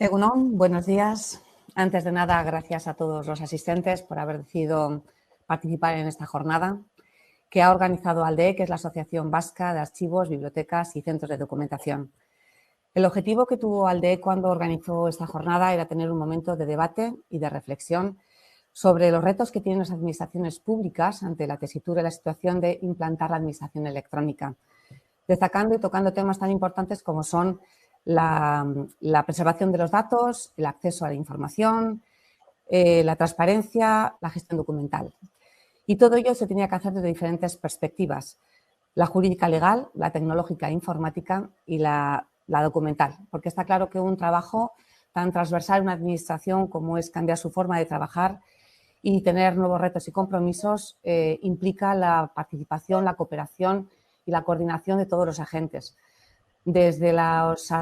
Egunon, buenos días. Antes de nada, gracias a todos los asistentes por haber decidido participar en esta jornada que ha organizado ALDE, que es la Asociación Vasca de Archivos, Bibliotecas y Centros de Documentación. El objetivo que tuvo ALDE cuando organizó esta jornada era tener un momento de debate y de reflexión sobre los retos que tienen las administraciones públicas ante la tesitura y la situación de implantar la administración electrónica, destacando y tocando temas tan importantes como son la preservación de los datos, el acceso a la información, la transparencia, la gestión documental. Y todo ello se tenía que hacer desde diferentes perspectivas: la jurídica legal, la tecnológica e informática y la documental, porque está claro que un trabajo tan transversal en una administración como es cambiar su forma de trabajar y tener nuevos retos y compromisos implica la participación, la cooperación y la coordinación de todos los agentes, desde los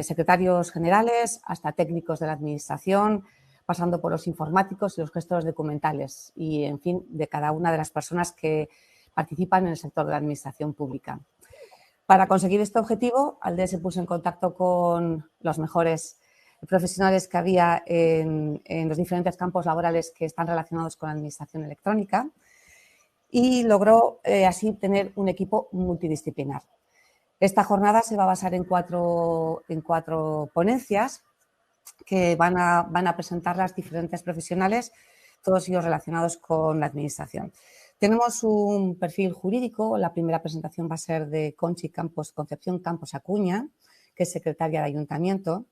secretarios generales hasta técnicos de la administración, pasando por los informáticos y los gestores documentales y, en fin, de cada una de las personas que participan en el sector de la administración pública. Para conseguir este objetivo, ALDE se puso en contacto con los mejores profesionales que había en los diferentes campos laborales que están relacionados con la administración electrónica y logró así tener un equipo multidisciplinar. Esta jornada se va a basar en cuatro ponencias que van a presentar las diferentes profesionales, todos ellos relacionados con la administración. Tenemos un perfil jurídico. La primera presentación va a ser de Concepción Campos Acuña, que es secretaria de Ayuntamiento,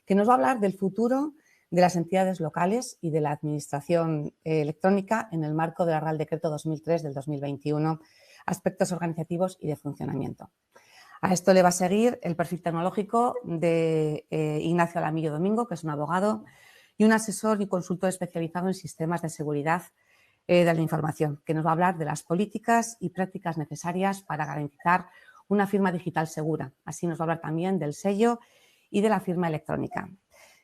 que nos va a hablar del futuro de las entidades locales y de la administración electrónica en el marco del Real Decreto 2003 del 2021, aspectos organizativos y de funcionamiento. A esto le va a seguir el perfil tecnológico de Ignacio Alamillo Domingo, que es un abogado y un asesor y consultor especializado en sistemas de seguridad de la información, que nos va a hablar de las políticas y prácticas necesarias para garantizar una firma digital segura. Así nos va a hablar también del sello y de la firma electrónica.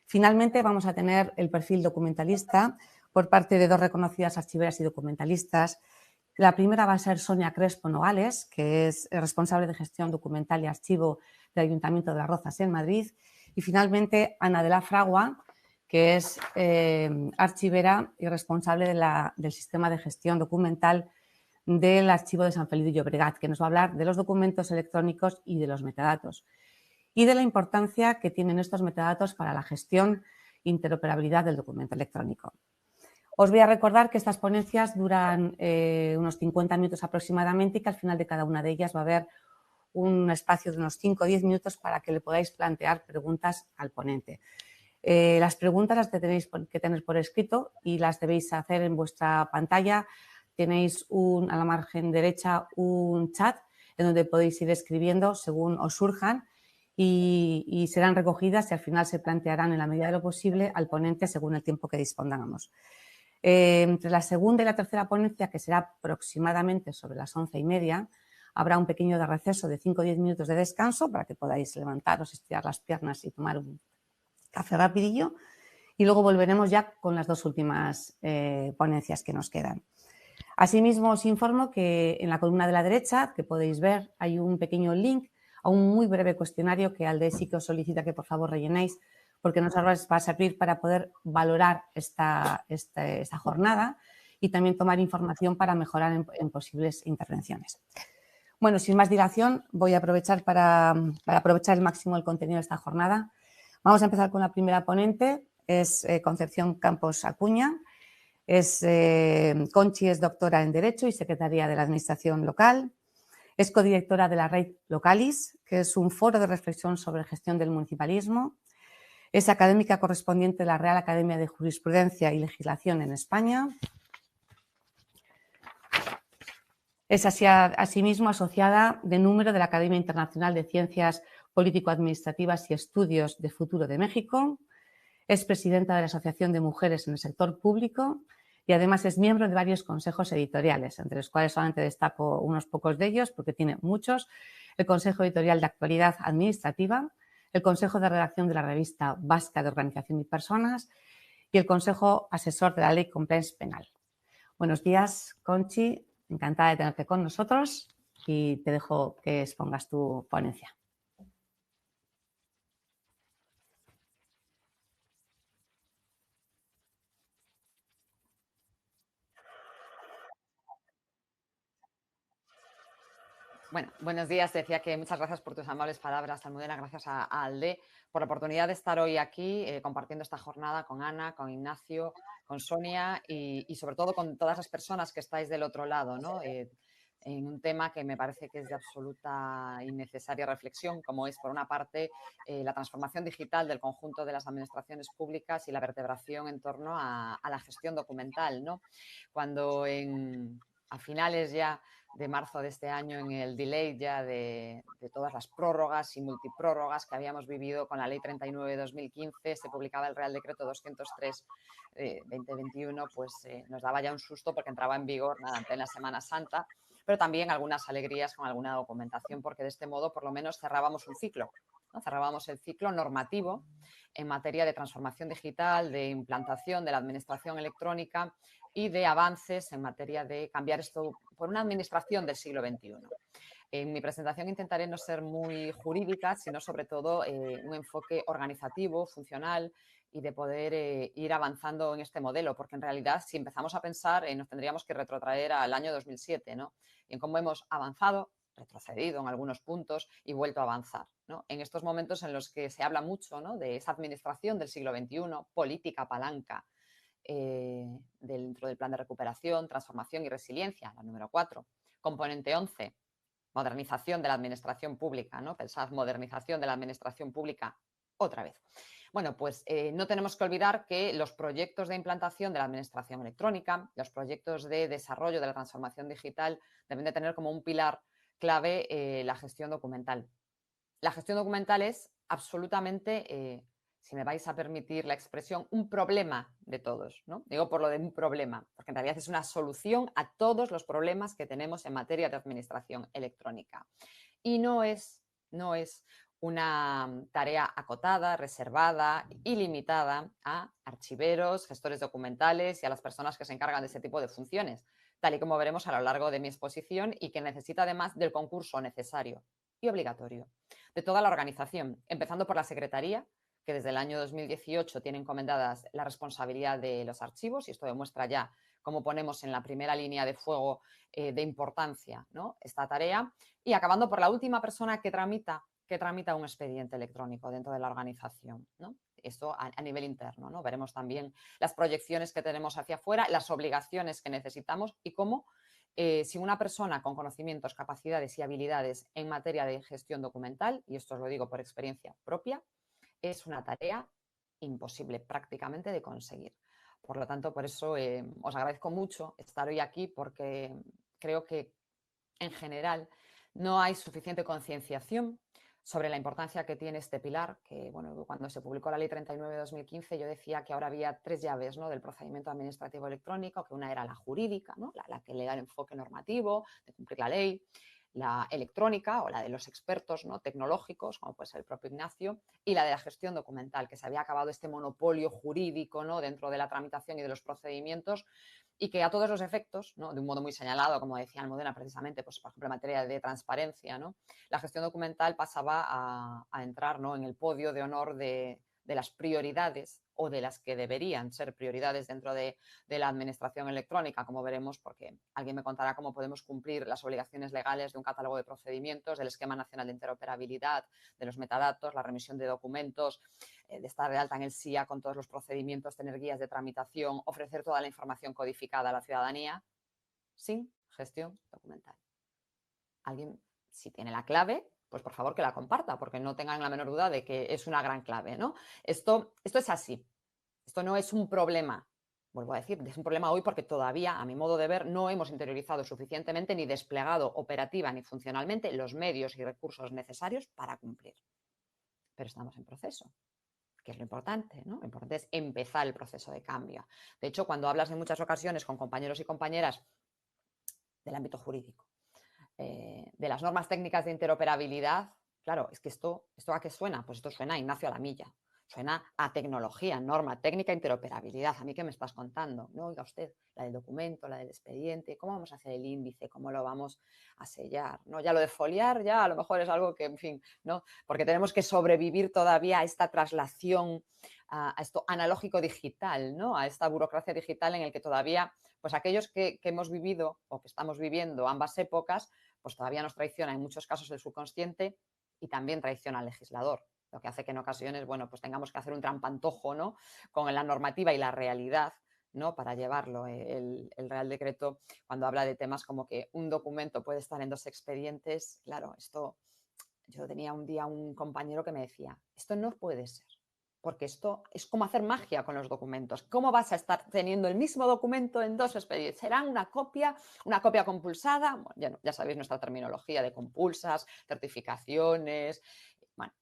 Finalmente, vamos a tener el perfil documentalista por parte de dos reconocidas archiveras y documentalistas. La primera va a ser Sonia Crespo Nogales, que es responsable de gestión documental y archivo del Ayuntamiento de Las Rozas en Madrid. Y finalmente, Ana de la Fragua, que es archivera y responsable del sistema de gestión documental del Archivo de San Feliu de Llobregat, que nos va a hablar de los documentos electrónicos y de los metadatos y de la importancia que tienen estos metadatos para la gestión e interoperabilidad del documento electrónico. Os voy a recordar que estas ponencias duran unos 50 minutos aproximadamente y que al final de cada una de ellas va a haber un espacio de unos 5 o 10 minutos para que le podáis plantear preguntas al ponente. Las preguntas las tenéis que tener por escrito y las debéis hacer en vuestra pantalla. Tenéis a la margen derecha un chat en donde podéis ir escribiendo según os surjan y serán recogidas y al final se plantearán en la medida de lo posible al ponente según el tiempo que dispongamos. Entre la segunda y la tercera ponencia, que será aproximadamente sobre las 11:30, habrá un pequeño receso de 5 o 10 minutos de descanso para que podáis levantaros, estirar las piernas y tomar un café rapidillo. Y luego volveremos ya con las dos últimas ponencias que nos quedan. Asimismo, os informo que en la columna de la derecha, que podéis ver, hay un pequeño link a un muy breve cuestionario que ALDE sí que os solicita que por favor rellenéis, porque nos va a servir para poder valorar esta jornada y también tomar información para mejorar en posibles intervenciones. Bueno, sin más dilación, voy a aprovechar para aprovechar al máximo el contenido de esta jornada. Vamos a empezar con la primera ponente, es Concepción Campos Acuña. Conchi es doctora en Derecho y secretaria de la Administración Local. Es codirectora de la Red Localis, que es un foro de reflexión sobre gestión del municipalismo. Es académica correspondiente de la Real Academia de Jurisprudencia y Legislación en España. Es asimismo asociada de número de la Academia Internacional de Ciencias Político-Administrativas y Estudios de Futuro de México. Es presidenta de la Asociación de Mujeres en el Sector Público y además es miembro de varios consejos editoriales, entre los cuales solamente destaco unos pocos de ellos porque tiene muchos: el Consejo Editorial de Actualidad Administrativa, el Consejo de Redacción de la Revista Vasca de Organización y Personas y el Consejo Asesor de la Ley Compliance Penal. Buenos días, Conchi, encantada de tenerte con nosotros y te dejo que expongas tu ponencia. Bueno, buenos días. Te decía que muchas gracias por tus amables palabras, Almudena. Gracias a ALDE por la oportunidad de estar hoy aquí compartiendo esta jornada con Ana, con Ignacio, con Sonia y sobre todo con todas las personas que estáis del otro lado, ¿no? En un tema que me parece que es de absoluta y necesaria reflexión, como es, por una parte, la transformación digital del conjunto de las administraciones públicas y la vertebración en torno a la gestión documental, ¿no? Cuando a finales ya de marzo de este año, en el delay ya de todas las prórrogas y multiprórrogas que habíamos vivido con la Ley 39/2015, se publicaba el Real Decreto 203/2021, pues nos daba ya un susto porque entraba en vigor nada, en plena Semana Santa, pero también algunas alegrías con alguna documentación, porque de este modo por lo menos cerrábamos un ciclo, ¿no? Cerrábamos el ciclo normativo en materia de transformación digital, de implantación de la administración electrónica y de avances en materia de cambiar esto por una administración del siglo XXI. En mi presentación intentaré no ser muy jurídica, sino sobre todo un enfoque organizativo, funcional y de poder ir avanzando en este modelo, porque en realidad si empezamos a pensar nos tendríamos que retrotraer al año 2007, ¿no? Y en cómo hemos avanzado, retrocedido en algunos puntos y vuelto a avanzar, ¿no? En estos momentos en los que se habla mucho, ¿no?, de esa administración del siglo XXI, política palanca, dentro del plan de recuperación, transformación y resiliencia, la número 4. Componente 11, modernización de la administración pública, ¿no? Pensad, modernización de la administración pública otra vez. Bueno, pues no tenemos que olvidar que los proyectos de implantación de la administración electrónica, los proyectos de desarrollo de la transformación digital deben de tener como un pilar clave la gestión documental. La gestión documental es absolutamente, si me vais a permitir la expresión, un problema de todos, ¿no? Digo por lo de un problema, porque en realidad es una solución a todos los problemas que tenemos en materia de administración electrónica. Y no es una tarea acotada, reservada y limitada a archiveros, gestores documentales y a las personas que se encargan de ese tipo de funciones, tal y como veremos a lo largo de mi exposición, y que necesita además del concurso necesario y obligatorio de toda la organización, empezando por la Secretaría, que desde el año 2018 tiene encomendadas la responsabilidad de los archivos, y esto demuestra ya cómo ponemos en la primera línea de fuego de importancia, ¿no?, esta tarea, y acabando por la última persona que tramita un expediente electrónico dentro de la organización, ¿no? Esto a nivel interno, ¿no? Veremos también las proyecciones que tenemos hacia afuera, las obligaciones que necesitamos y cómo si una persona con conocimientos, capacidades y habilidades en materia de gestión documental, y esto os lo digo por experiencia propia, es una tarea imposible prácticamente de conseguir. Por lo tanto, por eso os agradezco mucho estar hoy aquí, porque creo que en general no hay suficiente concienciación sobre la importancia que tiene este pilar, que bueno, cuando se publicó la Ley 39/2015 yo decía que ahora había 3 llaves, ¿no?, del procedimiento administrativo electrónico, que una era la jurídica, ¿no?, la que le da el enfoque normativo de cumplir la ley, la electrónica o la de los expertos, ¿no?, tecnológicos, como puede ser el propio Ignacio, y la de la gestión documental, que se había acabado este monopolio jurídico, ¿no?, dentro de la tramitación y de los procedimientos, y que a todos los efectos, ¿no?, de un modo muy señalado, como decía Almudena precisamente, pues por ejemplo en materia de transparencia, ¿no?, la gestión documental pasaba a entrar, ¿no?, en el podio de honor de las prioridades, o de las que deberían ser prioridades dentro de la administración electrónica, como veremos, porque alguien me contará cómo podemos cumplir las obligaciones legales de un catálogo de procedimientos, del Esquema Nacional de Interoperabilidad, de los metadatos, la remisión de documentos, de estar de alta en el SIA con todos los procedimientos, tener guías de tramitación, ofrecer toda la información codificada a la ciudadanía sin gestión documental. Alguien, si tiene la clave, pues por favor que la comparta, porque no tengan la menor duda de que es una gran clave, ¿no? Esto es así. Esto no es un problema, vuelvo a decir, es un problema hoy porque todavía, a mi modo de ver, no hemos interiorizado suficientemente ni desplegado operativa ni funcionalmente los medios y recursos necesarios para cumplir. Pero estamos en proceso, que es lo importante, ¿no? Lo importante es empezar el proceso de cambio. De hecho, cuando hablas en muchas ocasiones con compañeros y compañeras del ámbito jurídico, de las normas técnicas de interoperabilidad, claro, es que esto ¿a qué suena? Pues esto suena a Ignacio a la milla, suena a tecnología, norma técnica, interoperabilidad. ¿A mí qué me estás contando? No, oiga usted, la del documento, la del expediente, ¿cómo vamos a hacer el índice? ¿Cómo lo vamos a sellar? ¿No? Ya lo de foliar, ya a lo mejor es algo que, en fin, ¿no? Porque tenemos que sobrevivir todavía a esta traslación, a esto analógico digital, ¿no? A esta burocracia digital en el que todavía, pues aquellos que hemos vivido o que estamos viviendo ambas épocas, pues todavía nos traiciona en muchos casos el subconsciente y también traiciona al legislador. Lo que hace que en ocasiones, bueno, pues tengamos que hacer un trampantojo, ¿no?, con la normativa y la realidad, ¿no?, para llevarlo. El Real Decreto, cuando habla de temas como que un documento puede estar en 2 expedientes, claro, esto, yo tenía un día un compañero que me decía, esto no puede ser, porque esto es como hacer magia con los documentos. ¿Cómo vas a estar teniendo el mismo documento en 2 expedientes? ¿Serán una copia compulsada? Bueno, ya sabéis nuestra terminología de compulsas, certificaciones. Bueno,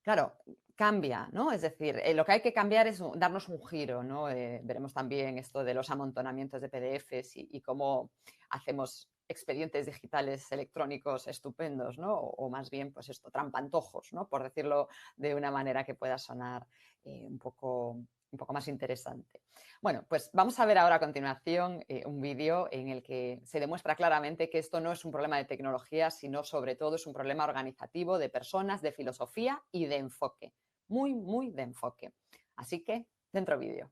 claro, cambia, ¿no? Es decir, lo que hay que cambiar es darnos un giro, ¿no? Veremos también esto de los amontonamientos de PDFs y cómo hacemos expedientes digitales electrónicos estupendos, ¿no? O más bien, pues esto, trampantojos, ¿no?, por decirlo de una manera que pueda sonar un poco más interesante. Bueno, pues vamos a ver ahora a continuación un vídeo en el que se demuestra claramente que esto no es un problema de tecnología, sino sobre todo es un problema organizativo, de personas, de filosofía y de enfoque. Muy, muy de enfoque. Así que, dentro vídeo.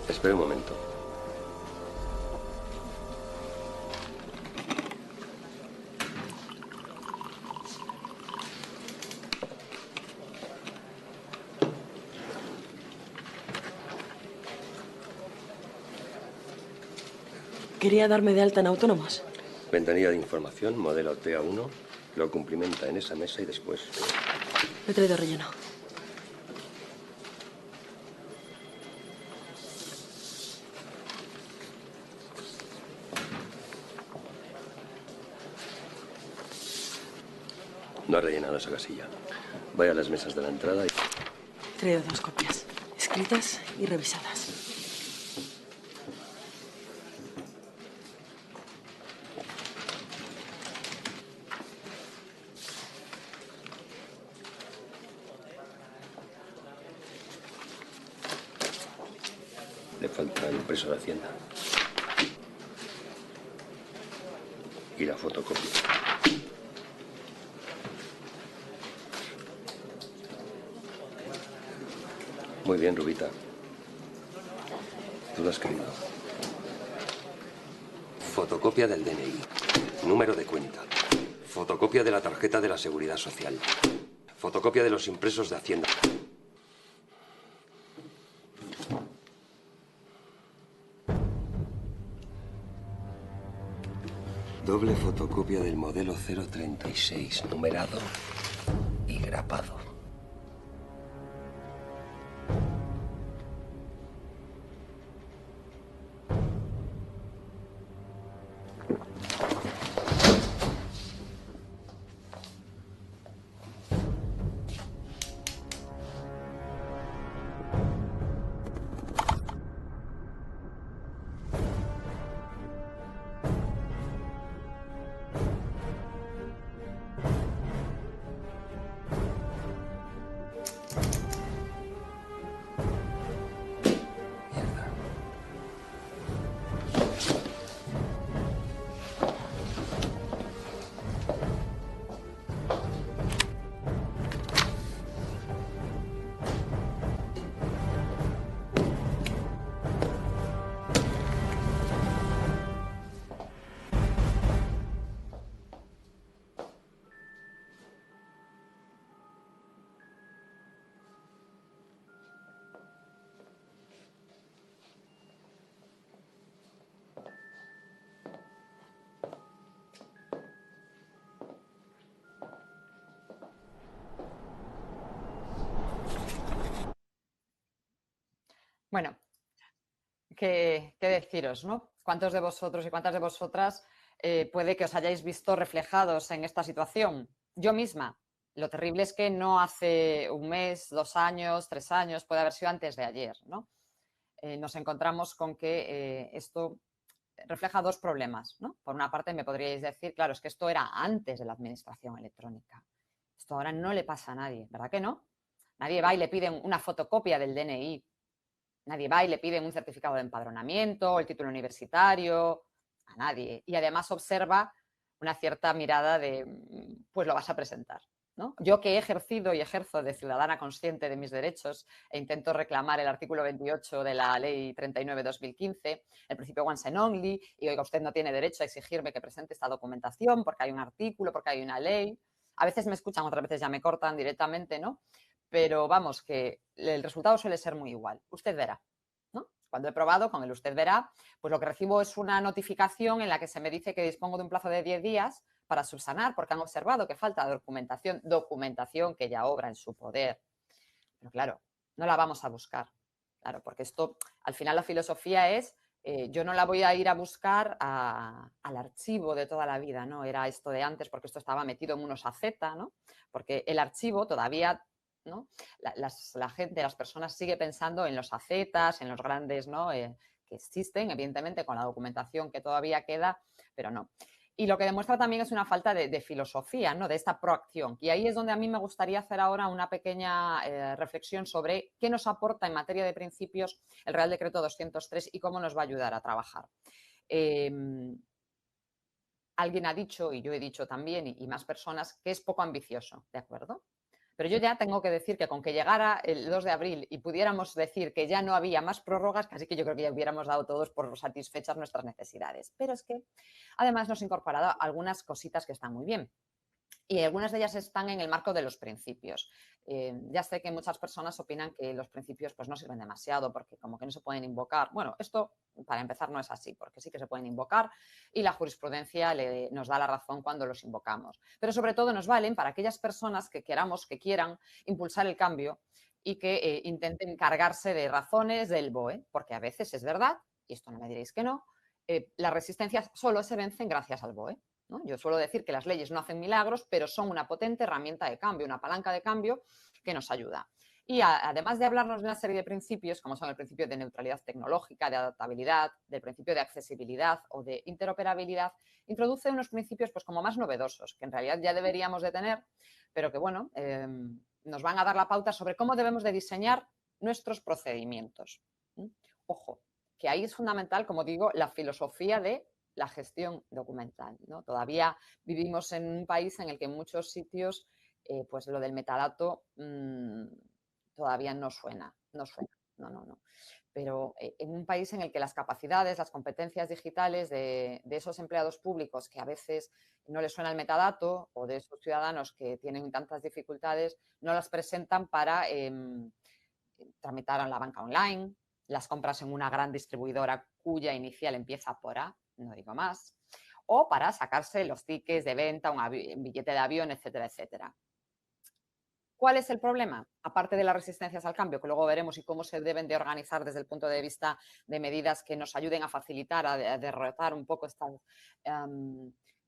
Espera un momento. Quería darme de alta en autónomos. Ventanilla de información, modelo TA1. Lo cumplimenta en esa mesa y después... Lo he traído relleno. No ha rellenado esa casilla. Vaya a las mesas de la entrada y... He traído 2 copias, escritas y revisadas. Le falta el impreso de Hacienda. Y la fotocopia. Muy bien, Rubita. Tú lo has querido. Fotocopia del DNI. Número de cuenta. Fotocopia de la tarjeta de la Seguridad Social. Fotocopia de los impresos de Hacienda. Doble fotocopia del modelo 036, numerado y grapado. Bueno, ¿qué deciros, ¿no? ¿Cuántos de vosotros y cuántas de vosotras puede que os hayáis visto reflejados en esta situación? Yo misma. Lo terrible es que no hace un mes, 2 años, 3 años, puede haber sido antes de ayer, ¿no? Nos encontramos con que esto refleja dos problemas, ¿no? Por una parte me podríais decir, claro, es que esto era antes de la administración electrónica. Esto ahora no le pasa a nadie, ¿verdad que no? Nadie va y le piden una fotocopia del DNI. Nadie va y le piden un certificado de empadronamiento, el título universitario, a nadie. Y además observa una cierta mirada de, pues lo vas a presentar, ¿no? Yo que he ejercido y ejerzo de ciudadana consciente de mis derechos e intento reclamar el artículo 28 de la Ley 39/2015, el principio once and only, y oiga, usted no tiene derecho a exigirme que presente esta documentación porque hay un artículo, porque hay una ley. A veces me escuchan, otras veces ya me cortan directamente, ¿no? Pero vamos, que el resultado suele ser muy igual. Usted verá, ¿no? Cuando he probado con el usted verá, pues lo que recibo es una notificación en la que se me dice que dispongo de un plazo de 10 días para subsanar porque han observado que falta documentación que ya obra en su poder. Pero claro, no la vamos a buscar. Claro, porque esto, al final la filosofía es, yo no la voy a ir a buscar al archivo de toda la vida, ¿no? Era esto de antes porque esto estaba metido en unos AZ, ¿no? Porque el archivo todavía, ¿no? La gente, las personas sigue pensando en los AZs, en los grandes, ¿no? Que existen, evidentemente con la documentación que todavía queda, pero no. Y lo que demuestra también es una falta de filosofía, ¿no? De esta proacción. Y ahí es donde a mí me gustaría hacer ahora una pequeña reflexión sobre qué nos aporta en materia de principios el Real Decreto 203 y cómo nos va a ayudar a trabajar. Alguien ha dicho, y yo he dicho también, y más personas, que es poco ambicioso, ¿de acuerdo? Pero yo ya tengo que decir que con que llegara el 2 de abril y pudiéramos decir que ya no había más prórrogas, casi que yo creo que ya hubiéramos dado todos por satisfechas nuestras necesidades. Pero es que además nos ha incorporado algunas cositas que están muy bien. Y algunas de ellas están en el marco de los principios. Ya sé que muchas personas opinan que los principios pues, no sirven demasiado porque como que no se pueden invocar. Bueno, esto para empezar no es así, porque sí que se pueden invocar y la jurisprudencia nos da la razón cuando los invocamos. Pero sobre todo nos valen para aquellas personas que quieran impulsar el cambio y que intenten cargarse de razones del BOE, porque a veces es verdad, y esto no me diréis que no, las resistencias solo se vencen gracias al BOE. ¿no? Yo suelo decir que las leyes no hacen milagros, pero son una potente herramienta de cambio, una palanca de cambio que nos ayuda. Y además de hablarnos de una serie de principios, como son el principio de neutralidad tecnológica, de adaptabilidad, del principio de accesibilidad o de interoperabilidad, introduce unos principios pues, como más novedosos, que en realidad ya deberíamos de tener, pero que bueno, nos van a dar la pauta sobre cómo debemos de diseñar nuestros procedimientos. Ojo, que ahí es fundamental, como digo, la filosofía de la gestión documental, ¿no? Todavía vivimos en un país en el que en muchos sitios pues lo del metadato todavía no suena, no. Pero en un país en el que las capacidades, las competencias digitales de esos empleados públicos que a veces no les suena el metadato o de esos ciudadanos que tienen tantas dificultades, no las presentan para tramitar en la banca online, las compras en una gran distribuidora cuya inicial empieza por A, no digo más, o para sacarse los tickets de venta, un billete de avión, etcétera, etcétera. ¿Cuál es el problema? Aparte de las resistencias al cambio, que luego veremos y cómo se deben de organizar desde el punto de vista de medidas que nos ayuden a facilitar, a derrotar un poco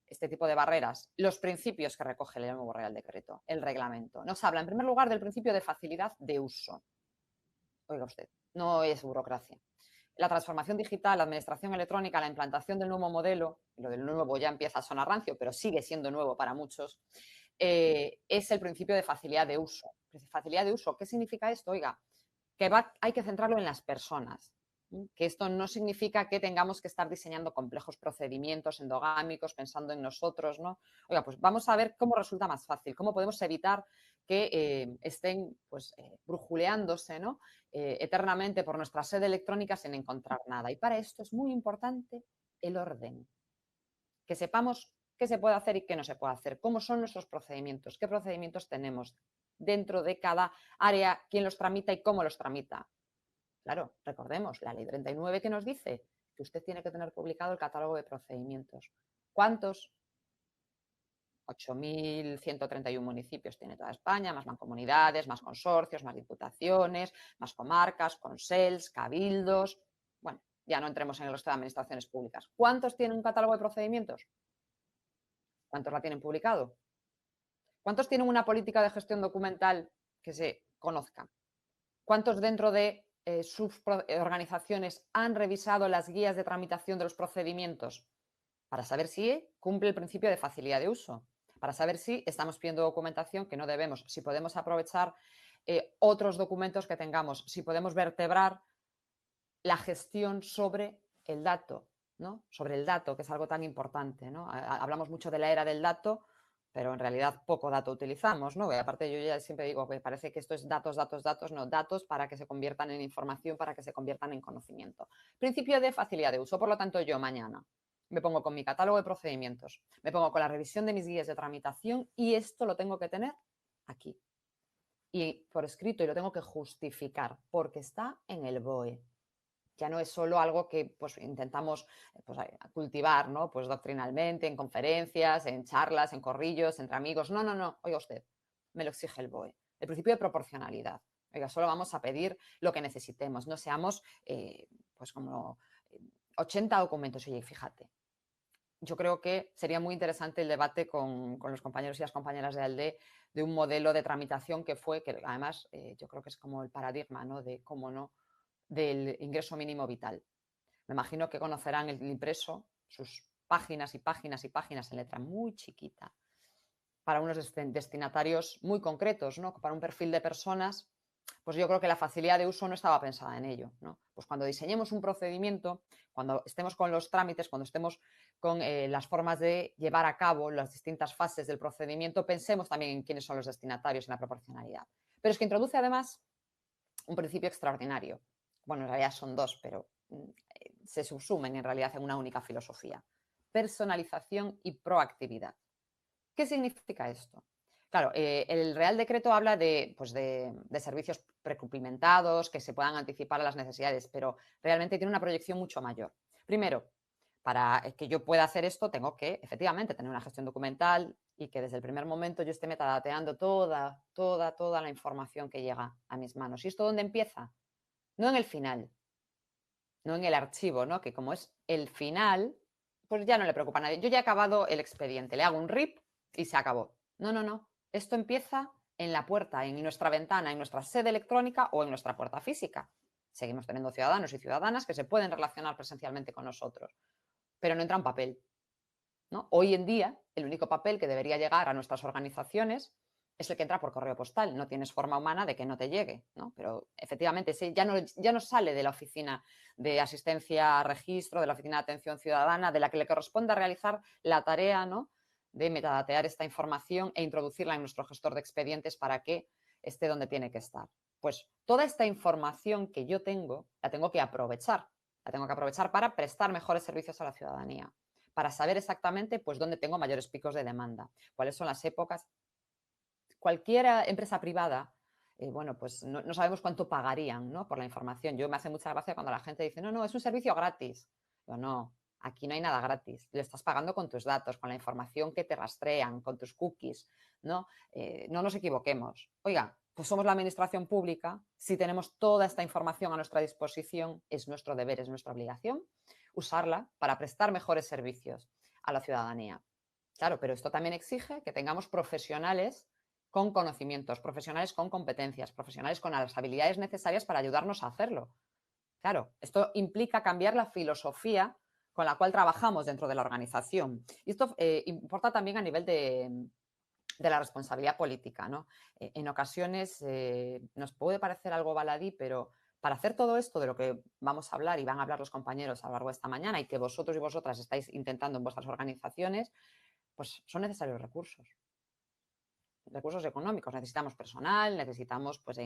este tipo de barreras, los principios que recoge el nuevo Real Decreto, el reglamento. Nos habla, en primer lugar, del principio de facilidad de uso. Oiga usted, no es burocracia. La transformación digital, la administración electrónica, la implantación del nuevo modelo, lo del nuevo ya empieza a sonar rancio, pero sigue siendo nuevo para muchos, es el principio de facilidad de uso. Facilidad de uso, ¿qué significa esto? Oiga, que hay que centrarlo en las personas. Que esto no significa que tengamos que estar diseñando complejos procedimientos endogámicos pensando en nosotros, ¿no? Oiga, pues vamos a ver cómo resulta más fácil, cómo podemos evitar que estén pues, brujuleándose, ¿no? Eternamente por nuestra sede electrónica sin encontrar nada. Y para esto es muy importante el orden. Que sepamos qué se puede hacer y qué no se puede hacer, cómo son nuestros procedimientos, qué procedimientos tenemos dentro de cada área, quién los tramita y cómo los tramita. Claro, recordemos, la ley 39 que nos dice que usted tiene que tener publicado el catálogo de procedimientos. ¿Cuántos? 8.131 municipios tiene toda España, más mancomunidades, más consorcios, más diputaciones, más comarcas, consels, cabildos. Bueno, ya no entremos en el resto de administraciones públicas. ¿Cuántos tienen un catálogo de procedimientos? ¿Cuántos la tienen publicado? ¿Cuántos tienen una política de gestión documental que se conozca? ¿Cuántos dentro de sus organizaciones han revisado las guías de tramitación de los procedimientos para saber si cumple el principio de facilidad de uso, para saber si estamos pidiendo documentación que no debemos, si podemos aprovechar otros documentos que tengamos, si podemos vertebrar la gestión sobre el dato, ¿no? Sobre el dato, que es algo tan importante, ¿no? Hablamos mucho de la era del dato, pero en realidad poco dato utilizamos, ¿no? Y aparte yo ya siempre digo que parece que esto es datos, datos, datos, no, datos para que se conviertan en información, para que se conviertan en conocimiento. Principio de facilidad de uso, por lo tanto yo mañana me pongo con mi catálogo de procedimientos, me pongo con la revisión de mis guías de tramitación y esto lo tengo que tener aquí. Y por escrito, y lo tengo que justificar porque está en el BOE. Ya no es solo algo que pues, intentamos pues, cultivar, ¿no? Pues doctrinalmente, en conferencias, en charlas, en corrillos, entre amigos. No, no, no. Oiga usted, me lo exige el BOE. El principio de proporcionalidad. Oiga, solo vamos a pedir lo que necesitemos. No seamos, pues como 80 documentos. Oye, fíjate. Yo creo que sería muy interesante el debate con los compañeros y las compañeras de ALDE de un modelo de tramitación que además yo creo que es como el paradigma, ¿no? De cómo no del ingreso mínimo vital. Me imagino que conocerán el impreso, sus páginas y páginas y páginas en letra muy chiquita, para unos destinatarios muy concretos, ¿no? Para un perfil de personas, pues yo creo que la facilidad de uso no estaba pensada en ello, ¿no? Pues cuando diseñemos un procedimiento, cuando estemos con los trámites, cuando estemos con las formas de llevar a cabo las distintas fases del procedimiento, pensemos también en quiénes son los destinatarios en la proporcionalidad. Pero es que introduce además un principio extraordinario. Bueno, en realidad son dos, pero se subsumen en realidad en una única filosofía. Personalización y proactividad. ¿Qué significa esto? Claro, el Real Decreto habla pues de servicios precumplimentados, que se puedan anticipar a las necesidades, pero realmente tiene una proyección mucho mayor. Primero, para que yo pueda hacer esto, tengo que efectivamente tener una gestión documental y que desde el primer momento yo esté metadateando toda la información que llega a mis manos. ¿Y esto dónde empieza? No en el final, no en el archivo, ¿no? Que como es el final, pues ya no le preocupa a nadie. Yo ya he acabado el expediente, le hago un RIP y se acabó. No, no, no. Esto empieza en la puerta, en nuestra ventana, en nuestra sede electrónica o en nuestra puerta física. Seguimos teniendo ciudadanos y ciudadanas que se pueden relacionar presencialmente con nosotros, pero no entra un papel, ¿no? Hoy en día, el único papel que debería llegar a nuestras organizaciones es el que entra por correo postal. No tienes forma humana de que no te llegue, ¿no? Pero efectivamente ya no sale de la oficina de asistencia a registro, de la oficina de atención ciudadana, de la que le corresponde realizar la tarea, ¿no? De metadatear esta información e introducirla en nuestro gestor de expedientes para que esté donde tiene que estar. Pues toda esta información que yo tengo, la tengo que aprovechar. La tengo que aprovechar para prestar mejores servicios a la ciudadanía, para saber exactamente pues, dónde tengo mayores picos de demanda, cuáles son las épocas. Cualquier empresa privada, bueno, pues no sabemos cuánto pagarían, ¿no? Por la información. Yo me hace mucha gracia cuando la gente dice, no, no, es un servicio gratis. Yo, no, aquí no hay nada gratis. Lo estás pagando con tus datos, con la información que te rastrean, con tus cookies, ¿no? No nos equivoquemos. Oiga, pues somos la administración pública. Si tenemos toda esta información a nuestra disposición, es nuestro deber, es nuestra obligación usarla para prestar mejores servicios a la ciudadanía. Claro, pero esto también exige que tengamos profesionales con conocimientos, profesionales con competencias, profesionales con las habilidades necesarias para ayudarnos a hacerlo. Claro, esto implica cambiar la filosofía con la cual trabajamos dentro de la organización. Y esto importa también a nivel de la responsabilidad política, ¿no? En ocasiones nos puede parecer algo baladí, pero para hacer todo esto de lo que vamos a hablar y van a hablar los compañeros a lo largo de esta mañana y que vosotros y vosotras estáis intentando en vuestras organizaciones, pues son necesarios recursos económicos. Necesitamos personal, necesitamos pues,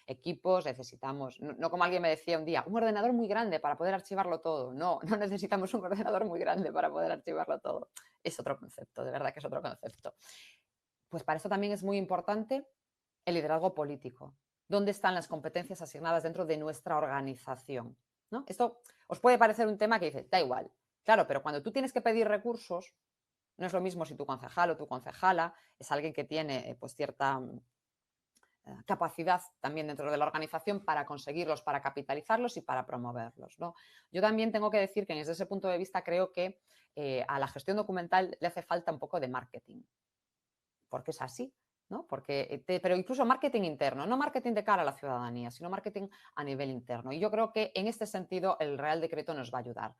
equipos, necesitamos, no como alguien me decía un día, un ordenador muy grande para poder archivarlo todo. No, no necesitamos un ordenador muy grande para poder archivarlo todo. Es otro concepto, de verdad que es otro concepto. Pues para eso también es muy importante el liderazgo político. ¿Dónde están las competencias asignadas dentro de nuestra organización? ¿No? Esto os puede parecer un tema que dice, da igual. Claro, pero cuando tú tienes que pedir recursos, no es lo mismo si tu concejal o tu concejala es alguien que tiene pues cierta capacidad también dentro de la organización para conseguirlos, para capitalizarlos y para promoverlos, ¿no? Yo también tengo que decir que desde ese punto de vista creo que a la gestión documental le hace falta un poco de marketing, porque es así. ¿no? Pero incluso marketing interno, no marketing de cara a la ciudadanía, sino marketing a nivel interno. Y yo creo que en este sentido el Real Decreto nos va a ayudar.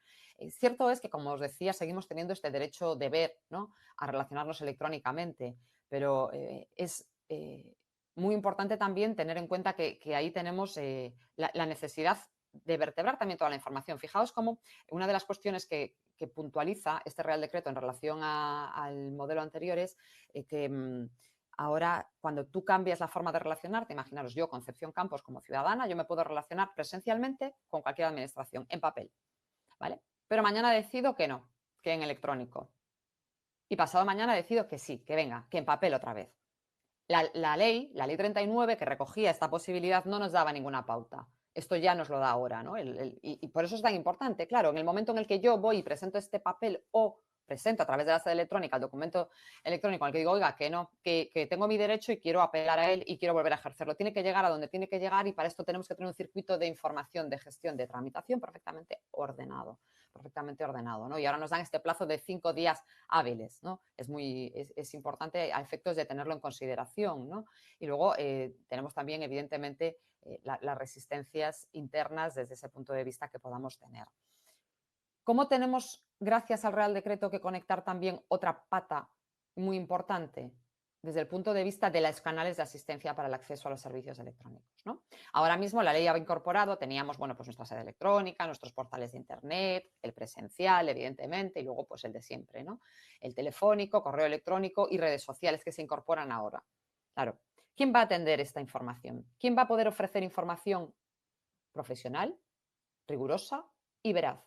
Cierto es que, como os decía, seguimos teniendo este derecho-deber, ¿no?, a relacionarnos electrónicamente, pero es muy importante también tener en cuenta que ahí tenemos la necesidad de vertebrar también toda la información. Fijaos cómo una de las cuestiones que puntualiza este Real Decreto en relación al modelo anterior es que ahora, cuando tú cambias la forma de relacionarte, imaginaros yo, Concepción Campos, como ciudadana, yo me puedo relacionar presencialmente con cualquier administración, en papel, ¿vale? Pero mañana decido que no, que en electrónico. Y pasado mañana decido que sí, que venga, que en papel otra vez. La ley 39, que recogía esta posibilidad, no nos daba ninguna pauta. Esto ya nos lo da ahora, ¿no? Y por eso es tan importante, claro, en el momento en el que yo voy y presento este papel o presento a través de la sede electrónica el documento electrónico en el que digo, oiga, que no, que tengo mi derecho y quiero apelar a él y quiero volver a ejercerlo. Tiene que llegar a donde tiene que llegar y para esto tenemos que tener un circuito de información, de gestión, de tramitación perfectamente ordenado, ¿no? Y ahora nos dan este plazo de 5 días hábiles, ¿no? Es importante a efectos de tenerlo en consideración, ¿no? Y luego tenemos también, evidentemente, las resistencias internas desde ese punto de vista que podamos tener. ¿Cómo tenemos, gracias al Real Decreto, que conectar también otra pata muy importante? Desde el punto de vista de los canales de asistencia para el acceso a los servicios electrónicos, ¿no? Ahora mismo la ley ha incorporado, teníamos, bueno, pues nuestra sede electrónica, nuestros portales de internet, el presencial, evidentemente, y luego pues el de siempre, ¿no? El telefónico, correo electrónico y redes sociales que se incorporan ahora. Claro, ¿quién va a atender esta información? ¿Quién va a poder ofrecer información profesional, rigurosa y veraz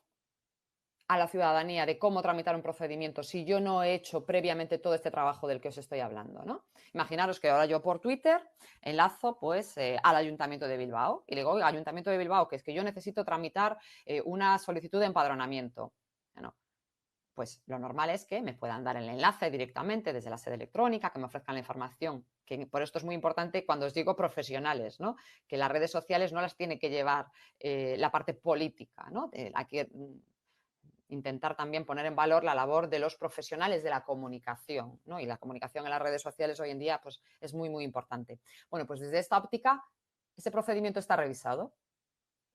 a la ciudadanía de cómo tramitar un procedimiento si yo no he hecho previamente todo este trabajo del que os estoy hablando, ¿no? Imaginaros que ahora yo por Twitter enlazo pues al Ayuntamiento de Bilbao y le digo, oiga, Ayuntamiento de Bilbao, que es que yo necesito tramitar una solicitud de empadronamiento. Bueno, pues lo normal es que me puedan dar el enlace directamente desde la sede electrónica, que me ofrezcan la información, que por esto es muy importante cuando os digo profesionales, ¿no? Que las redes sociales no las tiene que llevar la parte política, ¿no? Hay que intentar también poner en valor la labor de los profesionales de la comunicación, ¿no? Y la comunicación en las redes sociales hoy en día pues, es muy, muy importante. Bueno, pues desde esta óptica, ese procedimiento está revisado,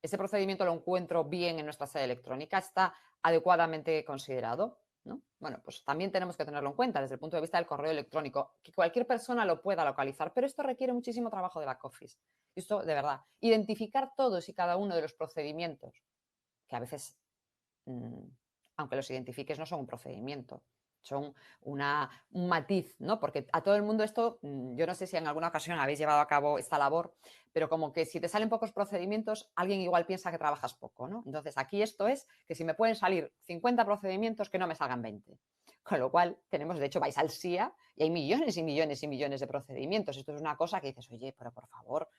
ese procedimiento lo encuentro bien en nuestra sede electrónica, está adecuadamente considerado, ¿no? Bueno, pues también tenemos que tenerlo en cuenta desde el punto de vista del correo electrónico, que cualquier persona lo pueda localizar, pero esto requiere muchísimo trabajo de back office. Esto, de verdad, identificar todos y cada uno de los procedimientos, que a veces aunque los identifiques, no son un procedimiento, son un matiz, ¿no? Porque a todo el mundo esto, yo no sé si en alguna ocasión habéis llevado a cabo esta labor, pero como que si te salen pocos procedimientos, alguien igual piensa que trabajas poco, ¿no? Entonces, aquí esto es que si me pueden salir 50 procedimientos, que no me salgan 20. Con lo cual, tenemos, de hecho, vais al SIA y hay millones y millones y millones de procedimientos. Esto es una cosa que dices, oye, pero por favor,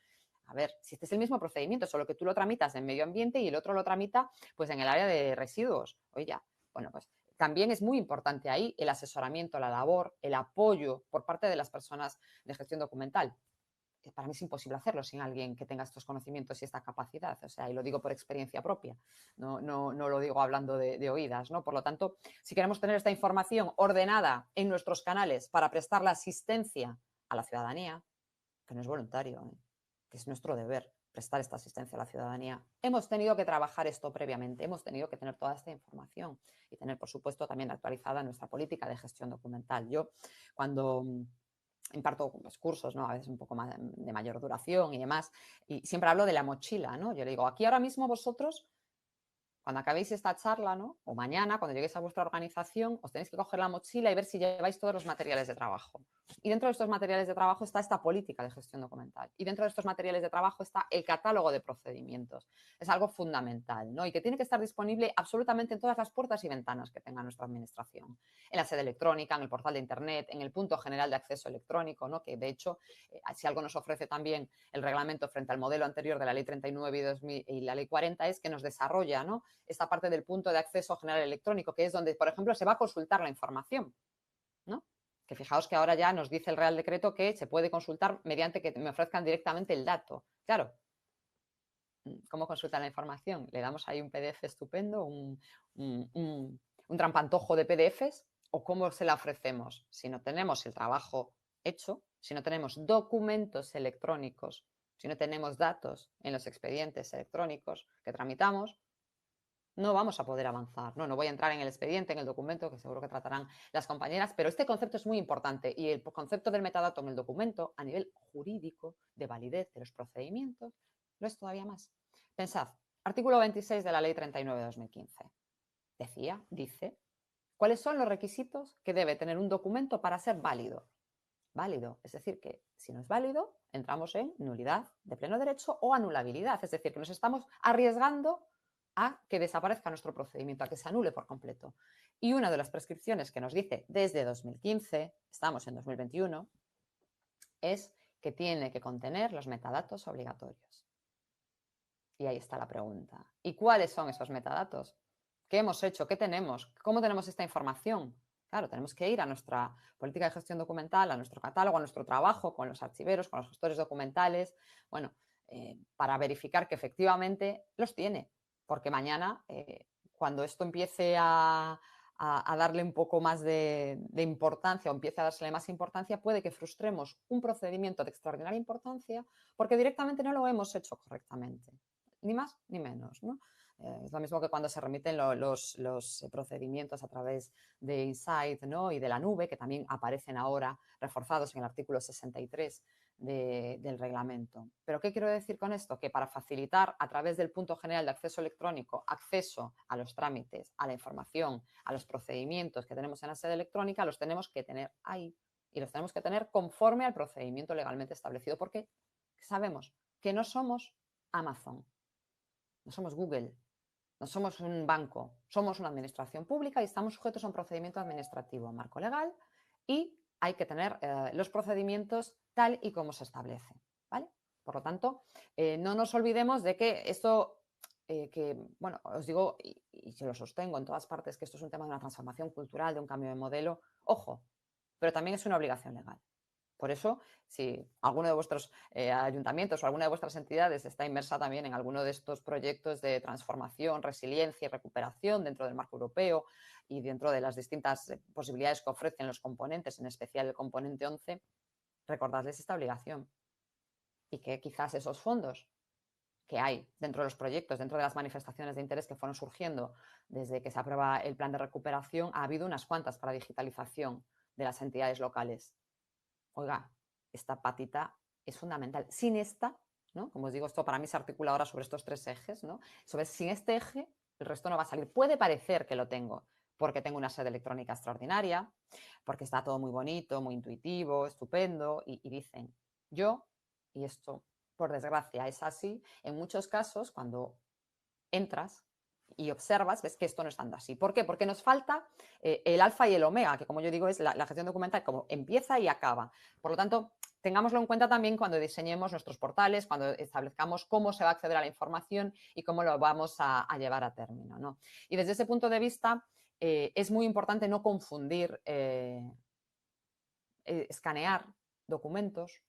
a ver, si este es el mismo procedimiento, solo que tú lo tramitas en medio ambiente y el otro lo tramita pues en el área de residuos. Oye, bueno, pues también es muy importante ahí el asesoramiento, la labor, el apoyo por parte de las personas de gestión documental. Para mí es imposible hacerlo sin alguien que tenga estos conocimientos y esta capacidad, o sea, y lo digo por experiencia propia, no lo digo hablando de oídas, ¿no? Por lo tanto, si queremos tener esta información ordenada en nuestros canales para prestar la asistencia a la ciudadanía, que no es voluntario, que es nuestro deber prestar esta asistencia a la ciudadanía. Hemos tenido que trabajar esto previamente, hemos tenido que tener toda esta información y tener, por supuesto, también actualizada nuestra política de gestión documental. Yo, cuando imparto pues, cursos, ¿no? A veces un poco más de mayor duración y demás, y siempre hablo de la mochila, ¿no? Yo le digo, aquí ahora mismo vosotros, cuando acabéis esta charla, ¿no? O mañana, cuando lleguéis a vuestra organización, os tenéis que coger la mochila y ver si lleváis todos los materiales de trabajo. Y dentro de estos materiales de trabajo está esta política de gestión documental. Y dentro de estos materiales de trabajo está el catálogo de procedimientos. Es algo fundamental, ¿no? Y que tiene que estar disponible absolutamente en todas las puertas y ventanas que tenga nuestra administración. En la sede electrónica, en el portal de internet, en el punto general de acceso electrónico, ¿no? Que de hecho, si algo nos ofrece también el reglamento frente al modelo anterior de la ley 39 y la ley 40 es que nos desarrolla, ¿no? Esta parte del punto de acceso general electrónico, que es donde, por ejemplo, se va a consultar la información, ¿no? Que fijaos que ahora ya nos dice el Real Decreto que se puede consultar mediante que me ofrezcan directamente el dato. Claro, ¿cómo consultan la información? Le damos ahí un PDF estupendo, un trampantojo de PDFs, o cómo se la ofrecemos. Si no tenemos el trabajo hecho, si no tenemos documentos electrónicos, si no tenemos datos en los expedientes electrónicos que tramitamos, no vamos a poder avanzar. No voy a entrar en el expediente, en el documento, que seguro que tratarán las compañeras, pero este concepto es muy importante y el concepto del metadato en el documento, a nivel jurídico, de validez de los procedimientos, lo es todavía más. Pensad, artículo 26 de la Ley 39 de 2015. Dice, ¿cuáles son los requisitos que debe tener un documento para ser válido? Válido, es decir, que si no es válido, entramos en nulidad de pleno derecho o anulabilidad, es decir, que nos estamos arriesgando a que desaparezca nuestro procedimiento, a que se anule por completo. Y una de las prescripciones que nos dice desde 2015, estamos en 2021, es que tiene que contener los metadatos obligatorios. Y ahí está la pregunta. ¿Y cuáles son esos metadatos? ¿Qué hemos hecho? ¿Qué tenemos? ¿Cómo tenemos esta información? Claro, tenemos que ir a nuestra política de gestión documental, a nuestro catálogo, a nuestro trabajo con los archiveros, con los gestores documentales, bueno, para verificar que efectivamente los tiene. Porque mañana, cuando esto empiece a darle un poco más de importancia o empiece a dársele más importancia, puede que frustremos un procedimiento de extraordinaria importancia porque directamente no lo hemos hecho correctamente. Ni más ni menos, ¿no? Es lo mismo que cuando se remiten los procedimientos a través de Insight, ¿no? Y de la nube, que también aparecen ahora reforzados en el artículo 63 del reglamento. ¿Pero qué quiero decir con esto? Que para facilitar a través del punto general de acceso electrónico acceso a los trámites, a la información, a los procedimientos que tenemos en la sede electrónica, los tenemos que tener ahí y los tenemos que tener conforme al procedimiento legalmente establecido, porque sabemos que no somos Amazon, no somos Google, no somos un banco, somos una administración pública y estamos sujetos a un procedimiento administrativo, marco legal, y hay que tener los procedimientos tal y como se establece, ¿vale? Por lo tanto, no nos olvidemos de que esto, bueno, os digo y se lo sostengo en todas partes, que esto es un tema de una transformación cultural, de un cambio de modelo, ojo, pero también es una obligación legal. Por eso, si alguno de vuestros ayuntamientos o alguna de vuestras entidades está inmersa también en alguno de estos proyectos de transformación, resiliencia y recuperación dentro del marco europeo y dentro de las distintas posibilidades que ofrecen los componentes, en especial el componente 11, recordadles esta obligación y que quizás esos fondos que hay dentro de los proyectos, dentro de las manifestaciones de interés que fueron surgiendo desde que se aprueba el plan de recuperación, ha habido unas cuantas para digitalización de las entidades locales. Oiga, esta patita es fundamental. Sin esta, ¿no? Como os digo, esto para mí se articula ahora sobre estos tres ejes, ¿no? Sin este eje, el resto no va a salir. Puede parecer que lo tengo, porque tengo una sede electrónica extraordinaria, porque está todo muy bonito, muy intuitivo, estupendo, y dicen, yo, y esto por desgracia es así, en muchos casos cuando entras y observas, ves que esto no está andando así. ¿Por qué? Porque nos falta el alfa y el omega, que como yo digo es la gestión documental, como empieza y acaba. Por lo tanto, tengámoslo en cuenta también cuando diseñemos nuestros portales, cuando establezcamos cómo se va a acceder a la información y cómo lo vamos a llevar a término, ¿no? Y desde ese punto de vista es muy importante no confundir escanear documentos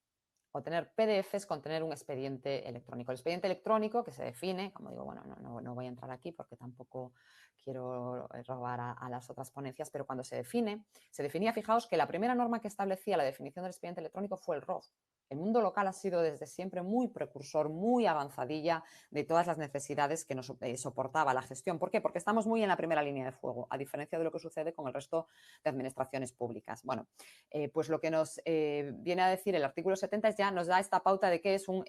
o tener PDFs con tener un expediente electrónico. El expediente electrónico que se define, como digo, bueno, no voy a entrar aquí porque tampoco quiero robar a las otras ponencias, pero cuando se definía, fijaos que la primera norma que establecía la definición del expediente electrónico fue el ROF. El mundo local ha sido desde siempre muy precursor, muy avanzadilla de todas las necesidades que nos soportaba la gestión. ¿Por qué? Porque estamos muy en la primera línea de fuego, a diferencia de lo que sucede con el resto de administraciones públicas. Bueno, pues lo que nos viene a decir el artículo 70 ya nos da esta pauta de qué es un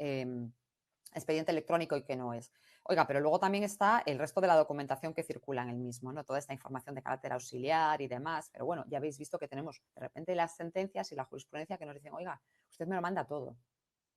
expediente electrónico y qué no es. Oiga, pero luego también está el resto de la documentación que circula en el mismo, ¿no? Toda esta información de carácter auxiliar y demás. Pero bueno, ya habéis visto que tenemos de repente las sentencias y la jurisprudencia que nos dicen, oiga, usted me lo manda todo.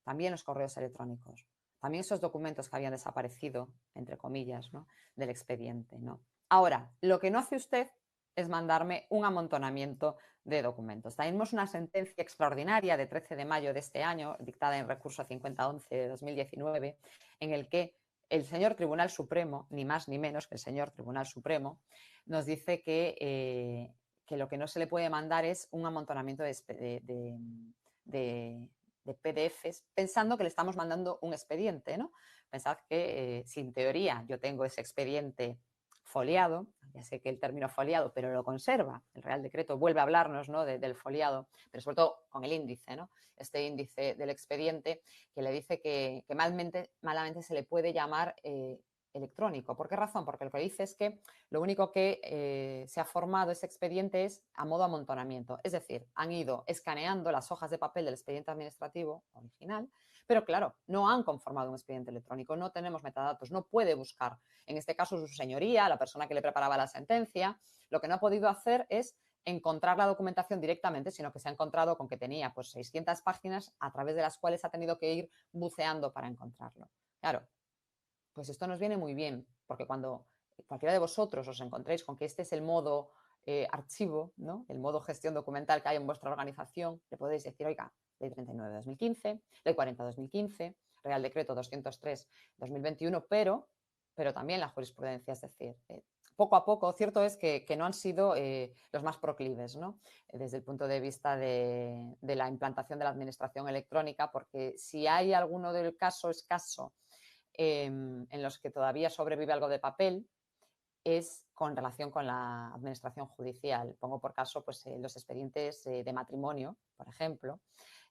También los correos electrónicos. También esos documentos que habían desaparecido, entre comillas, ¿no? Del expediente, ¿no? Ahora, lo que no hace usted es mandarme un amontonamiento de documentos. Tenemos una sentencia extraordinaria de 13 de mayo de este año, dictada en recurso 5011 de 2019, en el que el señor Tribunal Supremo, ni más ni menos que el señor Tribunal Supremo, nos dice que lo que no se le puede mandar es un amontonamiento de PDFs, pensando que le estamos mandando un expediente, ¿no? Pensad que si en teoría yo tengo ese expediente foliado, ya sé que el término foliado, pero lo conserva. El Real Decreto vuelve a hablarnos, ¿no?, del foliado, pero sobre todo con el índice, ¿no?, este índice del expediente que le dice que malamente se le puede llamar electrónico. ¿Por qué razón? Porque lo que dice es que lo único que se ha formado ese expediente es a modo amontonamiento. Es decir, han ido escaneando las hojas de papel del expediente administrativo original, pero claro, no han conformado un expediente electrónico, no tenemos metadatos, no puede buscar. En este caso, su señoría, la persona que le preparaba la sentencia, lo que no ha podido hacer es encontrar la documentación directamente, sino que se ha encontrado con que tenía pues 600 páginas a través de las cuales ha tenido que ir buceando para encontrarlo. Claro, pues esto nos viene muy bien, porque cuando cualquiera de vosotros os encontréis con que este es el modo archivo, ¿no?, el modo gestión documental que hay en vuestra organización, le podéis decir, oiga, Ley 39 de 2015, Ley 40 de 2015, Real Decreto 203 de 2021, pero también la jurisprudencia, es decir, poco a poco, cierto es que no han sido los más proclives, ¿no?, desde el punto de vista de la implantación de la administración electrónica, porque si hay alguno del caso escaso en los que todavía sobrevive algo de papel, es con relación con la administración judicial. Pongo por caso pues, los expedientes de matrimonio, por ejemplo,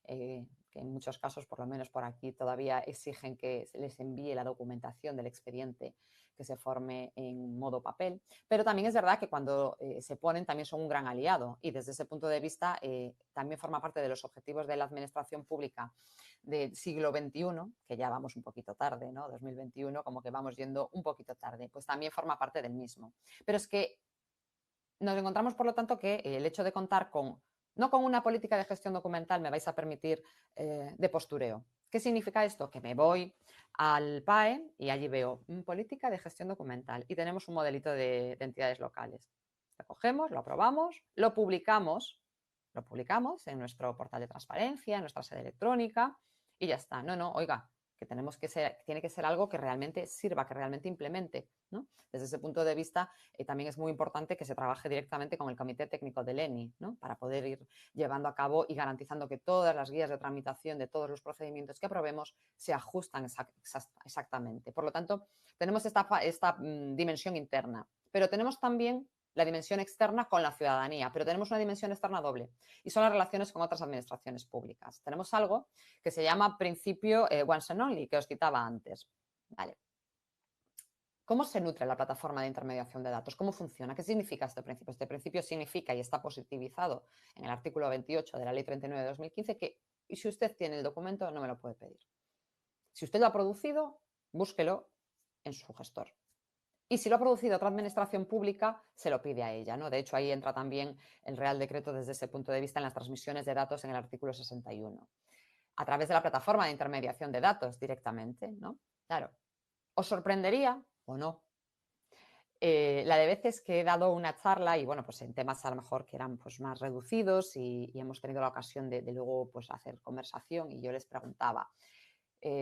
que en muchos casos, por lo menos por aquí, todavía exigen que se les envíe la documentación del expediente que se forme en modo papel. Pero también es verdad que cuando se ponen también son un gran aliado y desde ese punto de vista también forma parte de los objetivos de la administración pública del siglo XXI, que ya vamos un poquito tarde, ¿no? 2021, como que vamos yendo un poquito tarde, pues también forma parte del mismo. Pero es que nos encontramos, por lo tanto, que el hecho de contar con, no con una política de gestión documental, me vais a permitir, de postureo. ¿Qué significa esto? Que me voy al PAE y allí veo política de gestión documental y tenemos un modelito de entidades locales. Lo cogemos, lo aprobamos, lo publicamos en nuestro portal de transparencia, en nuestra sede electrónica y ya está. No, oiga, que tiene que ser algo que realmente sirva, que realmente implemente, ¿no? Desde ese punto de vista, también es muy importante que se trabaje directamente con el Comité Técnico del ENI, ¿no?, para poder ir llevando a cabo y garantizando que todas las guías de tramitación de todos los procedimientos que aprobemos se ajustan exactamente. Por lo tanto, tenemos esta dimensión interna, pero tenemos también la dimensión externa con la ciudadanía, pero tenemos una dimensión externa doble y son las relaciones con otras administraciones públicas. Tenemos algo que se llama principio once and only, que os citaba antes. Vale. ¿Cómo se nutre la plataforma de intermediación de datos? ¿Cómo funciona? ¿Qué significa este principio? Este principio significa, y está positivizado en el artículo 28 de la Ley 39 de 2015, que y si usted tiene el documento no me lo puede pedir. Si usted lo ha producido, búsquelo en su gestor. Y si lo ha producido otra administración pública, se lo pide a ella, ¿no? De hecho, ahí entra también el Real Decreto desde ese punto de vista en las transmisiones de datos en el artículo 61. A través de la plataforma de intermediación de datos directamente, ¿no? Claro, ¿os sorprendería o no? La de veces que he dado una charla y, bueno, pues en temas a lo mejor que eran pues más reducidos y hemos tenido la ocasión de luego pues hacer conversación y yo les preguntaba,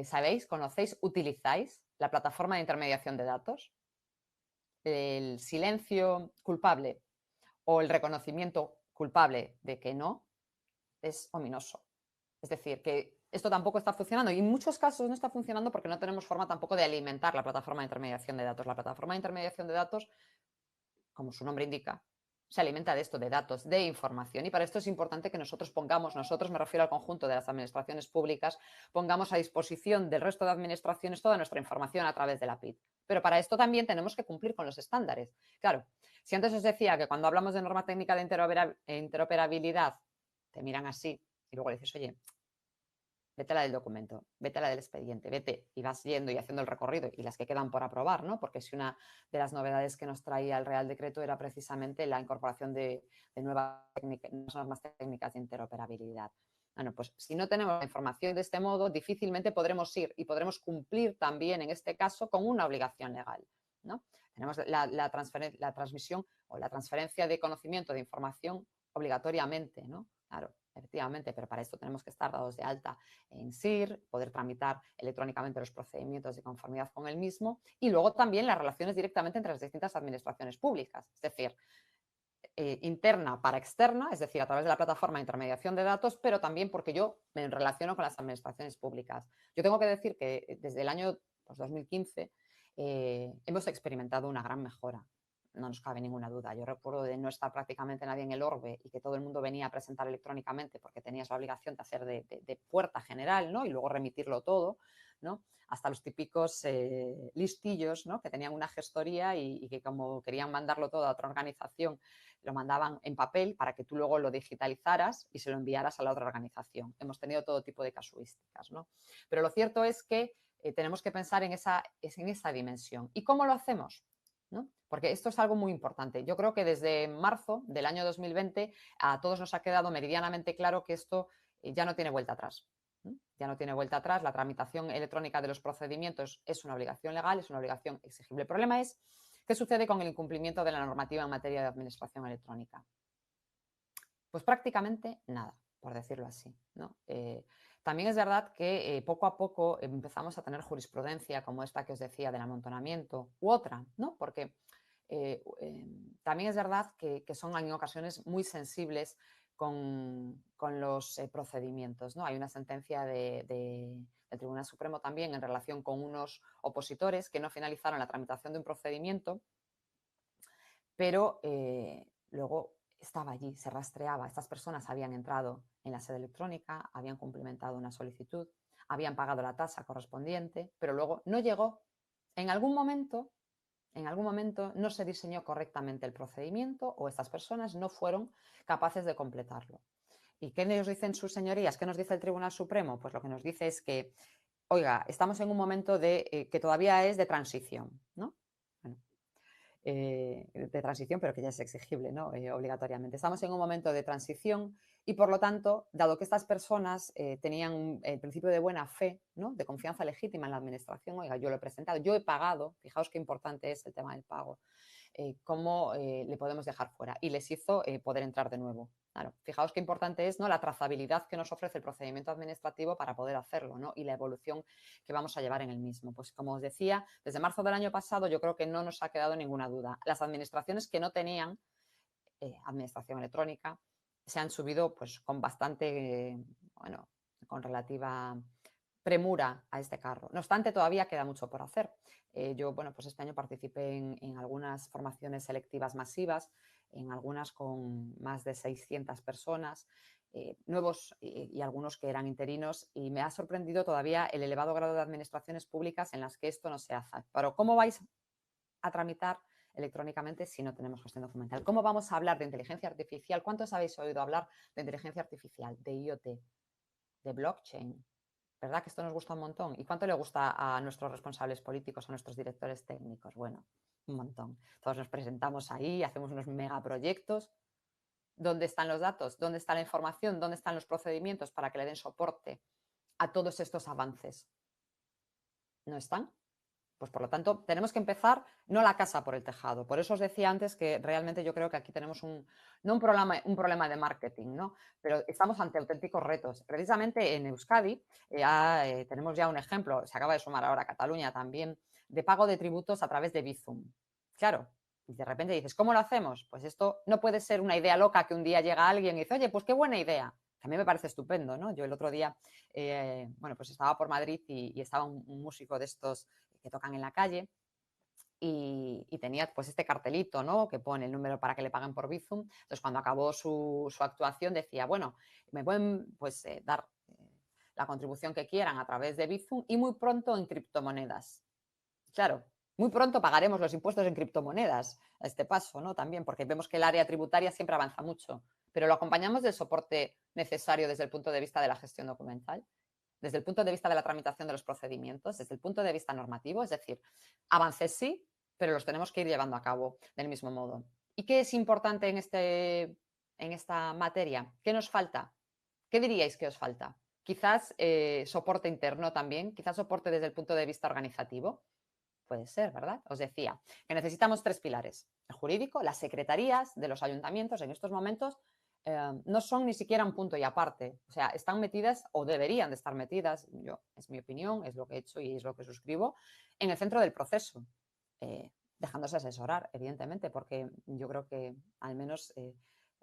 ¿sabéis, conocéis, utilizáis la plataforma de intermediación de datos? El silencio culpable o el reconocimiento culpable de que no es ominoso. Es decir, que esto tampoco está funcionando y en muchos casos no está funcionando porque no tenemos forma tampoco de alimentar la plataforma de intermediación de datos. La plataforma de intermediación de datos, como su nombre indica, se alimenta de esto, de datos, de información. Y para esto es importante que nosotros me refiero al conjunto de las administraciones públicas, pongamos a disposición del resto de administraciones toda nuestra información a través de la PID. Pero para esto también tenemos que cumplir con los estándares. Claro, si antes os decía que cuando hablamos de norma técnica de interoperabilidad, te miran así y luego le dices, oye, vete a la del documento, vete a la del expediente, vete y vas yendo y haciendo el recorrido y las que quedan por aprobar, ¿no? Porque si una de las novedades que nos traía el Real Decreto era precisamente la incorporación de nuevas normas técnicas de interoperabilidad. Bueno, pues si no tenemos la información de este modo, difícilmente podremos ir y podremos cumplir también en este caso con una obligación legal, ¿no? Tenemos la transmisión o la transferencia de conocimiento, de información obligatoriamente, ¿no? Claro, efectivamente, pero para esto tenemos que estar dados de alta en SIR, poder tramitar electrónicamente los procedimientos de conformidad con el mismo y luego también las relaciones directamente entre las distintas administraciones públicas, es decir, interna para externa, es decir, a través de la plataforma de intermediación de datos, pero también porque yo me relaciono con las administraciones públicas. Yo tengo que decir que desde el año 2015 hemos experimentado una gran mejora. no nos cabe ninguna duda. Yo recuerdo de no estar prácticamente nadie en el Orbe y que todo el mundo venía a presentar electrónicamente porque tenías la obligación de hacer de puerta general, ¿no? Y luego remitirlo todo, ¿no? Hasta los típicos listillos, ¿no? Que tenían una gestoría y que como querían mandarlo todo a otra organización, lo mandaban en papel para que tú luego lo digitalizaras y se lo enviaras a la otra organización. Hemos tenido todo tipo de casuísticas, ¿no? Pero lo cierto es que tenemos que pensar en esa dimensión. ¿Y cómo lo hacemos? ¿No? Porque esto es algo muy importante. Yo creo que desde marzo del año 2020 a todos nos ha quedado meridianamente claro que esto ya no tiene vuelta atrás. Ya no tiene vuelta atrás. La tramitación electrónica de los procedimientos es una obligación legal, es una obligación exigible. El problema es qué sucede con el incumplimiento de la normativa en materia de administración electrónica. Pues prácticamente nada, por decirlo así, ¿no? También es verdad que poco a poco empezamos a tener jurisprudencia como esta que os decía del amontonamiento u otra, ¿no? Porque también es verdad que son en ocasiones muy sensibles con los procedimientos, ¿no? Hay una sentencia del Tribunal Supremo también en relación con unos opositores que no finalizaron la tramitación de un procedimiento, pero luego estaba allí, se rastreaba. Estas personas habían entrado en la sede electrónica, habían cumplimentado una solicitud, habían pagado la tasa correspondiente, pero luego no llegó. En algún momento no se diseñó correctamente el procedimiento o estas personas no fueron capaces de completarlo. ¿Y qué nos dicen sus señorías? ¿Qué nos dice el Tribunal Supremo? Pues lo que nos dice es que, oiga, estamos en un momento que todavía es de transición, ¿no? Bueno, de transición, pero que ya es exigible, ¿no? Obligatoriamente. Estamos en un momento de transición y, por lo tanto, dado que estas personas tenían el principio de buena fe, ¿no? De confianza legítima en la administración, oiga, yo lo he presentado, yo he pagado, fijaos qué importante es el tema del pago, ¿cómo le podemos dejar fuera? Y les hizo poder entrar de nuevo. Claro, fijaos qué importante es, ¿no? La trazabilidad que nos ofrece el procedimiento administrativo para poder hacerlo, ¿no? Y la evolución que vamos a llevar en el mismo. Pues como os decía, desde marzo del año pasado yo creo que no nos ha quedado ninguna duda. Las administraciones que no tenían administración electrónica se han subido pues con bastante, bueno, con relativa premura a este carro. No obstante, todavía queda mucho por hacer. Yo, bueno, pues este año participé en algunas formaciones selectivas masivas, en algunas con más de 600 personas, nuevos y algunos que eran interinos, y me ha sorprendido todavía el elevado grado de administraciones públicas en las que esto no se hace. Pero ¿cómo vais a tramitar electrónicamente si no tenemos gestión documental? ¿Cómo vamos a hablar de inteligencia artificial? ¿Cuántos habéis oído hablar de inteligencia artificial, de IoT, de blockchain? ¿Verdad que esto nos gusta un montón? ¿Y cuánto le gusta a nuestros responsables políticos, a nuestros directores técnicos? Bueno, un montón. Todos nos presentamos ahí, hacemos unos megaproyectos. ¿Dónde están los datos? ¿Dónde está la información? ¿Dónde están los procedimientos para que le den soporte a todos estos avances? ¿No están? Pues por lo tanto, tenemos que empezar no la casa por el tejado. Por eso os decía antes que realmente yo creo que aquí tenemos no un problema de marketing, ¿no? Pero estamos ante auténticos retos. Precisamente en Euskadi tenemos ya un ejemplo, se acaba de sumar ahora Cataluña también, de pago de tributos a través de Bizum. Claro, y de repente dices, ¿cómo lo hacemos? Pues esto no puede ser una idea loca que un día llega alguien y dice, oye, pues qué buena idea. A mí me parece estupendo, ¿no? Yo el otro día, bueno, pues estaba por Madrid y estaba un músico de estos que tocan en la calle y tenía pues este cartelito, ¿no? Que pone el número para que le paguen por Bizum. Entonces, cuando acabó su actuación decía, bueno, me pueden pues dar la contribución que quieran a través de Bizum y muy pronto en criptomonedas. Claro, muy pronto pagaremos los impuestos en criptomonedas a este paso, ¿no? También, porque vemos que el área tributaria siempre avanza mucho, pero lo acompañamos del soporte necesario desde el punto de vista de la gestión documental, desde el punto de vista de la tramitación de los procedimientos, desde el punto de vista normativo, es decir, avances sí, pero los tenemos que ir llevando a cabo del mismo modo. ¿Y qué es importante en esta materia? ¿Qué nos falta? ¿Qué diríais que os falta? Quizás soporte interno también, quizás soporte desde el punto de vista organizativo. Puede ser, ¿verdad? Os decía que necesitamos 3 pilares. El jurídico, las secretarías de los ayuntamientos en estos momentos no son ni siquiera un punto y aparte. O sea, están metidas o deberían de estar metidas, es mi opinión, es lo que he hecho y es lo que suscribo, en el centro del proceso, dejándose asesorar, evidentemente, porque yo creo que al menos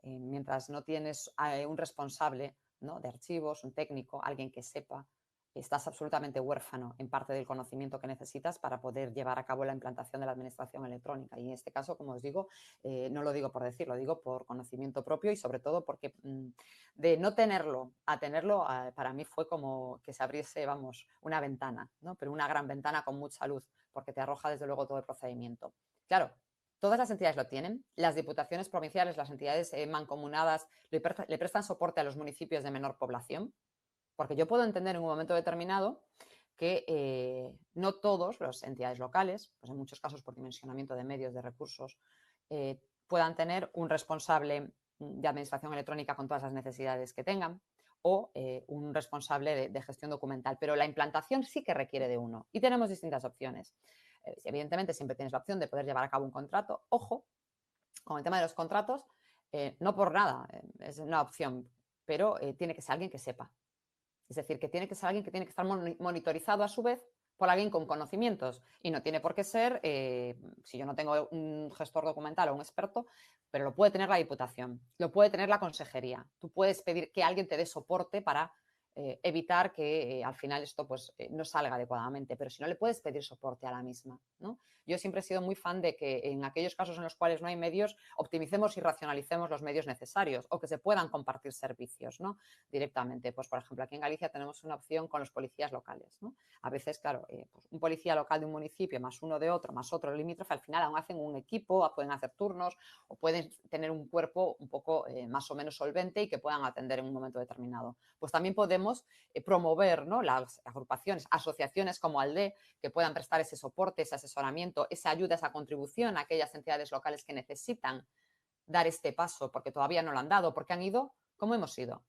mientras no tienes un responsable, ¿no? De archivos, un técnico, alguien que sepa estás absolutamente huérfano en parte del conocimiento que necesitas para poder llevar a cabo la implantación de la administración electrónica. Y en este caso, como os digo, no lo digo por decir, lo digo por conocimiento propio y sobre todo porque de no tenerlo a tenerlo, para mí fue como que se abriese, vamos, una ventana, ¿no? Pero una gran ventana con mucha luz, porque te arroja desde luego todo el procedimiento. Claro, todas las entidades lo tienen, las diputaciones provinciales, las entidades mancomunadas le prestan soporte a los municipios de menor población. Porque yo puedo entender en un momento determinado que no todas las entidades locales, pues en muchos casos por dimensionamiento de medios, de recursos, puedan tener un responsable de administración electrónica con todas las necesidades que tengan o un responsable de gestión documental. Pero la implantación sí que requiere de uno y tenemos distintas opciones. Evidentemente siempre tienes la opción de poder llevar a cabo un contrato. Ojo, con el tema de los contratos, no por nada, es una opción, pero tiene que ser alguien que sepa. Es decir, que tiene que ser alguien que tiene que estar monitorizado a su vez por alguien con conocimientos y no tiene por qué ser, si yo no tengo un gestor documental o un experto, pero lo puede tener la Diputación, lo puede tener la Consejería. Tú puedes pedir que alguien te dé soporte para evitar que al final esto pues, no salga adecuadamente, pero si no le puedes pedir soporte a la misma, ¿no? Yo siempre he sido muy fan de que en aquellos casos en los cuales no hay medios, optimicemos y racionalicemos los medios necesarios o que se puedan compartir servicios, ¿no? Directamente. Pues, por ejemplo, aquí en Galicia tenemos una opción con los policías locales, ¿no? A veces, claro, pues un policía local de un municipio más uno de otro, más otro limítrofe, al final aún hacen un equipo, pueden hacer turnos o pueden tener un cuerpo un poco más o menos solvente y que puedan atender en un momento determinado. Pues también podemos promover, ¿no? Las agrupaciones, asociaciones como ALDE, que puedan prestar ese soporte, ese asesoramiento, esa ayuda, esa contribución a aquellas entidades locales que necesitan dar este paso porque todavía no lo han dado, porque han ido, ¿cómo hemos ido?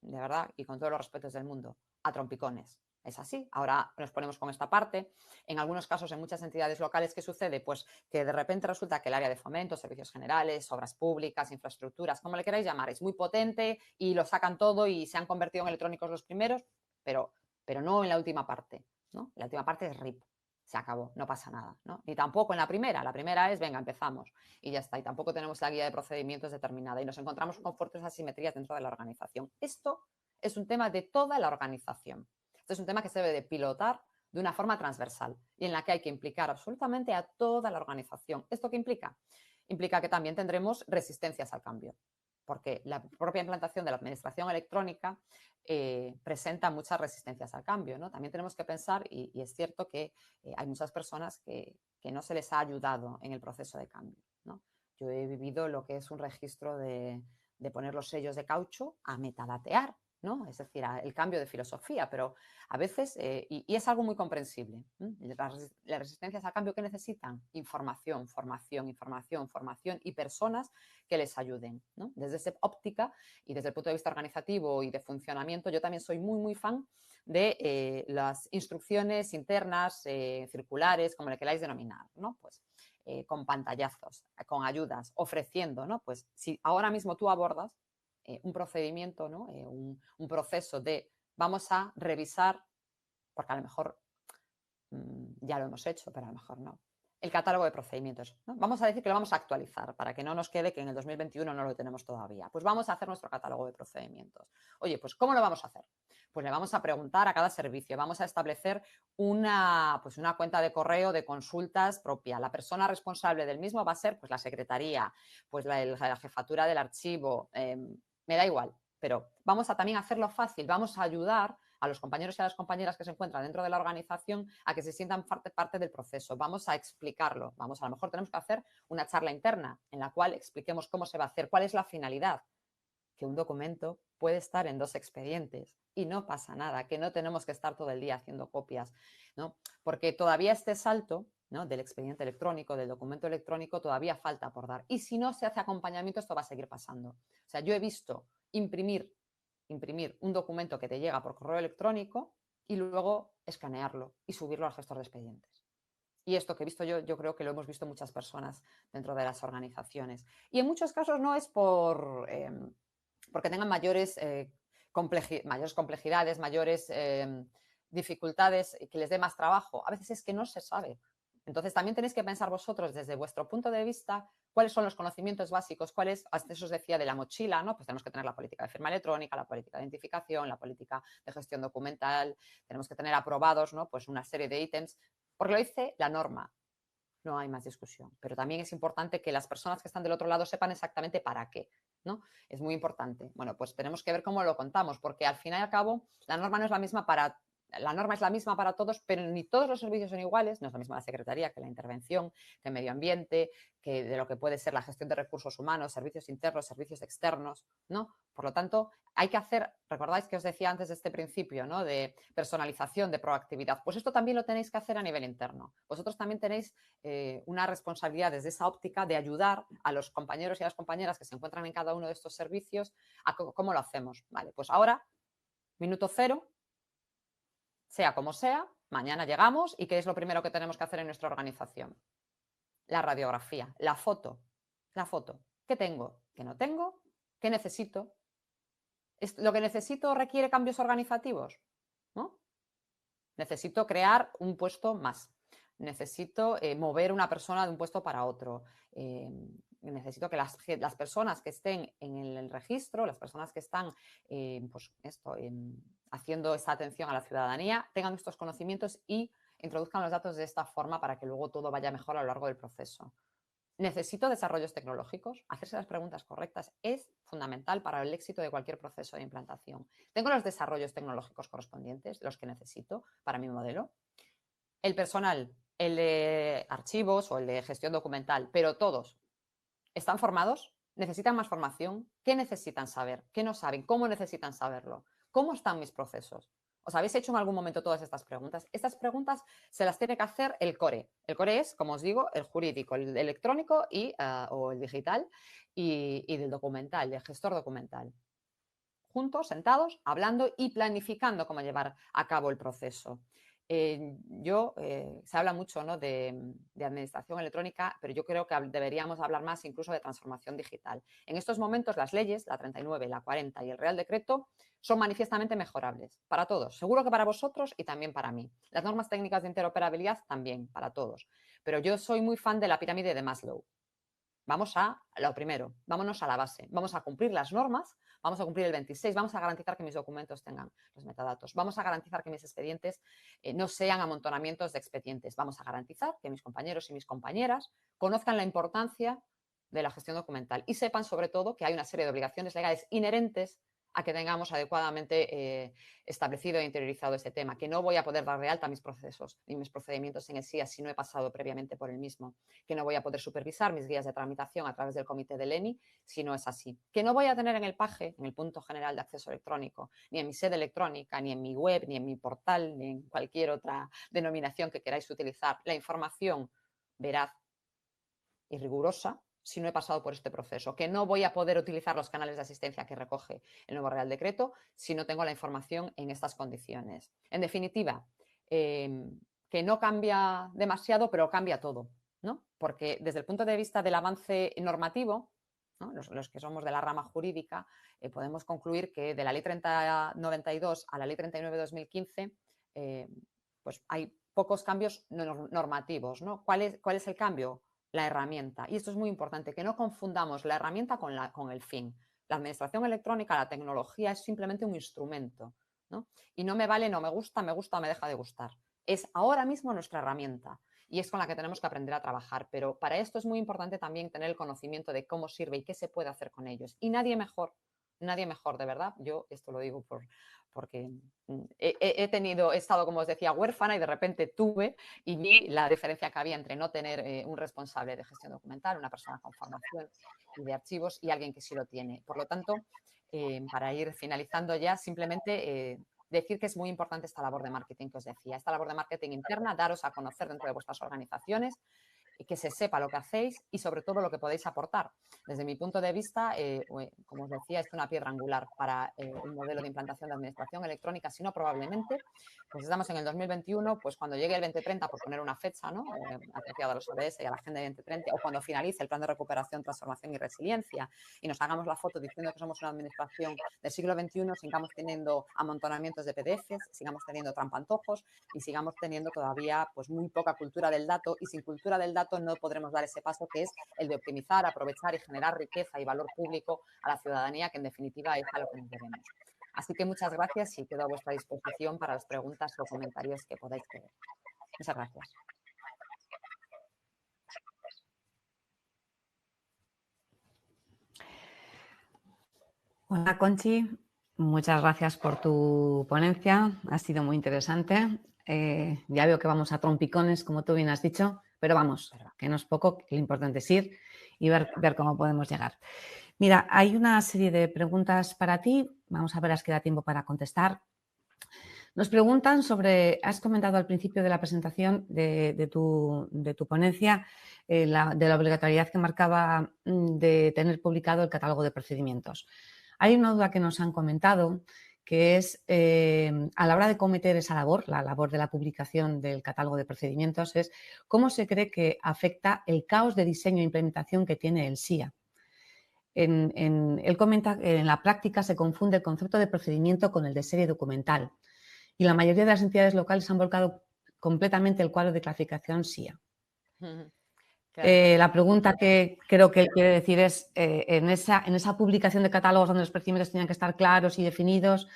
De verdad, y con todos los respetos del mundo, a trompicones. Es así. Ahora nos ponemos con esta parte. En algunos casos, en muchas entidades locales, ¿qué sucede? Pues que de repente resulta que el área de fomento, servicios generales, obras públicas, infraestructuras, como le queráis llamar, es muy potente y lo sacan todo y se han convertido en electrónicos los primeros, pero no en la última parte, ¿no? La última parte es RIP. Se acabó, no pasa nada, ¿no? Ni tampoco en la primera. La primera es, venga, empezamos y ya está. Y tampoco tenemos la guía de procedimientos determinada y nos encontramos con fuertes asimetrías dentro de la organización. Esto es un tema de toda la organización. Esto es un tema que se debe de pilotar de una forma transversal y en la que hay que implicar absolutamente a toda la organización. ¿Esto qué implica? Implica que también tendremos resistencias al cambio, porque la propia implantación de la administración electrónica presenta muchas resistencias al cambio, ¿no? También tenemos que pensar, y es cierto que hay muchas personas que no se les ha ayudado en el proceso de cambio, ¿no? Yo he vivido lo que es un registro de poner los sellos de caucho a metadatear, ¿no? Es decir, el cambio de filosofía, pero a veces, y es algo muy comprensible, las resistencias al cambio que necesitan, información, formación, información, formación y personas que les ayuden, ¿no? Desde esa óptica y desde el punto de vista organizativo y de funcionamiento, yo también soy muy, muy fan de las instrucciones internas, circulares, como le queráis denominar, ¿no? Pues con pantallazos, con ayudas, ofreciendo, ¿no? Pues si ahora mismo tú abordas un procedimiento, ¿no? Un proceso de vamos a revisar, porque a lo mejor ya lo hemos hecho, pero a lo mejor no. El catálogo de procedimientos, ¿no? Vamos a decir que lo vamos a actualizar para que no nos quede que en el 2021 no lo tenemos todavía. Pues vamos a hacer nuestro catálogo de procedimientos. Oye, pues ¿cómo lo vamos a hacer? Pues le vamos a preguntar a cada servicio, vamos a establecer una cuenta de correo de consultas propia. La persona responsable del mismo va a ser pues la secretaría, pues la jefatura del archivo, me da igual, pero vamos a también hacerlo fácil, vamos a ayudar a los compañeros y a las compañeras que se encuentran dentro de la organización a que se sientan parte del proceso. Vamos a explicarlo. A lo mejor tenemos que hacer una charla interna en la cual expliquemos cómo se va a hacer, cuál es la finalidad. Que un documento puede estar en 2 expedientes y no pasa nada, que no tenemos que estar todo el día haciendo copias, ¿no? Porque todavía este salto, ¿no? Del expediente electrónico, del documento electrónico, todavía falta por dar. Y si no se hace acompañamiento, esto va a seguir pasando. O sea, yo he visto imprimir un documento que te llega por correo electrónico y luego escanearlo y subirlo al gestor de expedientes. Y esto que he visto yo creo que lo hemos visto muchas personas dentro de las organizaciones. Y en muchos casos no es porque tengan mayores complejidades, mayores dificultades, que les dé más trabajo. A veces es que no se sabe Entonces, también tenéis que pensar vosotros desde vuestro punto de vista cuáles son los conocimientos básicos, cuáles, eso os decía de la mochila, ¿no? Pues tenemos que tener la política de firma electrónica, la política de identificación, la política de gestión documental, tenemos que tener aprobados, ¿no? Pues una serie de ítems, porque lo dice la norma, no hay más discusión. Pero también es importante que las personas que están del otro lado sepan exactamente para qué, ¿no? Es muy importante. Bueno, pues tenemos que ver cómo lo contamos, porque al fin y al cabo la norma no es la misma para... La norma es la misma para todos, pero ni todos los servicios son iguales. No es la misma la Secretaría que la intervención, que el medio ambiente, que de lo que puede ser la gestión de recursos humanos, servicios internos, servicios externos, ¿no? Por lo tanto, hay que hacer, recordáis que os decía antes de este principio, ¿no? De personalización, de proactividad. Pues esto también lo tenéis que hacer a nivel interno. Vosotros también tenéis una responsabilidad desde esa óptica de ayudar a los compañeros y a las compañeras que se encuentran en cada uno de estos servicios a cómo lo hacemos. Vale, pues ahora, minuto cero, sea como sea, mañana llegamos y ¿qué es lo primero que tenemos que hacer en nuestra organización? La radiografía, la foto. La foto. ¿Qué tengo? ¿Qué no tengo? ¿Qué necesito? ¿Lo que necesito requiere cambios organizativos? ¿No? Necesito crear un puesto más. Necesito mover una persona de un puesto para otro. Necesito que las personas que estén en el registro, las personas que están pues haciendo esta atención a la ciudadanía, tengan estos conocimientos y introduzcan los datos de esta forma para que luego todo vaya mejor a lo largo del proceso. ¿Necesito desarrollos tecnológicos? Hacerse las preguntas correctas es fundamental para el éxito de cualquier proceso de implantación. ¿Tengo los desarrollos tecnológicos correspondientes, los que necesito para mi modelo? El personal, el de archivos o el de gestión documental, pero todos, ¿están formados? ¿Necesitan más formación? ¿Qué necesitan saber? ¿Qué no saben? ¿Cómo necesitan saberlo? ¿Cómo están mis procesos? ¿Os habéis hecho en algún momento todas estas preguntas? Estas preguntas se las tiene que hacer el core. El core es, como os digo, el jurídico, el electrónico o el digital y del documental, del gestor documental. Juntos, sentados, hablando y planificando cómo llevar a cabo el proceso. Se habla mucho, ¿no? de administración electrónica, pero yo creo que deberíamos hablar más incluso de transformación digital. En estos momentos las leyes, la 39, la 40 y el Real Decreto, son manifiestamente mejorables para todos. Seguro que para vosotros y también para mí. Las normas técnicas de interoperabilidad también, para todos. Pero yo soy muy fan de la pirámide de Maslow. Vamos a lo primero, vámonos a la base. Vamos a cumplir las normas, vamos a cumplir el 26, vamos a garantizar que mis documentos tengan los metadatos, vamos a garantizar que mis expedientes no sean amontonamientos de expedientes, vamos a garantizar que mis compañeros y mis compañeras conozcan la importancia de la gestión documental y sepan sobre todo que hay una serie de obligaciones legales inherentes a que tengamos adecuadamente establecido e interiorizado este tema, que no voy a poder dar de alta mis procesos ni mis procedimientos en el SIA si no he pasado previamente por el mismo, que no voy a poder supervisar mis guías de tramitación a través del comité del ENI si no es así, que no voy a tener en el PAGE, en el punto general de acceso electrónico, ni en mi sede electrónica, ni en mi web, ni en mi portal, ni en cualquier otra denominación que queráis utilizar, la información veraz y rigurosa si no he pasado por este proceso, que no voy a poder utilizar los canales de asistencia que recoge el nuevo Real Decreto si no tengo la información en estas condiciones. En definitiva, que no cambia demasiado, pero cambia todo, ¿no? Porque desde el punto de vista del avance normativo, ¿no? Los que somos de la rama jurídica, podemos concluir que de la Ley 3092 a la Ley 39/2015, pues hay pocos cambios normativos, ¿no? ¿Cuál es el cambio? La herramienta. Y esto es muy importante, que no confundamos la herramienta con el fin. La administración electrónica, la tecnología es simplemente un instrumento, ¿no? Y no me vale, no me gusta o me deja de gustar. Es ahora mismo nuestra herramienta y es con la que tenemos que aprender a trabajar. Pero para esto es muy importante también tener el conocimiento de cómo sirve y qué se puede hacer con ellos. Y nadie mejor, de verdad. Yo esto lo digo porque he estado, como os decía, huérfana y de repente tuve y vi la diferencia que había entre no tener un responsable de gestión documental, una persona con formación de archivos y alguien que sí lo tiene. Por lo tanto, para ir finalizando ya, simplemente decir que es muy importante esta labor de marketing que os decía, esta labor de marketing interna, daros a conocer dentro de vuestras organizaciones que se sepa lo que hacéis y sobre todo lo que podéis aportar. Desde mi punto de vista, como os decía, es una piedra angular para un modelo de implantación de administración electrónica, si no probablemente, pues estamos en el 2021, pues cuando llegue el 2030, por poner una fecha, ¿no? Asociada a los ODS y a la Agenda 2030, o cuando finalice el Plan de Recuperación, Transformación y Resiliencia y nos hagamos la foto diciendo que somos una administración del siglo XXI, sigamos teniendo amontonamientos de PDFs, sigamos teniendo trampantojos y sigamos teniendo todavía pues muy poca cultura del dato, y sin cultura del dato no podremos dar ese paso que es el de optimizar, aprovechar y generar riqueza y valor público a la ciudadanía, que en definitiva es a lo que nos debemos. Así que muchas gracias y quedo a vuestra disposición para las preguntas o comentarios que podáis tener. Muchas gracias. Hola, Conchi. Muchas gracias por tu ponencia. Ha sido muy interesante. Ya veo que vamos a trompicones, como tú bien has dicho, pero vamos, que no es poco, que lo importante es ir y ver cómo podemos llegar. Mira, hay una serie de preguntas para ti. Vamos a ver si queda tiempo para contestar. Nos preguntan sobre, has comentado al principio de la presentación de tu ponencia, de la obligatoriedad que marcaba de tener publicado el catálogo de procedimientos. Hay una duda que nos han comentado, que es a la hora de cometer esa labor, la labor de la publicación del catálogo de procedimientos, es cómo se cree que afecta el caos de diseño e implementación que tiene el SIA. Él comenta que en la práctica se confunde el concepto de procedimiento con el de serie documental y la mayoría de las entidades locales han volcado completamente el cuadro de clasificación SIA. Claro. La pregunta que creo que él quiere decir es, en esa publicación de catálogos donde los procedimientos tenían que estar claros y definidos,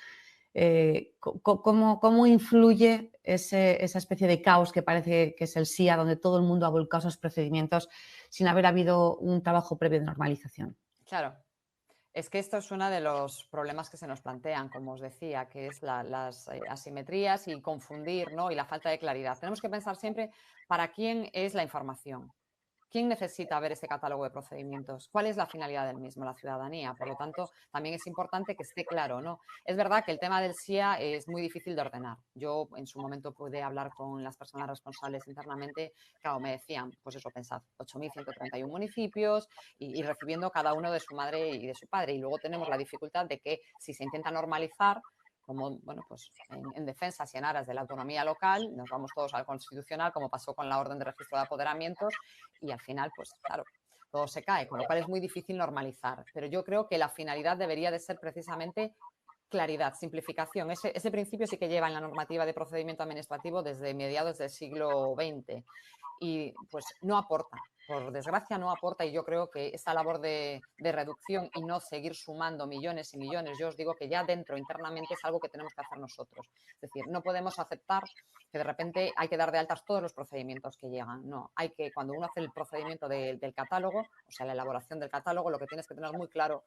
¿cómo influye esa especie de caos que parece que es el SIA, donde todo el mundo ha volcado esos procedimientos sin haber habido un trabajo previo de normalización? Claro. Es que esto es uno de los problemas que se nos plantean, como os decía, que es las asimetrías y confundir, ¿no? Y la falta de claridad. Tenemos que pensar siempre para quién es la información. ¿Quién necesita ver ese catálogo de procedimientos? ¿Cuál es la finalidad del mismo? La ciudadanía. Por lo tanto, también es importante que esté claro, ¿no? Es verdad que el tema del SIA es muy difícil de ordenar. Yo en su momento pude hablar con las personas responsables internamente. Claro, me decían, pues eso, pensad, 8.131 municipios y recibiendo cada uno de su madre y de su padre. Y luego tenemos la dificultad de que si se intenta normalizar, como, bueno, pues en defensa y en aras de la autonomía local, nos vamos todos al Constitucional, como pasó con la orden de registro de apoderamientos, y al final, pues claro, todo se cae, con lo cual es muy difícil normalizar. Pero yo creo que la finalidad debería de ser precisamente claridad, simplificación. Ese principio sí que lleva en la normativa de procedimiento administrativo desde mediados del siglo XX y pues no aporta. Por desgracia no aporta, y yo creo que esta labor de reducción y no seguir sumando millones y millones, yo os digo que ya dentro internamente es algo que tenemos que hacer nosotros. Es decir, no podemos aceptar que de repente hay que dar de altas todos los procedimientos que llegan. No, hay que, cuando uno hace el procedimiento del catálogo, o sea, la elaboración del catálogo, lo que tienes que tener muy claro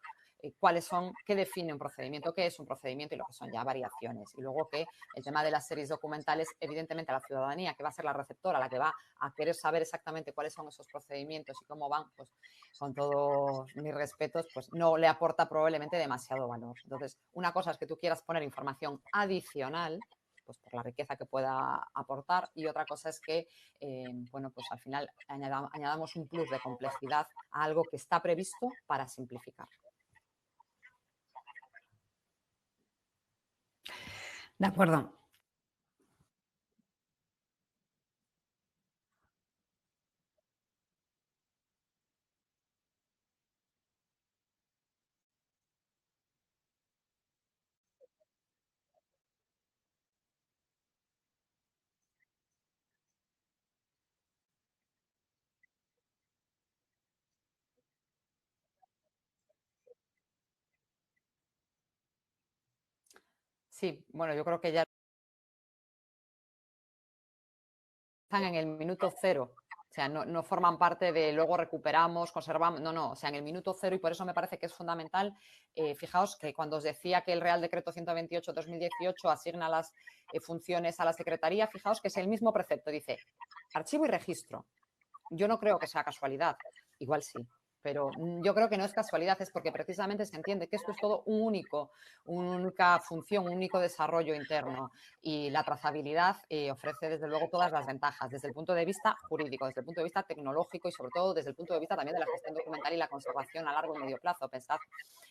cuáles son, qué define un procedimiento, qué es un procedimiento y lo que son ya variaciones. Y luego que el tema de las series documentales, evidentemente a la ciudadanía, que va a ser la receptora, la que va a querer saber exactamente cuáles son esos procedimientos y cómo van, pues con todos mis respetos, pues no le aporta probablemente demasiado valor. Entonces, una cosa es que tú quieras poner información adicional, pues por la riqueza que pueda aportar, y otra cosa es que, bueno, pues al final añadamos un plus de complejidad a algo que está previsto para simplificar. De acuerdo. Sí, bueno, yo creo que ya están en el minuto cero. O sea, no forman parte de luego recuperamos, conservamos, no, o sea, en el minuto cero, y por eso me parece que es fundamental. Fijaos que cuando os decía que el Real Decreto 128/2018 asigna las funciones a la Secretaría, fijaos que es el mismo precepto, dice archivo y registro. Yo no creo que sea casualidad, igual sí, pero yo creo que no es casualidad, es porque precisamente se entiende que esto es todo una única función, un único desarrollo interno, y la trazabilidad ofrece desde luego todas las ventajas, desde el punto de vista jurídico, desde el punto de vista tecnológico y sobre todo desde el punto de vista también de la gestión documental y la conservación a largo y medio plazo. Pensad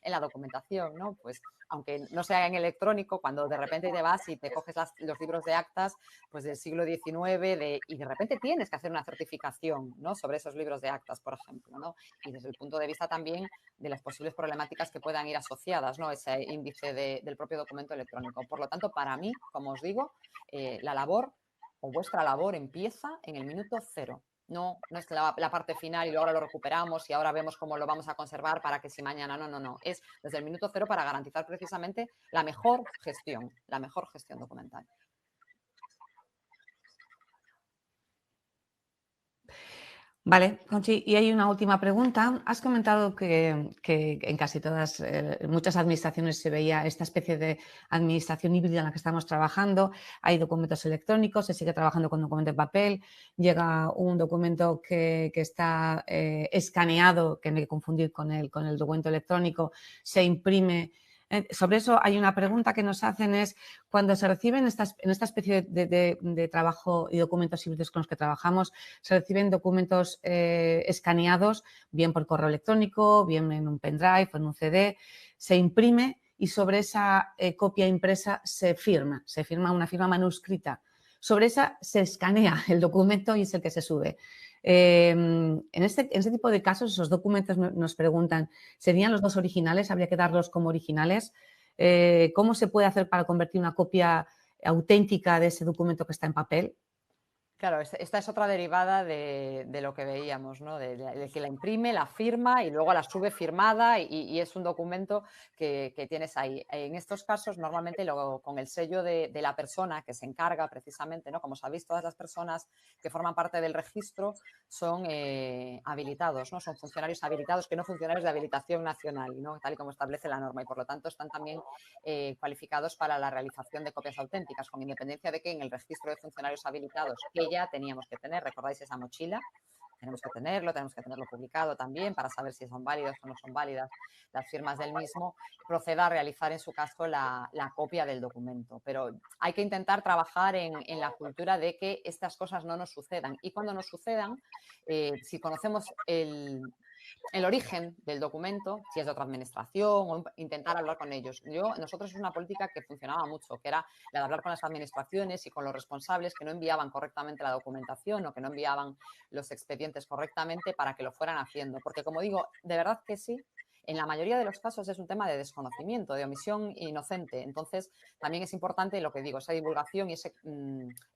en la documentación, ¿no? Pues aunque no sea en electrónico, cuando de repente te vas y te coges los libros de actas pues del siglo XIX y de repente tienes que hacer una certificación, ¿no? Sobre esos libros de actas, por ejemplo, ¿no? Y desde el punto de vista también de las posibles problemáticas que puedan ir asociadas, ¿no? Ese índice del propio documento electrónico. Por lo tanto, para mí, como os digo, la labor o vuestra labor empieza en el minuto cero. No es la parte final y luego ahora lo recuperamos y ahora vemos cómo lo vamos a conservar para que si mañana, no. Es desde el minuto cero para garantizar precisamente la mejor gestión documental. Vale, Conchi, y hay una última pregunta. Has comentado que en casi todas, muchas administraciones se veía esta especie de administración híbrida en la que estamos trabajando. Hay documentos electrónicos, se sigue trabajando con documento en papel, llega un documento que está escaneado, que no hay que confundir con el documento electrónico, se imprime. Sobre eso hay una pregunta que nos hacen, es cuando se reciben en esta especie de trabajo y documentos híbridos con los que trabajamos, se reciben documentos escaneados, bien por correo electrónico, bien en un pendrive o en un CD, se imprime y sobre esa copia impresa se firma una firma manuscrita. Sobre esa se escanea el documento y es el que se sube. En este tipo de casos, esos documentos nos preguntan, ¿serían los dos originales? ¿Habría que darlos como originales? ¿Cómo se puede hacer para convertir una copia auténtica de ese documento que está en papel? Claro, esta es otra derivada de lo que veíamos, ¿no? De que la imprime, la firma y luego la sube firmada y es un documento que tienes ahí. En estos casos, normalmente con el sello de la persona que se encarga precisamente, ¿no? Como sabéis, todas las personas que forman parte del registro son habilitados, ¿no? Son funcionarios habilitados, que no funcionarios de habilitación nacional, ¿no? Tal y como establece la norma, y por lo tanto están también cualificados para la realización de copias auténticas, con independencia de que en el registro de funcionarios habilitados, que ya teníamos que tener, ¿recordáis esa mochila? Tenemos que tenerlo publicado también para saber si son válidas o no son válidas las firmas del mismo, proceda a realizar en su caso la copia del documento. Pero hay que intentar trabajar en la cultura de que estas cosas no nos sucedan, y cuando nos sucedan, si conocemos el origen del documento, si es de otra administración, o intentar hablar con ellos. Nosotros es una política que funcionaba mucho, que era la de hablar con las administraciones y con los responsables que no enviaban correctamente la documentación o que no enviaban los expedientes correctamente para que lo fueran haciendo. Porque, como digo, de verdad que sí, en la mayoría de los casos es un tema de desconocimiento, de omisión inocente. Entonces, también es importante lo que digo, esa divulgación y ese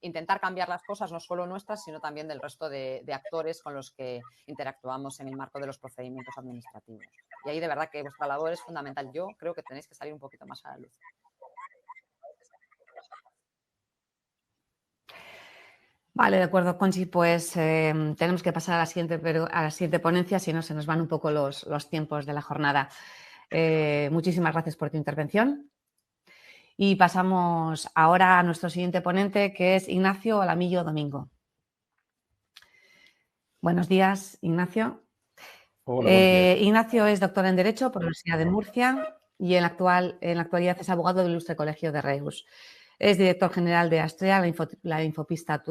intentar cambiar las cosas, no solo nuestras, sino también del resto de actores con los que interactuamos en el marco de los procedimientos administrativos. Y ahí de verdad que vuestra labor es fundamental. Yo creo que tenéis que salir un poquito más a la luz. Vale, de acuerdo, Conchi, pues tenemos que pasar a la siguiente ponencia, si no se nos van un poco los tiempos de la jornada. Muchísimas gracias por tu intervención. Y pasamos ahora a nuestro siguiente ponente, que es Ignacio Alamillo Domingo. Buenos días, Ignacio. Hola, buenos días. Ignacio es doctor en Derecho por la Universidad de Murcia y en la actualidad es abogado del Ilustre Colegio de Reus. Es director general de Astrea, la Infopista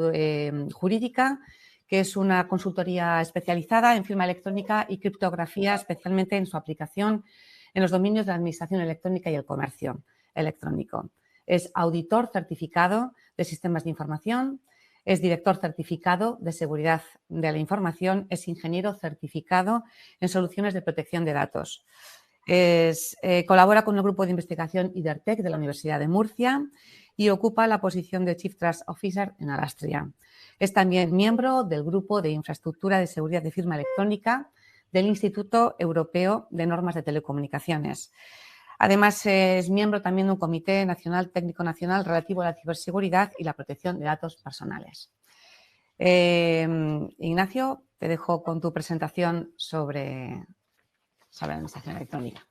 Jurídica, que es una consultoría especializada en firma electrónica y criptografía, especialmente en su aplicación en los dominios de la administración electrónica y el comercio electrónico. Es auditor certificado de sistemas de información, es director certificado de seguridad de la información, es ingeniero certificado en soluciones de protección de datos. Colabora con el grupo de investigación IDERTEC de la Universidad de Murcia y ocupa la posición de Chief Trust Officer en Alastria. Es también miembro del grupo de infraestructura de seguridad de firma electrónica del Instituto Europeo de Normas de Telecomunicaciones. Además, es miembro también de un comité nacional, técnico nacional, relativo a la ciberseguridad y la protección de datos personales. Ignacio, te dejo con tu presentación sobre la administración electrónica.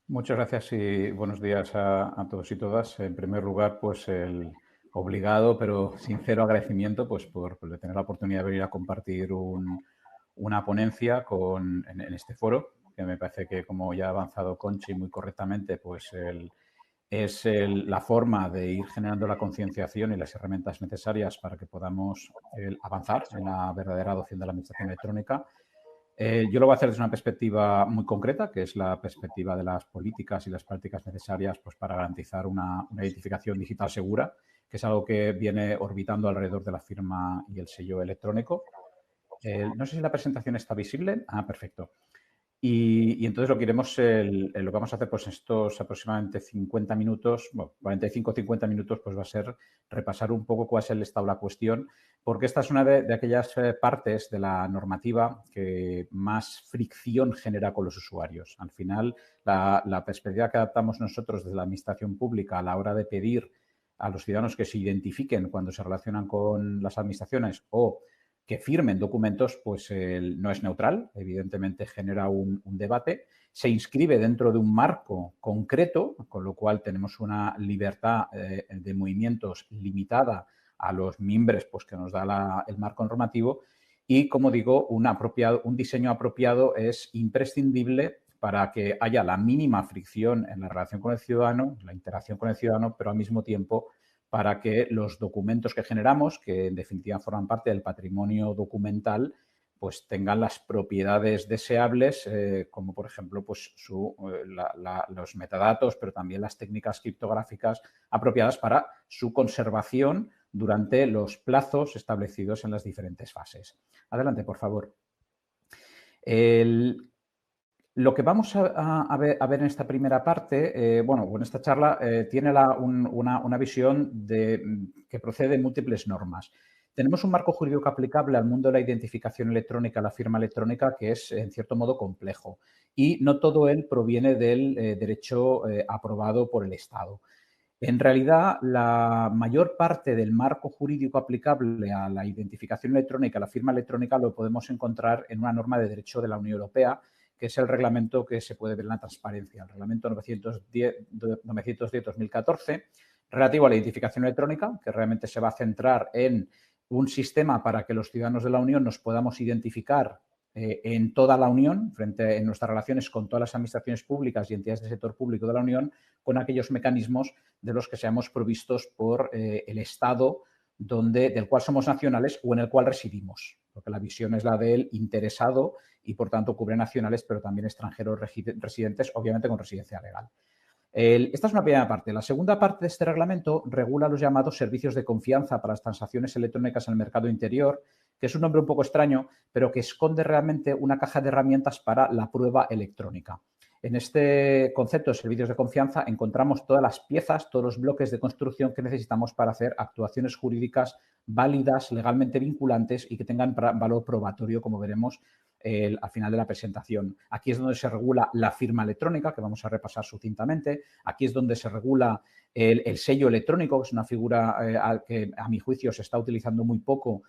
Muchas gracias y buenos días a todos y todas. En primer lugar, pues el obligado pero sincero agradecimiento pues por tener la oportunidad de venir a compartir un una ponencia en este foro, que me parece que, como ya ha avanzado Conchi muy correctamente, pues la forma de ir generando la concienciación y las herramientas necesarias para que podamos avanzar en la verdadera adopción de la administración electrónica. Yo lo voy a hacer desde una perspectiva muy concreta, que es la perspectiva de las políticas y las prácticas necesarias pues, para garantizar una identificación digital segura, que es algo que viene orbitando alrededor de la firma y el sello electrónico. No sé si la presentación está visible. Ah, perfecto. Y entonces lo que vamos a hacer pues estos aproximadamente 50 minutos, bueno, 45 o 50 minutos, pues va a ser repasar un poco cuál es el estado de la cuestión, porque esta es una de aquellas partes de la normativa que más fricción genera con los usuarios. Al final, la perspectiva que adaptamos nosotros desde la administración pública a la hora de pedir a los ciudadanos que se identifiquen cuando se relacionan con las administraciones o que firmen documentos, pues no es neutral, evidentemente genera un debate, se inscribe dentro de un marco concreto, con lo cual tenemos una libertad de movimientos limitada a los mimbres pues, que nos da el marco normativo y, como digo, un diseño apropiado es imprescindible para que haya la mínima fricción en la relación con el ciudadano, la interacción con el ciudadano, pero al mismo tiempo para que los documentos que generamos, que en definitiva forman parte del patrimonio documental, pues tengan las propiedades deseables, como por ejemplo pues los metadatos, pero también las técnicas criptográficas apropiadas para su conservación durante los plazos establecidos en las diferentes fases. Adelante, por favor. Lo que vamos a ver en esta primera parte, en esta charla, tiene una visión que procede de múltiples normas. Tenemos un marco jurídico aplicable al mundo de la identificación electrónica, la firma electrónica, que es, en cierto modo, complejo. Y no todo él proviene del derecho aprobado por el Estado. En realidad, la mayor parte del marco jurídico aplicable a la identificación electrónica, la firma electrónica, lo podemos encontrar en una norma de derecho de la Unión Europea, que es el reglamento que se puede ver en la transparencia, el reglamento 910-2014, relativo a la identificación electrónica, que realmente se va a centrar en un sistema para que los ciudadanos de la Unión nos podamos identificar en toda la Unión, en nuestras relaciones con todas las administraciones públicas y entidades del sector público de la Unión, con aquellos mecanismos de los que seamos provistos por el Estado del cual somos nacionales o en el cual residimos, porque la visión es la del interesado y, por tanto, cubre nacionales, pero también extranjeros residentes, obviamente con residencia legal. Esta es una primera parte. La segunda parte de este reglamento regula los llamados servicios de confianza para las transacciones electrónicas en el mercado interior, que es un nombre un poco extraño, pero que esconde realmente una caja de herramientas para la prueba electrónica. En este concepto de servicios de confianza encontramos todas las piezas, todos los bloques de construcción que necesitamos para hacer actuaciones jurídicas válidas, legalmente vinculantes y que tengan valor probatorio, como veremos al final de la presentación. Aquí es donde se regula la firma electrónica, que vamos a repasar sucintamente. Aquí es donde se regula el sello electrónico, que es una figura que a mi juicio se está utilizando muy poco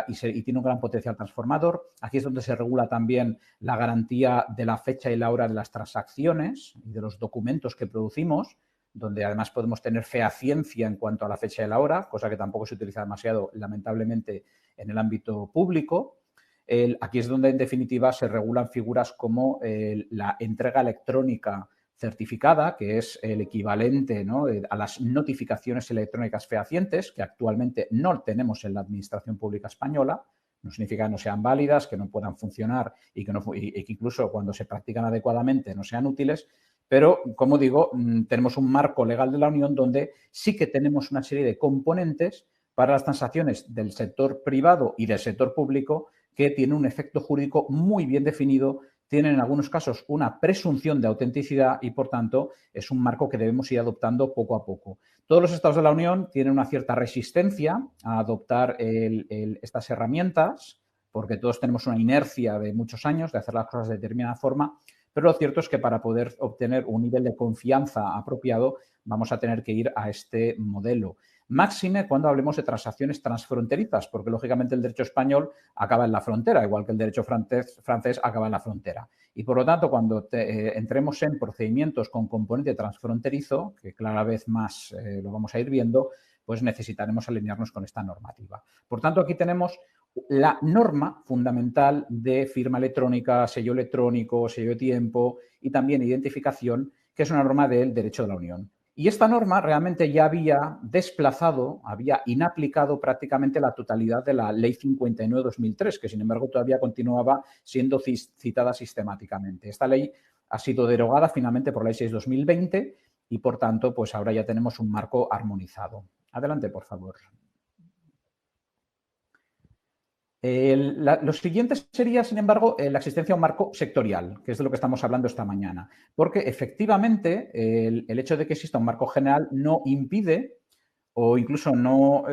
y tiene un gran potencial transformador. Aquí es donde se regula también la garantía de la fecha y la hora de las transacciones y de los documentos que producimos, donde además podemos tener fehaciencia en cuanto a la fecha y la hora, cosa que tampoco se utiliza demasiado, lamentablemente, en el ámbito público. Aquí es donde, en definitiva, se regulan figuras como la entrega electrónica certificada, que es el equivalente, ¿no?, a las notificaciones electrónicas fehacientes, que actualmente no tenemos en la Administración Pública Española. No significa que no sean válidas, que no puedan funcionar y que incluso cuando se practican adecuadamente no sean útiles. Pero, como digo, tenemos un marco legal de la Unión donde sí que tenemos una serie de componentes para las transacciones del sector privado y del sector público que tienen un efecto jurídico muy bien definido, tienen en algunos casos una presunción de autenticidad y, por tanto, es un marco que debemos ir adoptando poco a poco. Todos los Estados de la Unión tienen una cierta resistencia a adoptar estas herramientas, porque todos tenemos una inercia de muchos años de hacer las cosas de determinada forma, pero lo cierto es que para poder obtener un nivel de confianza apropiado vamos a tener que ir a este modelo. Máxime cuando hablemos de transacciones transfronterizas, porque lógicamente el derecho español acaba en la frontera, igual que el derecho francés acaba en la frontera. Y por lo tanto, cuando entremos en procedimientos con componente transfronterizo, que cada vez más lo vamos a ir viendo, pues necesitaremos alinearnos con esta normativa. Por tanto, aquí tenemos la norma fundamental de firma electrónica, sello electrónico, sello de tiempo y también identificación, que es una norma del derecho de la Unión. Y esta norma realmente ya había desplazado, había inaplicado prácticamente la totalidad de la Ley 59/2003, que sin embargo todavía continuaba siendo citada sistemáticamente. Esta ley ha sido derogada finalmente por la Ley 6/2020 y, por tanto, pues ahora ya tenemos un marco armonizado. Adelante, por favor. Lo siguiente sería, sin embargo, la existencia de un marco sectorial, que es de lo que estamos hablando esta mañana. Porque, efectivamente, el hecho de que exista un marco general no impide o incluso no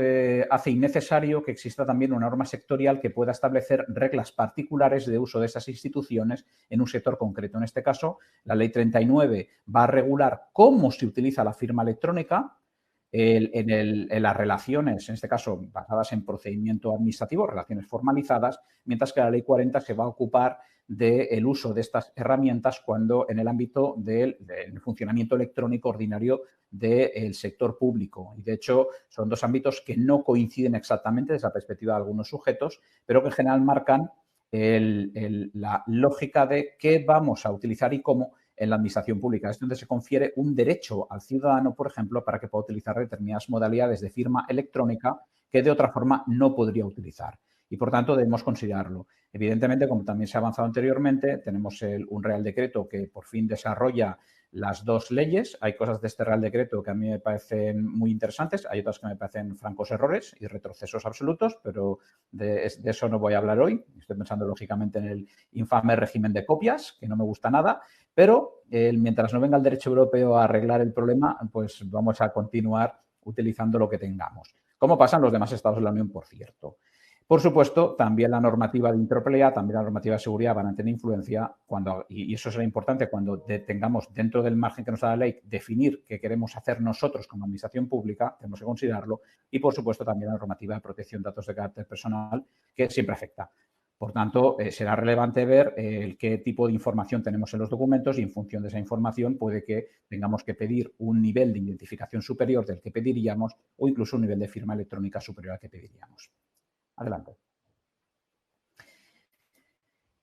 hace innecesario que exista también una norma sectorial que pueda establecer reglas particulares de uso de esas instituciones en un sector concreto. En este caso, la Ley 39 va a regular cómo se utiliza la firma electrónica en las relaciones, en este caso, basadas en procedimiento administrativo, relaciones formalizadas, mientras que la Ley 40 se va a ocupar del uso de estas herramientas cuando en el ámbito del funcionamiento electrónico ordinario del sector público. Y, de hecho, son dos ámbitos que no coinciden exactamente desde la perspectiva de algunos sujetos, pero que en general marcan la lógica de qué vamos a utilizar y cómo en la administración pública. Es donde se confiere un derecho al ciudadano, por ejemplo, para que pueda utilizar determinadas modalidades de firma electrónica que de otra forma no podría utilizar. Y, por tanto, debemos considerarlo. Evidentemente, como también se ha avanzado anteriormente, tenemos un Real Decreto que por fin desarrolla las dos leyes. Hay cosas de este Real Decreto que a mí me parecen muy interesantes, hay otras que me parecen francos errores y retrocesos absolutos, pero de eso no voy a hablar hoy. Estoy pensando, lógicamente, en el infame régimen de copias, que no me gusta nada, pero mientras no venga el derecho europeo a arreglar el problema, pues vamos a continuar utilizando lo que tengamos. Como pasa en los demás estados de la Unión, por cierto. Por supuesto, también la normativa de interoperabilidad, también la normativa de seguridad van a tener influencia y eso será importante cuando tengamos dentro del margen que nos da la ley definir qué queremos hacer nosotros como administración pública, tenemos que considerarlo, y por supuesto también la normativa de protección de datos de carácter personal, que siempre afecta. Por tanto, será relevante ver qué tipo de información tenemos en los documentos y en función de esa información puede que tengamos que pedir un nivel de identificación superior del que pediríamos o incluso un nivel de firma electrónica superior al que pediríamos. Adelante.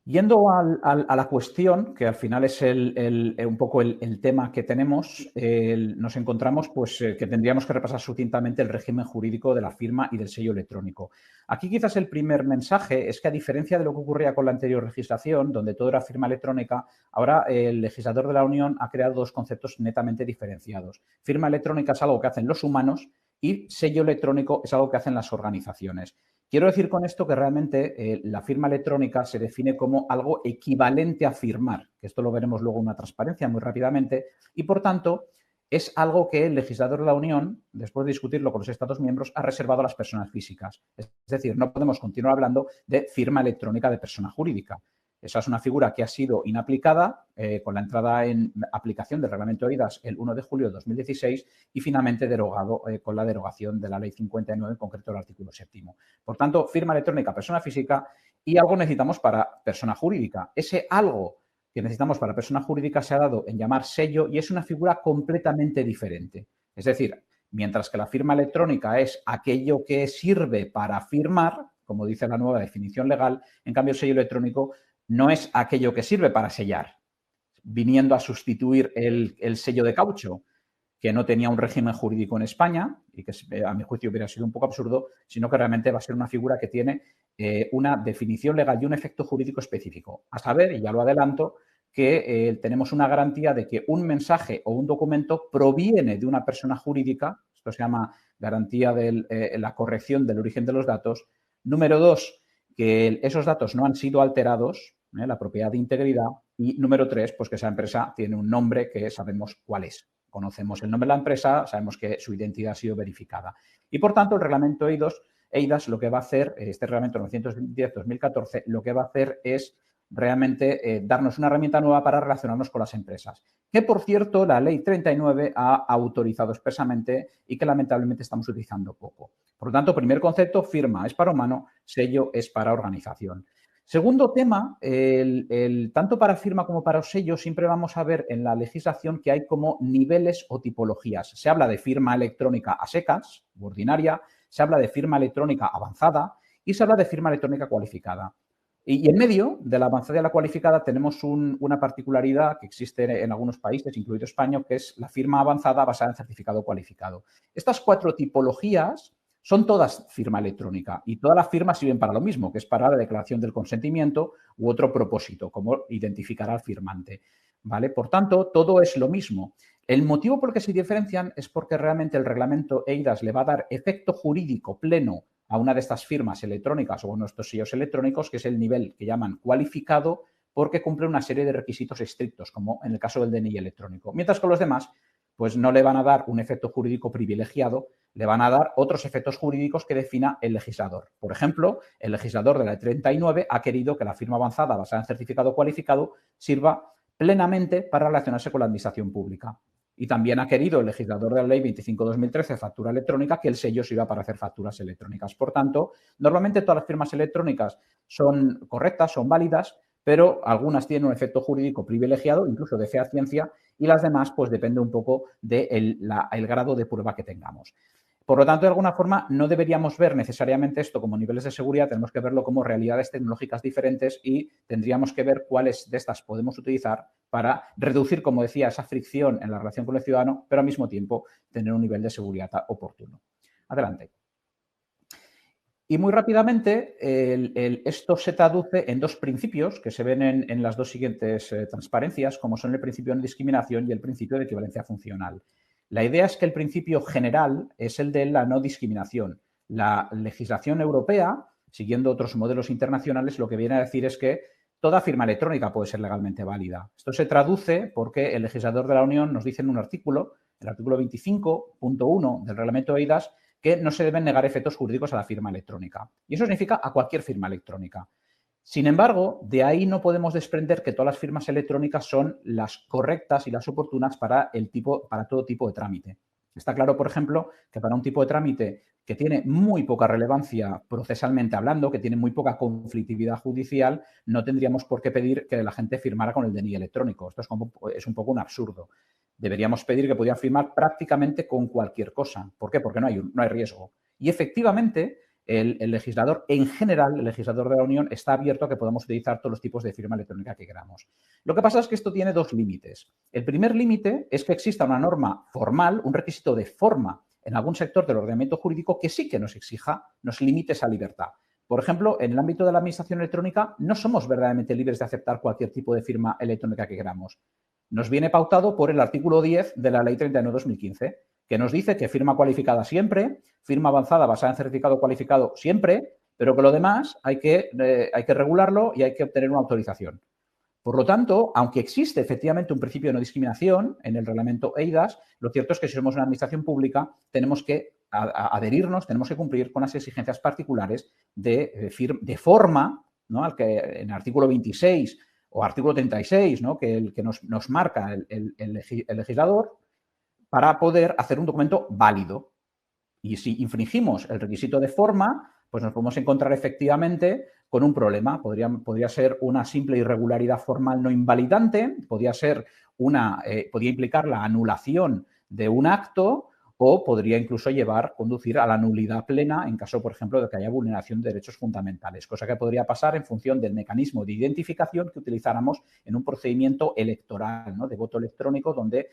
Yendo a la cuestión, que al final es un poco el tema que tenemos, nos encontramos pues, que tendríamos que repasar sucintamente el régimen jurídico de la firma y del sello electrónico. Aquí quizás el primer mensaje es que, a diferencia de lo que ocurría con la anterior legislación, donde todo era firma electrónica, ahora el legislador de la Unión ha creado dos conceptos netamente diferenciados. Firma electrónica es algo que hacen los humanos y sello electrónico es algo que hacen las organizaciones. Quiero decir con esto que realmente la firma electrónica se define como algo equivalente a firmar, que esto lo veremos luego en una transparencia muy rápidamente, y por tanto es algo que el legislador de la Unión, después de discutirlo con los Estados miembros, ha reservado a las personas físicas. Es decir, no podemos continuar hablando de firma electrónica de persona jurídica. Esa es una figura que ha sido inaplicada con la entrada en aplicación del Reglamento eIDAS el 1 de julio de 2016 y finalmente derogado con la derogación de la Ley 59, en concreto el artículo 7º. Por tanto, firma electrónica persona física y algo necesitamos para persona jurídica. Ese algo que necesitamos para persona jurídica se ha dado en llamar sello y es una figura completamente diferente. Es decir, mientras que la firma electrónica es aquello que sirve para firmar, como dice la nueva definición legal, en cambio el sello electrónico no es aquello que sirve para sellar, viniendo a sustituir el sello de caucho, que no tenía un régimen jurídico en España y que a mi juicio hubiera sido un poco absurdo, sino que realmente va a ser una figura que tiene una definición legal y un efecto jurídico específico. A saber, y ya lo adelanto, que tenemos una garantía de que un mensaje o un documento proviene de una persona jurídica, esto se llama garantía de la corrección del origen de los datos. Número 2, que esos datos no han sido alterados, la propiedad de integridad. Y número 3, pues que esa empresa tiene un nombre que sabemos cuál es. Conocemos el nombre de la empresa, sabemos que su identidad ha sido verificada. Y, por tanto, el reglamento eIDAS lo que va a hacer, este reglamento 910-2014, lo que va a hacer es realmente darnos una herramienta nueva para relacionarnos con las empresas. Que, por cierto, la Ley 39 ha autorizado expresamente y que lamentablemente estamos utilizando poco. Por lo tanto, primer concepto, firma es para humano, sello es para organización. Segundo tema, tanto para firma como para sello siempre vamos a ver en la legislación que hay como niveles o tipologías. Se habla de firma electrónica a secas, ordinaria, se habla de firma electrónica avanzada y se habla de firma electrónica cualificada. Y en medio de la avanzada y la cualificada tenemos una particularidad que existe en algunos países, incluido España, que es la firma avanzada basada en certificado cualificado. Estas 4 tipologías son todas firma electrónica y todas las firmas sirven para lo mismo, que es para la declaración del consentimiento u otro propósito, como identificar al firmante, ¿vale? Por tanto, todo es lo mismo. El motivo por el que se diferencian es porque realmente el reglamento eIDAS le va a dar efecto jurídico pleno a una de estas firmas electrónicas o a nuestros sellos electrónicos, que es el nivel que llaman cualificado, porque cumple una serie de requisitos estrictos, como en el caso del DNI electrónico. Mientras que los demás, pues no le van a dar un efecto jurídico privilegiado, le van a dar otros efectos jurídicos que defina el legislador. Por ejemplo, el legislador de la 39 ha querido que la firma avanzada basada en certificado cualificado sirva plenamente para relacionarse con la administración pública. Y también ha querido el legislador de la Ley 25/2013, factura electrónica, que el sello sirva para hacer facturas electrónicas. Por tanto, normalmente todas las firmas electrónicas son correctas, son válidas, pero algunas tienen un efecto jurídico privilegiado, incluso de fehaciencia, y las demás, pues depende un poco del grado de prueba que tengamos. Por lo tanto, de alguna forma, no deberíamos ver necesariamente esto como niveles de seguridad, tenemos que verlo como realidades tecnológicas diferentes y tendríamos que ver cuáles de estas podemos utilizar para reducir, como decía, esa fricción en la relación con el ciudadano, pero al mismo tiempo tener un nivel de seguridad oportuno. Adelante. Y muy rápidamente, esto se traduce en 2 principios que se ven en las 2 siguientes transparencias, como son el principio de no discriminación y el principio de equivalencia funcional. La idea es que el principio general es el de la no discriminación. La legislación europea, siguiendo otros modelos internacionales, lo que viene a decir es que toda firma electrónica puede ser legalmente válida. Esto se traduce porque el legislador de la Unión nos dice en un artículo, el artículo 25.1 del reglamento eIDAS, que no se deben negar efectos jurídicos a la firma electrónica. Y eso significa a cualquier firma electrónica. Sin embargo, de ahí no podemos desprender que todas las firmas electrónicas son las correctas y las oportunas para todo tipo de trámite. Está claro, por ejemplo, que para un tipo de trámite que tiene muy poca relevancia procesalmente hablando, que tiene muy poca conflictividad judicial, no tendríamos por qué pedir que la gente firmara con el DNI electrónico. Esto es un poco un absurdo. Deberíamos pedir que pudieran firmar prácticamente con cualquier cosa. ¿Por qué? Porque no hay riesgo. Y efectivamente, el legislador, en general, el legislador de la Unión está abierto a que podamos utilizar todos los tipos de firma electrónica que queramos. Lo que pasa es que esto tiene 2 límites. El primer límite es que exista una norma formal, un requisito de forma en algún sector del ordenamiento jurídico que sí que nos limite esa libertad. Por ejemplo, en el ámbito de la administración electrónica no somos verdaderamente libres de aceptar cualquier tipo de firma electrónica que queramos. Nos viene pautado por el artículo 10 de la Ley 39/2015, que nos dice que firma cualificada siempre, firma avanzada basada en certificado cualificado siempre, pero que lo demás hay que regularlo y hay que obtener una autorización. Por lo tanto, aunque existe efectivamente un principio de no discriminación en el reglamento eIDAS, lo cierto es que si somos una administración pública tenemos que adherirnos, tenemos que cumplir con las exigencias particulares de forma, ¿no? Al que en el artículo 26 o artículo 36, ¿no? que nos marca el legislador para poder hacer un documento válido. Y si infringimos el requisito de forma, pues nos podemos encontrar efectivamente con un problema. Podría ser una simple irregularidad formal no invalidante, podría implicar la anulación de un acto o podría incluso conducir a la nulidad plena en caso, por ejemplo, de que haya vulneración de derechos fundamentales, cosa que podría pasar en función del mecanismo de identificación que utilizáramos en un procedimiento electoral, ¿no? De voto electrónico, donde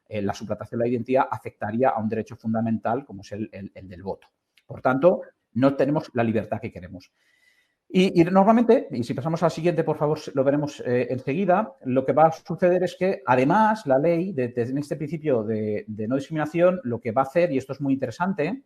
la suplantación de la identidad afectaría a un derecho fundamental como es el del voto. Por tanto, no tenemos la libertad que queremos. Y normalmente, y si pasamos al siguiente, por favor, lo veremos enseguida, lo que va a suceder es que, además, la ley, en este principio de no discriminación, lo que va a hacer, y esto es muy interesante,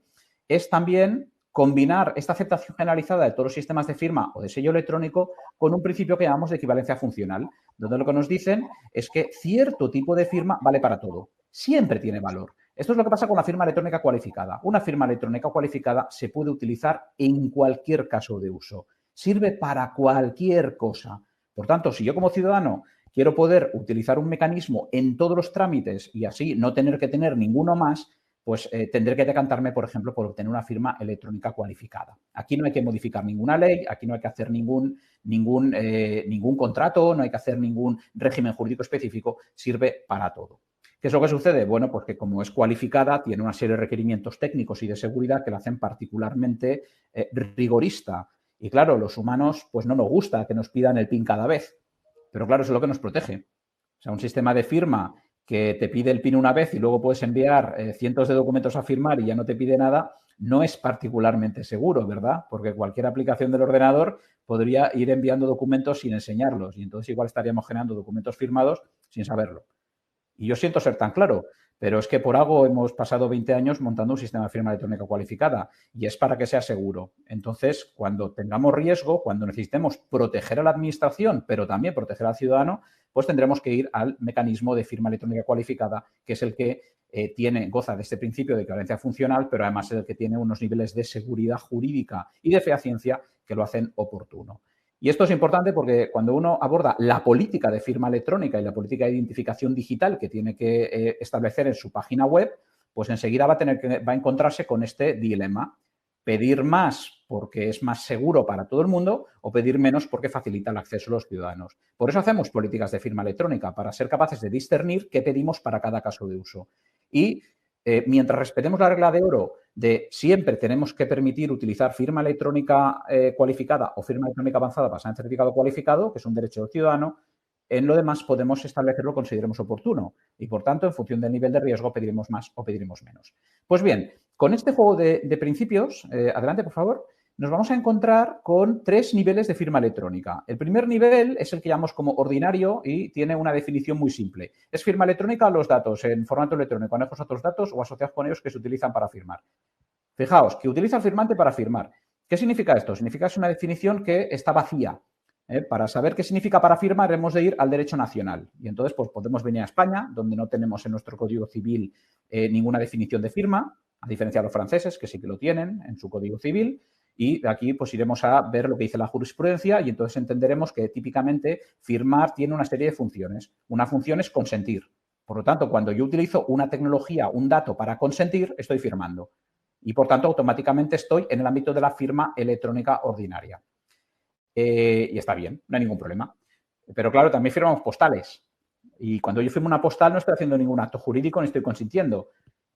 es también combinar esta aceptación generalizada de todos los sistemas de firma o de sello electrónico con un principio que llamamos de equivalencia funcional, donde lo que nos dicen es que cierto tipo de firma vale para todo, siempre tiene valor. Esto es lo que pasa con la firma electrónica cualificada. Una firma electrónica cualificada se puede utilizar en cualquier caso de uso. Sirve para cualquier cosa. Por tanto, si yo como ciudadano quiero poder utilizar un mecanismo en todos los trámites y así no tener que tener ninguno más, pues tendré que decantarme, por ejemplo, por obtener una firma electrónica cualificada. Aquí no hay que modificar ninguna ley, aquí no hay que hacer ningún contrato, no hay que hacer ningún régimen jurídico específico, sirve para todo. ¿Qué es lo que sucede? Bueno, pues que como es cualificada, tiene una serie de requerimientos técnicos y de seguridad que la hacen particularmente rigorista. Y claro, los humanos pues no nos gusta que nos pidan el PIN cada vez, pero claro, eso es lo que nos protege. O sea, un sistema de firma que te pide el PIN una vez y luego puedes enviar cientos de documentos a firmar y ya no te pide nada, no es particularmente seguro, ¿verdad? Porque cualquier aplicación del ordenador podría ir enviando documentos sin enseñarlos y entonces igual estaríamos generando documentos firmados sin saberlo. Y yo siento ser tan claro, pero es que por algo hemos pasado 20 años montando un sistema de firma electrónica cualificada y es para que sea seguro. Entonces, cuando tengamos riesgo, cuando necesitemos proteger a la administración, pero también proteger al ciudadano, pues tendremos que ir al mecanismo de firma electrónica cualificada, que es el que goza de este principio de equivalencia funcional, pero además es el que tiene unos niveles de seguridad jurídica y de fehaciencia que lo hacen oportuno. Y esto es importante porque cuando uno aborda la política de firma electrónica y la política de identificación digital que tiene que establecer en su página web, pues enseguida va a encontrarse con este dilema. Pedir más porque es más seguro para todo el mundo o pedir menos porque facilita el acceso a los ciudadanos. Por eso hacemos políticas de firma electrónica, para ser capaces de discernir qué pedimos para cada caso de uso. Y mientras respetemos la regla de oro de siempre tenemos que permitir utilizar firma electrónica cualificada o firma electrónica avanzada basada en certificado cualificado, que es un derecho del ciudadano, en lo demás podemos establecer lo que consideremos oportuno y, por tanto, en función del nivel de riesgo, pediremos más o pediremos menos. Pues bien, con este juego de principios, adelante, por favor, nos vamos a encontrar con 3 niveles de firma electrónica. El primer nivel es el que llamamos como ordinario y tiene una definición muy simple. Es firma electrónica a los datos en formato electrónico, anejos a otros datos o asociados con ellos que se utilizan para firmar. Fijaos, que utiliza el firmante para firmar. ¿Qué significa esto? Significa que es una definición que está vacía. Para saber qué significa para firmar hemos de ir al derecho nacional. Y entonces pues, podemos venir a España, donde no tenemos en nuestro Código Civil ninguna definición de firma, a diferencia de los franceses, que sí que lo tienen en su Código Civil. Y de aquí pues iremos a ver lo que dice la jurisprudencia y entonces entenderemos que típicamente firmar tiene una serie de funciones. Una función es consentir. Por lo tanto, cuando yo utilizo una tecnología, un dato para consentir, estoy firmando. Y por tanto, automáticamente estoy en el ámbito de la firma electrónica ordinaria. Y está bien, no hay ningún problema. Pero claro, también firmamos postales. Y cuando yo firmo una postal no estoy haciendo ningún acto jurídico ni estoy consintiendo.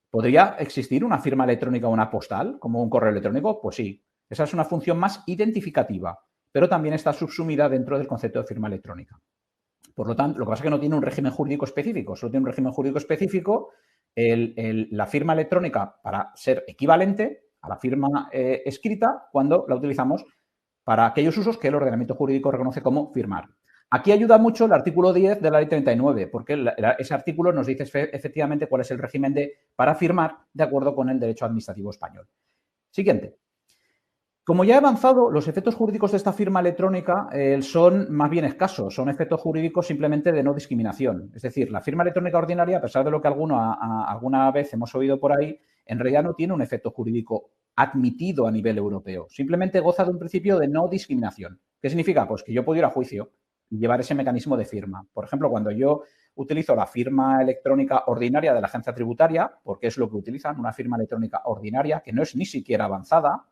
¿Podría existir una firma electrónica o una postal como un correo electrónico? Pues sí. Esa es una función más identificativa, pero también está subsumida dentro del concepto de firma electrónica. Por lo tanto, lo que pasa es que no tiene un régimen jurídico específico, solo tiene un régimen jurídico específico la firma electrónica para ser equivalente a la firma escrita cuando la utilizamos para aquellos usos que el ordenamiento jurídico reconoce como firmar. Aquí ayuda mucho el artículo 10 de la Ley 39, porque ese artículo nos dice efectivamente cuál es el régimen para firmar de acuerdo con el derecho administrativo español. Siguiente. Como ya he avanzado, los efectos jurídicos de esta firma electrónica son más bien escasos, son efectos jurídicos simplemente de no discriminación. Es decir, la firma electrónica ordinaria, a pesar de lo que alguna vez hemos oído por ahí, en realidad no tiene un efecto jurídico admitido a nivel europeo. Simplemente goza de un principio de no discriminación. ¿Qué significa? Pues que yo puedo ir a juicio y llevar ese mecanismo de firma. Por ejemplo, cuando yo utilizo la firma electrónica ordinaria de la agencia tributaria, porque es lo que utilizan, una firma electrónica ordinaria que no es ni siquiera avanzada,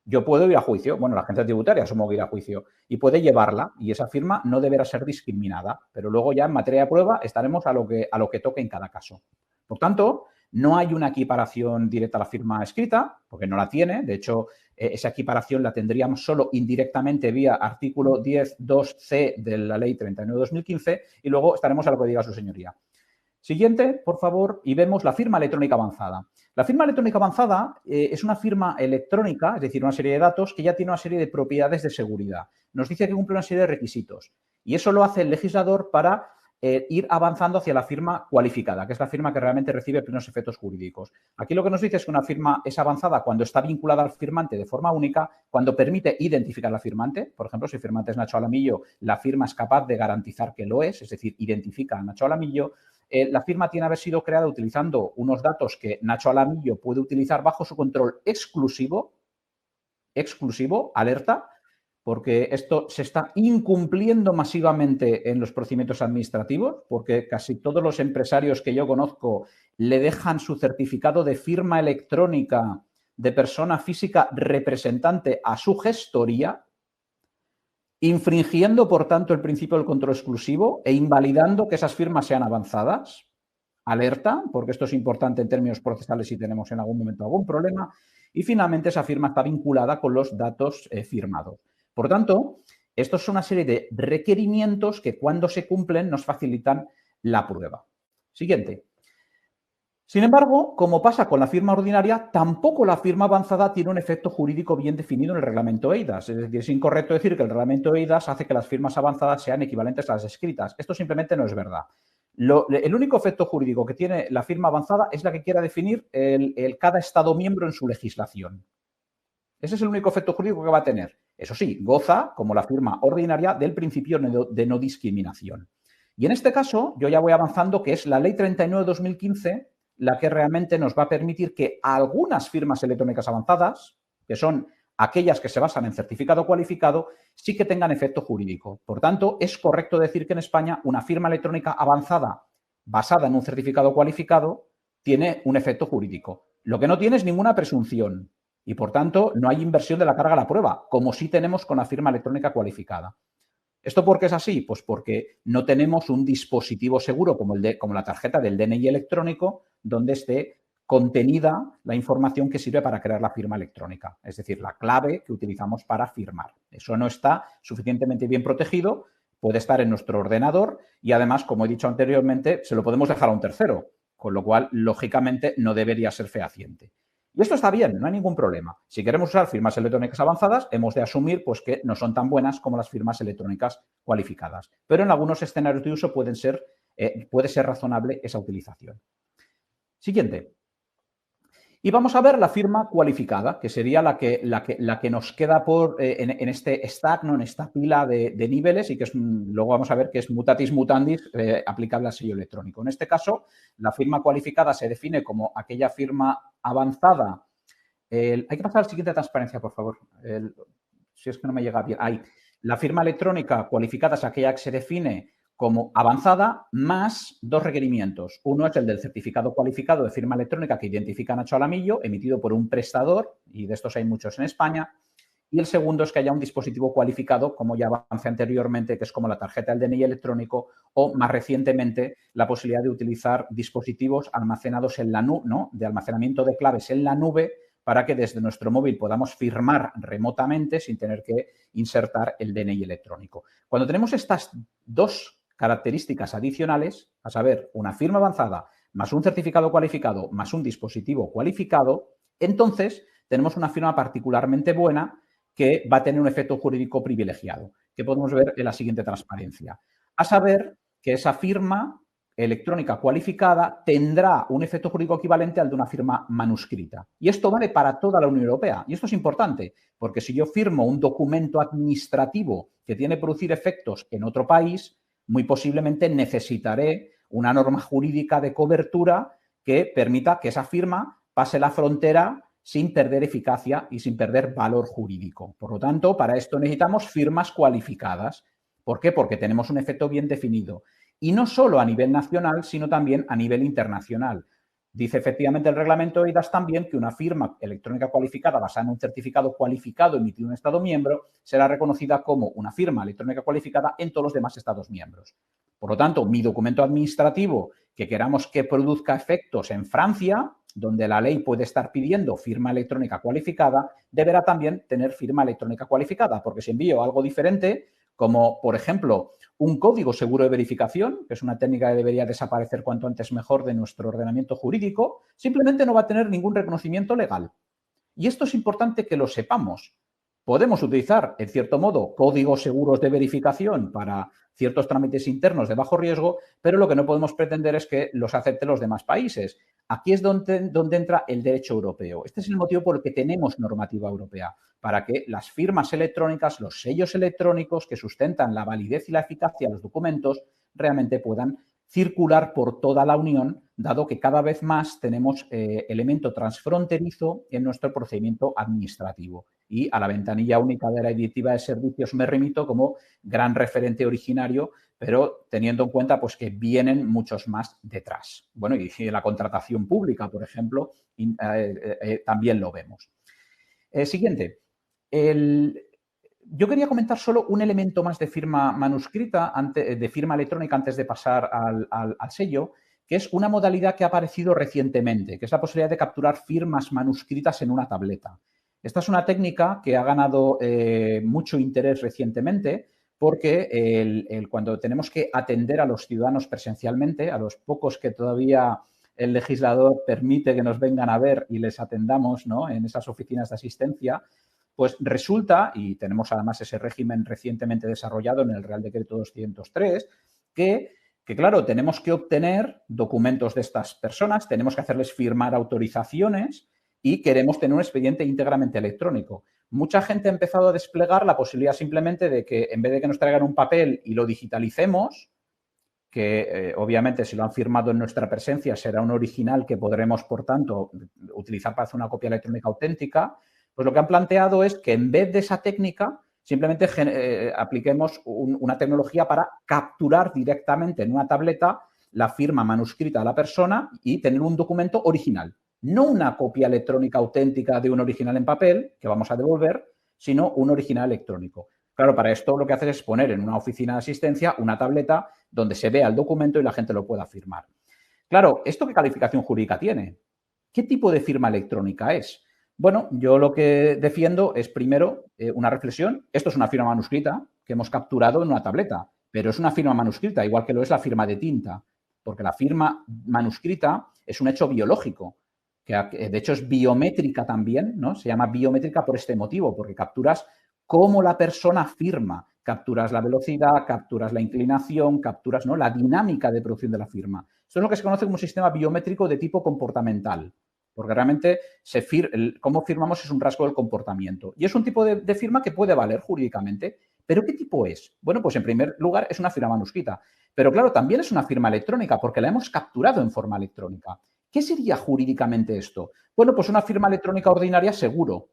yo puedo ir a juicio. Bueno, la agencia tributaria asumo que ir a juicio y puede llevarla y esa firma no deberá ser discriminada. Pero luego ya en materia de prueba estaremos a lo que toque en cada caso. Por tanto, no hay una equiparación directa a la firma escrita, porque no la tiene. De hecho, esa equiparación la tendríamos solo indirectamente vía artículo 10.2c de la Ley 39/2015 y luego estaremos a lo que diga su señoría. Siguiente, por favor, y vemos la firma electrónica avanzada. La firma electrónica avanzada es una firma electrónica, es decir, una serie de datos que ya tiene una serie de propiedades de seguridad. Nos dice que cumple una serie de requisitos y eso lo hace el legislador para ir avanzando hacia la firma cualificada, que es la firma que realmente recibe plenos efectos jurídicos. Aquí lo que nos dice es que una firma es avanzada cuando está vinculada al firmante de forma única, cuando permite identificar al firmante. Por ejemplo, si el firmante es Nacho Alamillo, la firma es capaz de garantizar que lo es decir, identifica a Nacho Alamillo. La firma tiene que haber sido creada utilizando unos datos que Nacho Alamillo puede utilizar bajo su control exclusivo, alerta, porque esto se está incumpliendo masivamente en los procedimientos administrativos, porque casi todos los empresarios que yo conozco le dejan su certificado de firma electrónica de persona física representante a su gestoría, infringiendo, por tanto, el principio del control exclusivo e invalidando que esas firmas sean avanzadas. alerta, porque esto es importante en términos procesales si tenemos en algún momento algún problema. Y finalmente esa firma está vinculada con los datos firmados. Por tanto, estos son una serie de requerimientos que cuando se cumplen nos facilitan la prueba. Siguiente. Sin embargo, como pasa con la firma ordinaria, tampoco la firma avanzada tiene un efecto jurídico bien definido en el reglamento EIDAS. Es decir, es incorrecto decir que el reglamento EIDAS hace que las firmas avanzadas sean equivalentes a las escritas. Esto simplemente no es verdad. El único efecto jurídico que tiene la firma avanzada es la que quiera definir cada Estado miembro en su legislación. Ese es el único efecto jurídico que va a tener. Eso sí, goza, como la firma ordinaria, del principio de no discriminación. Y en este caso, yo ya voy avanzando, que es la Ley 39/2015, la que realmente nos va a permitir que algunas firmas electrónicas avanzadas, que son aquellas que se basan en certificado cualificado, sí que tengan efecto jurídico. Por tanto, es correcto decir que en España una firma electrónica avanzada basada en un certificado cualificado tiene un efecto jurídico. Lo que no tiene es ninguna presunción y, por tanto, no hay inversión de la carga a la prueba, como sí tenemos con la firma electrónica cualificada. ¿Esto por qué es así? Pues porque no tenemos un dispositivo seguro como la tarjeta del DNI electrónico donde esté contenida la información que sirve para crear la firma electrónica, es decir, la clave que utilizamos para firmar. Eso no está suficientemente bien protegido, puede estar en nuestro ordenador y además, como he dicho anteriormente, se lo podemos dejar a un tercero, con lo cual, lógicamente, no debería ser fehaciente. Y esto está bien, no hay ningún problema. Si queremos usar firmas electrónicas avanzadas, hemos de asumir pues, que no son tan buenas como las firmas electrónicas cualificadas. Pero en algunos escenarios de uso puede ser razonable esa utilización. Siguiente. Y vamos a ver la firma cualificada, que sería la que nos queda en este stack, ¿no? En esta pila de niveles y que luego vamos a ver que es mutatis mutandis aplicable al sello electrónico. En este caso, la firma cualificada se define como aquella firma avanzada. Hay que pasar a la siguiente transparencia, por favor. Si es que no me llega bien. Ahí. La firma electrónica cualificada es aquella que se define como avanzada más dos requerimientos. Uno es el del certificado cualificado de firma electrónica que identifica Nacho Alamillo, emitido por un prestador, y de estos hay muchos en España. Y el segundo es que haya un dispositivo cualificado, como ya avancé anteriormente, que es como la tarjeta del DNI electrónico o, más recientemente, la posibilidad de utilizar dispositivos almacenados en la nube, ¿no? De almacenamiento de claves en la nube para que desde nuestro móvil podamos firmar remotamente sin tener que insertar el DNI electrónico. Cuando tenemos estas dos características adicionales, a saber, una firma avanzada más un certificado cualificado más un dispositivo cualificado, entonces tenemos una firma particularmente buena que va a tener un efecto jurídico privilegiado, que podemos ver en la siguiente transparencia. A saber, que esa firma electrónica cualificada tendrá un efecto jurídico equivalente al de una firma manuscrita. Y esto vale para toda la Unión Europea. Y esto es importante, porque si yo firmo un documento administrativo que tiene que producir efectos en otro país, muy posiblemente necesitaré una norma jurídica de cobertura que permita que esa firma pase la frontera sin perder eficacia y sin perder valor jurídico. Por lo tanto, para esto necesitamos firmas cualificadas. ¿Por qué? Porque tenemos un efecto bien definido. Y no solo a nivel nacional, sino también a nivel internacional. Dice efectivamente el reglamento EIDAS también que una firma electrónica cualificada basada en un certificado cualificado emitido en un Estado miembro será reconocida como una firma electrónica cualificada en todos los demás Estados miembros. Por lo tanto, mi documento administrativo que queramos que produzca efectos en Francia, donde la ley puede estar pidiendo firma electrónica cualificada, deberá también tener firma electrónica cualificada, porque si envío algo diferente, como por ejemplo un código seguro de verificación, que es una técnica que debería desaparecer cuanto antes mejor de nuestro ordenamiento jurídico, simplemente no va a tener ningún reconocimiento legal. Y esto es importante que lo sepamos. Podemos utilizar, en cierto modo, códigos seguros de verificación para ciertos trámites internos de bajo riesgo, pero lo que no podemos pretender es que los acepten los demás países. Aquí es donde entra el derecho europeo. Este es el motivo por el que tenemos normativa europea, para que las firmas electrónicas, los sellos electrónicos que sustentan la validez y la eficacia de los documentos realmente puedan circular por toda la Unión, dado que cada vez más tenemos elemento transfronterizo en nuestro procedimiento administrativo. Y a la ventanilla única de la Directiva de Servicios me remito como gran referente originario, pero teniendo en cuenta pues, que vienen muchos más detrás. Bueno, y la contratación pública, por ejemplo, también lo vemos. Siguiente. Yo quería comentar solo un elemento más de firma manuscrita, de firma electrónica, antes de pasar al sello, que es una modalidad que ha aparecido recientemente, que es la posibilidad de capturar firmas manuscritas en una tableta. Esta es una técnica que ha ganado mucho interés recientemente porque cuando tenemos que atender a los ciudadanos presencialmente, a los pocos que todavía el legislador permite que nos vengan a ver y les atendamos, ¿no?, en esas oficinas de asistencia, pues resulta, y tenemos además ese régimen recientemente desarrollado en el Real Decreto 203, que claro, tenemos que obtener documentos de estas personas, tenemos que hacerles firmar autorizaciones y queremos tener un expediente íntegramente electrónico. Mucha gente ha empezado a desplegar la posibilidad simplemente de que en vez de que nos traigan un papel y lo digitalicemos, que obviamente si lo han firmado en nuestra presencia será un original que podremos, por tanto, utilizar para hacer una copia electrónica auténtica, pues lo que han planteado es que en vez de esa técnica simplemente apliquemos una tecnología para capturar directamente en una tableta la firma manuscrita de la persona y tener un documento original. No una copia electrónica auténtica de un original en papel, que vamos a devolver, sino un original electrónico. Claro, para esto lo que haces es poner en una oficina de asistencia una tableta donde se vea el documento y la gente lo pueda firmar. Claro, ¿esto qué calificación jurídica tiene? ¿Qué tipo de firma electrónica es? Bueno, yo lo que defiendo es primero una reflexión. Esto es una firma manuscrita que hemos capturado en una tableta, pero es una firma manuscrita, igual que lo es la firma de tinta, porque la firma manuscrita es un hecho biológico, que de hecho es biométrica también, ¿no? Se llama biométrica por este motivo, porque capturas cómo la persona firma, capturas la velocidad, capturas la inclinación, capturas, ¿no?, la dinámica de producción de la firma. Esto es lo que se conoce como un sistema biométrico de tipo comportamental, porque realmente cómo firmamos es un rasgo del comportamiento. Y es un tipo de firma que puede valer jurídicamente. ¿Pero qué tipo es? Bueno, pues en primer lugar es una firma manuscrita. Pero claro, también es una firma electrónica porque la hemos capturado en forma electrónica. ¿Qué sería jurídicamente esto? Bueno, pues una firma electrónica ordinaria seguro.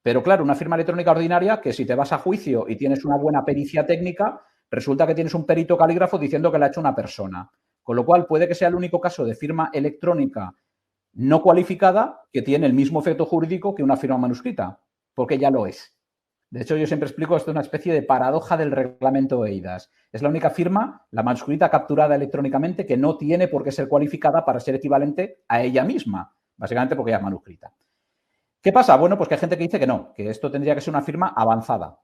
Pero claro, una firma electrónica ordinaria que si te vas a juicio y tienes una buena pericia técnica, resulta que tienes un perito calígrafo diciendo que la ha hecho una persona. Con lo cual puede que sea el único caso de firma electrónica no cualificada que tiene el mismo efecto jurídico que una firma manuscrita, porque ya lo es. De hecho, yo siempre explico esto es una especie de paradoja del reglamento EIDAS. Es la única firma, la manuscrita capturada electrónicamente, que no tiene por qué ser cualificada para ser equivalente a ella misma, básicamente porque ya es manuscrita. ¿Qué pasa? Bueno, pues que hay gente que dice que no, que esto tendría que ser una firma avanzada.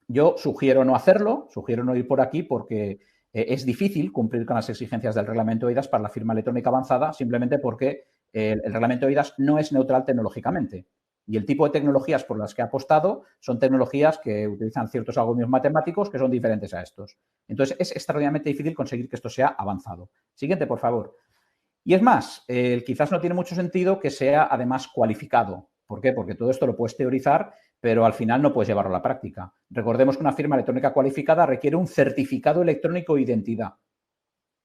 Yo sugiero no hacerlo, sugiero no ir por aquí porque es difícil cumplir con las exigencias del reglamento EIDAS para la firma electrónica avanzada, simplemente porque el reglamento EIDAS no es neutral tecnológicamente. Y el tipo de tecnologías por las que ha apostado son tecnologías que utilizan ciertos algoritmos matemáticos que son diferentes a estos. Entonces, es extraordinariamente difícil conseguir que esto sea avanzado. Siguiente, por favor. Y es más, quizás no tiene mucho sentido que sea además cualificado. ¿Por qué? Porque todo esto lo puedes teorizar, pero al final no puedes llevarlo a la práctica. Recordemos que una firma electrónica cualificada requiere un certificado electrónico de identidad.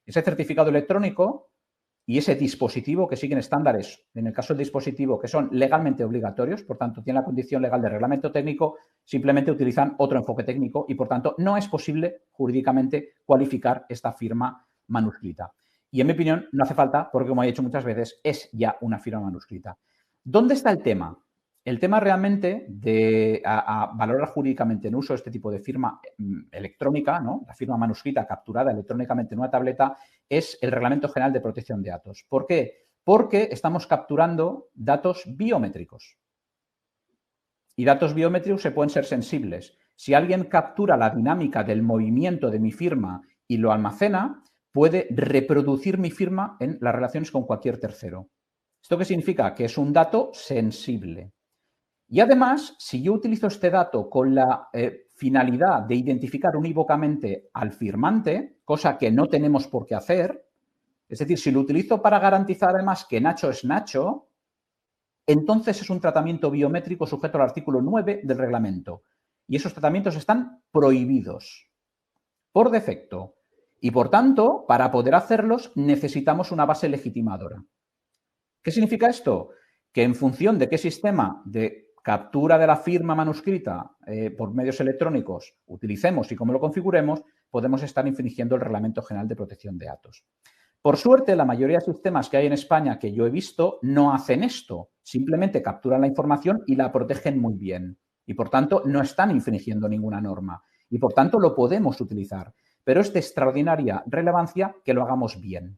Ese certificado electrónico y ese dispositivo que siguen estándares, en el caso del dispositivo, que son legalmente obligatorios, por tanto, tienen la condición legal de reglamento técnico, simplemente utilizan otro enfoque técnico y, por tanto, no es posible jurídicamente cualificar esta firma manuscrita. Y, en mi opinión, no hace falta porque, como he dicho muchas veces, es ya una firma manuscrita. ¿Dónde está el tema? El tema realmente de valorar jurídicamente en uso este tipo de firma electrónica, ¿no?, la firma manuscrita capturada electrónicamente en una tableta, es el Reglamento General de Protección de Datos. ¿Por qué? Porque estamos capturando datos biométricos. Y datos biométricos se pueden ser sensibles. Si alguien captura la dinámica del movimiento de mi firma y lo almacena, puede reproducir mi firma en las relaciones con cualquier tercero. ¿Esto qué significa? Que es un dato sensible. Y además, si yo utilizo este dato con la finalidad de identificar unívocamente al firmante, cosa que no tenemos por qué hacer, es decir, si lo utilizo para garantizar además que Nacho es Nacho, entonces es un tratamiento biométrico sujeto al artículo 9 del reglamento. Y esos tratamientos están prohibidos por defecto. Y por tanto, para poder hacerlos, necesitamos una base legitimadora. ¿Qué significa esto? Que en función de qué sistema de captura de la firma manuscrita por medios electrónicos utilicemos y cómo lo configuremos, podemos estar infringiendo el Reglamento General de Protección de Datos. Por suerte, la mayoría de sistemas que hay en España que yo he visto no hacen esto. Simplemente capturan la información y la protegen muy bien. Y, por tanto, no están infringiendo ninguna norma. Y, por tanto, lo podemos utilizar. Pero es de extraordinaria relevancia que lo hagamos bien.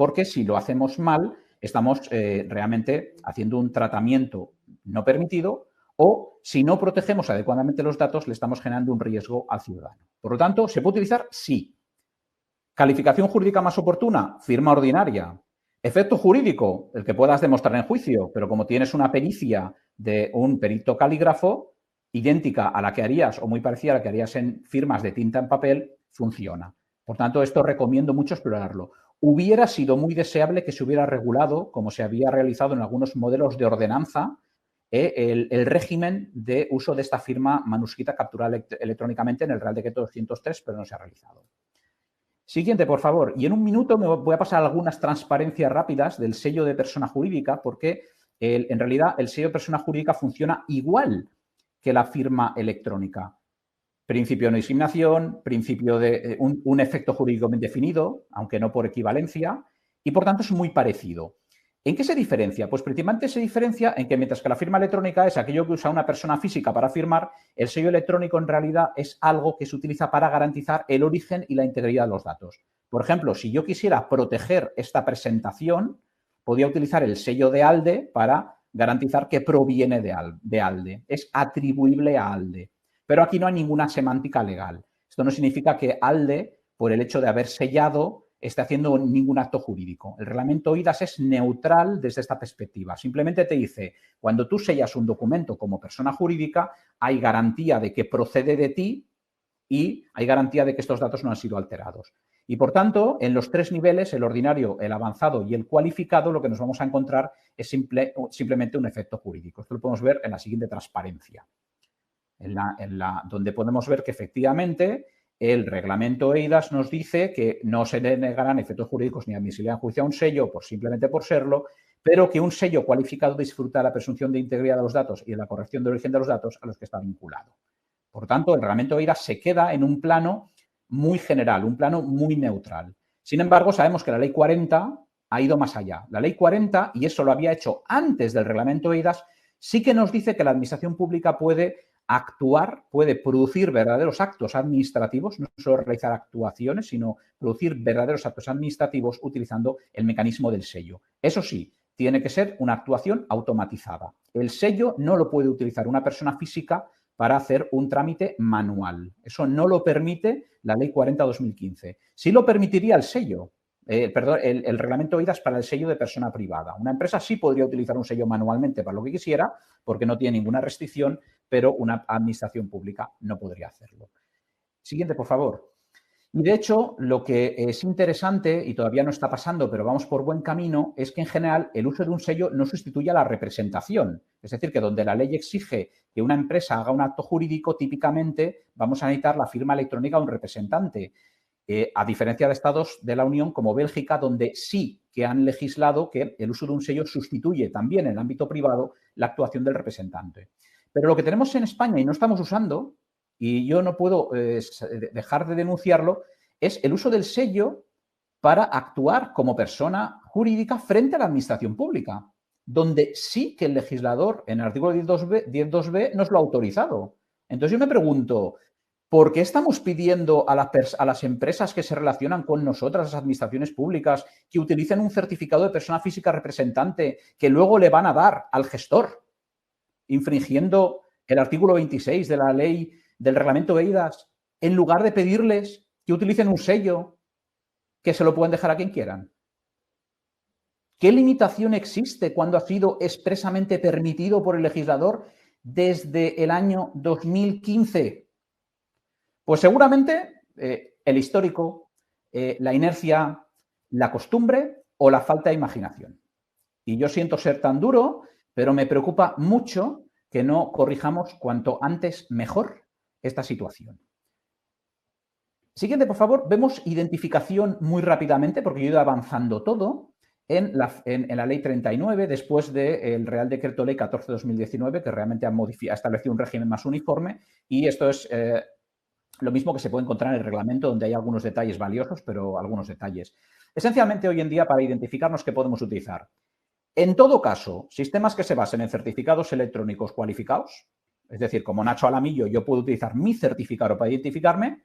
porque si lo hacemos mal, estamos realmente haciendo un tratamiento no permitido, o si no protegemos adecuadamente los datos, le estamos generando un riesgo al ciudadano. Por lo tanto, ¿se puede utilizar? Sí. ¿Calificación jurídica más oportuna? Firma ordinaria. Efecto jurídico, el que puedas demostrar en juicio, pero como tienes una pericia de un perito calígrafo, idéntica a la que harías o muy parecida a la que harías en firmas de tinta en papel, funciona. Por tanto, esto recomiendo mucho explorarlo. Hubiera sido muy deseable que se hubiera regulado, como se había realizado en algunos modelos de ordenanza, el régimen de uso de esta firma manuscrita capturada electrónicamente en el Real Decreto 203, pero no se ha realizado. Siguiente, por favor. Y en un minuto me voy a pasar algunas transparencias rápidas del sello de persona jurídica, porque en realidad el sello de persona jurídica funciona igual que la firma electrónica. Principio de no discriminación, principio de un efecto jurídico bien definido, aunque no por equivalencia, y por tanto es muy parecido. ¿En qué se diferencia? Pues principalmente se diferencia en que mientras que la firma electrónica es aquello que usa una persona física para firmar, el sello electrónico en realidad es algo que se utiliza para garantizar el origen y la integridad de los datos. Por ejemplo, si yo quisiera proteger esta presentación, podría utilizar el sello de ALDE para garantizar que proviene de ALDE. Es atribuible a ALDE. Pero aquí no hay ninguna semántica legal. Esto no significa que ALDE, por el hecho de haber sellado, esté haciendo ningún acto jurídico. El reglamento OIDAS es neutral desde esta perspectiva. Simplemente te dice, cuando tú sellas un documento como persona jurídica, hay garantía de que procede de ti y hay garantía de que estos datos no han sido alterados. Y, por tanto, en los tres niveles, el ordinario, el avanzado y el cualificado, lo que nos vamos a encontrar es simplemente un efecto jurídico. Esto lo podemos ver en la siguiente transparencia, donde podemos ver que efectivamente el reglamento EIDAS nos dice que no se le negarán efectos jurídicos ni admisibilidad en juicio a un sello simplemente por serlo, pero que un sello cualificado disfruta de la presunción de integridad de los datos y de la corrección de origen de los datos a los que está vinculado. Por tanto, el reglamento EIDAS se queda en un plano muy general, un plano muy neutral. Sin embargo, sabemos que la Ley 40 ha ido más allá. La Ley 40, y eso lo había hecho antes del reglamento EIDAS, sí que nos dice que la administración pública puede actuar, puede producir verdaderos actos administrativos, no solo realizar actuaciones, sino producir verdaderos actos administrativos utilizando el mecanismo del sello. Eso sí, tiene que ser una actuación automatizada. El sello no lo puede utilizar una persona física para hacer un trámite manual. Eso no lo permite la Ley 40/2015. Sí lo permitiría el sello, el reglamento OIDAS para el sello de persona privada. Una empresa sí podría utilizar un sello manualmente para lo que quisiera, porque no tiene ninguna restricción, pero una administración pública no podría hacerlo. Siguiente, por favor. Y de hecho, lo que es interesante, y todavía no está pasando, pero vamos por buen camino, es que en general el uso de un sello no sustituye a la representación. Es decir, que donde la ley exige que una empresa haga un acto jurídico, típicamente vamos a necesitar la firma electrónica de un representante. A diferencia de estados de la Unión como Bélgica, donde sí que han legislado que el uso de un sello sustituye también en el ámbito privado la actuación del representante. Pero lo que tenemos en España y no estamos usando, y yo no puedo dejar de denunciarlo, es el uso del sello para actuar como persona jurídica frente a la administración pública, donde sí que el legislador en el artículo 10.2b nos lo ha autorizado. Entonces yo me pregunto, ¿por qué estamos pidiendo a las empresas que se relacionan con nosotras, las administraciones públicas, que utilicen un certificado de persona física representante que luego le van a dar al gestor, infringiendo el artículo 26 de la ley del reglamento EIDAS, en lugar de pedirles que utilicen un sello que se lo pueden dejar a quien quieran? ¿Qué limitación existe cuando ha sido expresamente permitido por el legislador desde el año 2015? Pues seguramente el histórico, la inercia, la costumbre o la falta de imaginación. Y yo siento ser tan duro, pero me preocupa mucho que no corrijamos cuanto antes mejor esta situación. Siguiente, por favor. Vemos identificación muy rápidamente, porque yo he ido avanzando todo en la Ley 39, después del Real Decreto Ley 14/2019, que realmente ha establecido un régimen más uniforme, y esto es lo mismo que se puede encontrar en el reglamento, donde hay algunos detalles valiosos, pero algunos detalles. Esencialmente, hoy en día, para identificarnos, ¿qué podemos utilizar? En todo caso, sistemas que se basen en certificados electrónicos cualificados, es decir, como Nacho Alamillo, yo puedo utilizar mi certificado para identificarme,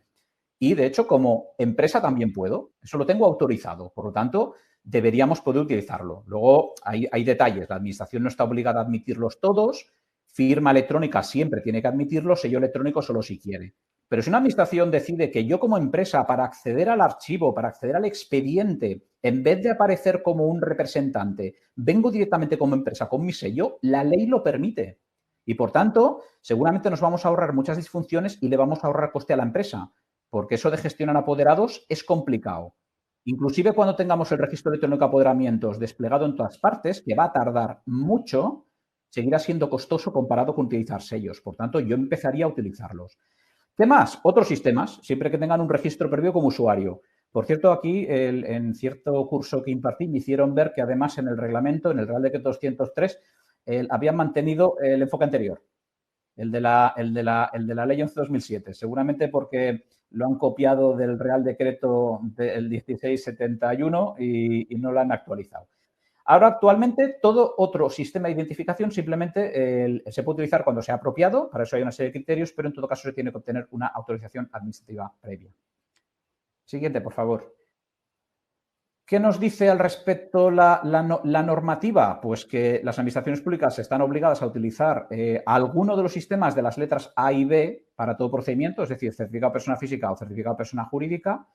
y, de hecho, como empresa también puedo. Eso lo tengo autorizado. Por lo tanto, deberíamos poder utilizarlo. Luego, hay detalles. La administración no está obligada a admitirlos todos. Firma electrónica siempre tiene que admitirlo. Sello electrónico solo si quiere. Pero si una administración decide que yo como empresa, para acceder al archivo, para acceder al expediente, en vez de aparecer como un representante, vengo directamente como empresa con mi sello, la ley lo permite. Y, por tanto, seguramente nos vamos a ahorrar muchas disfunciones y le vamos a ahorrar coste a la empresa, porque eso de gestionar apoderados es complicado. Inclusive cuando tengamos el registro electrónico de apoderamientos desplegado en todas partes, que va a tardar mucho, seguirá siendo costoso comparado con utilizar sellos. Por tanto, yo empezaría a utilizarlos. ¿Qué más? Otros sistemas, siempre que tengan un registro previo como usuario. Por cierto, aquí, en cierto curso que impartí, me hicieron ver que además en el reglamento, en el Real Decreto 203, habían mantenido el enfoque anterior, el de la Ley 11/2007. Seguramente porque lo han copiado del Real Decreto del 1671 y no lo han actualizado. Ahora, actualmente, todo otro sistema de identificación simplemente se puede utilizar cuando sea apropiado, para eso hay una serie de criterios, pero en todo caso se tiene que obtener una autorización administrativa previa. Siguiente, por favor. ¿Qué nos dice al respecto la normativa? Pues que las administraciones públicas están obligadas a utilizar alguno de los sistemas de las letras A y B para todo procedimiento, es decir, certificado de persona física o certificado de persona jurídica,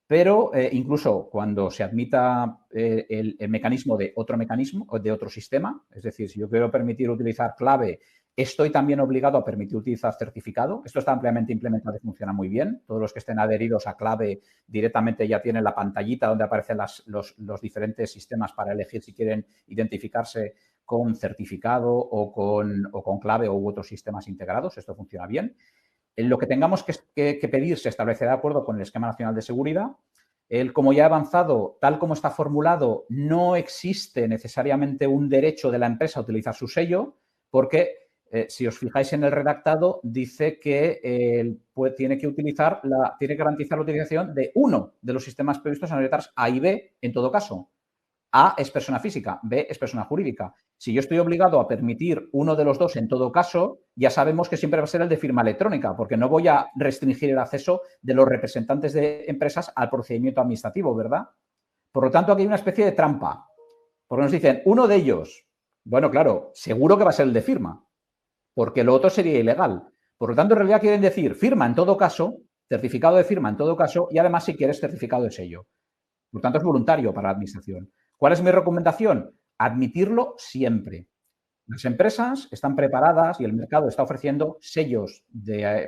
pero incluso cuando se admita el mecanismo de otro mecanismo o de otro sistema, es decir, si yo quiero permitir utilizar clave, estoy también obligado a permitir utilizar certificado. Esto está ampliamente implementado y funciona muy bien. Todos los que estén adheridos a clave directamente ya tienen la pantallita donde aparecen los diferentes sistemas para elegir si quieren identificarse con certificado o con clave u otros sistemas integrados. Esto funciona bien. En lo que tengamos que pedir se establecerá de acuerdo con el Esquema Nacional de Seguridad. Como ya he avanzado, tal como está formulado, no existe necesariamente un derecho de la empresa a utilizar su sello, porque si os fijáis en el redactado, dice que tiene que garantizar la utilización de uno de los sistemas previstos en las letras A y B, en todo caso. A es persona física, B es persona jurídica. Si yo estoy obligado a permitir uno de los dos en todo caso, ya sabemos que siempre va a ser el de firma electrónica, porque no voy a restringir el acceso de los representantes de empresas al procedimiento administrativo, ¿verdad? Por lo tanto, aquí hay una especie de trampa, porque nos dicen, uno de ellos, bueno, claro, seguro que va a ser el de firma, porque lo otro sería ilegal. Por lo tanto, en realidad quieren decir firma en todo caso, certificado de firma en todo caso, y además, si quieres, certificado de sello. Por tanto, es voluntario para la administración. ¿Cuál es mi recomendación? Admitirlo siempre. Las empresas están preparadas y el mercado está ofreciendo sellos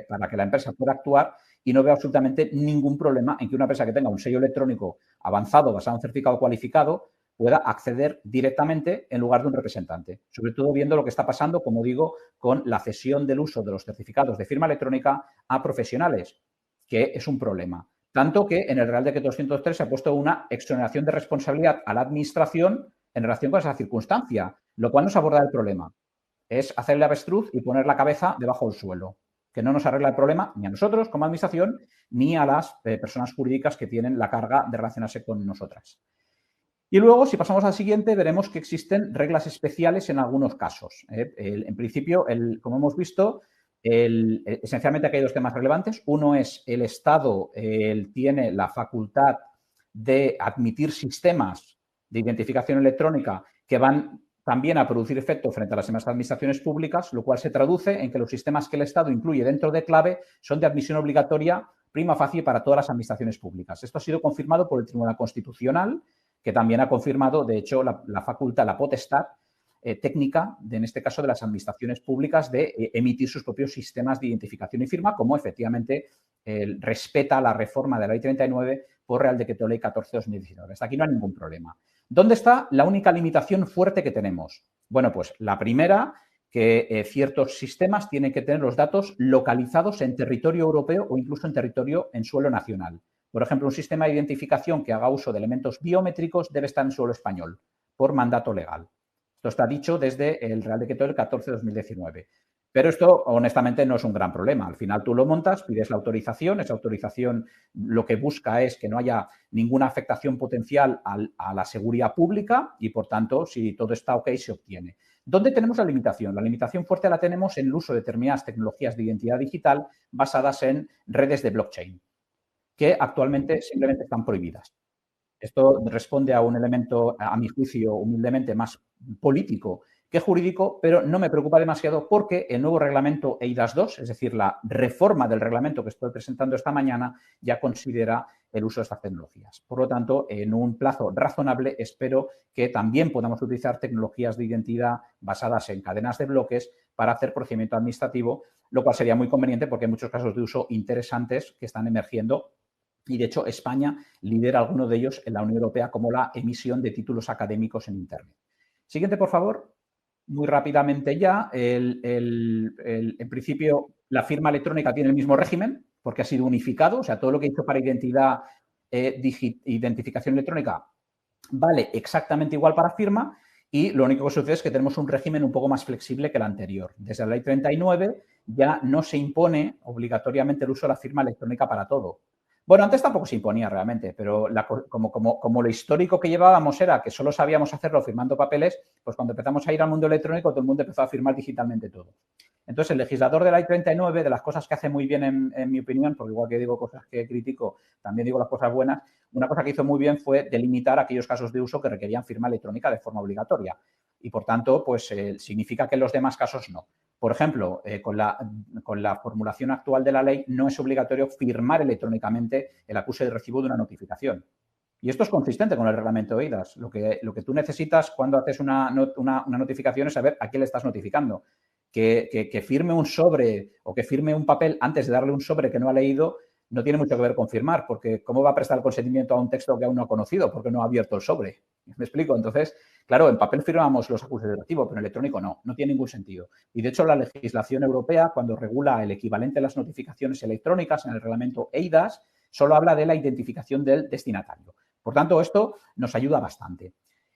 para que la empresa pueda actuar y no veo absolutamente ningún problema en que una empresa que tenga un sello electrónico avanzado basado en un certificado cualificado pueda acceder directamente en lugar de un representante. Sobre todo viendo lo que está pasando, como digo, con la cesión del uso de los certificados de firma electrónica a profesionales, que es un problema. Tanto que en el Real Decreto 203 se ha puesto una exoneración de responsabilidad a la administración en relación con esa circunstancia, lo cual nos aborda el problema. Es hacer el avestruz y poner la cabeza debajo del suelo, que no nos arregla el problema ni a nosotros como administración ni a las personas jurídicas que tienen la carga de relacionarse con nosotras. Y luego, si pasamos al siguiente, veremos que existen reglas especiales en algunos casos. En principio, como hemos visto, esencialmente aquí hay dos temas relevantes. Uno es el Estado tiene la facultad de admitir sistemas de identificación electrónica que van también a producir efecto frente a las demás administraciones públicas, lo cual se traduce en que los sistemas que el Estado incluye dentro de clave son de admisión obligatoria prima facie para todas las administraciones públicas. Esto ha sido confirmado por el Tribunal Constitucional, que también ha confirmado, de hecho, la facultad, la potestad técnica, en este caso, de las administraciones públicas de emitir sus propios sistemas de identificación y firma, como efectivamente respeta la reforma de la Ley 39 por Real Decreto Ley 14/2019. Hasta aquí no hay ningún problema. ¿Dónde está la única limitación fuerte que tenemos? Bueno, pues la primera, que ciertos sistemas tienen que tener los datos localizados en territorio europeo o incluso en suelo nacional. Por ejemplo, un sistema de identificación que haga uso de elementos biométricos debe estar en suelo español, por mandato legal. Esto está dicho desde el Real Decreto del 14/2019. Pero esto, honestamente, no es un gran problema. Al final tú lo montas, pides la autorización. Esa autorización lo que busca es que no haya ninguna afectación potencial a la seguridad pública y, por tanto, si todo está ok, se obtiene. ¿Dónde tenemos la limitación? La limitación fuerte la tenemos en el uso de determinadas tecnologías de identidad digital basadas en redes de blockchain. que actualmente simplemente están prohibidas. Esto responde a un elemento, a mi juicio, humildemente más político que jurídico, pero no me preocupa demasiado porque el nuevo reglamento eIDAS 2, es decir, la reforma del reglamento que estoy presentando esta mañana, ya considera el uso de estas tecnologías. Por lo tanto, en un plazo razonable, espero que también podamos utilizar tecnologías de identidad basadas en cadenas de bloques para hacer procedimiento administrativo, lo cual sería muy conveniente porque hay muchos casos de uso interesantes que están emergiendo. Y, de hecho, España lidera algunos de ellos en la Unión Europea, como la emisión de títulos académicos en Internet. Siguiente, por favor. Muy rápidamente ya. En principio, la firma electrónica tiene el mismo régimen porque ha sido unificado. O sea, todo lo que he hecho para identificación electrónica vale exactamente igual para firma. Y lo único que sucede es que tenemos un régimen un poco más flexible que el anterior. Desde la Ley 39 ya no se impone obligatoriamente el uso de la firma electrónica para todo. Bueno, antes tampoco se imponía realmente, pero como lo histórico que llevábamos era que solo sabíamos hacerlo firmando papeles, pues cuando empezamos a ir al mundo electrónico, todo el mundo empezó a firmar digitalmente todo. Entonces, el legislador de la Ley 39, de las cosas que hace muy bien, en mi opinión, porque igual que digo cosas que critico, también digo las cosas buenas, una cosa que hizo muy bien fue delimitar aquellos casos de uso que requerían firma electrónica de forma obligatoria. Y, por tanto, pues significa que en los demás casos no. Por ejemplo, con la formulación actual de la ley, no es obligatorio firmar electrónicamente el acuse de recibo de una notificación. Y esto es consistente con el reglamento eIDAS. Lo que tú necesitas cuando haces una notificación es saber a quién le estás notificando. Que firme un sobre o que firme un papel antes de darle un sobre que no ha leído no tiene mucho que ver con firmar, porque ¿cómo va a prestar el consentimiento a un texto que aún no ha conocido? Porque no ha abierto el sobre. ¿Me explico? Entonces, claro, en papel firmamos los acuses de recibo, pero en electrónico no tiene ningún sentido. Y, de hecho, la legislación europea, cuando regula el equivalente a las notificaciones electrónicas en el reglamento eIDAS, solo habla de la identificación del destinatario. Por tanto, esto nos ayuda bastante.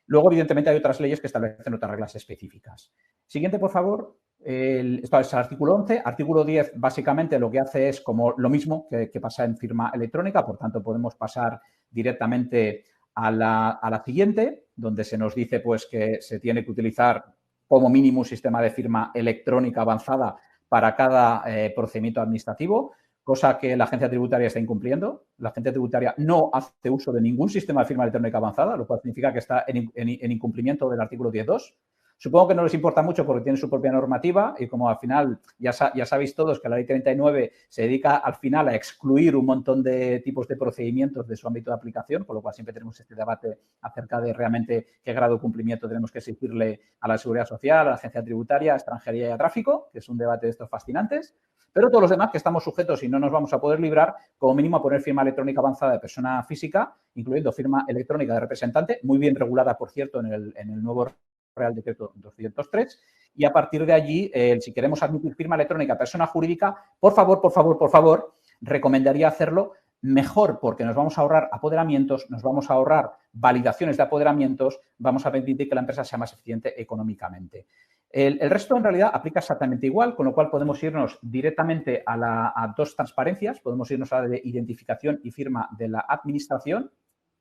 Luego, evidentemente, hay otras leyes que establecen otras reglas específicas. Siguiente, por favor. Esto es el artículo 11. Artículo 10, básicamente, lo que hace es como lo mismo que pasa en firma electrónica. Por tanto, podemos pasar directamente a la siguiente, donde se nos dice pues, que se tiene que utilizar como mínimo un sistema de firma electrónica avanzada para cada procedimiento administrativo, cosa que la agencia tributaria está incumpliendo. La agencia tributaria no hace uso de ningún sistema de firma electrónica avanzada, lo cual significa que está en incumplimiento del artículo 10.2. Supongo que no les importa mucho porque tienen su propia normativa y como al final ya sabéis todos que la Ley 39 se dedica al final a excluir un montón de tipos de procedimientos de su ámbito de aplicación, con lo cual siempre tenemos este debate acerca de realmente qué grado de cumplimiento tenemos que exigirle a la Seguridad Social, a la Agencia Tributaria, a Extranjería y a Tráfico, que es un debate de estos fascinantes. Pero todos los demás que estamos sujetos y no nos vamos a poder librar, como mínimo a poner firma electrónica avanzada de persona física, incluyendo firma electrónica de representante, muy bien regulada, por cierto, en el nuevo Real Decreto 203, y a partir de allí, si queremos admitir firma electrónica a persona jurídica, por favor, recomendaría hacerlo mejor porque nos vamos a ahorrar apoderamientos, nos vamos a ahorrar validaciones de apoderamientos, vamos a permitir que la empresa sea más eficiente económicamente. El resto, en realidad, aplica exactamente igual, con lo cual podemos irnos directamente a dos transparencias, podemos irnos a la de identificación y firma de la administración,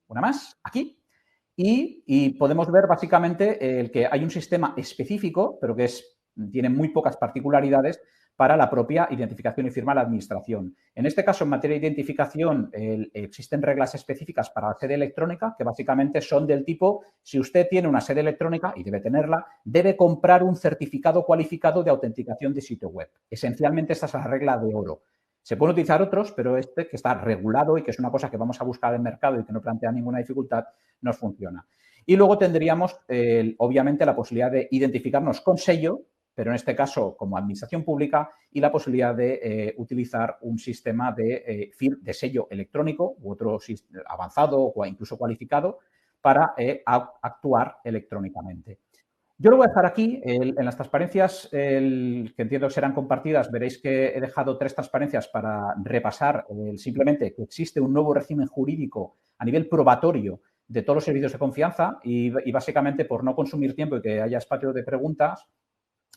una más, aquí. Y podemos ver básicamente el que hay un sistema específico, pero que tiene muy pocas particularidades para la propia identificación y firma de la administración. En este caso, en materia de identificación, existen reglas específicas para la sede electrónica que básicamente son del tipo, si usted tiene una sede electrónica, y debe tenerla, debe comprar un certificado cualificado de autenticación de sitio web. Esencialmente, esta es la regla de oro. Se pueden utilizar otros, pero este que está regulado y que es una cosa que vamos a buscar en el mercado y que no plantea ninguna dificultad, nos funciona. Y luego tendríamos, obviamente, la posibilidad de identificarnos con sello, pero en este caso como administración pública, y la posibilidad de utilizar un sistema de sello electrónico u otro avanzado o incluso cualificado para actuar electrónicamente. Yo lo voy a dejar aquí. En las transparencias que entiendo que serán compartidas, veréis que he dejado 3 transparencias para repasar simplemente que existe un nuevo régimen jurídico a nivel probatorio de todos los servicios de confianza y básicamente por no consumir tiempo y que haya espacio de preguntas,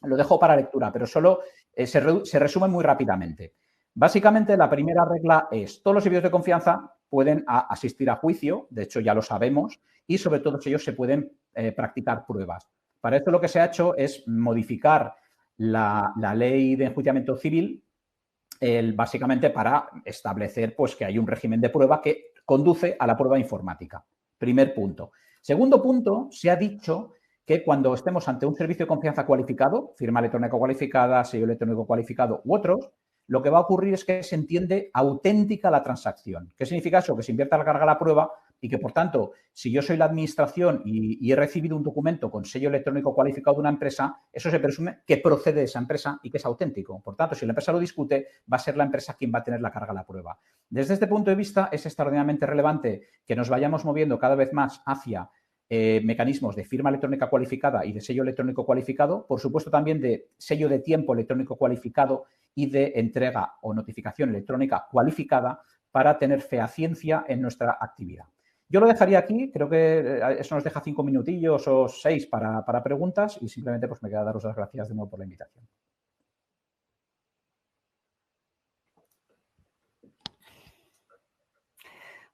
lo dejo para lectura, pero solo se resume muy rápidamente. Básicamente, la primera regla es todos los servicios de confianza pueden asistir a juicio, de hecho ya lo sabemos, y sobre todo ellos se pueden practicar pruebas. Para esto lo que se ha hecho es modificar la ley de enjuiciamiento civil básicamente para establecer pues, que hay un régimen de prueba que conduce a la prueba informática. Primer punto. Segundo punto, se ha dicho que cuando estemos ante un servicio de confianza cualificado, firma electrónica cualificada, sello electrónico cualificado u otros, lo que va a ocurrir es que se entiende auténtica la transacción. ¿Qué significa eso? Que se invierta la carga a la prueba y que, por tanto, si yo soy la administración y he recibido un documento con sello electrónico cualificado de una empresa, eso se presume que procede de esa empresa y que es auténtico. Por tanto, si la empresa lo discute, va a ser la empresa quien va a tener la carga a la prueba. Desde este punto de vista, es extraordinariamente relevante que nos vayamos moviendo cada vez más hacia mecanismos de firma electrónica cualificada y de sello electrónico cualificado, por supuesto también de sello de tiempo electrónico cualificado y de entrega o notificación electrónica cualificada para tener fehaciencia en nuestra actividad. Yo lo dejaría aquí, creo que eso nos deja 5 minutillos o 6 para preguntas y simplemente pues me queda daros las gracias de nuevo por la invitación.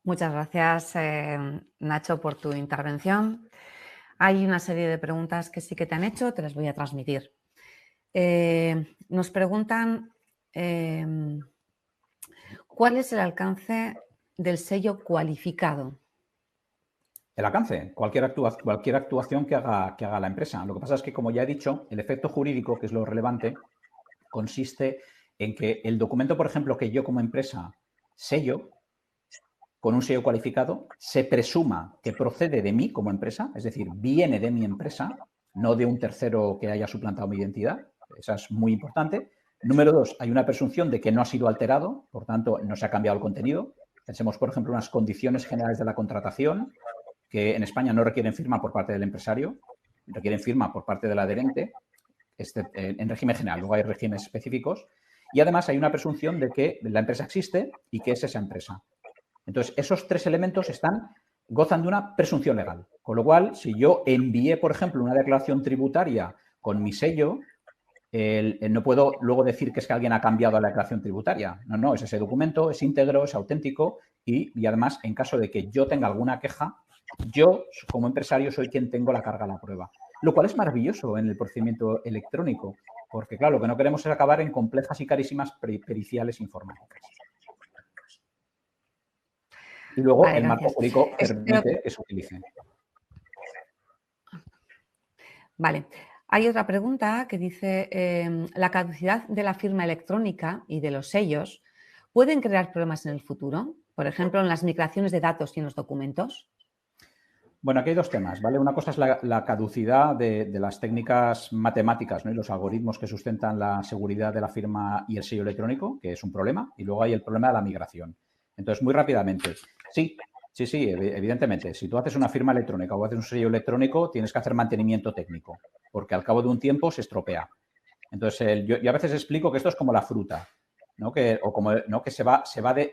Muchas gracias, Nacho, por tu intervención. Hay una serie de preguntas que sí que te han hecho, te las voy a transmitir. Nos preguntan ¿cuál es el alcance del sello cualificado? El alcance, cualquier actuación que haga la empresa. Lo que pasa es que, como ya he dicho, el efecto jurídico, que es lo relevante, consiste en que el documento, por ejemplo, que yo como empresa sello, con un sello cualificado, se presuma que procede de mí como empresa, es decir, viene de mi empresa, no de un tercero que haya suplantado mi identidad. Esa es muy importante. Número 2, hay una presunción de que no ha sido alterado, por tanto, no se ha cambiado el contenido. Pensemos, por ejemplo, en las condiciones generales de la contratación, que en España no requieren firma por parte del empresario, requieren firma por parte del adherente, en régimen general, luego hay regímenes específicos. Y además hay una presunción de que la empresa existe y que es esa empresa. Entonces, esos 3 elementos gozan de una presunción legal. Con lo cual, si yo envié, por ejemplo, una declaración tributaria con mi sello, no puedo luego decir que es que alguien ha cambiado la declaración tributaria. No, es ese documento, es íntegro, es auténtico y además, en caso de que yo tenga alguna queja, yo, como empresario, soy quien tengo la carga a la prueba. Lo cual es maravilloso en el procedimiento electrónico, porque, claro, lo que no queremos es acabar en complejas y carísimas periciales informáticas. Y luego el marco jurídico permite que se utilice. Vale. Hay otra pregunta que dice, ¿la caducidad de la firma electrónica y de los sellos pueden crear problemas en el futuro? Por ejemplo, en las migraciones de datos y en los documentos. Bueno, aquí hay 2 temas, ¿vale? Una cosa es la caducidad de las técnicas matemáticas, ¿no? Y los algoritmos que sustentan la seguridad de la firma y el sello electrónico, que es un problema, y luego hay el problema de la migración. Entonces, muy rápidamente, sí, evidentemente, si tú haces una firma electrónica o haces un sello electrónico, tienes que hacer mantenimiento técnico, porque al cabo de un tiempo se estropea. Entonces, yo a veces explico que esto es como la fruta, ¿no? Que se va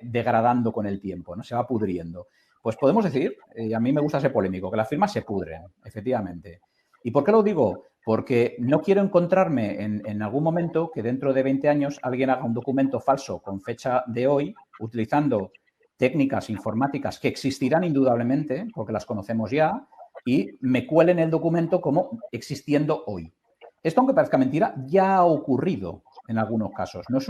degradando con el tiempo, ¿no? Se va pudriendo. Pues podemos decir, y a mí me gusta ser polémico, que las firmas se pudren, efectivamente. ¿Y por qué lo digo? Porque no quiero encontrarme en algún momento que dentro de 20 años alguien haga un documento falso con fecha de hoy, utilizando técnicas informáticas que existirán indudablemente, porque las conocemos ya, y me cuelen el documento como existiendo hoy. Esto, aunque parezca mentira, ya ha ocurrido en algunos casos. No es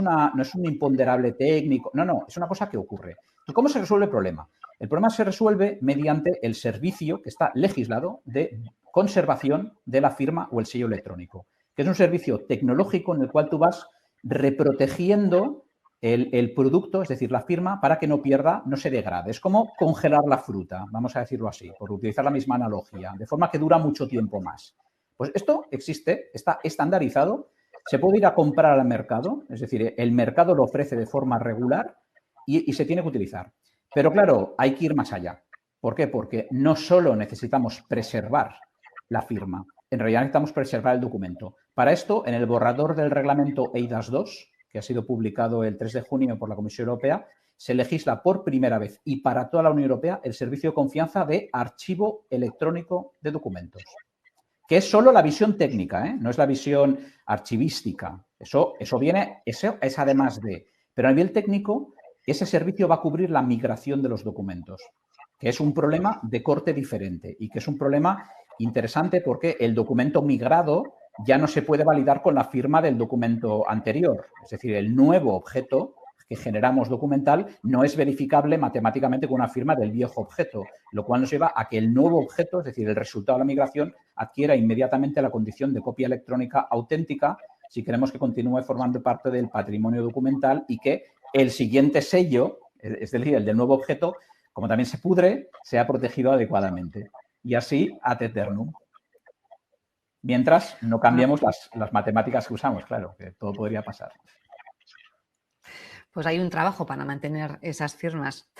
un imponderable técnico, no, es una cosa que ocurre. ¿Y cómo se resuelve el problema? El problema se resuelve mediante el servicio que está legislado de conservación de la firma o el sello electrónico, que es un servicio tecnológico en el cual tú vas reprotegiendo el producto, es decir, la firma, para que no pierda, no se degrade. Es como congelar la fruta, vamos a decirlo así, por utilizar la misma analogía, de forma que dura mucho tiempo más. Pues esto existe, está estandarizado, se puede ir a comprar al mercado, es decir, el mercado lo ofrece de forma regular y se tiene que utilizar. Pero claro, hay que ir más allá. ¿Por qué? Porque no solo necesitamos preservar la firma, en realidad necesitamos preservar el documento. Para esto, en el borrador del reglamento eIDAS 2, que ha sido publicado el 3 de junio por la Comisión Europea, se legisla por primera vez y para toda la Unión Europea el servicio de confianza de archivo electrónico de documentos, que es solo la visión técnica, ¿eh? No es la visión archivística. Eso es además de... Pero a nivel técnico, ese servicio va a cubrir la migración de los documentos, que es un problema de corte diferente y que es un problema interesante porque el documento migrado ya no se puede validar con la firma del documento anterior. Es decir, el nuevo objeto que generamos documental no es verificable matemáticamente con una firma del viejo objeto, lo cual nos lleva a que el nuevo objeto, es decir, el resultado de la migración, adquiera inmediatamente la condición de copia electrónica auténtica si queremos que continúe formando parte del patrimonio documental y que el siguiente sello, es decir, el del nuevo objeto, como también se pudre, sea protegido adecuadamente. Y así ad eternum. Mientras no cambiemos las matemáticas que usamos, claro, que todo podría pasar. Pues hay un trabajo para mantener esas firmas.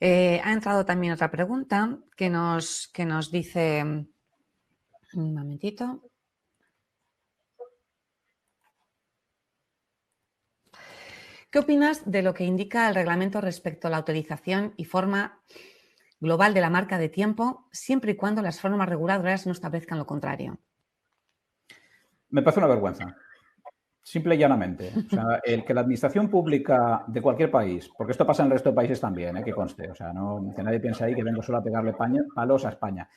Ha entrado también otra pregunta que nos dice... Un momentito. ¿Qué opinas de lo que indica el reglamento respecto a la autorización y forma global de la marca de tiempo, siempre y cuando las formas reguladoras no establezcan lo contrario? Me parece una vergüenza. Simple y llanamente. O sea, el que la administración pública de cualquier país, porque esto pasa en el resto de países también, que conste, o sea, no, que nadie piense ahí que vengo solo a pegarle palos a España.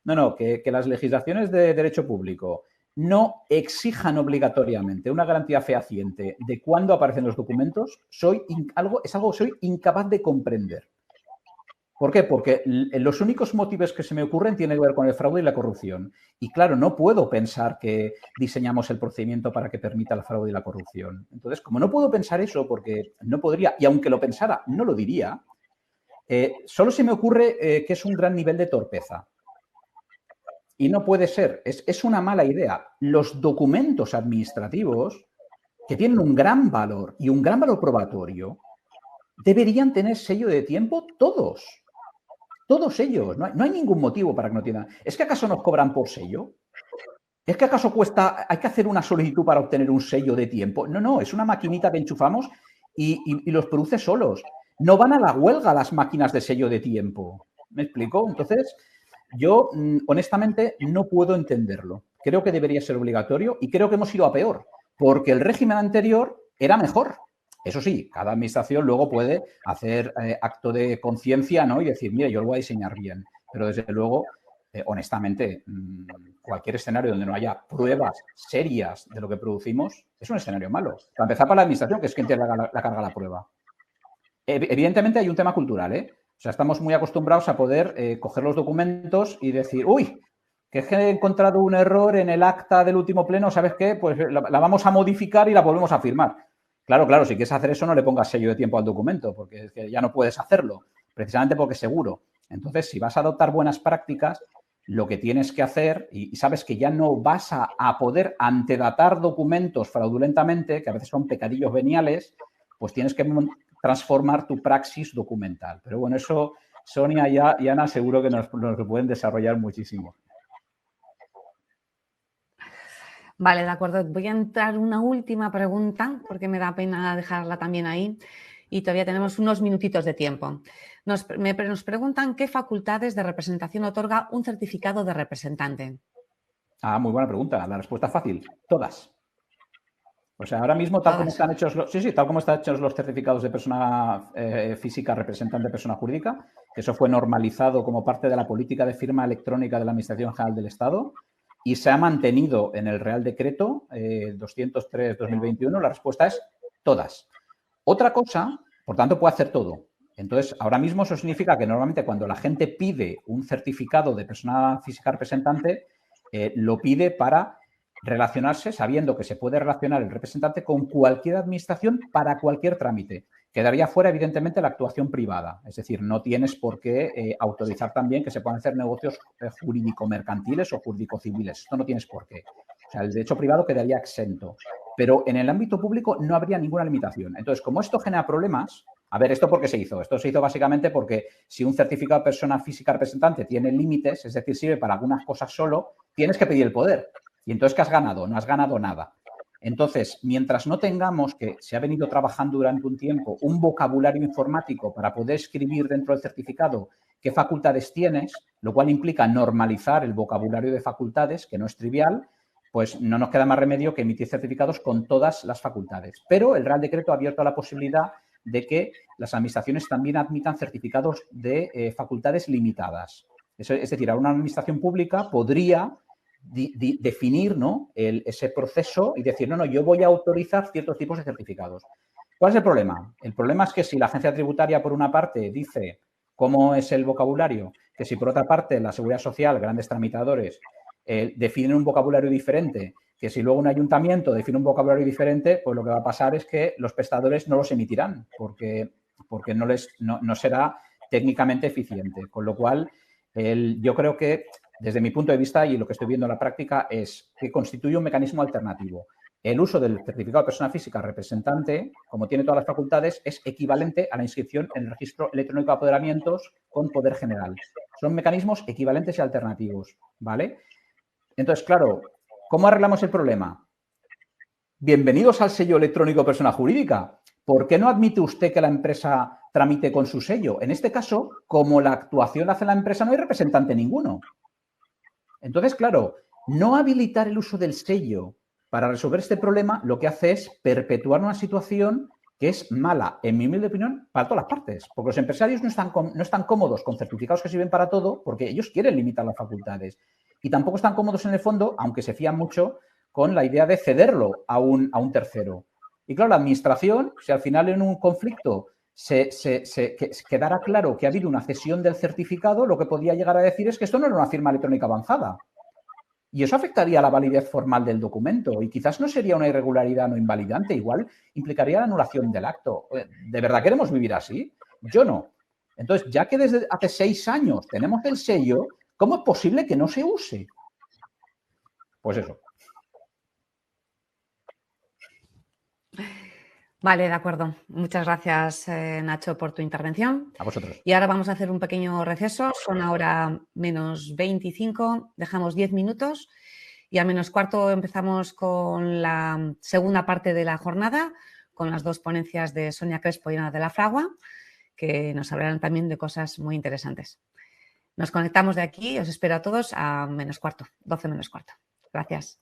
No, que las legislaciones de derecho público no exijan obligatoriamente una garantía fehaciente de cuándo aparecen los documentos, es algo que soy incapaz de comprender. ¿Por qué? Porque los únicos motivos que se me ocurren tienen que ver con el fraude y la corrupción. Y claro, no puedo pensar que diseñamos el procedimiento para que permita el fraude y la corrupción. Entonces, como no puedo pensar eso, porque no podría, y aunque lo pensara, no lo diría, solo se me ocurre que es un gran nivel de torpeza. Y no puede ser, es una mala idea. Los documentos administrativos, que tienen un gran valor y un gran valor probatorio, deberían tener sello de tiempo todos. Todos ellos. No hay ningún motivo para que no tengan. ¿Es que acaso nos cobran por sello? ¿Es que acaso hay que hacer una solicitud para obtener un sello de tiempo? No, es una maquinita que enchufamos y los produce solos. No van a la huelga las máquinas de sello de tiempo. ¿Me explico? Entonces, yo honestamente no puedo entenderlo. Creo que debería ser obligatorio y creo que hemos ido a peor, porque el régimen anterior era mejor. Eso sí, cada administración luego puede hacer acto de conciencia, ¿no? Y decir, mira, yo lo voy a diseñar bien. Pero desde luego, honestamente, cualquier escenario donde no haya pruebas serias de lo que producimos es un escenario malo. Para empezar, para la administración, que es quien tiene la carga de la prueba. Evidentemente hay un tema cultural, ¿eh? O sea, estamos muy acostumbrados a poder coger los documentos y decir, uy, que he encontrado un error en el acta del último pleno, ¿sabes qué? Pues la vamos a modificar y la volvemos a firmar. Claro, si quieres hacer eso no le pongas sello de tiempo al documento, porque es que ya no puedes hacerlo, precisamente porque es seguro. Entonces, si vas a adoptar buenas prácticas, lo que tienes que hacer, y sabes que ya no vas a poder antedatar documentos fraudulentamente, que a veces son pecadillos veniales, pues tienes que transformar tu praxis documental. Pero bueno, eso Sonia y Ana seguro que nos lo pueden desarrollar muchísimo. Vale, de acuerdo. Voy a entrar una última pregunta porque me da pena dejarla también ahí y todavía tenemos unos minutitos de tiempo. Nos preguntan qué facultades de representación otorga un certificado de representante. Muy buena pregunta. La respuesta es fácil. Todas. O sea, ahora mismo, tal como están hechos los certificados de persona física, representante de persona jurídica, que eso fue normalizado como parte de la política de firma electrónica de la Administración General del Estado y se ha mantenido en el Real Decreto 203/2021, la respuesta es todas. Otra cosa, por tanto, puede hacer todo. Entonces, ahora mismo eso significa que normalmente cuando la gente pide un certificado de persona física representante, lo pide para relacionarse sabiendo que se puede relacionar el representante con cualquier administración para cualquier trámite. Quedaría fuera, evidentemente, la actuación privada. Es decir, no tienes por qué autorizar también que se puedan hacer negocios jurídico-mercantiles o jurídico-civiles. Esto no tienes por qué. O sea, el derecho privado quedaría exento. Pero en el ámbito público no habría ninguna limitación. Entonces, como esto genera problemas, a ver, ¿esto por qué se hizo? Esto se hizo básicamente porque si un certificado de persona física representante tiene límites, es decir, sirve para algunas cosas solo, tienes que pedir el poder. Y entonces, ¿qué has ganado? No has ganado nada. Entonces, mientras no tengamos, que se ha venido trabajando durante un tiempo, un vocabulario informático para poder escribir dentro del certificado qué facultades tienes, lo cual implica normalizar el vocabulario de facultades, que no es trivial, pues no nos queda más remedio que emitir certificados con todas las facultades. Pero el Real Decreto ha abierto la posibilidad de que las administraciones también admitan certificados de facultades limitadas. Es decir, una administración pública podría definir, ¿no?, ese proceso y decir, no, yo voy a autorizar ciertos tipos de certificados. ¿Cuál es el problema? El problema es que si la agencia tributaria, por una parte, dice cómo es el vocabulario, que si por otra parte la Seguridad Social, grandes tramitadores, definen un vocabulario diferente, que si luego un ayuntamiento define un vocabulario diferente, pues lo que va a pasar es que los prestadores no los emitirán porque no será técnicamente eficiente. Con lo cual, yo creo que desde mi punto de vista y lo que estoy viendo en la práctica es que constituye un mecanismo alternativo. El uso del certificado de persona física representante, como tiene todas las facultades, es equivalente a la inscripción en el registro electrónico de apoderamientos con poder general. Son mecanismos equivalentes y alternativos, ¿vale? Entonces, claro, ¿cómo arreglamos el problema? Bienvenidos al sello electrónico persona jurídica. ¿Por qué no admite usted que la empresa tramite con su sello? En este caso, como la actuación la hace la empresa, no hay representante ninguno. Entonces, claro, no habilitar el uso del sello para resolver este problema lo que hace es perpetuar una situación que es mala, en mi humilde opinión, para todas las partes. Porque los empresarios no están cómodos con certificados que sirven para todo porque ellos quieren limitar las facultades. Y tampoco están cómodos en el fondo, aunque se fían mucho, con la idea de cederlo a un tercero. Y claro, la administración, si al final en un conflicto se quedara claro que ha habido una cesión del certificado, lo que podría llegar a decir es que esto no era una firma electrónica avanzada. Y eso afectaría la validez formal del documento y quizás no sería una irregularidad no invalidante, igual implicaría la anulación del acto. ¿De verdad queremos vivir así? Yo no. Entonces, ya que desde hace 6 años tenemos el sello, ¿cómo es posible que no se use? Pues eso. Vale, de acuerdo. Muchas gracias, Nacho, por tu intervención. A vosotros. Y ahora vamos a hacer un pequeño receso. Son ahora -25. Dejamos 10 minutos y a -15 empezamos con la segunda parte de la jornada, con las 2 ponencias de Sonia Crespo y Ana de la Fragua, que nos hablarán también de cosas muy interesantes. Nos conectamos de aquí. Os espero a todos a -15, 12 menos cuarto. Gracias.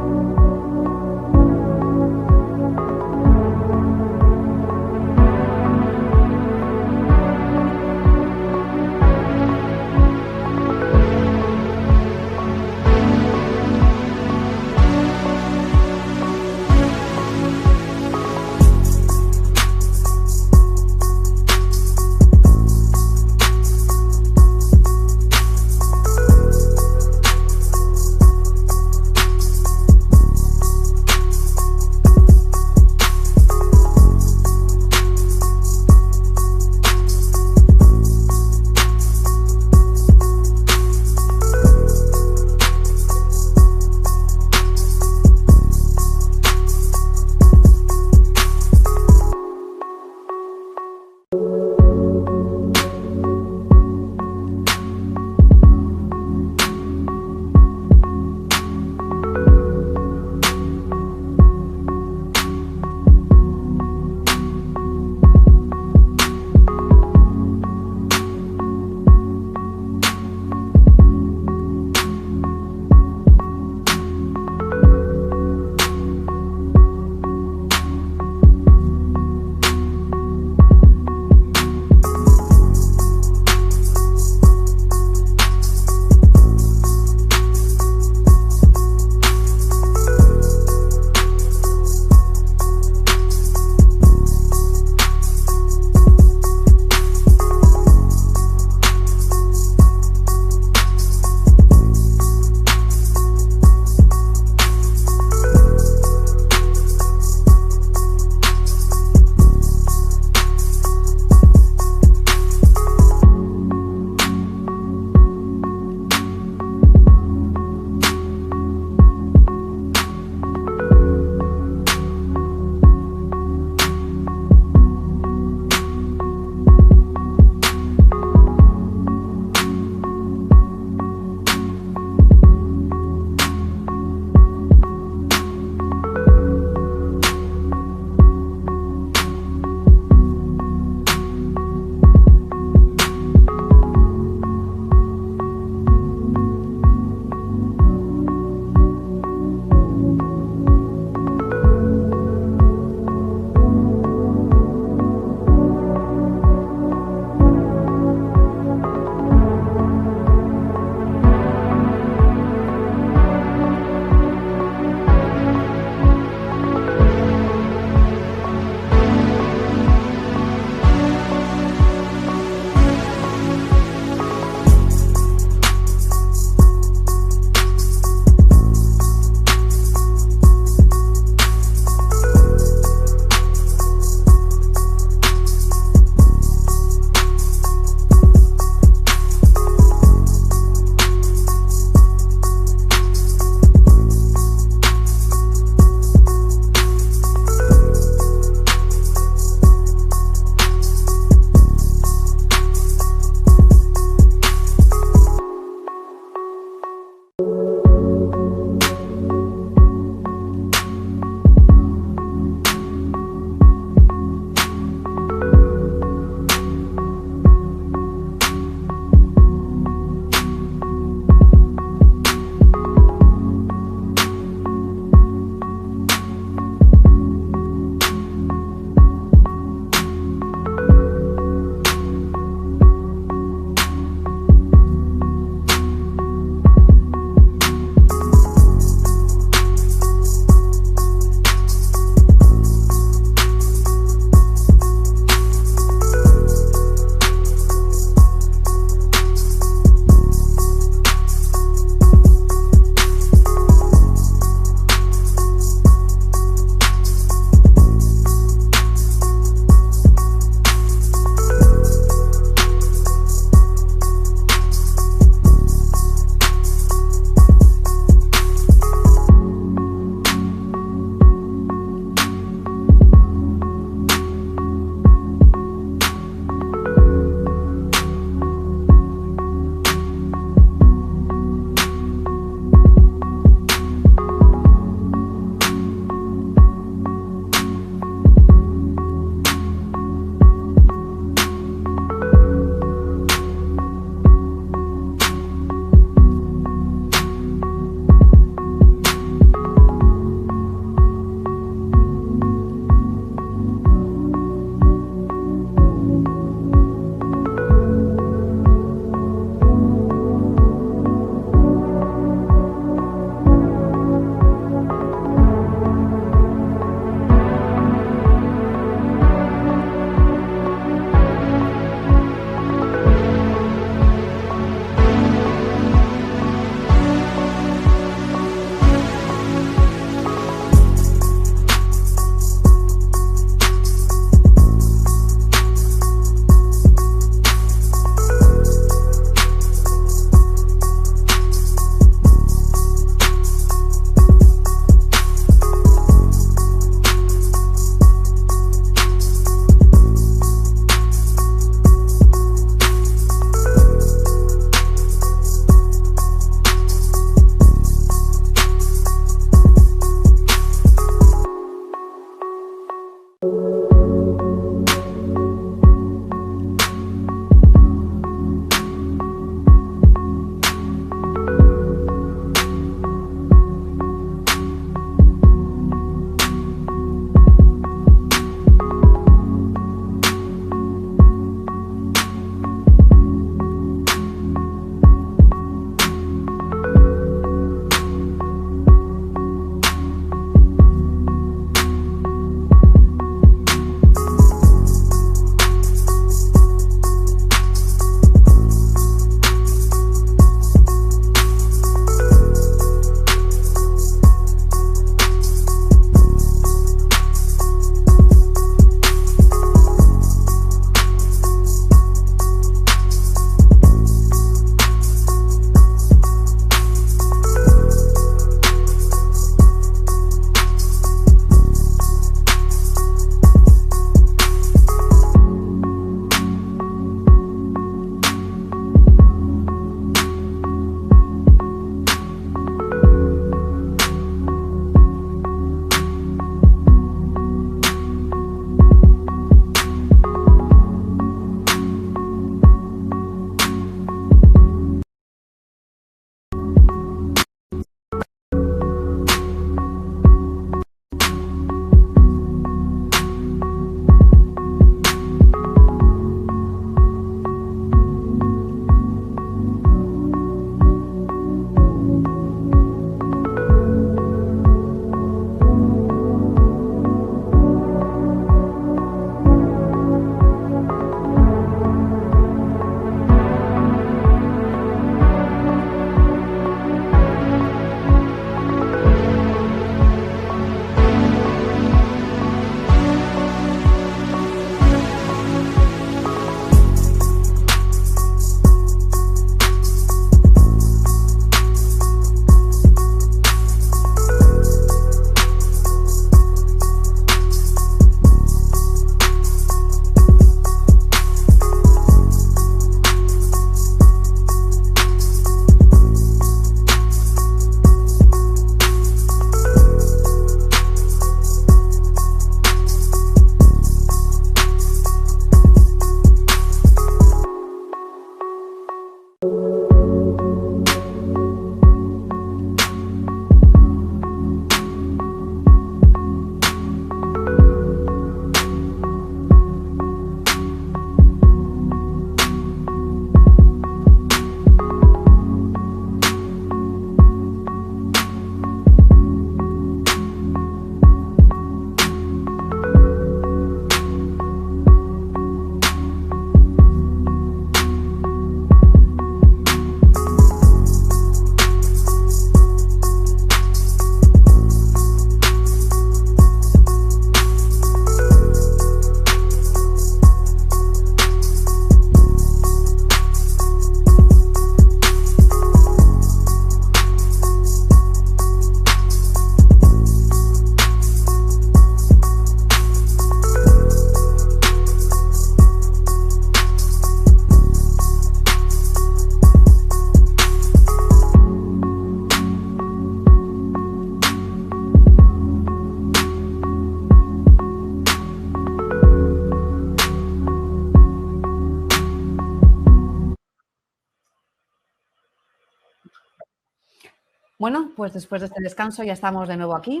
Bueno, pues después de este descanso ya estamos de nuevo aquí,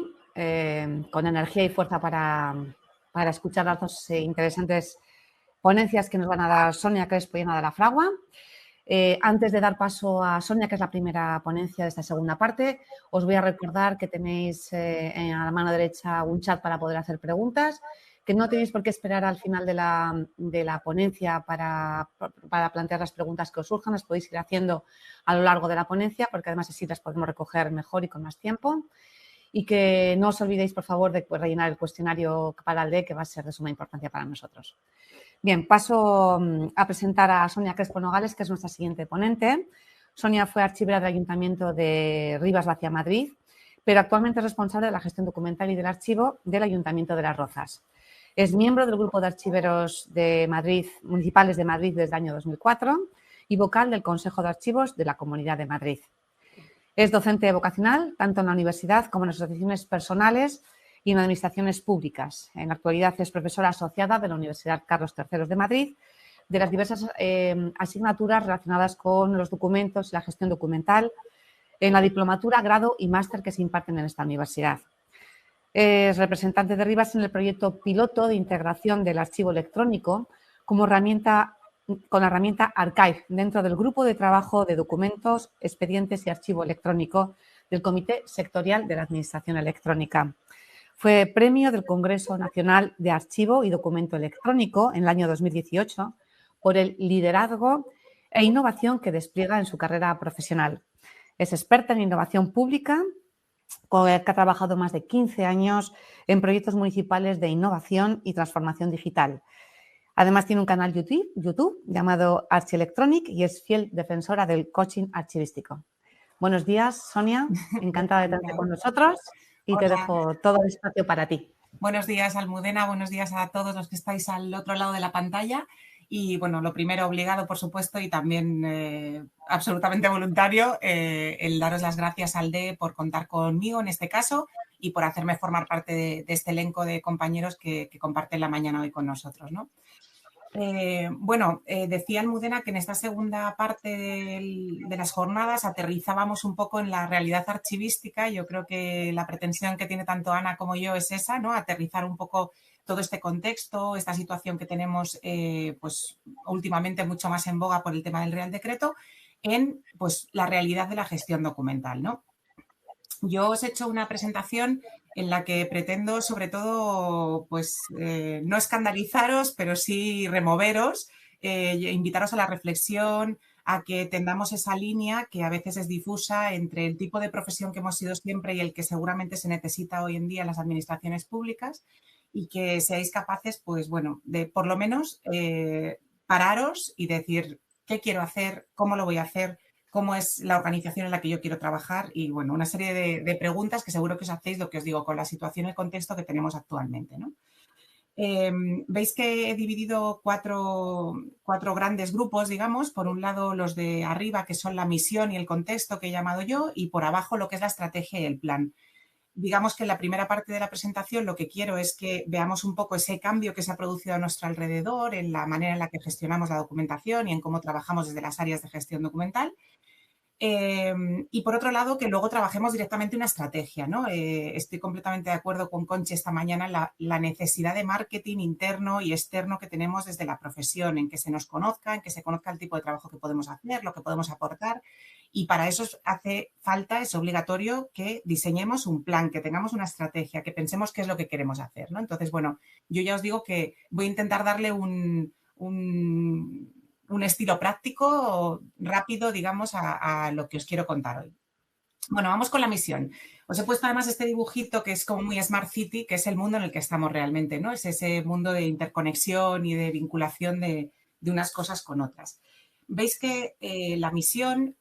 con energía y fuerza para escuchar las dos interesantes ponencias que nos van a dar Sonia Crespo y Ana de la Fragua. Antes de dar paso a Sonia, que es la primera ponencia de esta segunda parte, os voy a recordar que tenéis a la mano derecha un chat para poder hacer preguntas, que no tenéis por qué esperar al final de la ponencia para plantear las preguntas que os surjan, las podéis ir haciendo a lo largo de la ponencia, porque además así las podemos recoger mejor y con más tiempo. Y que no os olvidéis, por favor, de rellenar el cuestionario para el DE, que va a ser de suma importancia para nosotros. Bien, paso a presentar a Sonia Crespo Nogales, que es nuestra siguiente ponente. Sonia fue archivera del Ayuntamiento de Rivas Vacia, Madrid, pero actualmente es responsable de la gestión documental y del archivo del Ayuntamiento de Las Rozas. Es miembro del Grupo de Archiveros de Madrid, Municipales de Madrid desde el año 2004 y vocal del Consejo de Archivos de la Comunidad de Madrid. Es docente vocacional tanto en la universidad como en asociaciones personales y en administraciones públicas. En la actualidad es profesora asociada de la Universidad Carlos III de Madrid, de las diversas asignaturas relacionadas con los documentos y la gestión documental en la diplomatura, grado y máster que se imparten en esta universidad. Es representante de Rivas en el proyecto piloto de integración del archivo electrónico como herramienta con la herramienta Archive dentro del grupo de trabajo de documentos, expedientes y archivo electrónico del Comité Sectorial de la Administración Electrónica. Fue premio del Congreso Nacional de Archivo y Documento Electrónico en el año 2018 por el liderazgo e innovación que despliega en su carrera profesional. Es experta en innovación pública, que ha trabajado más de 15 años en proyectos municipales de innovación y transformación digital. Además, tiene un canal YouTube llamado Archielectronic y es fiel defensora del coaching archivístico. Buenos días, Sonia. Encantada de tenerte con nosotros y te dejo todo el espacio para ti. Buenos días, Almudena. Buenos días a todos los que estáis al otro lado de la pantalla. Y, bueno, lo primero, obligado, por supuesto, y también absolutamente voluntario, el daros las gracias al DE por contar conmigo en este caso y por hacerme formar parte de este elenco de compañeros que comparten la mañana hoy con nosotros, ¿no? Decía Almudena que en esta segunda parte de las jornadas aterrizábamos un poco en la realidad archivística. Yo creo que la pretensión que tiene tanto Ana como yo es esa, ¿no? Aterrizar un poco todo este contexto, esta situación que tenemos pues últimamente mucho más en boga por el tema del Real Decreto, en pues la realidad de la gestión documental, ¿no? Yo os he hecho una presentación en la que pretendo, sobre todo, pues no escandalizaros, pero sí removeros, invitaros a la reflexión, a que tendamos esa línea que a veces es difusa entre el tipo de profesión que hemos sido siempre y el que seguramente se necesita hoy en día en las administraciones públicas, y que seáis capaces, pues bueno, de por lo menos pararos y decir qué quiero hacer, cómo lo voy a hacer, cómo es la organización en la que yo quiero trabajar y, bueno, una serie de preguntas que seguro que os hacéis, lo que os digo, con la situación y el contexto que tenemos actualmente, ¿no? Veis que he dividido cuatro grandes grupos, digamos. Por un lado, los de arriba, que son la misión y el contexto que he llamado yo, y por abajo lo que es la estrategia y el plan. Digamos que en la primera parte de la presentación lo que quiero es que veamos un poco ese cambio que se ha producido a nuestro alrededor en la manera en la que gestionamos la documentación y en cómo trabajamos desde las áreas de gestión documental. Y por otro lado, que luego trabajemos directamente una estrategia, ¿no? Estoy completamente de acuerdo con Conchi esta mañana la necesidad de marketing interno y externo que tenemos desde la profesión, en que se nos conozca, en que se conozca el tipo de trabajo que podemos hacer, lo que podemos aportar, y para eso hace falta, es obligatorio que diseñemos un plan, que tengamos una estrategia, que pensemos qué es lo que queremos hacer, ¿no? Entonces, bueno, yo ya os digo que voy a intentar darle un estilo práctico, rápido, digamos, a lo que os quiero contar hoy. Bueno, vamos con la misión. Os he puesto además este dibujito que es como muy Smart City, que es el mundo en el que estamos realmente, ¿no? Es ese mundo de interconexión y de vinculación de unas cosas con otras. Veis que la misión,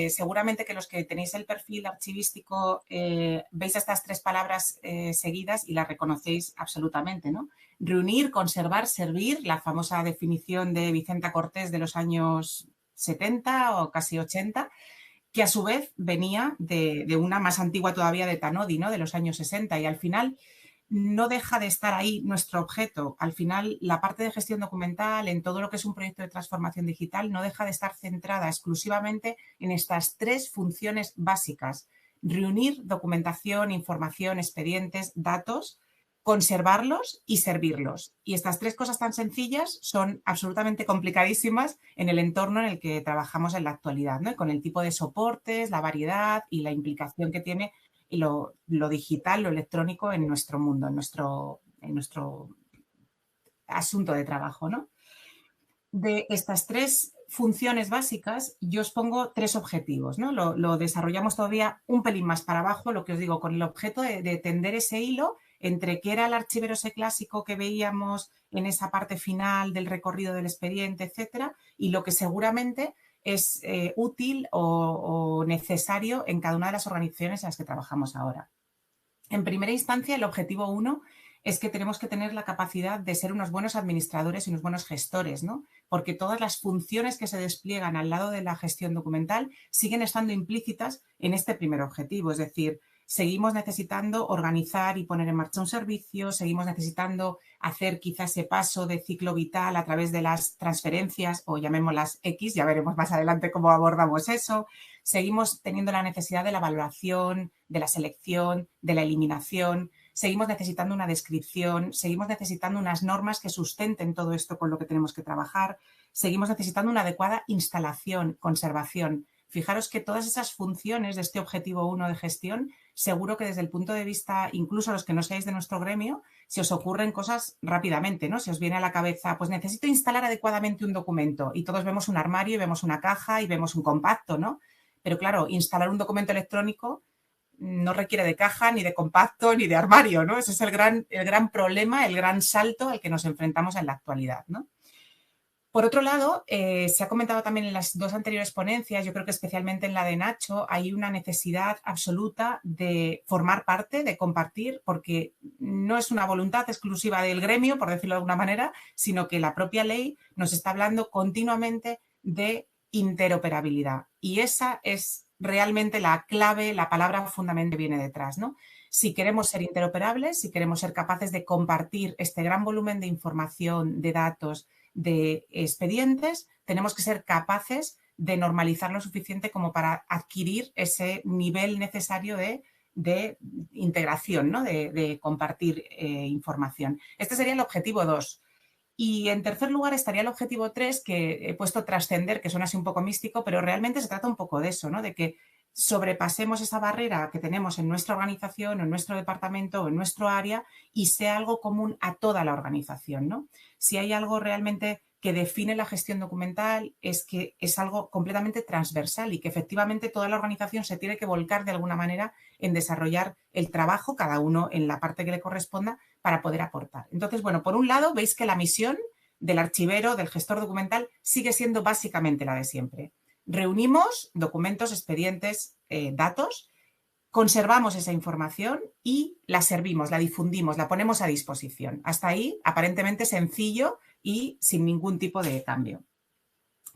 seguramente que los que tenéis el perfil archivístico veis estas tres palabras seguidas y las reconocéis absolutamente, ¿no? Reunir, conservar, servir, la famosa definición de Vicenta Cortés de los años 70 o casi 80, que a su vez venía de una más antigua todavía de Tanodi, ¿no? De los años 60, y al final no deja de estar ahí nuestro objeto. Al final, la parte de gestión documental, en todo lo que es un proyecto de transformación digital, no deja de estar centrada exclusivamente en estas tres funciones básicas. reunir documentación, información, expedientes, datos, conservarlos y servirlos. Y estas tres cosas tan sencillas son absolutamente complicadísimas en el entorno en el que trabajamos en la actualidad, ¿no? Y con el tipo de soportes, la variedad y la implicación que tiene lo digital, lo electrónico en nuestro mundo, en nuestro asunto de trabajo, ¿no? De estas tres funciones básicas, yo os pongo tres objetivos, ¿no? Lo desarrollamos todavía un pelín más para abajo, lo que os digo, con el objeto de tender ese hilo entre qué era el archivero ese clásico que veíamos en esa parte final del recorrido del expediente, etcétera, y lo que seguramente es útil o necesario en cada una de las organizaciones en las que trabajamos ahora. En primera instancia, el objetivo 1 es que tenemos que tener la capacidad de ser unos buenos administradores y unos buenos gestores, ¿no? Porque todas las funciones que se despliegan al lado de la gestión documental siguen estando implícitas en este primer objetivo, es decir, seguimos necesitando organizar y poner en marcha un servicio, seguimos necesitando hacer quizás ese paso de ciclo vital a través de las transferencias o llamémoslas X, ya veremos más adelante cómo abordamos eso, seguimos teniendo la necesidad de la valoración, de la selección, de la eliminación, seguimos necesitando una descripción, seguimos necesitando unas normas que sustenten todo esto con lo que tenemos que trabajar, seguimos necesitando una adecuada instalación, conservación. Fijaros que todas esas funciones de este objetivo 1 de gestión, seguro que desde el punto de vista, incluso los que no seáis de nuestro gremio, se os ocurren cosas rápidamente, ¿no? Se os viene a la cabeza, pues necesito instalar adecuadamente un documento y todos vemos un armario y vemos una caja y vemos un compacto, ¿no? Pero claro, instalar un documento electrónico no requiere de caja, ni de compacto, ni de armario, ¿no? Ese es el gran problema, el gran salto al que nos enfrentamos en la actualidad, ¿no? Por otro lado, se ha comentado también en las dos anteriores ponencias, yo creo que especialmente en la de Nacho, hay una necesidad absoluta de formar parte, de compartir, porque no es una voluntad exclusiva del gremio, por decirlo de alguna manera, sino que la propia ley nos está hablando continuamente de interoperabilidad. Y esa es realmente la clave, la palabra fundamental que viene detrás, ¿no? Si queremos ser interoperables, si queremos ser capaces de compartir este gran volumen de información, de datos, de expedientes, tenemos que ser capaces de normalizar lo suficiente como para adquirir ese nivel necesario de integración, ¿no? de compartir información. Este sería el objetivo 2. Y en tercer lugar estaría el objetivo 3, que he puesto trascender, que suena así un poco místico, pero realmente se trata un poco de eso, ¿no? De que sobrepasemos esa barrera que tenemos en nuestra organización, en nuestro departamento o en nuestro área y sea algo común a toda la organización, ¿no? Si hay algo realmente que define la gestión documental es que es algo completamente transversal y que efectivamente toda la organización se tiene que volcar de alguna manera en desarrollar el trabajo, cada uno en la parte que le corresponda, para poder aportar. Entonces, bueno, por un lado veis que la misión del archivero, del gestor documental, sigue siendo básicamente la de siempre. Reunimos documentos, expedientes, datos, conservamos esa información y la servimos, la difundimos, la ponemos a disposición. Hasta ahí, aparentemente sencillo y sin ningún tipo de cambio.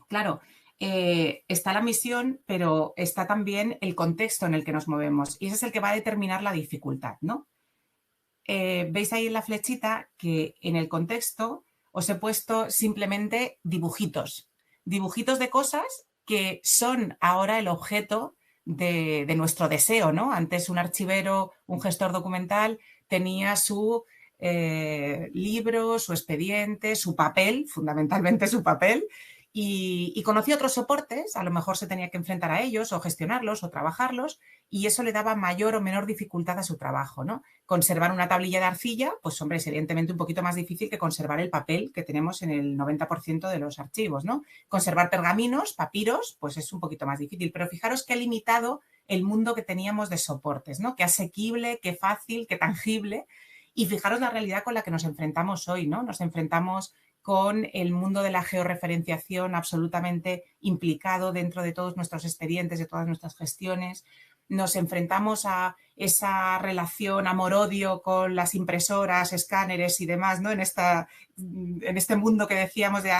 Claro, está la misión, pero está también el contexto en el que nos movemos y ese es el que va a determinar la dificultad, ¿no? Veis ahí en la flechita que en el contexto os he puesto simplemente dibujitos de cosas que son ahora el objeto de nuestro deseo, ¿no? Antes un archivero, un gestor documental tenía su libro, su expediente, su papel, fundamentalmente su papel, y conocía otros soportes, a lo mejor se tenía que enfrentar a ellos o gestionarlos o trabajarlos y eso le daba mayor o menor dificultad a su trabajo, ¿no? Conservar una tablilla de arcilla, pues hombre, es evidentemente un poquito más difícil que conservar el papel que tenemos en el 90% de los archivos, ¿no? Conservar pergaminos, papiros, pues es un poquito más difícil, pero fijaros qué limitado el mundo que teníamos de soportes, ¿no? Qué asequible, qué fácil, qué tangible y fijaros la realidad con la que nos enfrentamos hoy, ¿no? Nos enfrentamos con el mundo de la georreferenciación absolutamente implicado dentro de todos nuestros expedientes, de todas nuestras gestiones. Nos enfrentamos a esa relación amor-odio con las impresoras, escáneres y demás, ¿no? En este mundo que decíamos de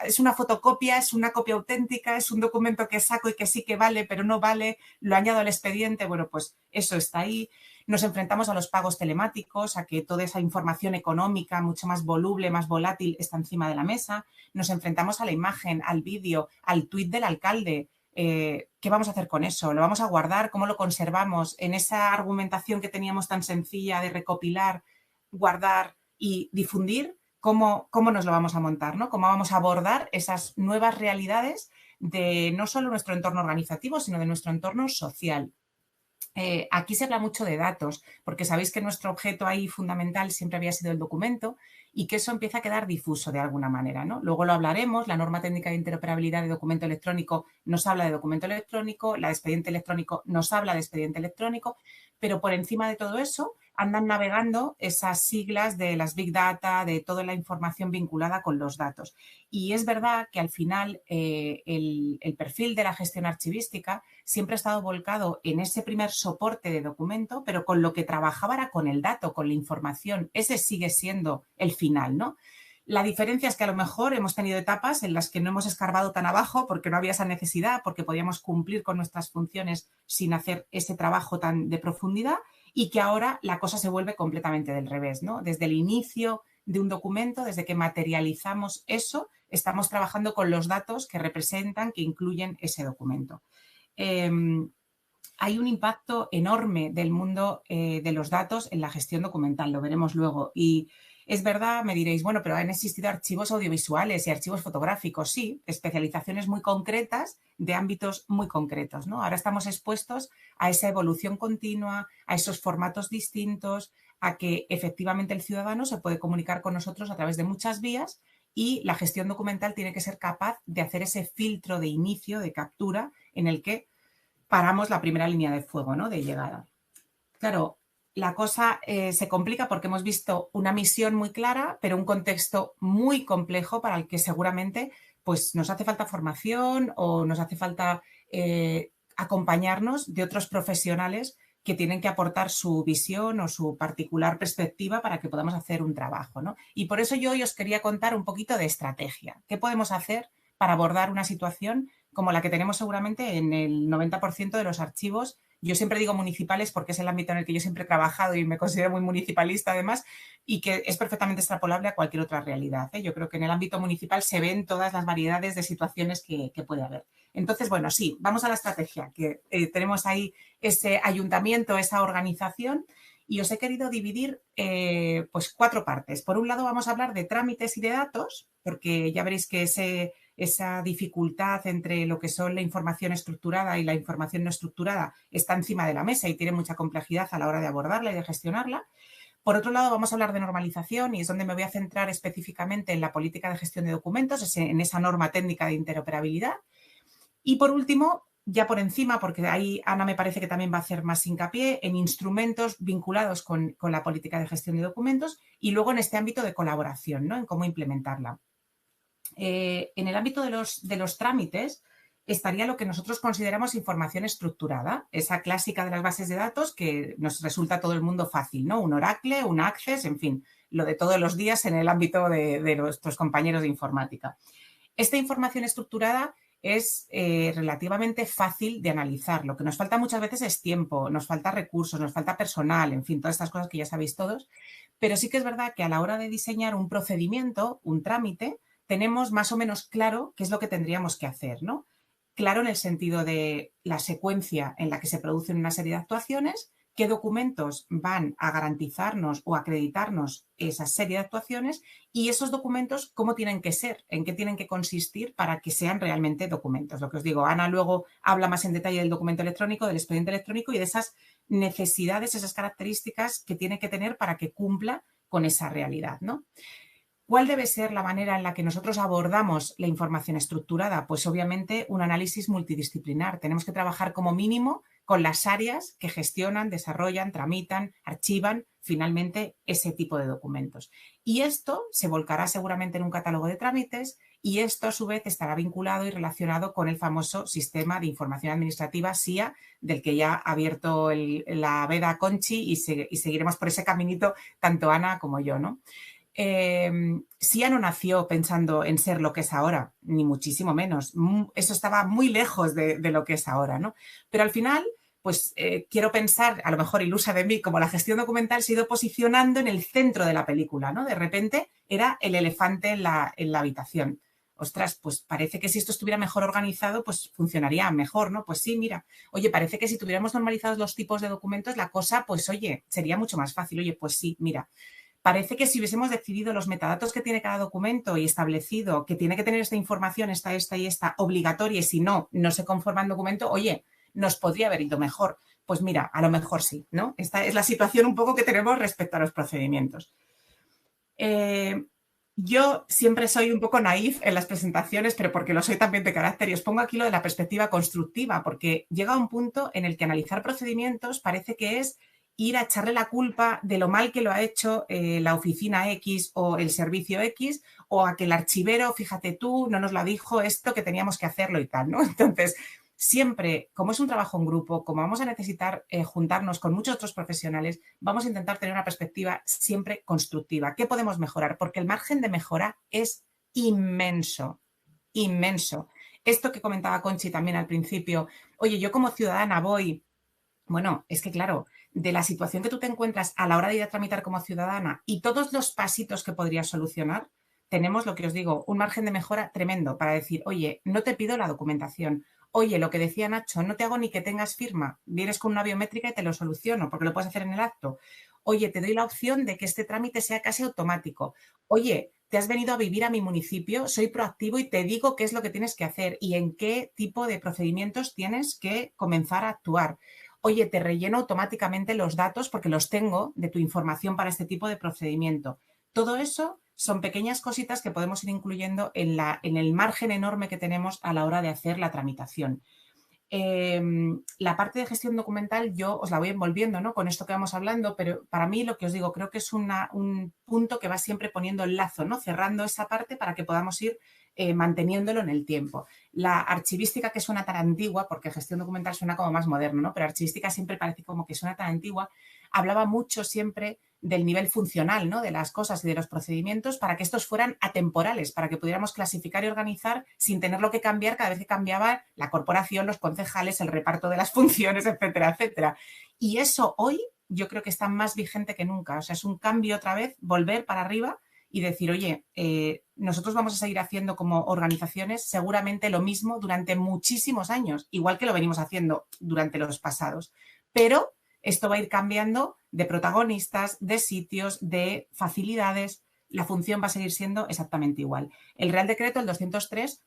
es una fotocopia, es una copia auténtica, es un documento que saco y que sí que vale, pero no vale, lo añado al expediente, bueno, pues eso está ahí. Nos enfrentamos a los pagos telemáticos, a que toda esa información económica, mucho más voluble, más volátil, está encima de la mesa. Nos enfrentamos a la imagen, al vídeo, al tuit del alcalde. ¿qué vamos a hacer con eso? ¿Lo vamos a guardar? ¿Cómo lo conservamos? En esa argumentación que teníamos tan sencilla de recopilar, guardar y difundir, ¿cómo nos lo vamos a montar, ¿no? ¿Cómo vamos a abordar esas nuevas realidades de no solo nuestro entorno organizativo, sino de nuestro entorno social? Aquí se habla mucho de datos, porque sabéis que nuestro objeto ahí fundamental siempre había sido el documento y que eso empieza a quedar difuso de alguna manera, ¿no? Luego lo hablaremos, la norma técnica de interoperabilidad de documento electrónico nos habla de documento electrónico, la de expediente electrónico nos habla de expediente electrónico, pero por encima de todo eso andan navegando esas siglas de las Big Data, de toda la información vinculada con los datos. Y es verdad que al final el perfil de la gestión archivística siempre ha estado volcado en ese primer soporte de documento, pero con lo que trabajaba era con el dato, con la información. Ese sigue siendo el final, ¿no? La diferencia es que a lo mejor hemos tenido etapas en las que no hemos escarbado tan abajo porque no había esa necesidad, porque podíamos cumplir con nuestras funciones sin hacer ese trabajo tan de profundidad, y que ahora la cosa se vuelve completamente del revés, ¿no? Desde el inicio de un documento, desde que materializamos eso, estamos trabajando con los datos que representan, que incluyen ese documento. Hay un impacto enorme del mundo de los datos en la gestión documental, lo veremos luego. Y es verdad, me diréis, bueno, pero han existido archivos audiovisuales y archivos fotográficos, sí, especializaciones muy concretas de ámbitos muy concretos, ¿no? Ahora estamos expuestos a esa evolución continua, a esos formatos distintos, a que efectivamente el ciudadano se puede comunicar con nosotros a través de muchas vías y la gestión documental tiene que ser capaz de hacer ese filtro de inicio, de captura, en el que paramos la primera línea de fuego, ¿no? De llegada. Claro, la cosa se complica porque hemos visto una misión muy clara, pero un contexto muy complejo para el que seguramente pues, nos hace falta formación o nos hace falta acompañarnos de otros profesionales que tienen que aportar su visión o su particular perspectiva para que podamos hacer un trabajo, ¿no? Y por eso yo hoy os quería contar un poquito de estrategia. ¿Qué podemos hacer para abordar una situación como la que tenemos seguramente en el 90% de los archivos? Yo siempre digo municipales porque es el ámbito en el que yo siempre he trabajado y me considero muy municipalista además, y que es perfectamente extrapolable a cualquier otra realidad, ¿eh? Yo creo que en el ámbito municipal se ven todas las variedades de situaciones que puede haber. Entonces, bueno, sí, vamos a la estrategia, que tenemos ahí ese ayuntamiento, esa organización, y os he querido dividir pues 4 partes. Por un lado vamos a hablar de trámites y de datos, porque ya veréis que esa dificultad entre lo que son la información estructurada y la información no estructurada está encima de la mesa y tiene mucha complejidad a la hora de abordarla y de gestionarla. Por otro lado, vamos a hablar de normalización y es donde me voy a centrar específicamente en la política de gestión de documentos, en esa norma técnica de interoperabilidad. Y por último, ya por encima, porque ahí Ana me parece que también va a hacer más hincapié, en instrumentos vinculados con la política de gestión de documentos y luego en este ámbito de colaboración, ¿no? En cómo implementarla. En el ámbito de los trámites estaría lo que nosotros consideramos información estructurada, esa clásica de las bases de datos que nos resulta a todo el mundo fácil, ¿no? Un Oracle, un Access, en fin, lo de todos los días en el ámbito de nuestros compañeros de informática. Esta información estructurada es relativamente fácil de analizar. Lo que nos falta muchas veces es tiempo, nos falta recursos, nos falta personal, en fin, todas estas cosas que ya sabéis todos. Pero sí que es verdad que a la hora de diseñar un procedimiento, un trámite, tenemos más o menos claro qué es lo que tendríamos que hacer, ¿no? Claro en el sentido de la secuencia en la que se producen una serie de actuaciones, qué documentos van a garantizarnos o acreditarnos esa serie de actuaciones y esos documentos cómo tienen que ser, en qué tienen que consistir para que sean realmente documentos. Lo que os digo, Ana luego habla más en detalle del documento electrónico, del expediente electrónico y de esas necesidades, esas características que tiene que tener para que cumpla con esa realidad, ¿no? ¿Cuál debe ser la manera en la que nosotros abordamos la información estructurada? Pues obviamente un análisis multidisciplinar. Tenemos que trabajar como mínimo con las áreas que gestionan, desarrollan, tramitan, archivan finalmente ese tipo de documentos. Y esto se volcará seguramente en un catálogo de trámites y esto a su vez estará vinculado y relacionado con el famoso Sistema de Información Administrativa, SIA, del que ya ha abierto la veda Conchi y seguiremos por ese caminito tanto Ana como yo, ¿no? SIA no nació pensando en ser lo que es ahora, ni muchísimo menos. Eso estaba muy lejos de lo que es ahora, ¿no? Pero al final, pues quiero pensar, a lo mejor ilusa de mí, como la gestión documental se ha ido posicionando en el centro de la película, ¿no? De repente era el elefante en la habitación. ostras, pues parece que si esto estuviera mejor organizado, pues funcionaría mejor, ¿no? Pues sí, mira, oye, parece que si tuviéramos normalizados los tipos de documentos, la cosa, pues oye, sería mucho más fácil. Oye, pues sí, mira, parece que si hubiésemos decidido los metadatos que tiene cada documento y establecido que tiene que tener esta información, esta y esta, obligatoria, y si no, no se conforma el documento, oye, nos podría haber ido mejor. Pues mira, a lo mejor sí, ¿no? Esta es la situación un poco que tenemos respecto a los procedimientos. Yo siempre soy un poco naif en las presentaciones, pero porque lo soy también de carácter, y os pongo aquí lo de la perspectiva constructiva, porque llega un punto en el que analizar procedimientos parece que es ir a echarle la culpa de lo mal que lo ha hecho la oficina X o el servicio X, o a que el archivero, fíjate tú, no nos lo dijo esto, que teníamos que hacerlo y tal, ¿no? Entonces, siempre, como es un trabajo en grupo, como vamos a necesitar juntarnos con muchos otros profesionales, vamos a intentar tener una perspectiva siempre constructiva. ¿Qué podemos mejorar? Porque el margen de mejora es inmenso, inmenso. Esto que comentaba Conchi también al principio, oye, yo como ciudadana voy, bueno, es que claro, de la situación que tú te encuentras a la hora de ir a tramitar como ciudadana y todos los pasitos que podrías solucionar, tenemos lo que os digo, un margen de mejora tremendo para decir, oye, no te pido la documentación. Oye, lo que decía Nacho, no te hago ni que tengas firma, vienes con una biométrica y te lo soluciono, porque lo puedes hacer en el acto. Oye, te doy la opción de que este trámite sea casi automático. Oye, te has venido a vivir a mi municipio, soy proactivo y te digo qué es lo que tienes que hacer y en qué tipo de procedimientos tienes que comenzar a actuar. Oye, te relleno automáticamente los datos porque los tengo de tu información para este tipo de procedimiento. Todo eso son pequeñas cositas que podemos ir incluyendo en el margen enorme que tenemos a la hora de hacer la tramitación. La parte de gestión documental yo os la voy envolviendo, ¿no? Con esto que vamos hablando, pero para mí lo que os digo, creo que es un punto que va siempre poniendo el lazo, ¿no? Cerrando esa parte para que podamos ir manteniéndolo en el tiempo. La archivística, que suena tan antigua, porque gestión documental suena como más moderno, ¿no? Pero archivística siempre parece como que suena tan antigua, hablaba mucho siempre del nivel funcional, ¿no? De las cosas y de los procedimientos para que estos fueran atemporales, para que pudiéramos clasificar y organizar sin tenerlo que cambiar cada vez que cambiaba la corporación, los concejales, el reparto de las funciones, etcétera, etcétera. Y eso hoy yo creo que está más vigente que nunca. O sea, es un cambio otra vez, volver para arriba y decir, oye, nosotros vamos a seguir haciendo como organizaciones seguramente lo mismo durante muchísimos años, igual que lo venimos haciendo durante los pasados. Pero esto va a ir cambiando de protagonistas, de sitios, de facilidades. La función va a seguir siendo exactamente igual. El Real Decreto, el 203,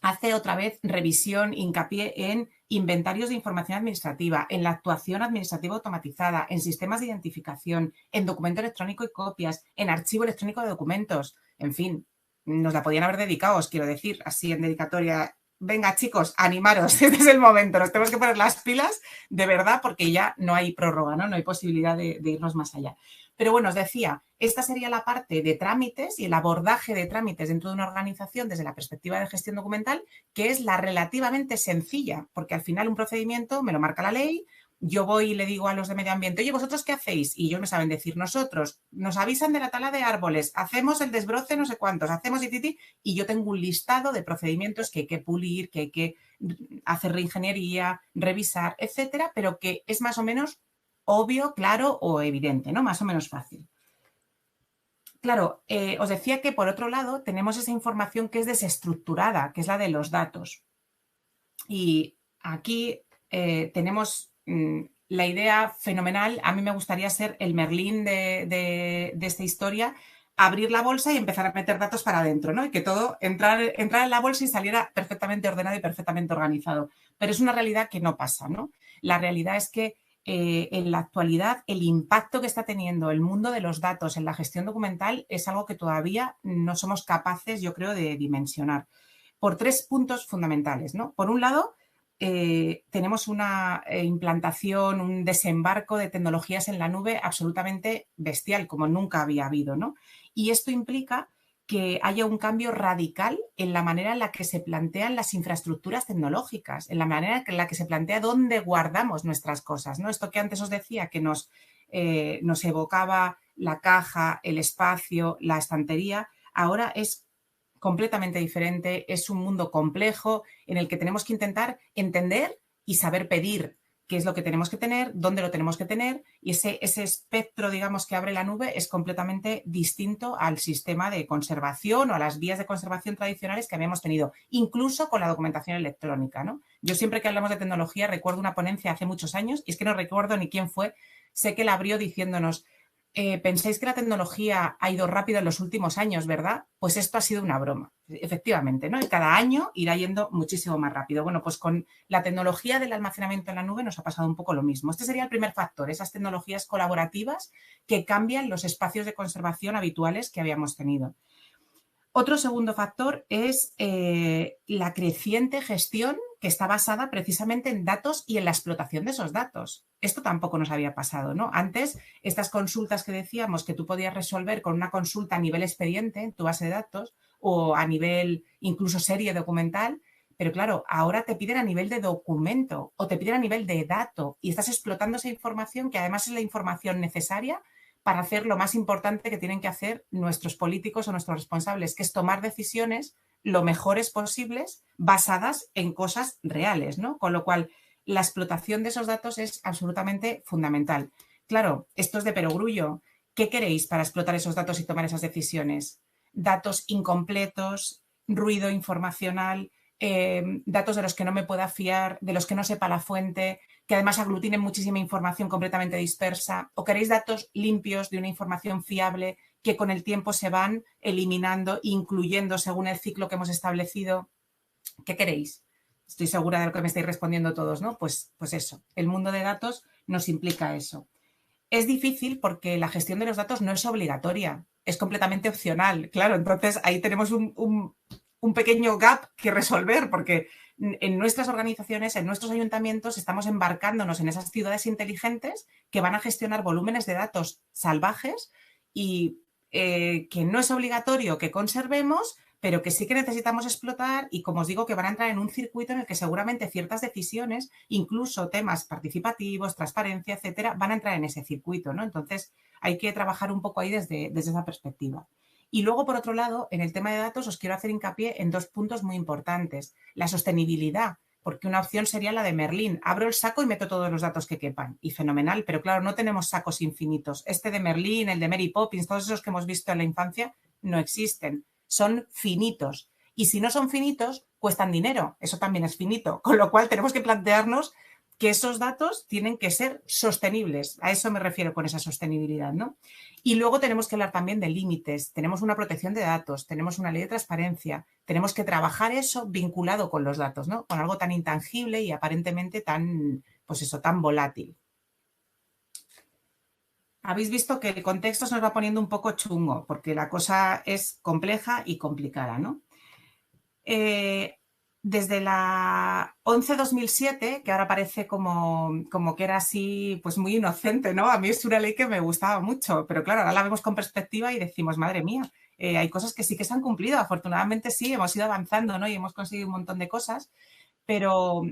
hace otra vez revisión, hincapié en inventarios de información administrativa, en la actuación administrativa automatizada, en sistemas de identificación, en documento electrónico y copias, en archivo electrónico de documentos. En fin, nos la podían haber dedicado, os quiero decir, así en dedicatoria. Venga, chicos, animaros, este es el momento, nos tenemos que poner las pilas de verdad porque ya no hay prórroga, ¿no? No hay posibilidad de irnos más allá. Pero bueno, os decía, esta sería la parte de trámites y el abordaje de trámites dentro de una organización desde la perspectiva de gestión documental, que es la relativamente sencilla, porque al final un procedimiento me lo marca la ley, yo voy y le digo a los de medio ambiente, oye, ¿vosotros qué hacéis? Y ellos me saben decir, nosotros nos avisan de la tala de árboles, hacemos el desbroce no sé cuántos, hacemos y yo tengo un listado de procedimientos que hay que pulir, que hay que hacer reingeniería, revisar, etcétera, pero que es más o menos obvio, claro o evidente, ¿no? Más o menos fácil. Claro, os decía que por otro lado tenemos esa información que es desestructurada, que es la de los datos. Y aquí tenemos la idea fenomenal. A mí me gustaría ser el Merlín de esta historia, abrir la bolsa y empezar a meter datos para adentro, ¿no? Y que todo entrar en la bolsa y saliera perfectamente ordenado y perfectamente organizado. Pero es una realidad que no pasa, ¿no? La realidad es que en la actualidad el impacto que está teniendo el mundo de los datos en la gestión documental es algo que todavía no somos capaces, yo creo, de dimensionar. Por 3 puntos fundamentales, ¿no? Por un lado, tenemos una implantación, un desembarco de tecnologías en la nube absolutamente bestial, como nunca había habido, ¿no? Y esto implica que haya un cambio radical en la manera en la que se plantean las infraestructuras tecnológicas, en la manera en la que se plantea dónde guardamos nuestras cosas, ¿no? Esto que antes os decía que nos evocaba la caja, el espacio, la estantería, ahora es completamente diferente, es un mundo complejo en el que tenemos que intentar entender y saber pedir qué es lo que tenemos que tener, dónde lo tenemos que tener, y ese espectro, digamos, que abre la nube es completamente distinto al sistema de conservación o a las vías de conservación tradicionales que habíamos tenido, incluso con la documentación electrónica, ¿no? Yo siempre que hablamos de tecnología recuerdo una ponencia hace muchos años, y es que no recuerdo ni quién fue, sé que la abrió diciéndonos: pensáis que la tecnología ha ido rápido en los últimos años, ¿verdad? Pues esto ha sido una broma, efectivamente, ¿no? Y cada año irá yendo muchísimo más rápido. Bueno, pues con la tecnología del almacenamiento en la nube nos ha pasado un poco lo mismo. Este sería el primer factor, esas tecnologías colaborativas que cambian los espacios de conservación habituales que habíamos tenido. Otro segundo factor es la creciente gestión que está basada precisamente en datos y en la explotación de esos datos. Esto tampoco nos había pasado, ¿no? Antes, estas consultas que decíamos que tú podías resolver con una consulta a nivel expediente en tu base de datos o a nivel incluso serie documental, pero claro, ahora te piden a nivel de documento o te piden a nivel de dato y estás explotando esa información que además es la información necesaria para hacer lo más importante que tienen que hacer nuestros políticos o nuestros responsables, que es tomar decisiones lo mejores posibles basadas en cosas reales, ¿no? Con lo cual, la explotación de esos datos es absolutamente fundamental. Claro, esto es de perogrullo. ¿Qué queréis para explotar esos datos y tomar esas decisiones? Datos incompletos, ruido informacional, datos de los que no me pueda fiar, de los que no sepa la fuente, que además aglutinen muchísima información completamente dispersa, o queréis datos limpios de una información fiable que con el tiempo se van eliminando, incluyendo según el ciclo que hemos establecido. ¿Qué queréis? Estoy segura de lo que me estáis respondiendo todos, ¿no? Pues eso, el mundo de datos nos implica eso. Es difícil porque la gestión de los datos no es obligatoria, es completamente opcional. Claro, entonces ahí tenemos un pequeño gap que resolver, porque en nuestras organizaciones, en nuestros ayuntamientos, estamos embarcándonos en esas ciudades inteligentes que van a gestionar volúmenes de datos salvajes y que no es obligatorio que conservemos, pero que sí que necesitamos explotar y, como os digo, que van a entrar en un circuito en el que seguramente ciertas decisiones, incluso temas participativos, transparencia, etcétera, van a entrar en ese circuito, ¿no? Entonces, hay que trabajar un poco ahí desde esa perspectiva. Y luego, por otro lado, en el tema de datos os quiero hacer hincapié en dos puntos muy importantes. La sostenibilidad, porque una opción sería la de Merlín. Abro el saco y meto todos los datos que quepan. Y fenomenal, pero claro, no tenemos sacos infinitos. Este de Merlín, el de Mary Poppins, todos esos que hemos visto en la infancia, no existen. Son finitos. Y si no son finitos, cuestan dinero. Eso también es finito. Con lo cual tenemos que plantearnos que esos datos tienen que ser sostenibles. A eso me refiero con esa sostenibilidad, ¿no? Y luego tenemos que hablar también de límites. Tenemos una protección de datos, tenemos una ley de transparencia, tenemos que trabajar eso vinculado con los datos, ¿no? Con algo tan intangible y aparentemente tan, pues eso, tan volátil. Habéis visto que el contexto se nos va poniendo un poco chungo, porque la cosa es compleja y complicada, ¿no? Desde la 11-2007, que ahora parece como que era así, pues muy inocente, ¿no? A mí es una ley que me gustaba mucho, pero claro, ahora la vemos con perspectiva y decimos, madre mía, hay cosas que sí que se han cumplido. Afortunadamente sí, hemos ido avanzando, ¿no? Y hemos conseguido un montón de cosas, pero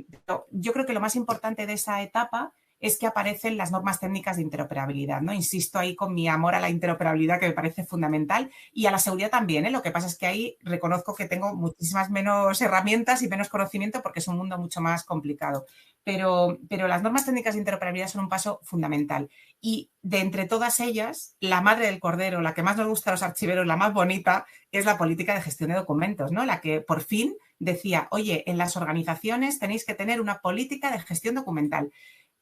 yo creo que lo más importante de esa etapa es que aparecen las normas técnicas de interoperabilidad, ¿no? Insisto ahí con mi amor a la interoperabilidad, que me parece fundamental, y a la seguridad también, ¿eh? Lo que pasa es que ahí reconozco que tengo muchísimas menos herramientas y menos conocimiento porque es un mundo mucho más complicado. Pero las normas técnicas de interoperabilidad son un paso fundamental. Y de entre todas ellas, la madre del cordero, la que más nos gusta a los archiveros, la más bonita, es la política de gestión de documentos, ¿no? La que por fin decía, oye, en las organizaciones tenéis que tener una política de gestión documental.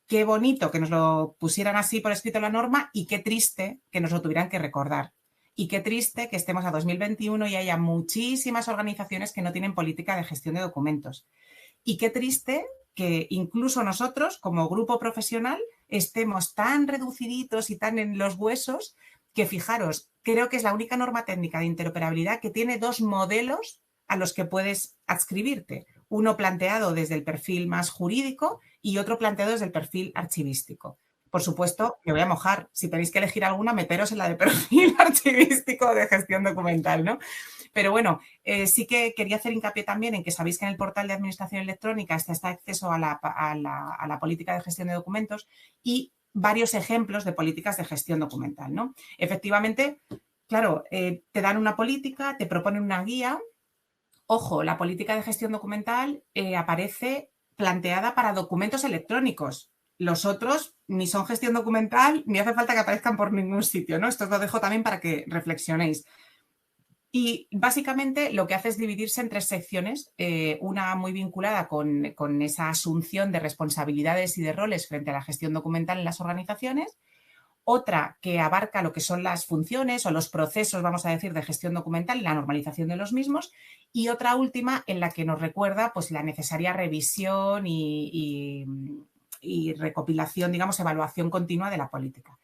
Qué bonito que nos lo pusieran así por escrito en la norma y qué triste que nos lo tuvieran que recordar. Y qué triste que estemos a 2021 y haya muchísimas organizaciones que no tienen política de gestión de documentos. Y qué triste que incluso nosotros, como grupo profesional, estemos tan reduciditos y tan en los huesos que, fijaros, creo que es la única norma técnica de interoperabilidad que tiene dos modelos a los que puedes adscribirte. Uno planteado desde el perfil más jurídico y otro planteado desde el perfil archivístico. Por supuesto, me voy a mojar. Si tenéis que elegir alguna, meteros en la de perfil archivístico de gestión documental, ¿no? Pero bueno, sí que quería hacer hincapié también en que sabéis que en el portal de Administración Electrónica está acceso a la política de gestión de documentos y varios ejemplos de políticas de gestión documental, ¿no? Efectivamente, claro, te dan una política, te proponen una guía. Ojo, la política de gestión documental aparece planteada para documentos electrónicos. Los otros ni son gestión documental, ni hace falta que aparezcan por ningún sitio, ¿no? Esto os lo dejo también para que reflexionéis. Y básicamente lo que hace es dividirse en 3 secciones, una muy vinculada con esa asunción de responsabilidades y de roles frente a la gestión documental en las organizaciones, otra que abarca lo que son las funciones o los procesos, vamos a decir, de gestión documental y la normalización de los mismos, y otra última en la que nos recuerda pues, la necesaria revisión y recopilación, digamos, evaluación continua de la política.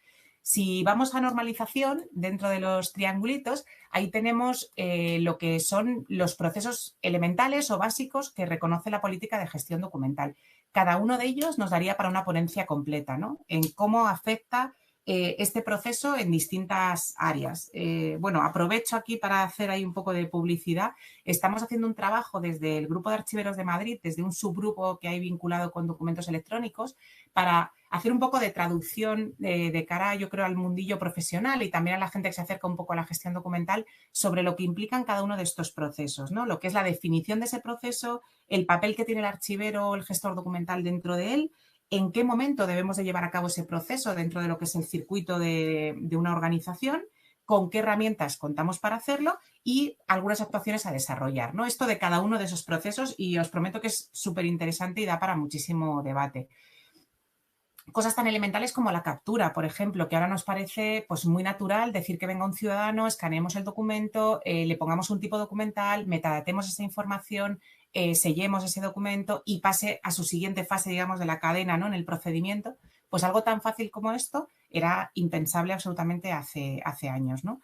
Si vamos a normalización, dentro de los triangulitos, ahí tenemos lo que son los procesos elementales o básicos que reconoce la política de gestión documental. Cada uno de ellos nos daría para una ponencia completa, ¿no? En cómo afecta este proceso en distintas áreas. Bueno, aprovecho aquí para hacer ahí un poco de publicidad. Estamos haciendo un trabajo desde el Grupo de Archiveros de Madrid, desde un subgrupo que hay vinculado con documentos electrónicos, para hacer un poco de traducción de cara, yo creo, al mundillo profesional y también a la gente que se acerca un poco a la gestión documental sobre lo que implican cada uno de estos procesos, ¿no? Lo que es la definición de ese proceso, el papel que tiene el archivero o el gestor documental dentro de él, en qué momento debemos de llevar a cabo ese proceso dentro de lo que es el circuito de una organización, con qué herramientas contamos para hacerlo y algunas actuaciones a desarrollar, ¿no? Esto de cada uno de esos procesos y os prometo que es súper interesante y da para muchísimo debate. Cosas tan elementales como la captura, por ejemplo, que ahora nos parece pues, muy natural decir que venga un ciudadano, escaneemos el documento, le pongamos un tipo documental, metadatemos esa información, sellemos ese documento y pase a su siguiente fase, digamos, de la cadena, ¿no? En el procedimiento. Pues algo tan fácil como esto era impensable absolutamente hace años, ¿no?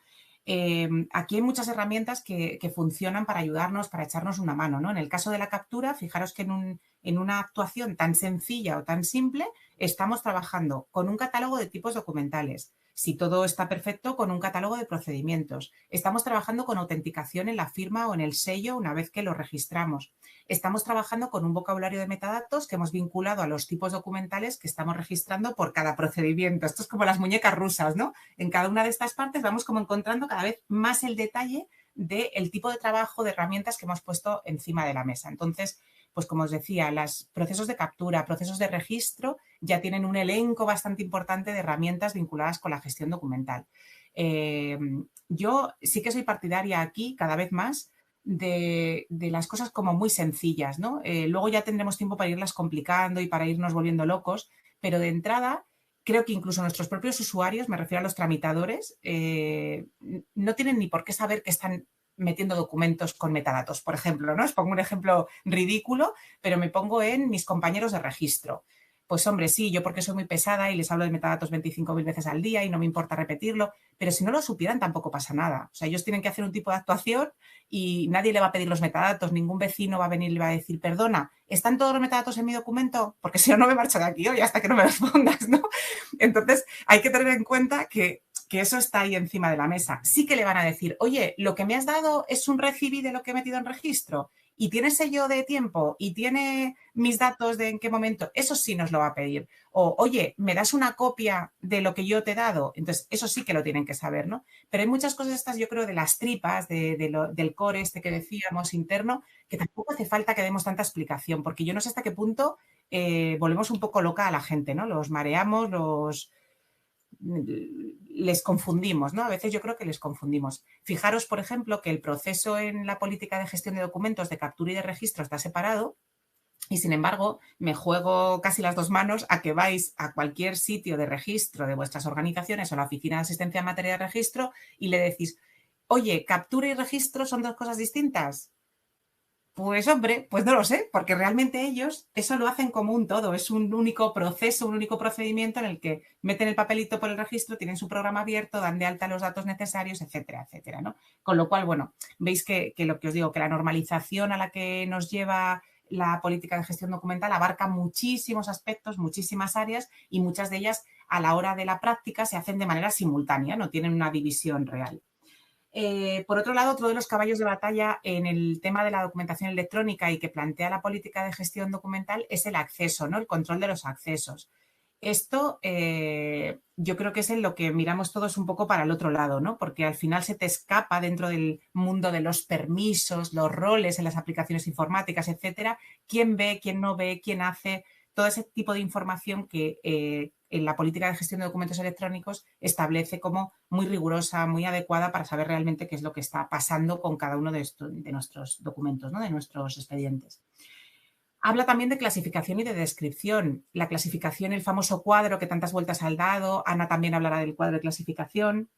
Aquí hay muchas herramientas que funcionan para ayudarnos, para echarnos una mano, ¿no? En el caso de la captura, fijaros que en una actuación tan sencilla o tan simple, estamos trabajando con un catálogo de tipos documentales. Si todo está perfecto, con un catálogo de procedimientos. Estamos trabajando con autenticación en la firma o en el sello una vez que lo registramos. Estamos trabajando con un vocabulario de metadatos que hemos vinculado a los tipos documentales que estamos registrando por cada procedimiento. Esto es como las muñecas rusas, ¿no? En cada una de estas partes vamos como encontrando cada vez más el detalle del tipo de trabajo, de herramientas que hemos puesto encima de la mesa. Entonces, pues como os decía, los procesos de captura, procesos de registro ya tienen un elenco bastante importante de herramientas vinculadas con la gestión documental. Yo sí que soy partidaria aquí, cada vez más, de las cosas como muy sencillas, ¿no? Luego ya tendremos tiempo para irlas complicando y para irnos volviendo locos, pero de entrada creo que incluso nuestros propios usuarios, me refiero a los tramitadores, no tienen ni por qué saber que están metiendo documentos con metadatos, por ejemplo, ¿no? Os pongo un ejemplo ridículo, pero me pongo en mis compañeros de registro. Pues hombre, sí, yo porque soy muy pesada y les hablo de metadatos 25.000 veces al día y no me importa repetirlo, pero si no lo supieran tampoco pasa nada. O sea, ellos tienen que hacer un tipo de actuación y nadie le va a pedir los metadatos, ningún vecino va a venir y le va a decir, perdona, ¿están todos los metadatos en mi documento? Porque si no, no me marcho de aquí hoy hasta que no me los pongas, ¿no? Entonces, hay que tener en cuenta que eso está ahí encima de la mesa. Sí que le van a decir, oye, lo que me has dado es un recibí de lo que he metido en registro y tiene sello de tiempo y tiene mis datos de en qué momento, eso sí nos lo va a pedir. O, oye, ¿me das una copia de lo que yo te he dado? Entonces, eso sí que lo tienen que saber, ¿no? Pero hay muchas cosas estas, yo creo, de las tripas, del core este que decíamos interno, que tampoco hace falta que demos tanta explicación, porque yo no sé hasta qué punto volvemos un poco loca a la gente, ¿no? Los mareamos, les confundimos, ¿no? A veces yo creo que les confundimos. Fijaros, por ejemplo, que el proceso en la política de gestión de documentos de captura y de registro está separado y, sin embargo, me juego casi las dos manos a que vais a cualquier sitio de registro de vuestras organizaciones o la oficina de asistencia en materia de registro y le decís, oye, ¿captura y registro son dos cosas distintas? Pues hombre, pues no lo sé, porque realmente ellos eso lo hacen como un todo, es un único proceso, un único procedimiento en el que meten el papelito por el registro, tienen su programa abierto, dan de alta los datos necesarios, etcétera, etcétera, ¿no? Con lo cual, bueno, veis que lo que os digo, que la normalización a la que nos lleva la política de gestión documental abarca muchísimos aspectos, muchísimas áreas y muchas de ellas a la hora de la práctica se hacen de manera simultánea, no tienen una división real. Por otro lado, otro de los caballos de batalla en el tema de la documentación electrónica y que plantea la política de gestión documental es el acceso, ¿no? El control de los accesos. Esto yo creo que es en lo que miramos todos un poco para el otro lado, ¿no? Porque al final se te escapa dentro del mundo de los permisos, los roles en las aplicaciones informáticas, etcétera, quién ve, quién no ve, quién hace. todo ese tipo de información que en la política de gestión de documentos electrónicos establece como muy rigurosa, muy adecuada para saber realmente qué es lo que está pasando con cada uno de nuestros documentos, ¿no? De nuestros expedientes. Habla también de clasificación y de descripción. La clasificación, el famoso cuadro que tantas vueltas ha dado. Ana también hablará del cuadro de clasificación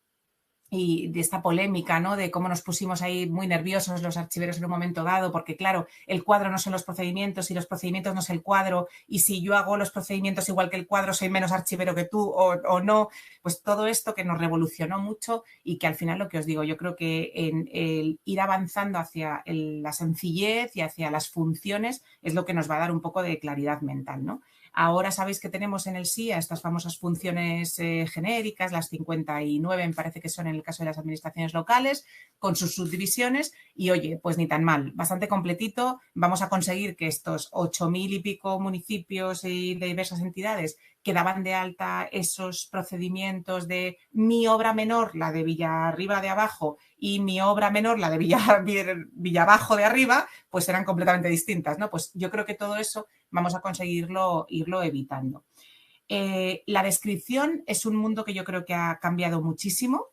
y de esta polémica, ¿no? De cómo nos pusimos ahí muy nerviosos los archiveros en un momento dado, porque claro, el cuadro no son los procedimientos y los procedimientos no es el cuadro, y si yo hago los procedimientos igual que el cuadro, soy menos archivero que tú o no. Pues todo esto que nos revolucionó mucho y que al final, lo que os digo, yo creo que en el ir avanzando hacia la sencillez y hacia las funciones es lo que nos va a dar un poco de claridad mental, ¿no? Ahora sabéis que tenemos en el SIA estas famosas funciones genéricas, las 59 me parece que son en el caso de las administraciones locales, con sus subdivisiones y oye, pues ni tan mal, bastante completito. Vamos a conseguir que estos 8.000 y pico municipios y de diversas entidades que daban de alta esos procedimientos de mi obra menor, la de Villarriba de abajo, y mi obra menor, la de Villabajo de arriba, pues eran completamente distintas, ¿no? Pues yo creo que todo eso vamos a conseguirlo irlo evitando. La descripción es un mundo que yo creo que ha cambiado muchísimo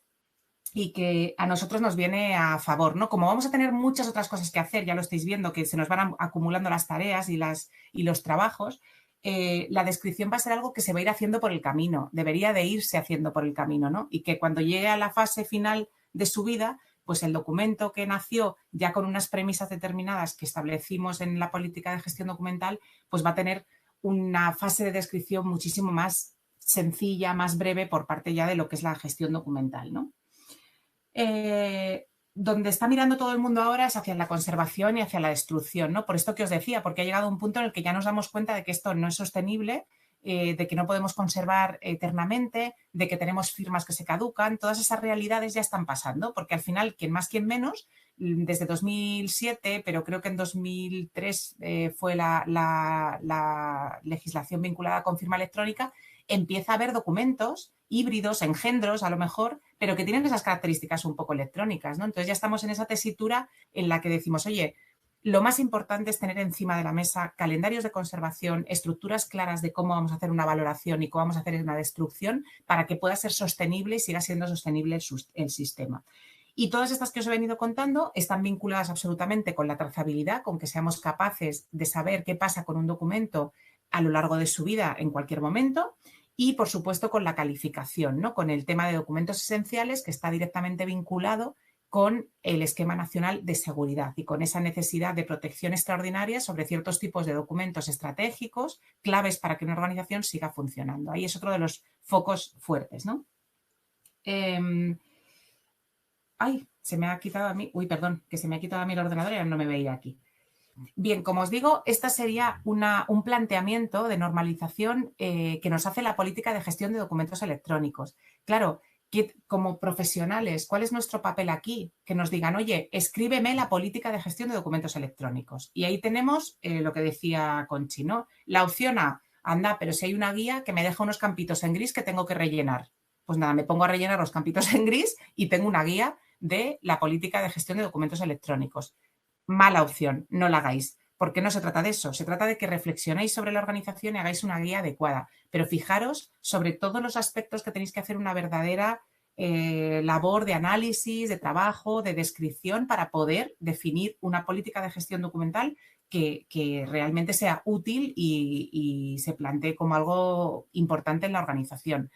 y que a nosotros nos viene a favor, ¿no? Como vamos a tener muchas otras cosas que hacer, ya lo estáis viendo, que se nos van acumulando las tareas y los trabajos, la descripción va a ser algo que se va a ir haciendo por el camino, debería de irse haciendo por el camino, ¿no? Y que cuando llegue a la fase final de su vida, pues el documento que nació ya con unas premisas determinadas que establecimos en la política de gestión documental, pues va a tener una fase de descripción muchísimo más sencilla, más breve por parte ya de lo que es la gestión documental, ¿no? Donde está mirando todo el mundo ahora es hacia la conservación y hacia la destrucción, ¿no? Por esto que os decía, porque ha llegado un punto en el que ya nos damos cuenta de que esto no es sostenible, de que no podemos conservar eternamente, de que tenemos firmas que se caducan. Todas esas realidades ya están pasando, porque al final, quien más, quien menos, desde 2007, pero creo que en 2003 fue la legislación vinculada con firma electrónica, empieza a haber documentos híbridos, engendros a lo mejor, pero que tienen esas características un poco electrónicas, ¿no? Entonces ya estamos en esa tesitura en la que decimos, oye, lo más importante es tener encima de la mesa calendarios de conservación, estructuras claras de cómo vamos a hacer una valoración y cómo vamos a hacer una destrucción para que pueda ser sostenible y siga siendo sostenible el sistema. Y todas estas que os he venido contando están vinculadas absolutamente con la trazabilidad, con que seamos capaces de saber qué pasa con un documento a lo largo de su vida en cualquier momento. Y, por supuesto, con la calificación, ¿no? Con el tema de documentos esenciales que está directamente vinculado con el esquema nacional de seguridad y con esa necesidad de protección extraordinaria sobre ciertos tipos de documentos estratégicos, claves para que una organización siga funcionando. Ahí es otro de los focos fuertes, ¿no? Se me ha quitado a mí... Uy, perdón, que se me ha quitado a mí el ordenador y ahora no me veía aquí. Bien, como os digo, esta sería un planteamiento de normalización que nos hace la política de gestión de documentos electrónicos. Claro, que como profesionales, ¿cuál es nuestro papel aquí? Que nos digan, oye, escríbeme la política de gestión de documentos electrónicos. Y ahí tenemos lo que decía Conchi, ¿no? La opción A, anda, pero si hay una guía que me deja unos campitos en gris que tengo que rellenar. Pues nada, me pongo a rellenar los campitos en gris y tengo una guía de la política de gestión de documentos electrónicos. Mala opción, no la hagáis, porque no se trata de eso, se trata de que reflexionéis sobre la organización y hagáis una guía adecuada, pero fijaros sobre todos los aspectos que tenéis que hacer una verdadera labor de análisis, de trabajo, de descripción para poder definir una política de gestión documental que realmente sea útil y se plantee como algo importante en la organización.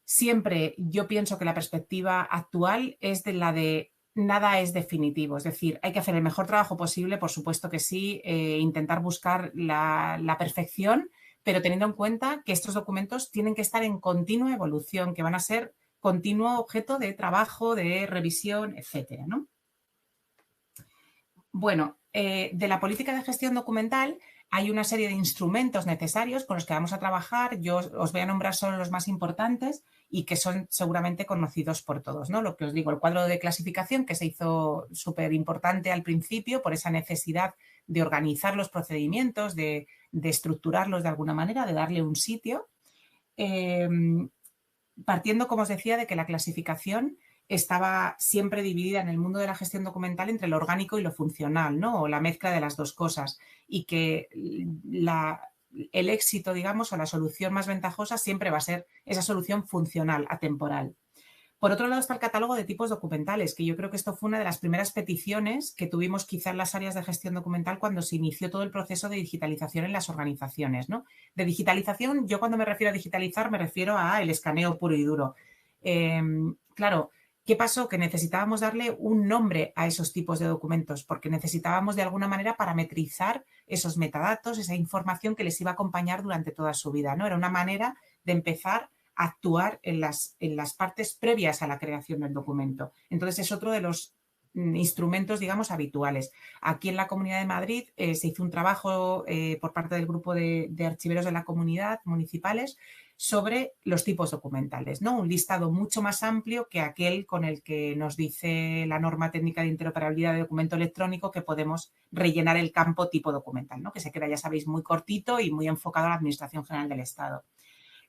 Siempre yo pienso que la perspectiva actual es de la de nada es definitivo, es decir, hay que hacer el mejor trabajo posible, por supuesto que sí, intentar buscar la perfección, pero teniendo en cuenta que estos documentos tienen que estar en continua evolución, que van a ser continuo objeto de trabajo, de revisión, etcétera, ¿no? Bueno, de la política de gestión documental hay una serie de instrumentos necesarios con los que vamos a trabajar. Yo os voy a nombrar solo los más importantes y que son seguramente conocidos por todos, ¿no? Lo que os digo, el cuadro de clasificación que se hizo súper importante al principio por esa necesidad de organizar los procedimientos, de estructurarlos de alguna manera, de darle un sitio. Partiendo, como os decía, de que la clasificación estaba siempre dividida en el mundo de la gestión documental entre lo orgánico y lo funcional, ¿no? O la mezcla de las dos cosas. Y que la el éxito, digamos, o la solución más ventajosa siempre va a ser esa solución funcional, atemporal. Por otro lado está el catálogo de tipos documentales, que yo creo que esto fue una de las primeras peticiones que tuvimos quizá en las áreas de gestión documental cuando se inició todo el proceso de digitalización en las organizaciones, ¿no? De digitalización, yo cuando me refiero a digitalizar me refiero a el escaneo puro y duro. Claro, ¿qué pasó? Que necesitábamos darle un nombre a esos tipos de documentos porque necesitábamos de alguna manera parametrizar esos metadatos, esa información que les iba a acompañar durante toda su vida, ¿no? Era una manera de empezar actuar en las partes previas a la creación del documento. Entonces, es otro de los instrumentos, digamos, habituales. Aquí en la Comunidad de Madrid se hizo un trabajo por parte del grupo de archiveros de la comunidad municipales sobre los tipos documentales, ¿no? Un listado mucho más amplio que aquel con el que nos dice la norma técnica de interoperabilidad de documento electrónico que podemos rellenar el campo tipo documental, ¿no? Que se queda, ya sabéis, muy cortito y muy enfocado a la Administración General del Estado.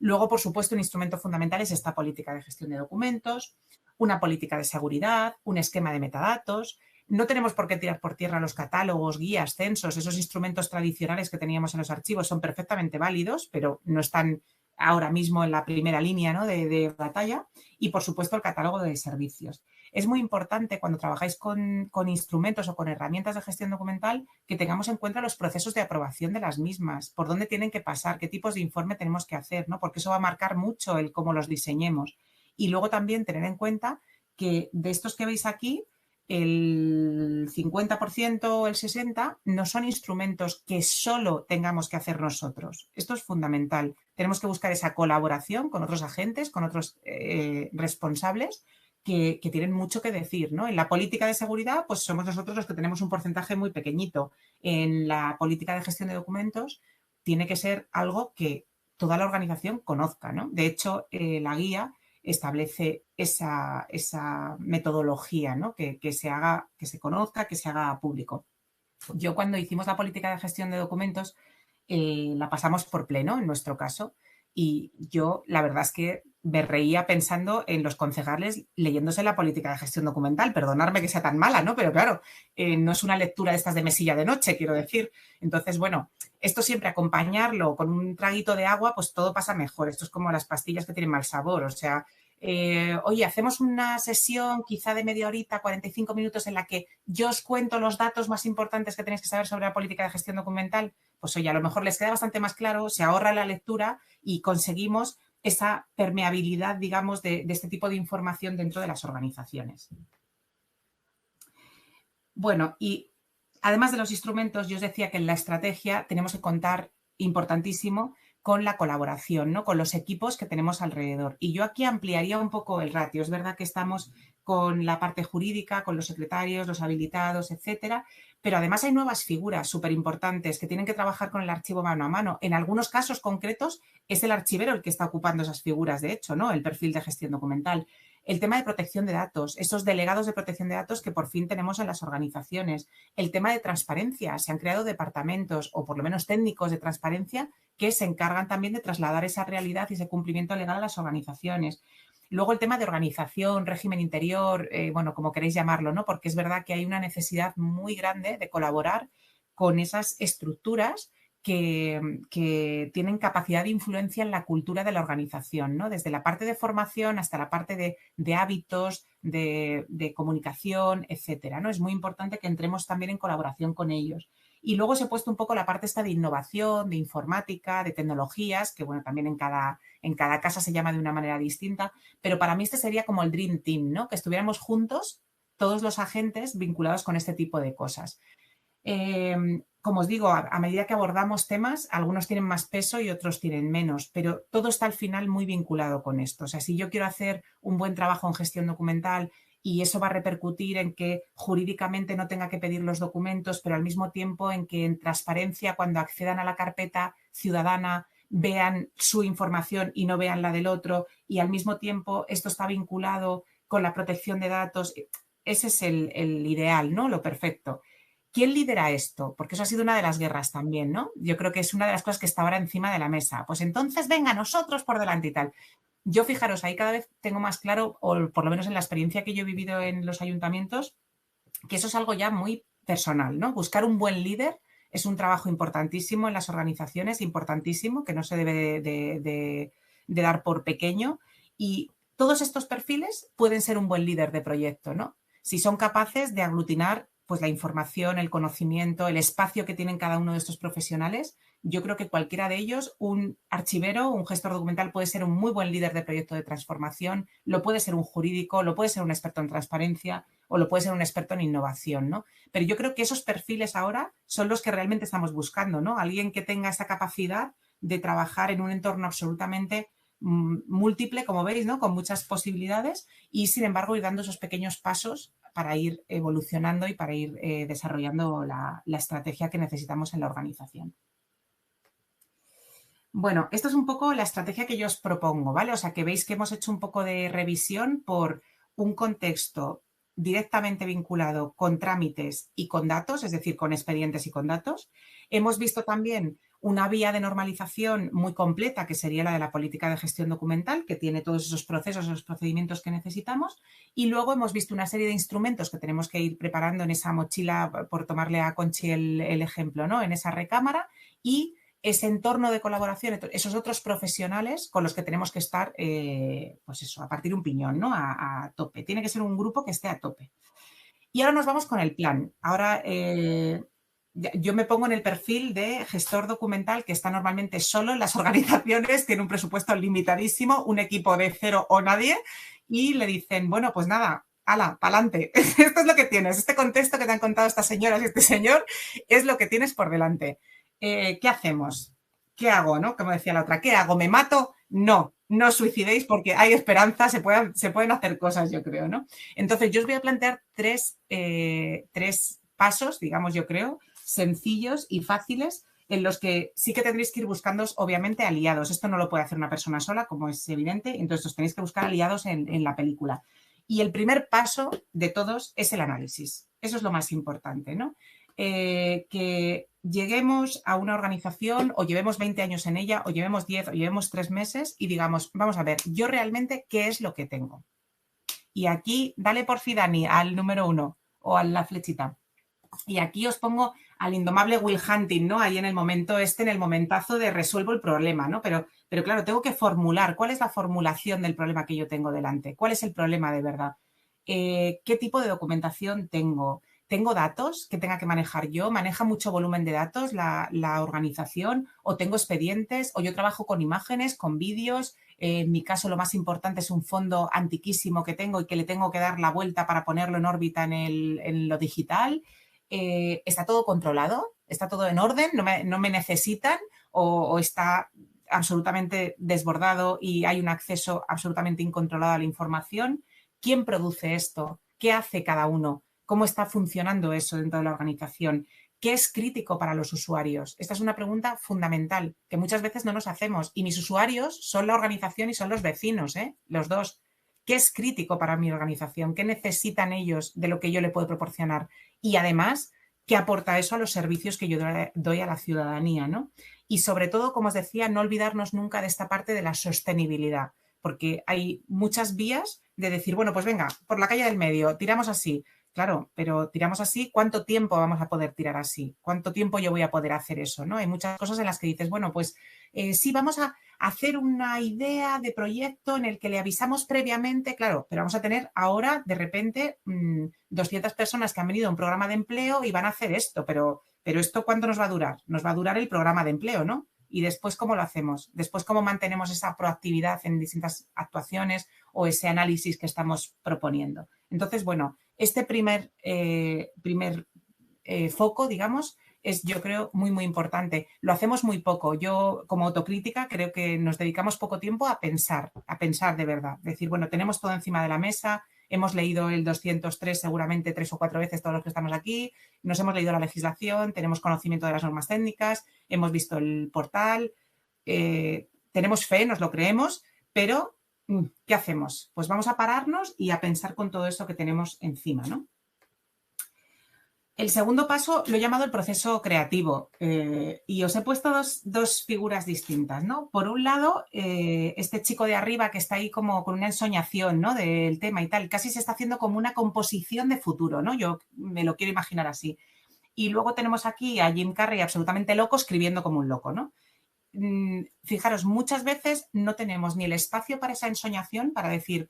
Luego, por supuesto, un instrumento fundamental es esta política de gestión de documentos, una política de seguridad, un esquema de metadatos. No tenemos por qué tirar por tierra los catálogos, guías, censos, esos instrumentos tradicionales que teníamos en los archivos son perfectamente válidos, pero no están ahora mismo en la primera línea, ¿no? de batalla. Y, por supuesto, el catálogo de servicios. Es muy importante cuando trabajáis con instrumentos o con herramientas de gestión documental que tengamos en cuenta los procesos de aprobación de las mismas, por dónde tienen que pasar, qué tipos de informe tenemos que hacer, ¿no? Porque eso va a marcar mucho el cómo los diseñemos. Y luego también tener en cuenta que de estos que veis aquí, el 50% o el 60% no son instrumentos que solo tengamos que hacer nosotros. Esto es fundamental. Tenemos que buscar esa colaboración con otros agentes, con otros responsables que tienen mucho que decir, ¿no? En la política de seguridad, pues somos nosotros los que tenemos un porcentaje muy pequeñito. En la política de gestión de documentos tiene que ser algo que toda la organización conozca, ¿no? De hecho, la guía establece esa metodología, ¿no? Que se conozca, que se haga público. Yo cuando hicimos la política de gestión de documentos la pasamos por pleno en nuestro caso y yo la verdad es que me reía pensando en los concejales leyéndose la política de gestión documental. Perdonadme que sea tan mala, ¿no? Pero claro, no es una lectura de estas de mesilla de noche, quiero decir. Entonces, bueno, esto siempre acompañarlo con un traguito de agua, pues todo pasa mejor. Esto es como las pastillas que tienen mal sabor. O sea, oye, hacemos una sesión quizá de media horita, 45 minutos en la que yo os cuento los datos más importantes que tenéis que saber sobre la política de gestión documental. Pues oye, a lo mejor les queda bastante más claro, se ahorra la lectura y conseguimos esa permeabilidad, digamos, de este tipo de información dentro de las organizaciones. Bueno, y además de los instrumentos, yo os decía que en la estrategia tenemos que contar, importantísimo, con la colaboración, ¿no? Con los equipos que tenemos alrededor. Y yo aquí ampliaría un poco el ratio. Es verdad que estamos con la parte jurídica, con los secretarios, los habilitados, etcétera, pero además hay nuevas figuras súper importantes que tienen que trabajar con el archivo mano a mano. En algunos casos concretos es el archivero el que está ocupando esas figuras, de hecho, ¿no? El perfil de gestión documental. El tema de protección de datos, esos delegados de protección de datos que por fin tenemos en las organizaciones. El tema de transparencia, se han creado departamentos o por lo menos técnicos de transparencia que se encargan también de trasladar esa realidad y ese cumplimiento legal a las organizaciones. Luego el tema de organización, régimen interior, bueno, como queréis llamarlo, ¿no? Porque es verdad que hay una necesidad muy grande de colaborar con esas estructuras que tienen capacidad de influencia en la cultura de la organización, ¿no? Desde la parte de formación hasta la parte de hábitos, de comunicación, etcétera, ¿no? Es muy importante que entremos también en colaboración con ellos. Y luego se ha puesto un poco la parte esta de innovación, de informática, de tecnologías, que bueno, también en cada casa se llama de una manera distinta, pero para mí este sería como el Dream Team, ¿no? Que estuviéramos juntos todos los agentes vinculados con este tipo de cosas. Como os digo, a medida que abordamos temas, algunos tienen más peso y otros tienen menos, pero todo está al final muy vinculado con esto. O sea, si yo quiero hacer un buen trabajo en gestión documental y eso va a repercutir en que jurídicamente no tenga que pedir los documentos, pero al mismo tiempo en que en transparencia, cuando accedan a la carpeta ciudadana, vean su información y no vean la del otro, y al mismo tiempo esto está vinculado con la protección de datos. Ese es el ideal, ¿no? Lo perfecto. ¿Quién lidera esto? Porque eso ha sido una de las guerras también, ¿no? Yo creo que es una de las cosas que está ahora encima de la mesa. Pues entonces, venga, nosotros por delante y tal. Yo, fijaros, ahí cada vez tengo más claro, o por lo menos en la experiencia que yo he vivido en los ayuntamientos, que eso es algo ya muy personal, ¿no? Buscar un buen líder es un trabajo importantísimo en las organizaciones, importantísimo, que no se debe de dar por pequeño. Y todos estos perfiles pueden ser un buen líder de proyecto, ¿no? Si son capaces de aglutinar pues, la información, el conocimiento, el espacio que tienen cada uno de estos profesionales. Yo creo que cualquiera de ellos, un archivero, un gestor documental, puede ser un muy buen líder de proyecto de transformación, lo puede ser un jurídico, lo puede ser un experto en transparencia o lo puede ser un experto en innovación, ¿no? Pero yo creo que esos perfiles ahora son los que realmente estamos buscando, ¿no? Alguien que tenga esa capacidad de trabajar en un entorno absolutamente múltiple, como veis, ¿no? Con muchas posibilidades y, sin embargo, ir dando esos pequeños pasos para ir evolucionando y para ir desarrollando la estrategia que necesitamos en la organización. Bueno, esto es un poco la estrategia que yo os propongo, ¿vale? O sea, que veis que hemos hecho un poco de revisión por un contexto directamente vinculado con trámites y con datos, es decir, con expedientes y con datos. Hemos visto también una vía de normalización muy completa, que sería la de la política de gestión documental, que tiene todos esos procesos, esos procedimientos que necesitamos. Y luego hemos visto una serie de instrumentos que tenemos que ir preparando en esa mochila, por tomarle a Conchi el ejemplo, ¿no? En esa recámara y ese entorno de colaboración, esos otros profesionales con los que tenemos que estar, pues eso, a partir de un piñón, ¿no? A tope. Tiene que ser un grupo que esté a tope. Y ahora nos vamos con el plan. Ahora yo me pongo en el perfil de gestor documental que está normalmente solo en las organizaciones, tiene un presupuesto limitadísimo, un equipo de 0 o nadie, y le dicen, bueno, pues nada, hala, pa'lante. Esto es lo que tienes. Este contexto que te han contado estas señoras y este señor es lo que tienes por delante. ¿Qué hacemos? ¿Qué hago? ¿No? Como decía la otra, ¿qué hago? ¿Me mato? No, no os suicidéis porque hay esperanza, se pueden hacer cosas, yo creo, ¿no? Entonces, yo os voy a plantear tres pasos, digamos, yo creo, sencillos y fáciles, en los que sí que tendréis que ir buscando, obviamente, aliados. Esto no lo puede hacer una persona sola, como es evidente, entonces os tenéis que buscar aliados en la película. Y el primer paso de todos es el análisis. Eso es lo más importante, ¿no? Que lleguemos a una organización o llevemos 20 años en ella o llevemos 10 o llevemos 3 meses y digamos, vamos a ver, yo realmente, ¿qué es lo que tengo? Y aquí, dale por fin, Dani, al número 1 o a la flechita. Y aquí os pongo al indomable Will Hunting, ¿no? Ahí en el momento en el momentazo de resuelvo el problema, ¿no? Pero claro, tengo que formular. ¿Cuál es la formulación del problema que yo tengo delante? ¿Cuál es el problema de verdad? ¿Qué tipo de documentación tengo? ¿Tengo datos que tenga que manejar yo? ¿Maneja mucho volumen de datos la organización? ¿O tengo expedientes? ¿O yo trabajo con imágenes, con vídeos? En mi caso, lo más importante es un fondo antiquísimo que tengo y que le tengo que dar la vuelta para ponerlo en órbita en lo digital. ¿Está todo controlado? ¿Está todo en orden? ¿No me necesitan? ¿O está absolutamente desbordado y hay un acceso absolutamente incontrolado a la información? ¿Quién produce esto? ¿Qué hace cada uno? ¿Cómo está funcionando eso dentro de la organización? ¿Qué es crítico para los usuarios? Esta es una pregunta fundamental que muchas veces no nos hacemos. Y mis usuarios son la organización y son los vecinos, los dos. ¿Qué es crítico para mi organización? ¿Qué necesitan ellos de lo que yo le puedo proporcionar? Y además, ¿qué aporta eso a los servicios que yo doy a la ciudadanía, ¿no? Y sobre todo, como os decía, no olvidarnos nunca de esta parte de la sostenibilidad, porque hay muchas vías de decir, bueno, pues venga, por la calle del medio, tiramos así. Claro, pero tiramos así, ¿cuánto tiempo vamos a poder tirar así? ¿Cuánto tiempo yo voy a poder hacer eso? ¿No? Hay muchas cosas en las que dices, bueno, pues sí, vamos a hacer una idea de proyecto en el que le avisamos previamente, claro, pero vamos a tener ahora, de repente, 200 personas que han venido a un programa de empleo y van a hacer esto, pero ¿esto cuánto nos va a durar? Nos va a durar el programa de empleo, ¿no? Y después, ¿cómo lo hacemos? Después, ¿cómo mantenemos esa proactividad en distintas actuaciones o ese análisis que estamos proponiendo? Entonces, bueno, este primer foco, digamos, es, yo creo, muy, muy importante. Lo hacemos muy poco. Yo, como autocrítica, creo que nos dedicamos poco tiempo a pensar de verdad. Decir, bueno, tenemos todo encima de la mesa, hemos leído el 203 seguramente 3 o 4 veces todos los que estamos aquí, nos hemos leído la legislación, tenemos conocimiento de las normas técnicas, hemos visto el portal, tenemos fe, nos lo creemos, pero ¿qué hacemos? Pues vamos a pararnos y a pensar con todo eso que tenemos encima, ¿no? El segundo paso lo he llamado el proceso creativo y os he puesto dos figuras distintas, ¿no? Por un lado, este chico de arriba que está ahí como con una ensoñación, ¿no? Del tema y tal, casi se está haciendo como una composición de futuro, ¿no? Yo me lo quiero imaginar así. Y luego tenemos aquí a Jim Carrey absolutamente loco escribiendo como un loco, ¿no? Fijaros, muchas veces no tenemos ni el espacio para esa ensoñación, para decir,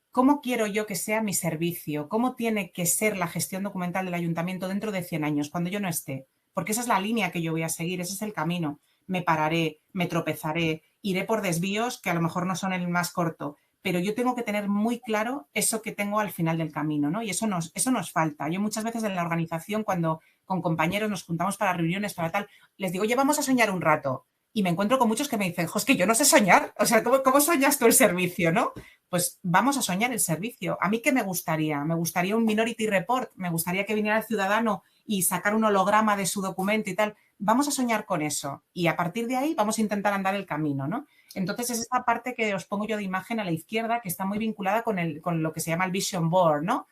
¿cómo quiero yo que sea mi servicio? ¿Cómo tiene que ser la gestión documental del ayuntamiento dentro de 100 años, cuando yo no esté? Porque esa es la línea que yo voy a seguir, ese es el camino. Me pararé, me tropezaré, iré por desvíos que a lo mejor no son el más corto, pero yo tengo que tener muy claro eso que tengo al final del camino, ¿no? Y eso nos falta. Yo muchas veces en la organización, cuando con compañeros nos juntamos para reuniones, para tal, les digo, oye, vamos a soñar un rato. Y me encuentro con muchos que me dicen, es que yo no sé soñar. O sea, ¿cómo soñas tú el servicio, no? Pues vamos a soñar el servicio. ¿A mí qué me gustaría? Me gustaría un Minority Report, me gustaría que viniera el ciudadano y sacar un holograma de su documento y tal. Vamos a soñar con eso y a partir de ahí vamos a intentar andar el camino, ¿no? Entonces es esta parte que os pongo yo de imagen a la izquierda que está muy vinculada con lo que se llama el Vision Board, ¿no?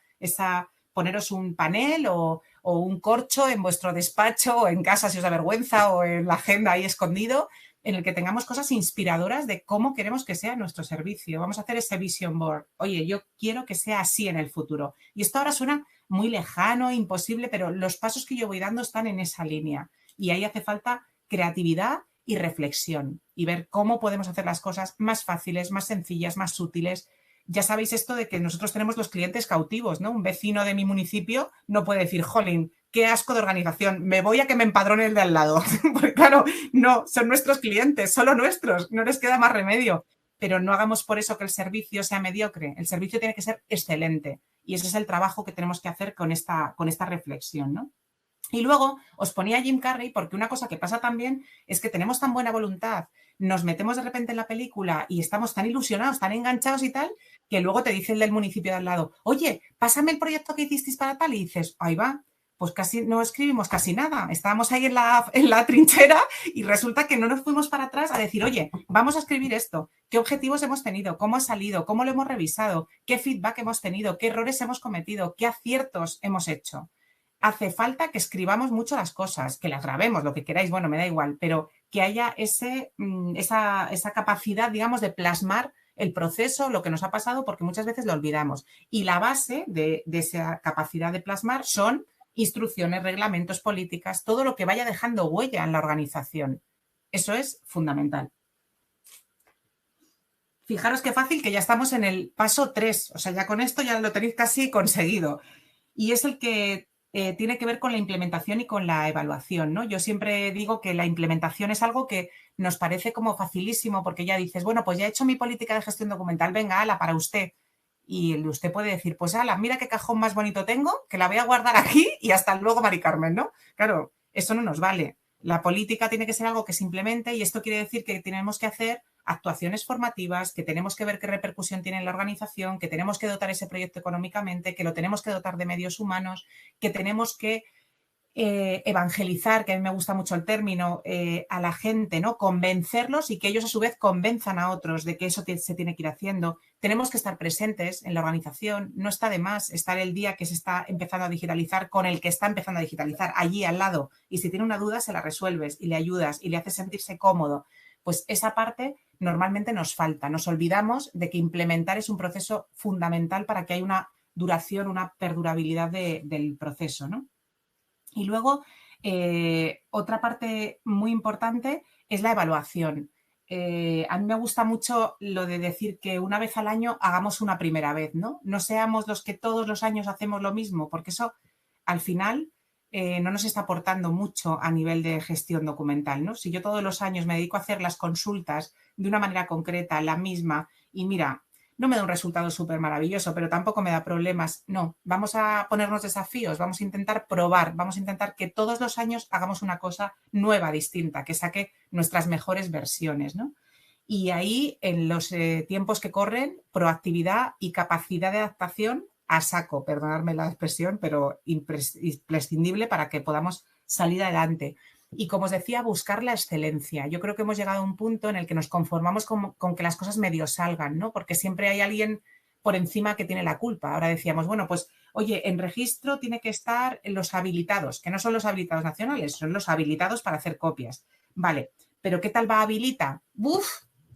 Poneros un panel o un corcho en vuestro despacho o en casa si os da vergüenza o en la agenda ahí escondido, en el que tengamos cosas inspiradoras de cómo queremos que sea nuestro servicio. Vamos a hacer ese vision board. Oye, yo quiero que sea así en el futuro. Y esto ahora suena muy lejano, imposible, pero los pasos que yo voy dando están en esa línea. Y ahí hace falta creatividad y reflexión y ver cómo podemos hacer las cosas más fáciles, más sencillas, más útiles. Ya sabéis esto de que nosotros tenemos los clientes cautivos, ¿no? Un vecino de mi municipio no puede decir, jolín, qué asco de organización, me voy a que me empadrone el de al lado. Porque claro, no, son nuestros clientes, solo nuestros, no les queda más remedio. Pero no hagamos por eso que el servicio sea mediocre. El servicio tiene que ser excelente. Y ese es el trabajo que tenemos que hacer con esta reflexión, ¿no? Y luego os ponía Jim Carrey porque una cosa que pasa también es que tenemos tan buena voluntad, nos metemos de repente en la película y estamos tan ilusionados, tan enganchados y tal, que luego te dice el del municipio de al lado, oye, pásame el proyecto que hicisteis para tal, y dices, ahí va, pues casi no escribimos casi nada, estábamos ahí en la trinchera y resulta que no nos fuimos para atrás a decir, oye, vamos a escribir esto, qué objetivos hemos tenido, cómo ha salido, cómo lo hemos revisado, qué feedback hemos tenido, qué errores hemos cometido, qué aciertos hemos hecho. Hace falta que escribamos mucho las cosas, que las grabemos, lo que queráis, bueno, me da igual, pero que haya esa capacidad, digamos, de plasmar el proceso, lo que nos ha pasado, porque muchas veces lo olvidamos. Y la base de esa capacidad de plasmar son instrucciones, reglamentos, políticas, todo lo que vaya dejando huella en la organización. Eso es fundamental. Fijaros qué fácil que ya estamos en el paso 3, o sea, ya con esto ya lo tenéis casi conseguido. Y es el que tiene que ver con la implementación y con la evaluación, ¿no? Yo siempre digo que la implementación es algo que nos parece como facilísimo porque ya dices, bueno, pues ya he hecho mi política de gestión documental, venga, ala, para usted. Y usted puede decir, pues ala, mira qué cajón más bonito tengo, que la voy a guardar aquí y hasta luego, Mari Carmen, ¿no? Claro, eso no nos vale. La política tiene que ser algo que se implemente y esto quiere decir que tenemos que hacer actuaciones formativas, que tenemos que ver qué repercusión tiene en la organización, que tenemos que dotar ese proyecto económicamente, que lo tenemos que dotar de medios humanos, que tenemos que evangelizar, que a mí me gusta mucho el término, a la gente, ¿no? Convencerlos y que ellos a su vez convenzan a otros de que eso se tiene que ir haciendo. Tenemos que estar presentes en la organización, no está de más estar el día que se está empezando a digitalizar con el que está empezando a digitalizar, allí al lado, y si tiene una duda se la resuelves y le ayudas y le haces sentirse cómodo. Pues esa parte normalmente nos falta, nos olvidamos de que implementar es un proceso fundamental para que haya una duración, una perdurabilidad del proceso, ¿no? Y luego, otra parte muy importante es la evaluación. A mí me gusta mucho lo de decir que una vez al año hagamos una primera vez, ¿no? No seamos los que todos los años hacemos lo mismo, porque eso al final no nos está aportando mucho a nivel de gestión documental, ¿no? Si yo todos los años me dedico a hacer las consultas de una manera concreta, la misma, y mira, no me da un resultado súper maravilloso, pero tampoco me da problemas. No, vamos a ponernos desafíos, vamos a intentar probar, vamos a intentar que todos los años hagamos una cosa nueva, distinta, que saque nuestras mejores versiones, ¿no? Y ahí, en los tiempos que corren, proactividad y capacidad de adaptación a saco, perdonadme la expresión, pero imprescindible para que podamos salir adelante. Y como os decía, buscar la excelencia. Yo creo que hemos llegado a un punto en el que nos conformamos con que las cosas medio salgan, ¿no? Porque siempre hay alguien por encima que tiene la culpa. Ahora decíamos, bueno, pues, oye, en registro tiene que estar los habilitados, que no son los habilitados nacionales, son los habilitados para hacer copias. Vale, pero ¿qué tal va Habilita? ¡Buf!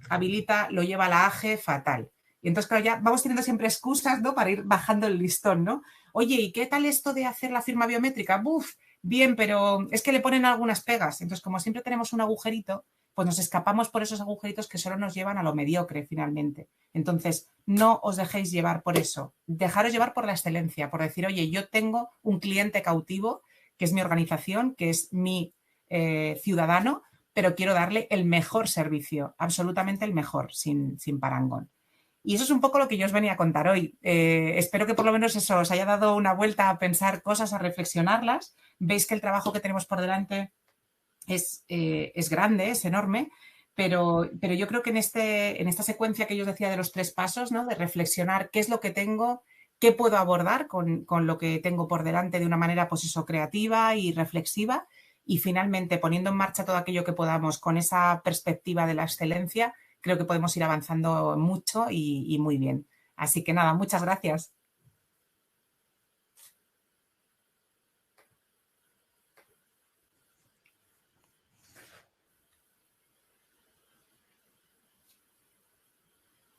Habilita lo lleva la AGE fatal. Y entonces, claro, ya vamos teniendo siempre excusas, ¿no? Para ir bajando el listón, ¿no? Oye, ¿y qué tal esto de hacer la firma biométrica? ¡Buf! bien, pero es que le ponen algunas pegas. Entonces, como siempre tenemos un agujerito, pues nos escapamos por esos agujeritos que solo nos llevan a lo mediocre finalmente. Entonces, no os dejéis llevar por eso. Dejaros llevar por la excelencia, por decir, oye, yo tengo un cliente cautivo, que es mi organización, que es mi ciudadano, pero quiero darle el mejor servicio, absolutamente el mejor, sin parangón. Y eso es un poco lo que yo os venía a contar hoy. Espero que por lo menos eso os haya dado una vuelta a pensar cosas, a reflexionarlas. Veis que el trabajo que tenemos por delante es grande, es enorme, pero yo creo que en esta secuencia que yo os decía de los 3 pasos, ¿no? De reflexionar qué es lo que tengo, qué puedo abordar con lo que tengo por delante de una manera, pues eso, creativa y reflexiva, y finalmente poniendo en marcha todo aquello que podamos con esa perspectiva de la excelencia, creo que podemos ir avanzando mucho y muy bien. Así que nada, muchas gracias.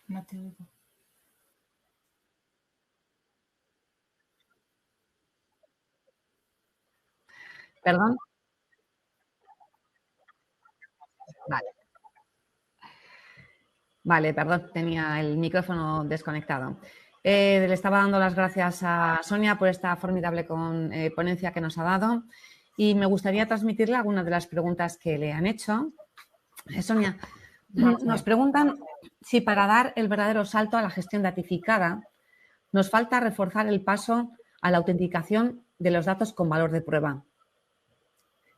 No te oigo. ¿Perdón? Vale. Vale, perdón, tenía el micrófono desconectado. Le estaba dando las gracias a Sonia por esta formidable ponencia que nos ha dado y me gustaría transmitirle algunas de las preguntas que le han hecho. Sonia, nos preguntan si para dar el verdadero salto a la gestión datificada nos falta reforzar el paso a la autenticación de los datos con valor de prueba.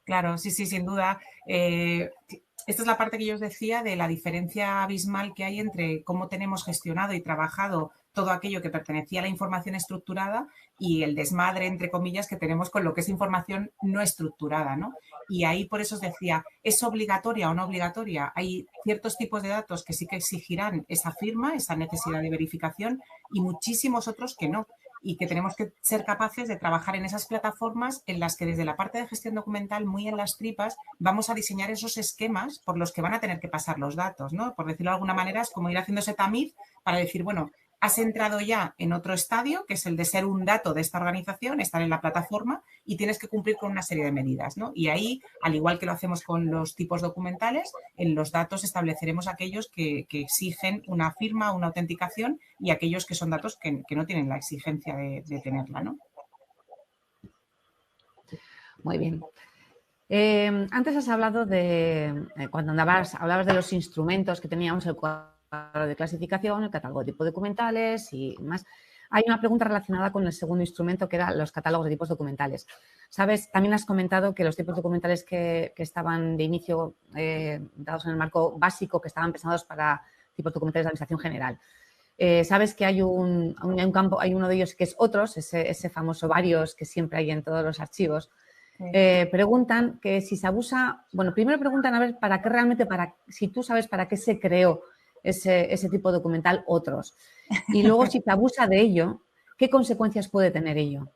Claro, sí, sin duda. Esta es la parte que yo os decía de la diferencia abismal que hay entre cómo tenemos gestionado y trabajado todo aquello que pertenecía a la información estructurada y el desmadre, entre comillas, que tenemos con lo que es información no estructurada, ¿no? Y ahí por eso os decía, ¿es obligatoria o no obligatoria? Hay ciertos tipos de datos que sí que exigirán esa firma, esa necesidad de verificación, y muchísimos otros que no. Y que tenemos que ser capaces de trabajar en esas plataformas en las que desde la parte de gestión documental, muy en las tripas, vamos a diseñar esos esquemas por los que van a tener que pasar los datos, ¿no? Por decirlo de alguna manera, es como ir haciendo ese tamiz para decir, bueno, has entrado ya en otro estadio, que es el de ser un dato de esta organización, estar en la plataforma y tienes que cumplir con una serie de medidas, ¿no? Y ahí, al igual que lo hacemos con los tipos documentales, en los datos estableceremos aquellos que exigen una firma, una autenticación y aquellos que son datos que no tienen la exigencia de tenerla, ¿no? Muy bien. Antes has hablado de, cuando hablabas de los instrumentos que teníamos, el cuadro de clasificación, el catálogo de tipos documentales y más. Hay una pregunta relacionada con el segundo instrumento, que eran los catálogos de tipos documentales. ¿Sabes? También has comentado que los tipos documentales que estaban de inicio dados en el marco básico, que estaban pensados para tipos documentales de administración general. Sabes que hay un campo, hay uno de ellos que es otros, ese famoso varios que siempre hay en todos los archivos. Preguntan que si se abusa, bueno, primero preguntan a ver para qué realmente, si tú sabes para qué se creó ese tipo documental, otros. Y luego, si se abusa de ello, ¿qué consecuencias puede tener ello?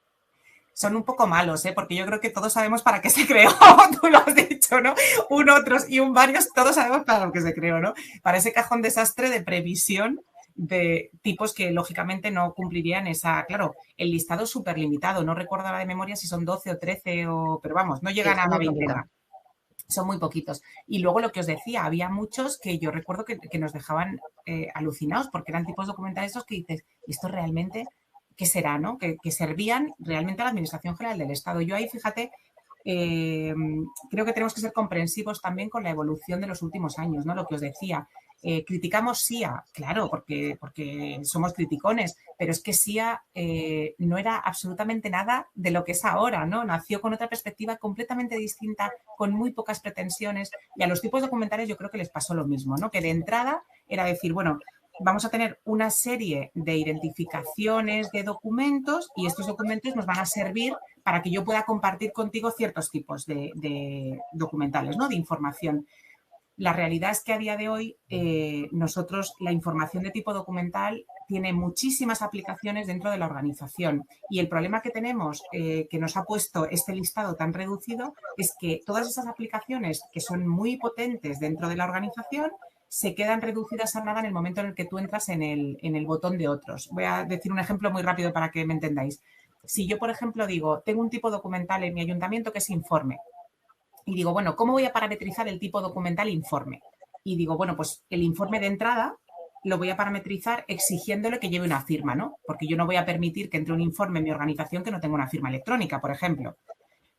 Son un poco malos, porque yo creo que todos sabemos para qué se creó, tú lo has dicho, ¿no? Un otros y un varios, todos sabemos para lo que se creó, ¿no? Para ese cajón desastre de previsión de tipos que lógicamente no cumplirían claro, el listado es súper limitado, no recuerdo ahora de memoria si son 12 o 13, pero vamos, no llegan a la veintena. Son muy poquitos. Y luego lo que os decía, había muchos que yo recuerdo que nos dejaban alucinados porque eran tipos documentales estos que dices, ¿esto realmente qué será, no? Que servían realmente a la Administración General del Estado. Yo ahí, fíjate, creo que tenemos que ser comprensivos también con la evolución de los últimos años, ¿no? Lo que os decía. Criticamos SIA, claro, porque somos criticones, pero es que SIA no era absolutamente nada de lo que es ahora, ¿no? Nació con otra perspectiva completamente distinta, con muy pocas pretensiones, y a los tipos documentales yo creo que les pasó lo mismo, ¿no? Que de entrada era decir, bueno, vamos a tener una serie de identificaciones de documentos y estos documentos nos van a servir para que yo pueda compartir contigo ciertos tipos de documentales, ¿no? De información. La realidad es que a día de hoy nosotros la información de tipo documental tiene muchísimas aplicaciones dentro de la organización y el problema que tenemos que nos ha puesto este listado tan reducido es que todas esas aplicaciones que son muy potentes dentro de la organización se quedan reducidas a nada en el momento en el que tú entras en el botón de otros. Voy a decir un ejemplo muy rápido para que me entendáis. si yo, por ejemplo, digo, tengo un tipo documental en mi ayuntamiento que es informe, y digo, bueno, ¿cómo voy a parametrizar el tipo documental informe? Y digo, bueno, pues el informe de entrada lo voy a parametrizar exigiéndole que lleve una firma, ¿no? Porque yo no voy a permitir que entre un informe en mi organización que no tenga una firma electrónica, por ejemplo.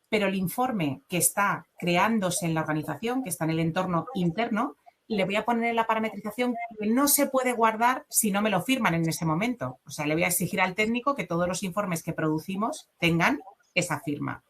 Pero el informe que está creándose en la organización, que está en el entorno interno, le voy a poner en la parametrización que no se puede guardar si no me lo firman en ese momento. O sea, le voy a exigir al técnico que todos los informes que producimos tengan esa firma.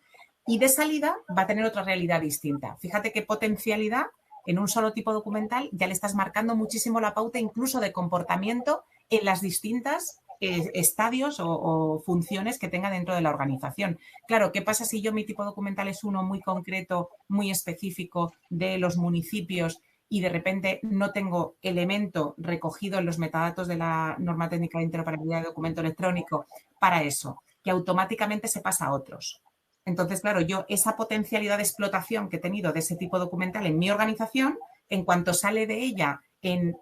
Y de salida va a tener otra realidad distinta. Fíjate qué potencialidad en un solo tipo documental ya le estás marcando muchísimo la pauta incluso de comportamiento en las distintas estadios o funciones que tenga dentro de la organización. Claro, ¿qué pasa si yo mi tipo documental es uno muy concreto, muy específico de los municipios y de repente no tengo elemento recogido en los metadatos de la norma técnica de interoperabilidad de documento electrónico para eso, que automáticamente se pasa a otros? Entonces, claro, yo esa potencialidad de explotación que he tenido de ese tipo documental en mi organización, en cuanto sale de ella en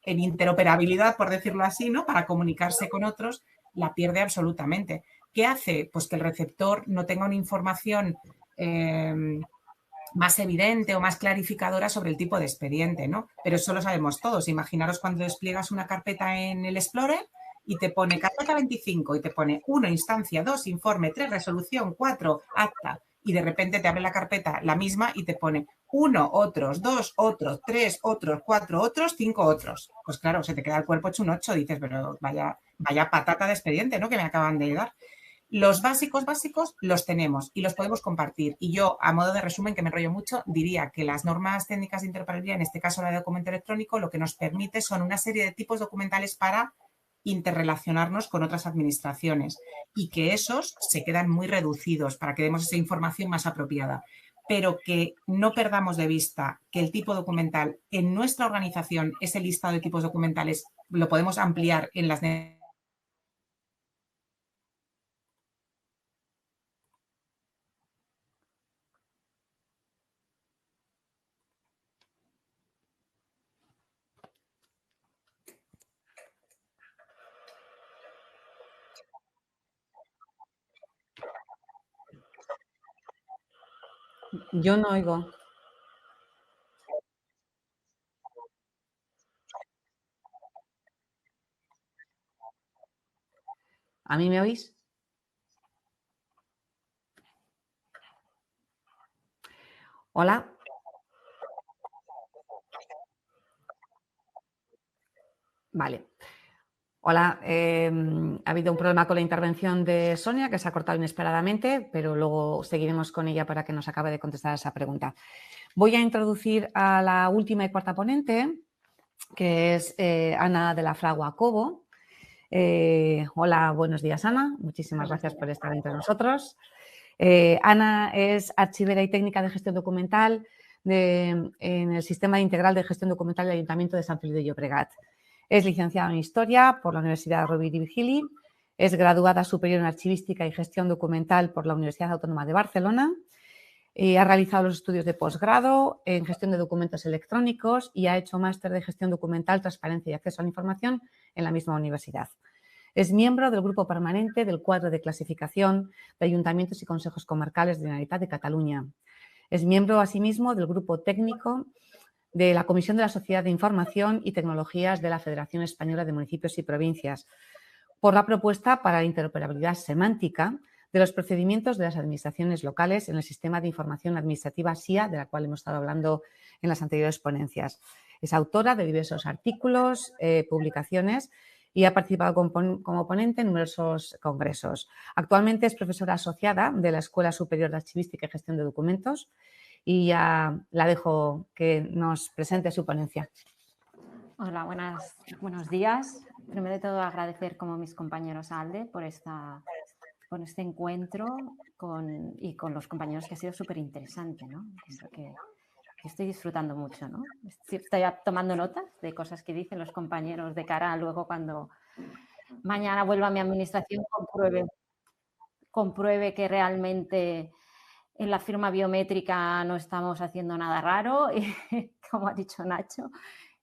interoperabilidad, por decirlo así, ¿no? Para comunicarse con otros, la pierde absolutamente. ¿Qué hace? Pues que el receptor no tenga una información más evidente o más clarificadora sobre el tipo de expediente, ¿no? Pero eso lo sabemos todos. Imaginaros cuando despliegas una carpeta en el Explorer y te pone carpeta 25 y te pone 1, instancia, 2, informe, 3, resolución, 4, acta. Y de repente te abre la carpeta la misma y te pone 1, otros, 2, otros, 3, otros, 4, otros, 5 otros. Pues claro, se te queda el cuerpo hecho un 8. Dices, pero vaya patata de expediente, ¿no? Que me acaban de dar. Los básicos los tenemos y los podemos compartir. Y yo, a modo de resumen, que me enrollo mucho, diría que las normas técnicas de interoperabilidad, en este caso la de documento electrónico, lo que nos permite son una serie de tipos documentales para interrelacionarnos con otras administraciones y que esos se quedan muy reducidos para que demos esa información más apropiada, pero que no perdamos de vista que el tipo documental en nuestra organización, ese listado de tipos documentales, lo podemos ampliar en las Yo no oigo. ¿A mí me oís? Hola. Vale. Hola, ha habido un problema con la intervención de Sonia que se ha cortado inesperadamente, pero luego seguiremos con ella para que nos acabe de contestar esa pregunta. Voy a introducir a la última y cuarta ponente, que es Ana de la Fragua Cobo. Hola, buenos días, Ana. Muchísimas gracias por estar entre nosotros. Ana es archivera y técnica de gestión documental en el Sistema Integral de Gestión Documental del Ayuntamiento de Sant Feliu de Llobregat. Es licenciada en Historia por la Universidad Rovira i Virgili, es graduada superior en Archivística y Gestión Documental por la Universidad Autónoma de Barcelona, ha realizado los estudios de posgrado en Gestión de Documentos Electrónicos y ha hecho máster de Gestión Documental, Transparencia y Acceso a la Información en la misma universidad. Es miembro del grupo permanente del cuadro de clasificación de ayuntamientos y consejos comarcales de la Generalitat de Cataluña. Es miembro, asimismo, del grupo técnico de la Comisión de la Sociedad de Información y Tecnologías de la Federación Española de Municipios y Provincias por la propuesta para la interoperabilidad semántica de los procedimientos de las administraciones locales en el Sistema de Información Administrativa SIA, de la cual hemos estado hablando en las anteriores ponencias. Es autora de diversos artículos, publicaciones y ha participado como ponente en numerosos congresos. Actualmente es profesora asociada de la Escuela Superior de Archivística y Gestión de Documentos y ya la dejo que nos presente su ponencia. Hola, buenos días. Primero de todo, agradecer como mis compañeros ALDE por este encuentro y con los compañeros, que ha sido súper interesante, ¿no? Creo que estoy disfrutando mucho, ¿no? Estoy tomando notas de cosas que dicen los compañeros de cara a luego cuando mañana vuelva a mi administración compruebe que realmente en la firma biométrica no estamos haciendo nada raro, como ha dicho Nacho,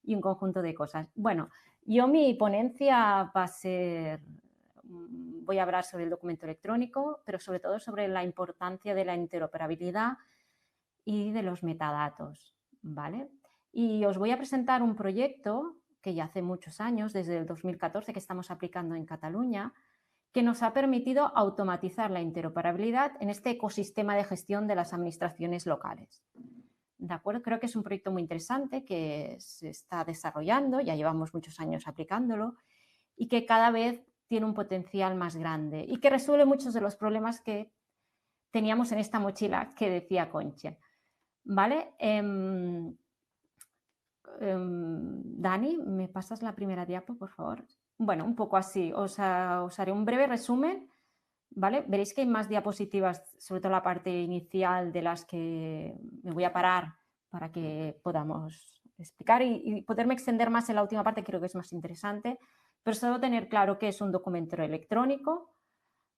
y un conjunto de cosas. Bueno, mi ponencia va a ser voy a hablar sobre el documento electrónico, pero sobre todo sobre la importancia de la interoperabilidad y de los metadatos, ¿vale? Y os voy a presentar un proyecto que ya hace muchos años, desde el 2014, que estamos aplicando en Cataluña, que nos ha permitido automatizar la interoperabilidad en este ecosistema de gestión de las administraciones locales. ¿De acuerdo? Creo que es un proyecto muy interesante que se está desarrollando, ya llevamos muchos años aplicándolo y que cada vez tiene un potencial más grande y que resuelve muchos de los problemas que teníamos en esta mochila que decía Concha. ¿Vale? Dani, ¿me pasas la primera diapo, por favor? Bueno, un poco así. Os haré un breve resumen, ¿vale? Veréis que hay más diapositivas, sobre todo la parte inicial, de las que me voy a parar para que podamos explicar y poderme extender más en la última parte, creo que es más interesante, pero solo tener claro qué es un documento electrónico,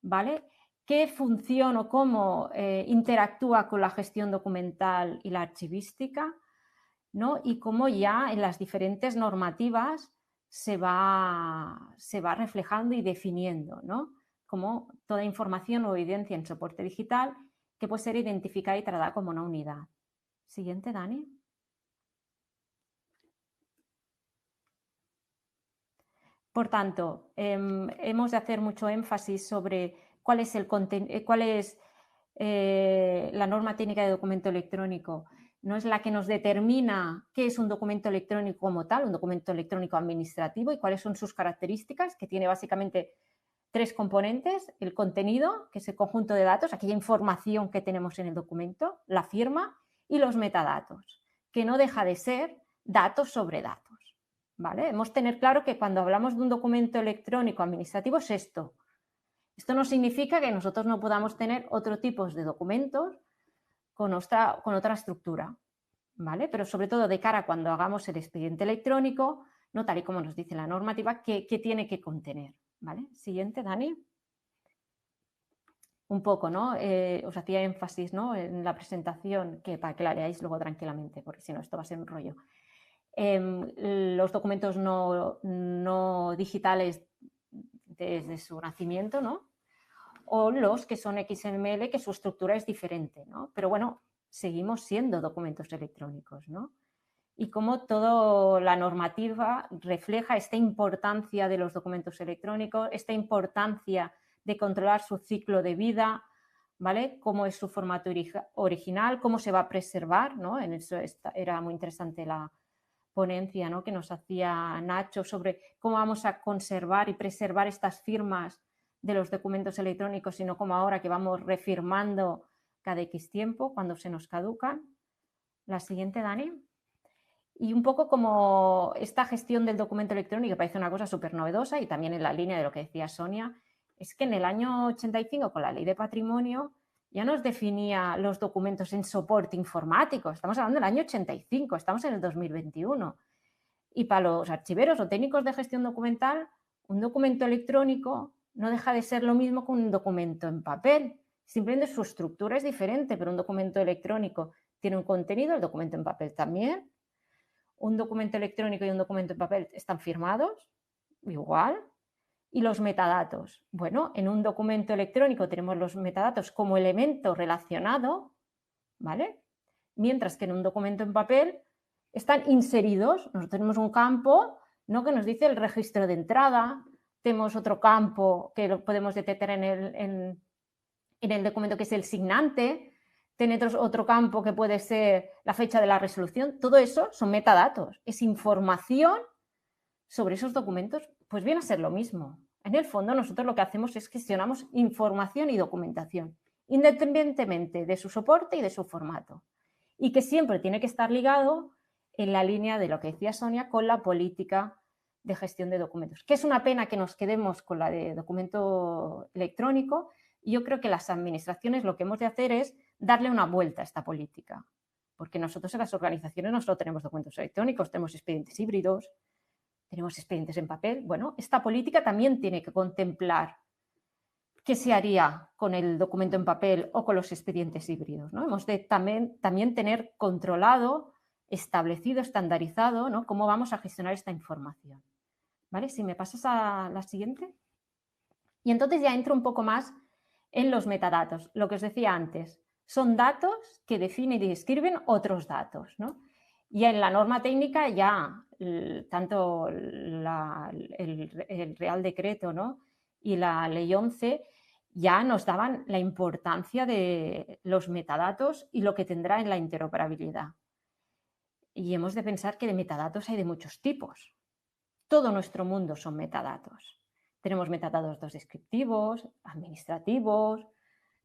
¿vale? Qué función o cómo interactúa con la gestión documental y la archivística, ¿no? Y cómo ya en las diferentes normativas se va reflejando y definiendo, ¿no? Como toda información o evidencia en soporte digital que puede ser identificada y tratada como una unidad. Siguiente, Dani. Por tanto, hemos de hacer mucho énfasis sobre cuál es la norma técnica de documento electrónico. No es la que nos determina qué es un documento electrónico como tal, un documento electrónico administrativo y cuáles son sus características, que tiene básicamente 3 componentes: el contenido, que es el conjunto de datos, aquella información que tenemos en el documento, la firma y los metadatos, que no deja de ser datos sobre datos, ¿vale? Debemos tener claro que cuando hablamos de un documento electrónico administrativo es esto. Esto no significa que nosotros no podamos tener otro tipo de documentos con otra estructura, ¿vale? Pero sobre todo de cara a cuando hagamos el expediente electrónico, ¿no? Tal y como nos dice la normativa, ¿qué tiene que contener? ¿Vale? Siguiente, Dani. Un poco, ¿no? Os hacía énfasis, ¿no? En la presentación, que para que la leáis luego tranquilamente, porque si no esto va a ser un rollo. Los documentos no digitales desde su nacimiento, ¿no? O los que son XML, que su estructura es diferente, ¿no? Pero bueno, seguimos siendo documentos electrónicos, ¿no? Y como toda la normativa refleja esta importancia de los documentos electrónicos, esta importancia de controlar su ciclo de vida, ¿vale? Cómo es su formato original, cómo se va a preservar, ¿no? En eso era muy interesante la ponencia, ¿no? Que nos hacía Nacho sobre cómo vamos a conservar y preservar estas firmas de los documentos electrónicos, sino como ahora que vamos refirmando cada X tiempo cuando se nos caducan. La siguiente, Dani. Y un poco como esta gestión del documento electrónico parece una cosa súper novedosa y también en la línea de lo que decía Sonia, es que en el año 85 con la Ley de Patrimonio ya nos definía los documentos en soporte informático. Estamos hablando del año 85, estamos en el 2021. Y para los archiveros o técnicos de gestión documental, un documento electrónico no deja de ser lo mismo que un documento en papel. Simplemente su estructura es diferente, pero un documento electrónico tiene un contenido, el documento en papel también. Un documento electrónico y un documento en papel están firmados, igual. Y los metadatos. Bueno, en un documento electrónico tenemos los metadatos como elemento relacionado, ¿vale? Mientras que en un documento en papel están inseridos. Nosotros tenemos un campo, ¿no? Que nos dice el registro de entrada. Tenemos otro campo que lo podemos detectar en el documento, que es el signante. Tenemos otro campo que puede ser la fecha de la resolución. Todo eso son metadatos. Es información sobre esos documentos. Pues viene a ser lo mismo. En el fondo, nosotros lo que hacemos es gestionamos información y documentación, independientemente de su soporte y de su formato. Y que siempre tiene que estar ligado en la línea de lo que decía Sonia con la política de gestión de documentos. Que es una pena que nos quedemos con la de documento electrónico. Y yo creo que las administraciones lo que hemos de hacer es darle una vuelta a esta política. Porque nosotros en las organizaciones no solo tenemos documentos electrónicos, tenemos expedientes híbridos, tenemos expedientes en papel. Bueno, esta política también tiene que contemplar qué se haría con el documento en papel o con los expedientes híbridos, ¿no? Hemos de también tener controlado, establecido, estandarizado, ¿no? Cómo vamos a gestionar esta información. ¿Vale? Si me pasas a la siguiente. Y entonces ya entro un poco más en los metadatos. Lo que os decía antes, son datos que definen y describen otros datos, ¿no? Y en la norma técnica ya tanto el Real Decreto, ¿no?, y la Ley 11 ya nos daban la importancia de los metadatos y lo que tendrá en la interoperabilidad. Y hemos de pensar que de metadatos hay de muchos tipos. Todo nuestro mundo son metadatos. Tenemos metadatos descriptivos, administrativos,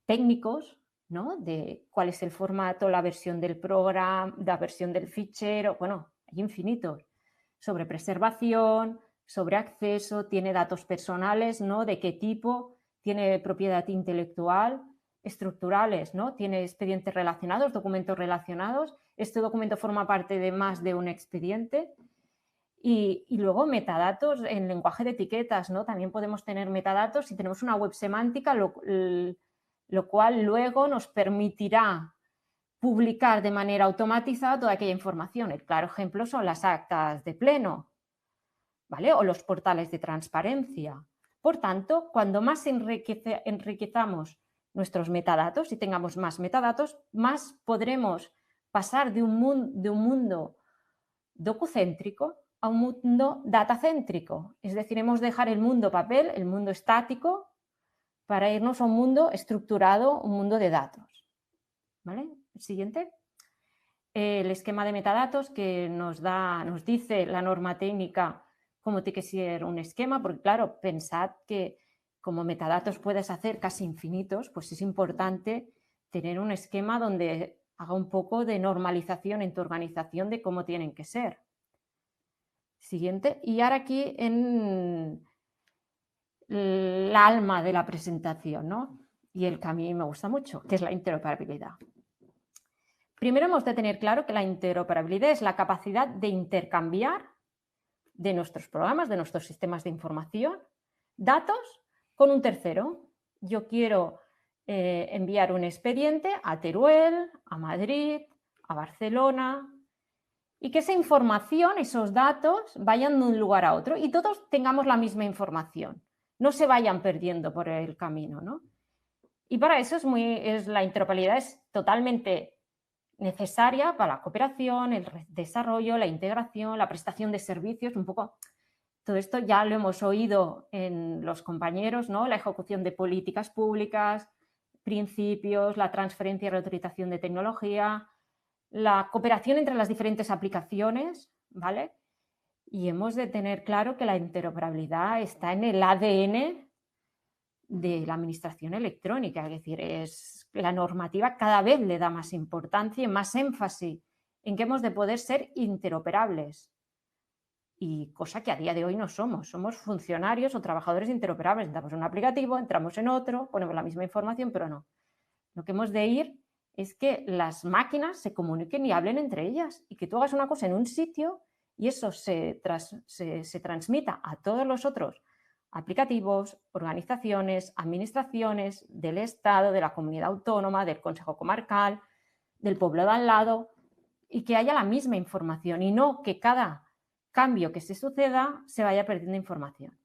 técnicos, ¿no?, de cuál es el formato, la versión del programa, la versión del fichero, bueno, hay infinitos. Sobre preservación, sobre acceso, tiene datos personales, ¿no?, de qué tipo, tiene propiedad intelectual, estructurales, ¿no?, tiene expedientes relacionados, documentos relacionados. Este documento forma parte de más de un expediente. Y luego metadatos en lenguaje de etiquetas, ¿no? También podemos tener metadatos si tenemos una web semántica, lo cual luego nos permitirá publicar de manera automatizada toda aquella información. El claro ejemplo son las actas de pleno, ¿vale?, o los portales de transparencia. Por tanto, cuando más enriquezamos nuestros metadatos y tengamos más metadatos, más podremos pasar de un mundo docucéntrico a un mundo datacéntrico. Es decir, hemos de dejar el mundo papel, el mundo estático, para irnos a un mundo estructurado, un mundo de datos. ¿Vale? El siguiente. El esquema de metadatos que nos dice la norma técnica cómo tiene que ser un esquema, porque claro, pensad que como metadatos puedes hacer casi infinitos, pues es importante tener un esquema donde haga un poco de normalización en tu organización de cómo tienen que ser. Siguiente. Y ahora aquí en el alma de la presentación, ¿no?, y el que a mí me gusta mucho, que es la interoperabilidad. Primero hemos de tener claro que la interoperabilidad es la capacidad de intercambiar de nuestros programas, de nuestros sistemas de información, datos con un tercero. Yo quiero enviar un expediente a Teruel, a Madrid, a Barcelona, y que esa información, esos datos, vayan de un lugar a otro y todos tengamos la misma información, no se vayan perdiendo por el camino, ¿no? Y para eso la interoperabilidad es totalmente necesaria para la cooperación, el desarrollo, la integración, la prestación de servicios, un poco. Todo esto ya lo hemos oído en los compañeros, ¿no? La ejecución de políticas públicas, principios, la transferencia y reutilización de tecnología, la cooperación entre las diferentes aplicaciones, ¿vale? Y hemos de tener claro que la interoperabilidad está en el ADN de la administración electrónica, es decir, la normativa cada vez le da más importancia y más énfasis en que hemos de poder ser interoperables. Y cosa que a día de hoy no somos funcionarios o trabajadores interoperables. Entramos en un aplicativo, entramos en otro, ponemos la misma información, pero no. Lo que hemos de ir es que las máquinas se comuniquen y hablen entre ellas y que tú hagas una cosa en un sitio y eso se transmita a todos los otros aplicativos, organizaciones, administraciones del Estado, de la comunidad autónoma, del Consejo Comarcal, del pueblo de al lado, y que haya la misma información y no que cada cambio que se suceda se vaya perdiendo información.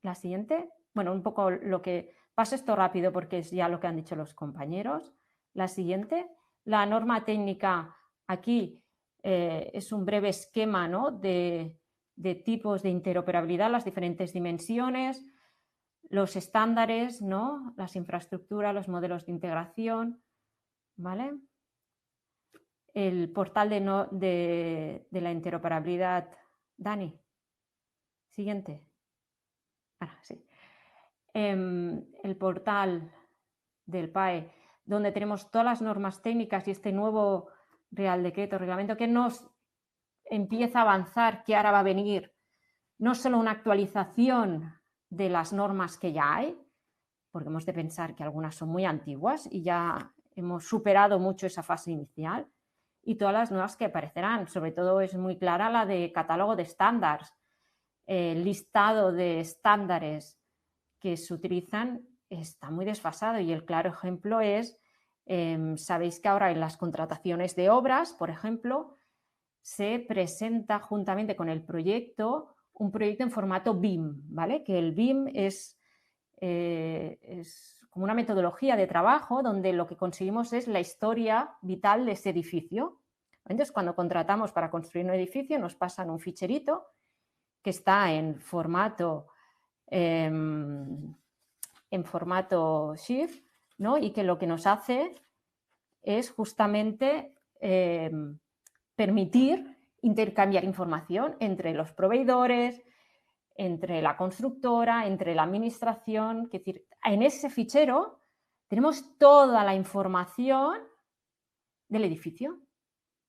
La siguiente, bueno, un poco lo que paso esto rápido porque es ya lo que han dicho los compañeros. La siguiente, la norma técnica aquí es un breve esquema, ¿no?, de tipos de interoperabilidad, las diferentes dimensiones, los estándares, ¿no?, las infraestructuras, los modelos de integración, ¿vale? El portal de la interoperabilidad. Dani, siguiente. Sí. El portal del PAE, donde tenemos todas las normas técnicas y este nuevo Real Decreto, reglamento, que nos empieza a avanzar, que ahora va a venir no solo una actualización de las normas que ya hay, porque hemos de pensar que algunas son muy antiguas y ya hemos superado mucho esa fase inicial, y todas las nuevas que aparecerán. Sobre todo es muy clara la de catálogo de estándares, el listado de estándares que se utilizan está muy desfasado y el claro ejemplo es, sabéis que ahora en las contrataciones de obras, por ejemplo, se presenta juntamente con el proyecto un proyecto en formato BIM, ¿vale? Que el BIM es es como una metodología de trabajo donde lo que conseguimos es la historia vital de ese edificio. Entonces, cuando contratamos para construir un edificio, nos pasan un ficherito que está en formato Shift, ¿no? Y que lo que nos hace es justamente permitir intercambiar información entre los proveedores, entre la constructora, entre la administración. Es decir, en ese fichero tenemos toda la información del edificio,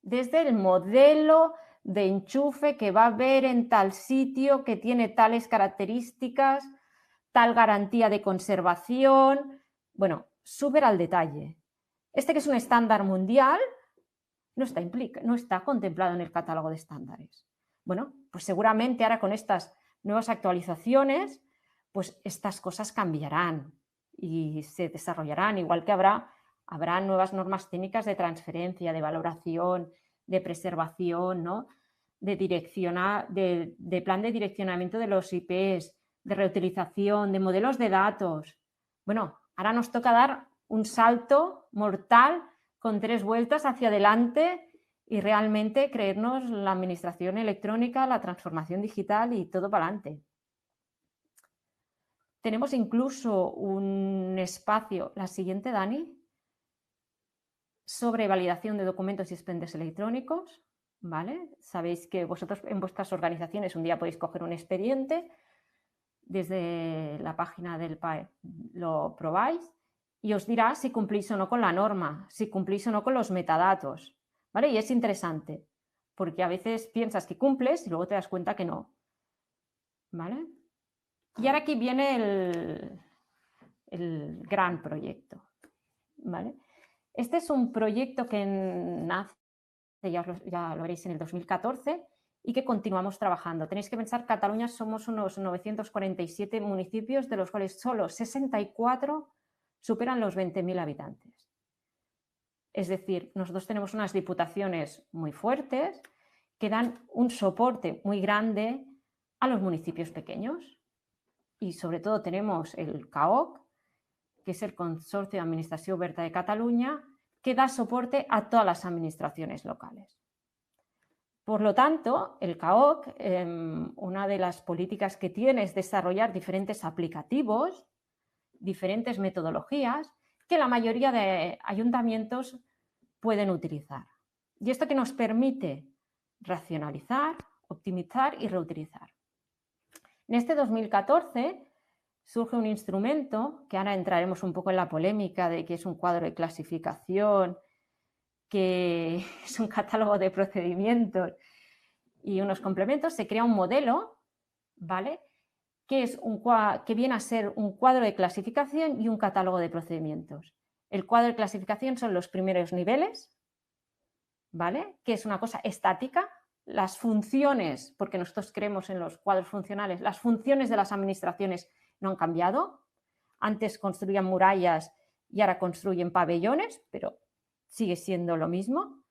desde el modelo de enchufe que va a haber en tal sitio, que tiene tales características, tal garantía de conservación. Bueno, súper al detalle. Este, que es un estándar mundial, no está contemplado en el catálogo de estándares. Bueno, pues seguramente ahora con estas nuevas actualizaciones, pues estas cosas cambiarán y se desarrollarán, igual que habrá nuevas normas técnicas de transferencia, de valoración, de preservación, ¿no? de plan de direccionamiento de los IPs, de reutilización, de modelos de datos. Bueno, ahora nos toca dar un salto mortal con 3 vueltas hacia adelante y realmente creernos la administración electrónica, la transformación digital y todo para adelante. Tenemos incluso un espacio, la siguiente, Dani, sobre validación de documentos y expedientes electrónicos, ¿vale? Sabéis que vosotros en vuestras organizaciones un día podéis coger un expediente, desde la página del PAE lo probáis y os dirá si cumplís o no con la norma, si cumplís o no con los metadatos, ¿vale? Y es interesante, porque a veces piensas que cumples y luego te das cuenta que no, ¿vale? Y ahora aquí viene el gran proyecto, ¿vale? Este es un proyecto que nace, ya lo veréis, en el 2014 y que continuamos trabajando. Tenéis que pensar, Cataluña somos unos 947 municipios, de los cuales solo 64 superan los 20.000 habitantes. Es decir, nosotros tenemos unas diputaciones muy fuertes que dan un soporte muy grande a los municipios pequeños. Y sobre todo tenemos el CAOC, que es el Consorcio de Administración Oberta de Cataluña, que da soporte a todas las administraciones locales. Por lo tanto, el CAOC, una de las políticas que tiene es desarrollar diferentes aplicativos, diferentes metodologías que la mayoría de ayuntamientos pueden utilizar. Y esto que nos permite racionalizar, optimizar y reutilizar. En este 2014 surge un instrumento, que ahora entraremos un poco en la polémica de que es un cuadro de clasificación, que es un catálogo de procedimientos y unos complementos. Se crea un modelo, ¿vale?, que viene a ser un cuadro de clasificación y un catálogo de procedimientos. El cuadro de clasificación son los primeros niveles, ¿vale?, que es una cosa estática. Las funciones, porque nosotros creemos en los cuadros funcionales, las funciones de las administraciones no han cambiado. Antes construían murallas y ahora construyen pabellones, pero sigue siendo lo mismo,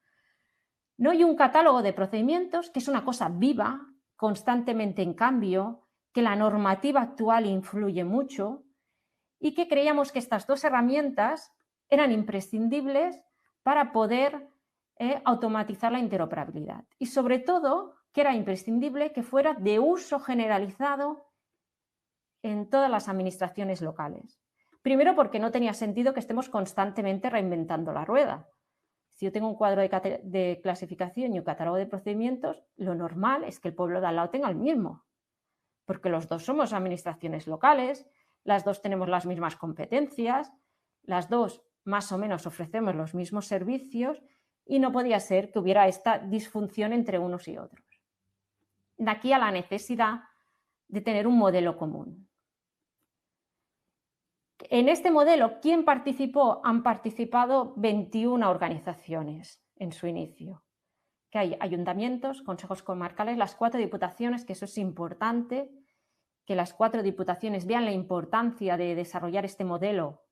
¿no? Y un catálogo de procedimientos, que es una cosa viva, constantemente en cambio, que la normativa actual influye mucho y que creíamos que estas dos herramientas eran imprescindibles para poder automatizar la interoperabilidad. Y sobre todo, que era imprescindible que fuera de uso generalizado en todas las administraciones locales. Primero, porque no tenía sentido que estemos constantemente reinventando la rueda. Si yo tengo un cuadro de clasificación y un catálogo de procedimientos, lo normal es que el pueblo de al lado tenga el mismo, porque los dos somos administraciones locales, las dos tenemos las mismas competencias, las dos más o menos ofrecemos los mismos servicios y no podía ser que hubiera esta disfunción entre unos y otros. De aquí a la necesidad de tener un modelo común. En este modelo, ¿quién participó? Han participado 21 organizaciones en su inicio, que hay ayuntamientos, consejos comarcales, las 4 diputaciones, que eso es importante, que las 4 diputaciones vean la importancia de desarrollar este modelo,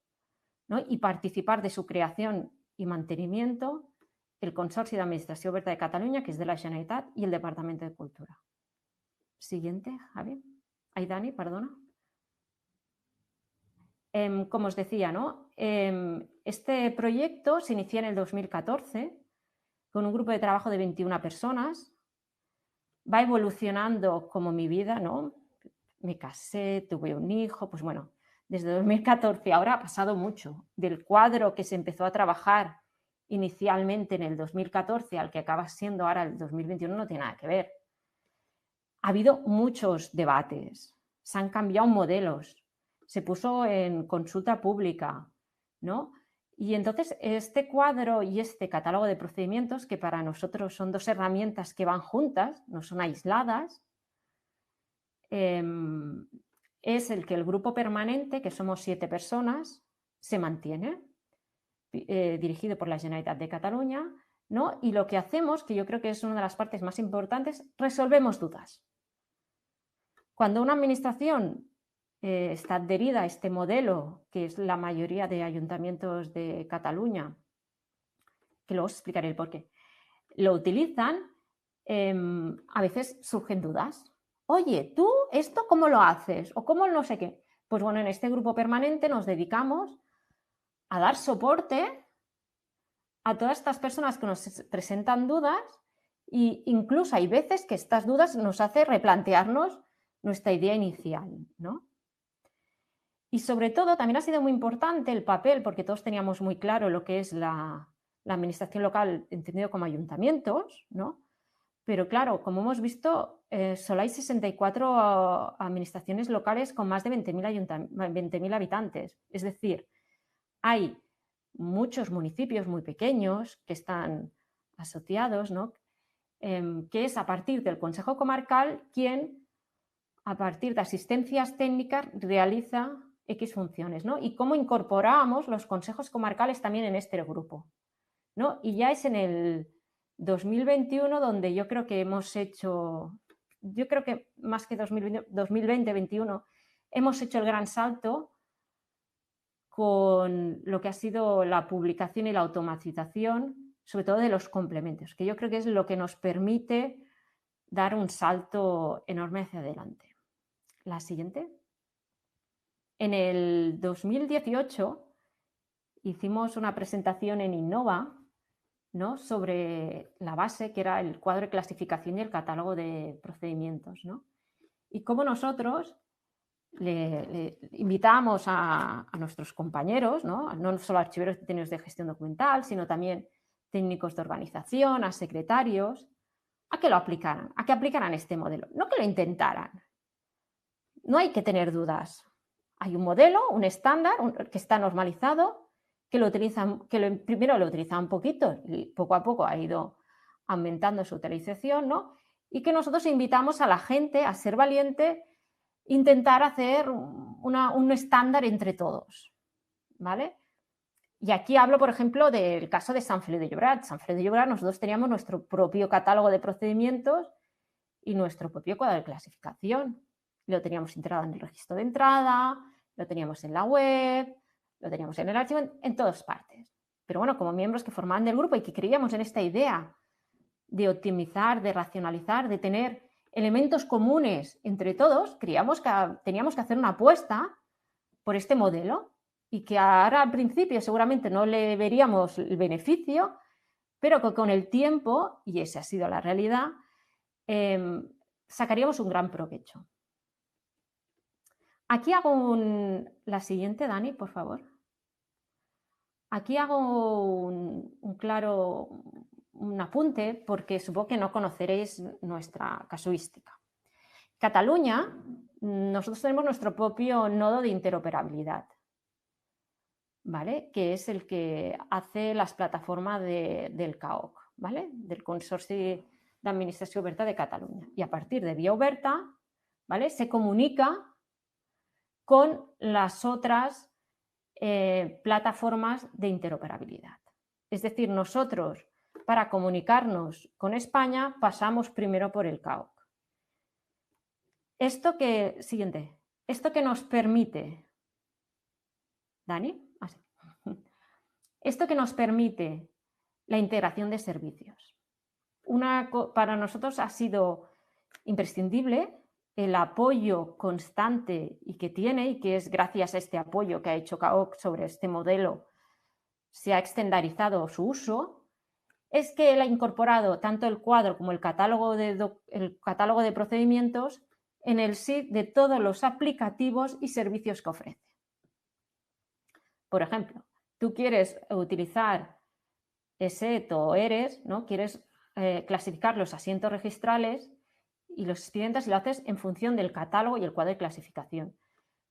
¿no?, y participar de su creación y mantenimiento, el Consorcio de Administración Oberta de Cataluña, que es de la Generalitat, y el Departamento de Cultura. Siguiente, Javi. Ay, Dani, perdona. como os decía, ¿no? Este proyecto se inició en el 2014 con un grupo de trabajo de 21 personas. Va evolucionando como mi vida, ¿no? Me casé, tuve un hijo, pues bueno, desde 2014 ahora ha pasado mucho. Del cuadro que se empezó a trabajar inicialmente en el 2014 al que acaba siendo ahora el 2021 no tiene nada que ver. Ha habido muchos debates, se han cambiado modelos, se puso en consulta pública, ¿no? Y entonces este cuadro y este catálogo de procedimientos, que para nosotros son dos herramientas que van juntas, no son aisladas, es el que el grupo permanente, que somos 7 personas, se mantiene, dirigido por la Generalitat de Cataluña, ¿no? Y lo que hacemos, que yo creo que es una de las partes más importantes, resolvemos dudas. Cuando una administración está adherida a este modelo, que es la mayoría de ayuntamientos de Cataluña, que luego os explicaré el porqué, lo utilizan, a veces surgen dudas. Oye, ¿tú esto cómo lo haces? O cómo no sé qué. Pues bueno, en este grupo permanente nos dedicamos a dar soporte a todas estas personas que nos presentan dudas e incluso hay veces que estas dudas nos hace replantearnos nuestra idea inicial, ¿no? Y sobre todo también ha sido muy importante el papel, porque todos teníamos muy claro lo que es la administración local entendido como ayuntamientos, ¿no? Pero claro, como hemos visto, solo hay 64 administraciones locales con más de 20.000 habitantes. Es decir, hay muchos municipios muy pequeños que están asociados, ¿no? Que es a partir del Consejo Comarcal quien, a partir de asistencias técnicas, realiza X funciones, ¿no? Y cómo incorporamos los consejos comarcales también en este grupo, ¿no? Y ya es en el 2021 donde yo creo que hemos hecho, yo creo que más que 2020-2021, hemos hecho el gran salto con lo que ha sido la publicación y la automatización, sobre todo de los complementos, que yo creo que es lo que nos permite dar un salto enorme hacia adelante. La siguiente. En el 2018 hicimos una presentación en Innova, ¿no? Sobre la base, que era el cuadro de clasificación y el catálogo de procedimientos, ¿no? Y cómo nosotros le invitamos a nuestros compañeros, ¿no? No solo archiveros y técnicos de gestión documental, sino también técnicos de organización, a secretarios, a que lo aplicaran, a que aplicaran este modelo, no que lo intentaran. No hay que tener dudas. Hay un modelo, un estándar que está normalizado, que lo utilizan, primero lo utilizaban un poquito y poco a poco ha ido aumentando su utilización, ¿no? Y que nosotros invitamos a la gente a ser valiente, intentar hacer un estándar entre todos, ¿vale? Y aquí hablo, por ejemplo, del caso de Sant Feliu de Llobregat. Sant Feliu de Llobregat nosotros teníamos nuestro propio catálogo de procedimientos y nuestro propio cuadro de clasificación. Lo teníamos integrado en el registro de entrada, lo teníamos en la web, lo teníamos en el archivo, en todas partes. Pero bueno, como miembros que formaban del grupo y que creíamos en esta idea de optimizar, de racionalizar, de tener elementos comunes entre todos, creíamos que teníamos que hacer una apuesta por este modelo y que ahora al principio seguramente no le veríamos el beneficio, pero que con el tiempo, y esa ha sido la realidad, sacaríamos un gran provecho. Aquí hago la siguiente, Dani, por favor. Aquí hago un apunte porque supongo que no conoceréis nuestra casuística. Cataluña, nosotros tenemos nuestro propio nodo de interoperabilidad, ¿vale? Que es el que hace las plataformas del CAOC, ¿vale? Del Consorcio de Administración Oberta de Cataluña. Y a partir de Vía Oberta, ¿vale? Se comunica con las otras plataformas de interoperabilidad. Es decir, nosotros para comunicarnos con España pasamos primero por el CAOC. Esto que nos permite, Dani, esto que nos permite la integración de servicios. Para nosotros ha sido imprescindible el apoyo constante y que tiene, y que es gracias a este apoyo que ha hecho CAOC sobre este modelo, se ha extendarizado su uso, es que él ha incorporado tanto el cuadro como el catálogo de procedimientos en el SID de todos los aplicativos y servicios que ofrece. Por ejemplo, tú quieres utilizar ESET o ERES, ¿no? Quieres clasificar los asientos registrales y los expedientes, y lo haces en función del catálogo y el cuadro de clasificación.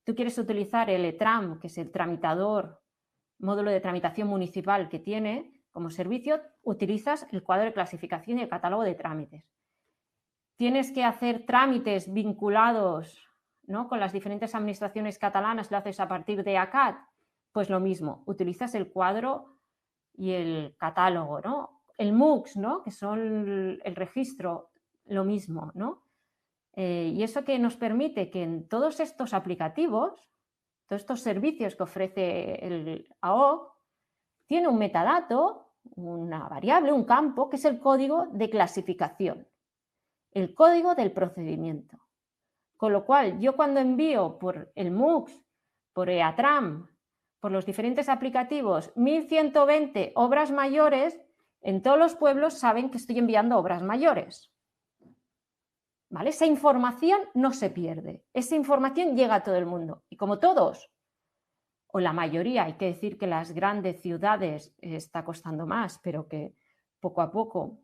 Tú quieres utilizar el ETRAM, que es el tramitador, módulo de tramitación municipal que tiene como servicio, utilizas el cuadro de clasificación y el catálogo de trámites. Tienes que hacer trámites vinculados, ¿no?, con las diferentes administraciones catalanas, lo haces a partir de ACAT, pues lo mismo, utilizas el cuadro y el catálogo, ¿no? El MUX, ¿no?, que son el registro, lo mismo, ¿no? Y eso que nos permite que en todos estos aplicativos, todos estos servicios que ofrece el AOC, tiene un metadato, una variable, un campo, que es el código de clasificación, el código del procedimiento. Con lo cual, yo cuando envío por el MUX, por EATRAM, por los diferentes aplicativos, 1120 obras mayores, en todos los pueblos saben que estoy enviando obras mayores. ¿Vale? Esa información no se pierde, esa información llega a todo el mundo. Y como todos, o la mayoría, hay que decir que las grandes ciudades está costando más, pero que poco a poco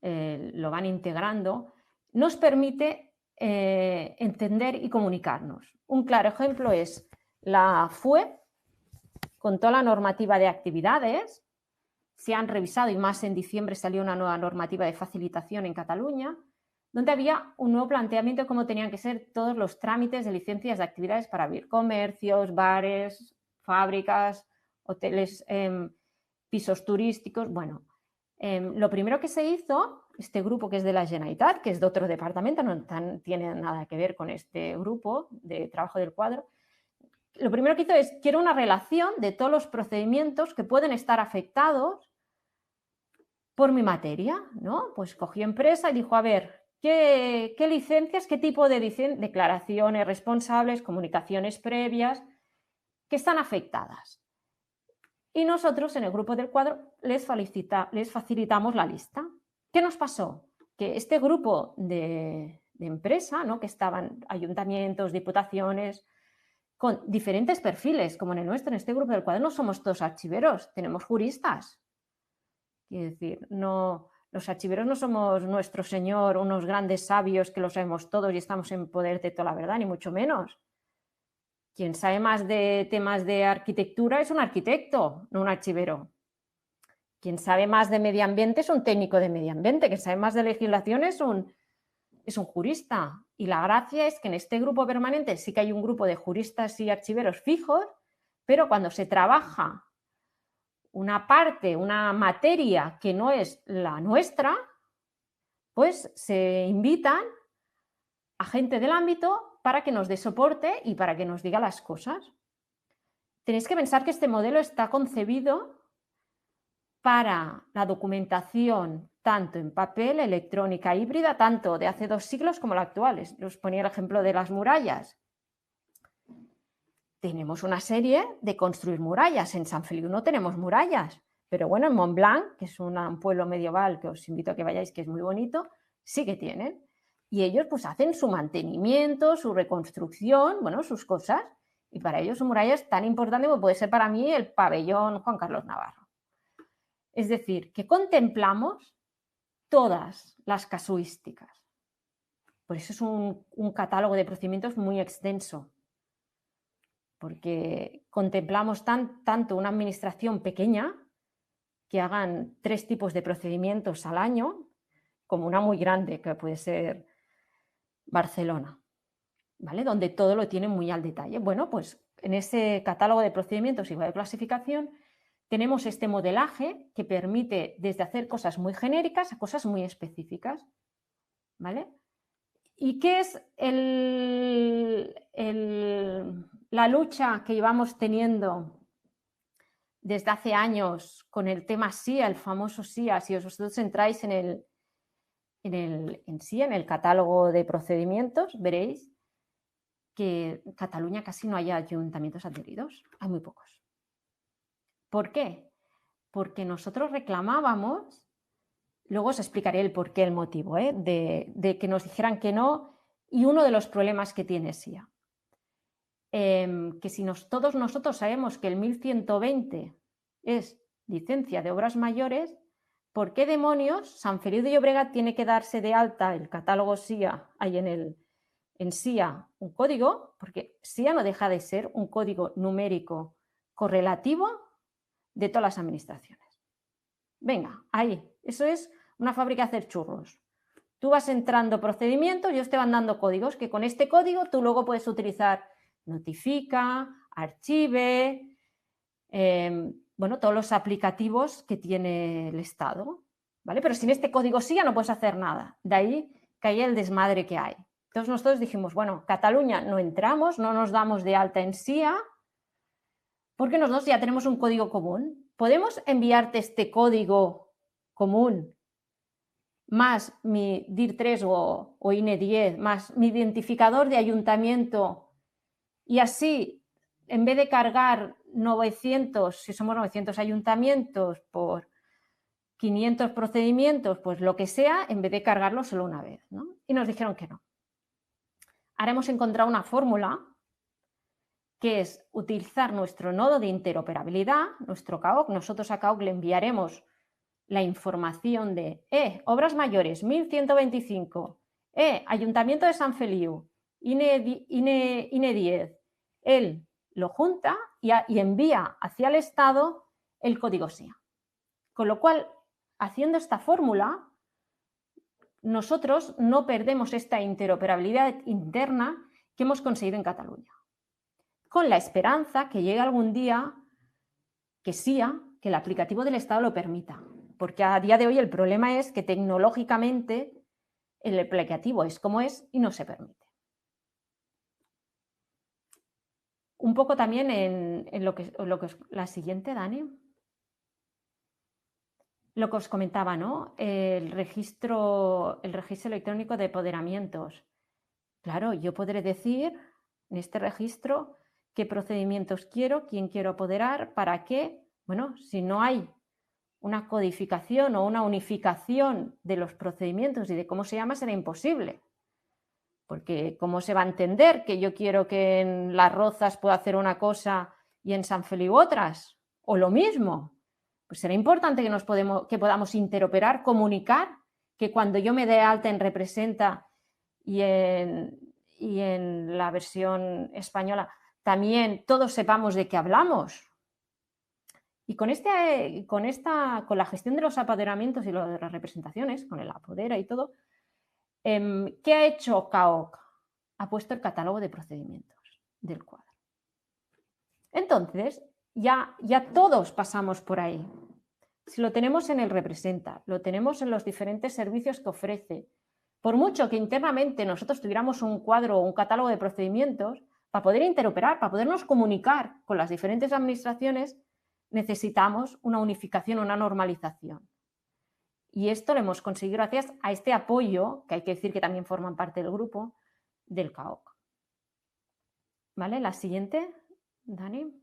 lo van integrando, nos permite entender y comunicarnos. Un claro ejemplo es la FUE, con toda la normativa de actividades. Se han revisado, y más en diciembre salió una nueva normativa de facilitación en Cataluña, donde había un nuevo planteamiento de cómo tenían que ser todos los trámites de licencias de actividades para abrir comercios, bares, fábricas, hoteles, pisos turísticos. Bueno, lo primero que se hizo, este grupo que es de la Generalitat, que es de otro departamento, no tiene nada que ver con este grupo de trabajo del cuadro, lo primero que hizo es, quiero una relación de todos los procedimientos que pueden estar afectados por mi materia, ¿no? Pues cogió empresa y dijo, a ver, ¿qué licencias, qué tipo de declaraciones responsables, comunicaciones previas, que están afectadas? Y nosotros en el grupo del cuadro les facilitamos la lista. ¿Qué nos pasó? Que este grupo de empresa, ¿no?, que estaban ayuntamientos, diputaciones, con diferentes perfiles, como en el nuestro, en este grupo del cuadro no somos todos archiveros, tenemos juristas. Quiero decir, no, los archiveros no somos nuestro señor, unos grandes sabios que lo sabemos todos y estamos en poder de toda la verdad, ni mucho menos. Quien sabe más de temas de arquitectura es un arquitecto, no un archivero. Quien sabe más de medio ambiente es un técnico de medio ambiente. Quien sabe más de legislación es un jurista. Y la gracia es que en este grupo permanente sí que hay un grupo de juristas y archiveros fijos, pero cuando se trabaja una parte, una materia que no es la nuestra, pues se invitan a gente del ámbito para que nos dé soporte y para que nos diga las cosas. Tenéis que pensar que este modelo está concebido para la documentación tanto en papel, electrónica, híbrida, tanto de hace 2 siglos como la actual. Os ponía el ejemplo de las murallas. Tenemos una serie de construir murallas. En Sant Feliu no tenemos murallas, pero bueno, en Montblanc, que es un pueblo medieval que os invito a que vayáis, que es muy bonito, sí que tienen. Y ellos pues hacen su mantenimiento, su reconstrucción, bueno, sus cosas. Y para ellos su muralla es tan importante como puede ser para mí el pabellón Juan Carlos Navarro. Es decir, que contemplamos todas las casuísticas. Por eso es un catálogo de procedimientos muy extenso, porque contemplamos tanto una administración pequeña, que hagan 3 tipos de procedimientos al año, como una muy grande, que puede ser Barcelona, ¿vale?, donde todo lo tienen muy al detalle. Bueno, pues en ese catálogo de procedimientos y de clasificación tenemos este modelaje que permite desde hacer cosas muy genéricas a cosas muy específicas, ¿vale? ¿Y qué es la lucha que llevamos teniendo desde hace años con el tema SIA, el famoso SIA? Si vosotros entráis en en el catálogo de procedimientos, veréis que en Cataluña casi no hay ayuntamientos adheridos, hay muy pocos. ¿Por qué? Porque nosotros reclamábamos, luego os explicaré el porqué, el motivo, de que nos dijeran que no, y uno de los problemas que tiene SIA. Que si todos nosotros sabemos que el 1120 es licencia de obras mayores, ¿por qué demonios San Feliu de Llobregat tiene que darse de alta el catálogo SIA, hay en SIA un código? Porque SIA no deja de ser un código numérico correlativo de todas las administraciones. Venga, ahí, eso es una fábrica de hacer churros. Tú vas entrando procedimientos y ellos te van dando códigos que con este código tú luego puedes utilizar Notifica, Archive, bueno, todos los aplicativos que tiene el Estado, ¿vale? Pero sin este código SIA no puedes hacer nada. De ahí que hay el desmadre que hay. Entonces nosotros dijimos, bueno, Cataluña no entramos, no nos damos de alta en SIA, porque nosotros ya tenemos un código común. ¿Podemos enviarte este código común más mi DIR3 o INE10, más mi identificador de ayuntamiento, y así, en vez de cargar 900, si somos 900 ayuntamientos por 500 procedimientos, pues lo que sea, en vez de cargarlo solo una vez, ¿no? Y nos dijeron que no. Ahora hemos encontrado una fórmula que es utilizar nuestro nodo de interoperabilidad, nuestro CAOC. Nosotros a CAOC le enviaremos la información de obras mayores 1125, Ayuntamiento de San Feliu, INE 10. Él lo junta y envía hacia el Estado el código SIA. Con lo cual, haciendo esta fórmula, nosotros no perdemos esta interoperabilidad interna que hemos conseguido en Cataluña, con la esperanza que llegue algún día que SIA, que el aplicativo del Estado lo permita, porque a día de hoy el problema es que tecnológicamente el aplicativo es como es y no se permite. Un poco también en lo que la siguiente, Dani. Lo que os comentaba, ¿no? El registro electrónico de apoderamientos. Claro, yo podré decir en este registro qué procedimientos quiero, quién quiero apoderar, para qué. Bueno, si no hay una codificación o una unificación de los procedimientos y de cómo se llama, será imposible. Porque ¿cómo se va a entender que yo quiero que en Las Rozas pueda hacer una cosa y en San Feliu otras? O lo mismo. Pues será importante que podamos interoperar, comunicar, que cuando yo me dé alta en Representa y en la versión española también todos sepamos de qué hablamos. Y con la gestión de los apoderamientos y de las representaciones, con el Apodera y todo, ¿qué ha hecho CAOC? Ha puesto el catálogo de procedimientos del cuadro. Entonces, ya todos pasamos por ahí. Si lo tenemos en el Representa, lo tenemos en los diferentes servicios que ofrece, por mucho que internamente nosotros tuviéramos un cuadro o un catálogo de procedimientos, para poder interoperar, para podernos comunicar con las diferentes administraciones, necesitamos una unificación, una normalización. Y esto lo hemos conseguido gracias a este apoyo, que hay que decir que también forman parte del grupo, del CAOC. ¿Vale? La siguiente, Dani.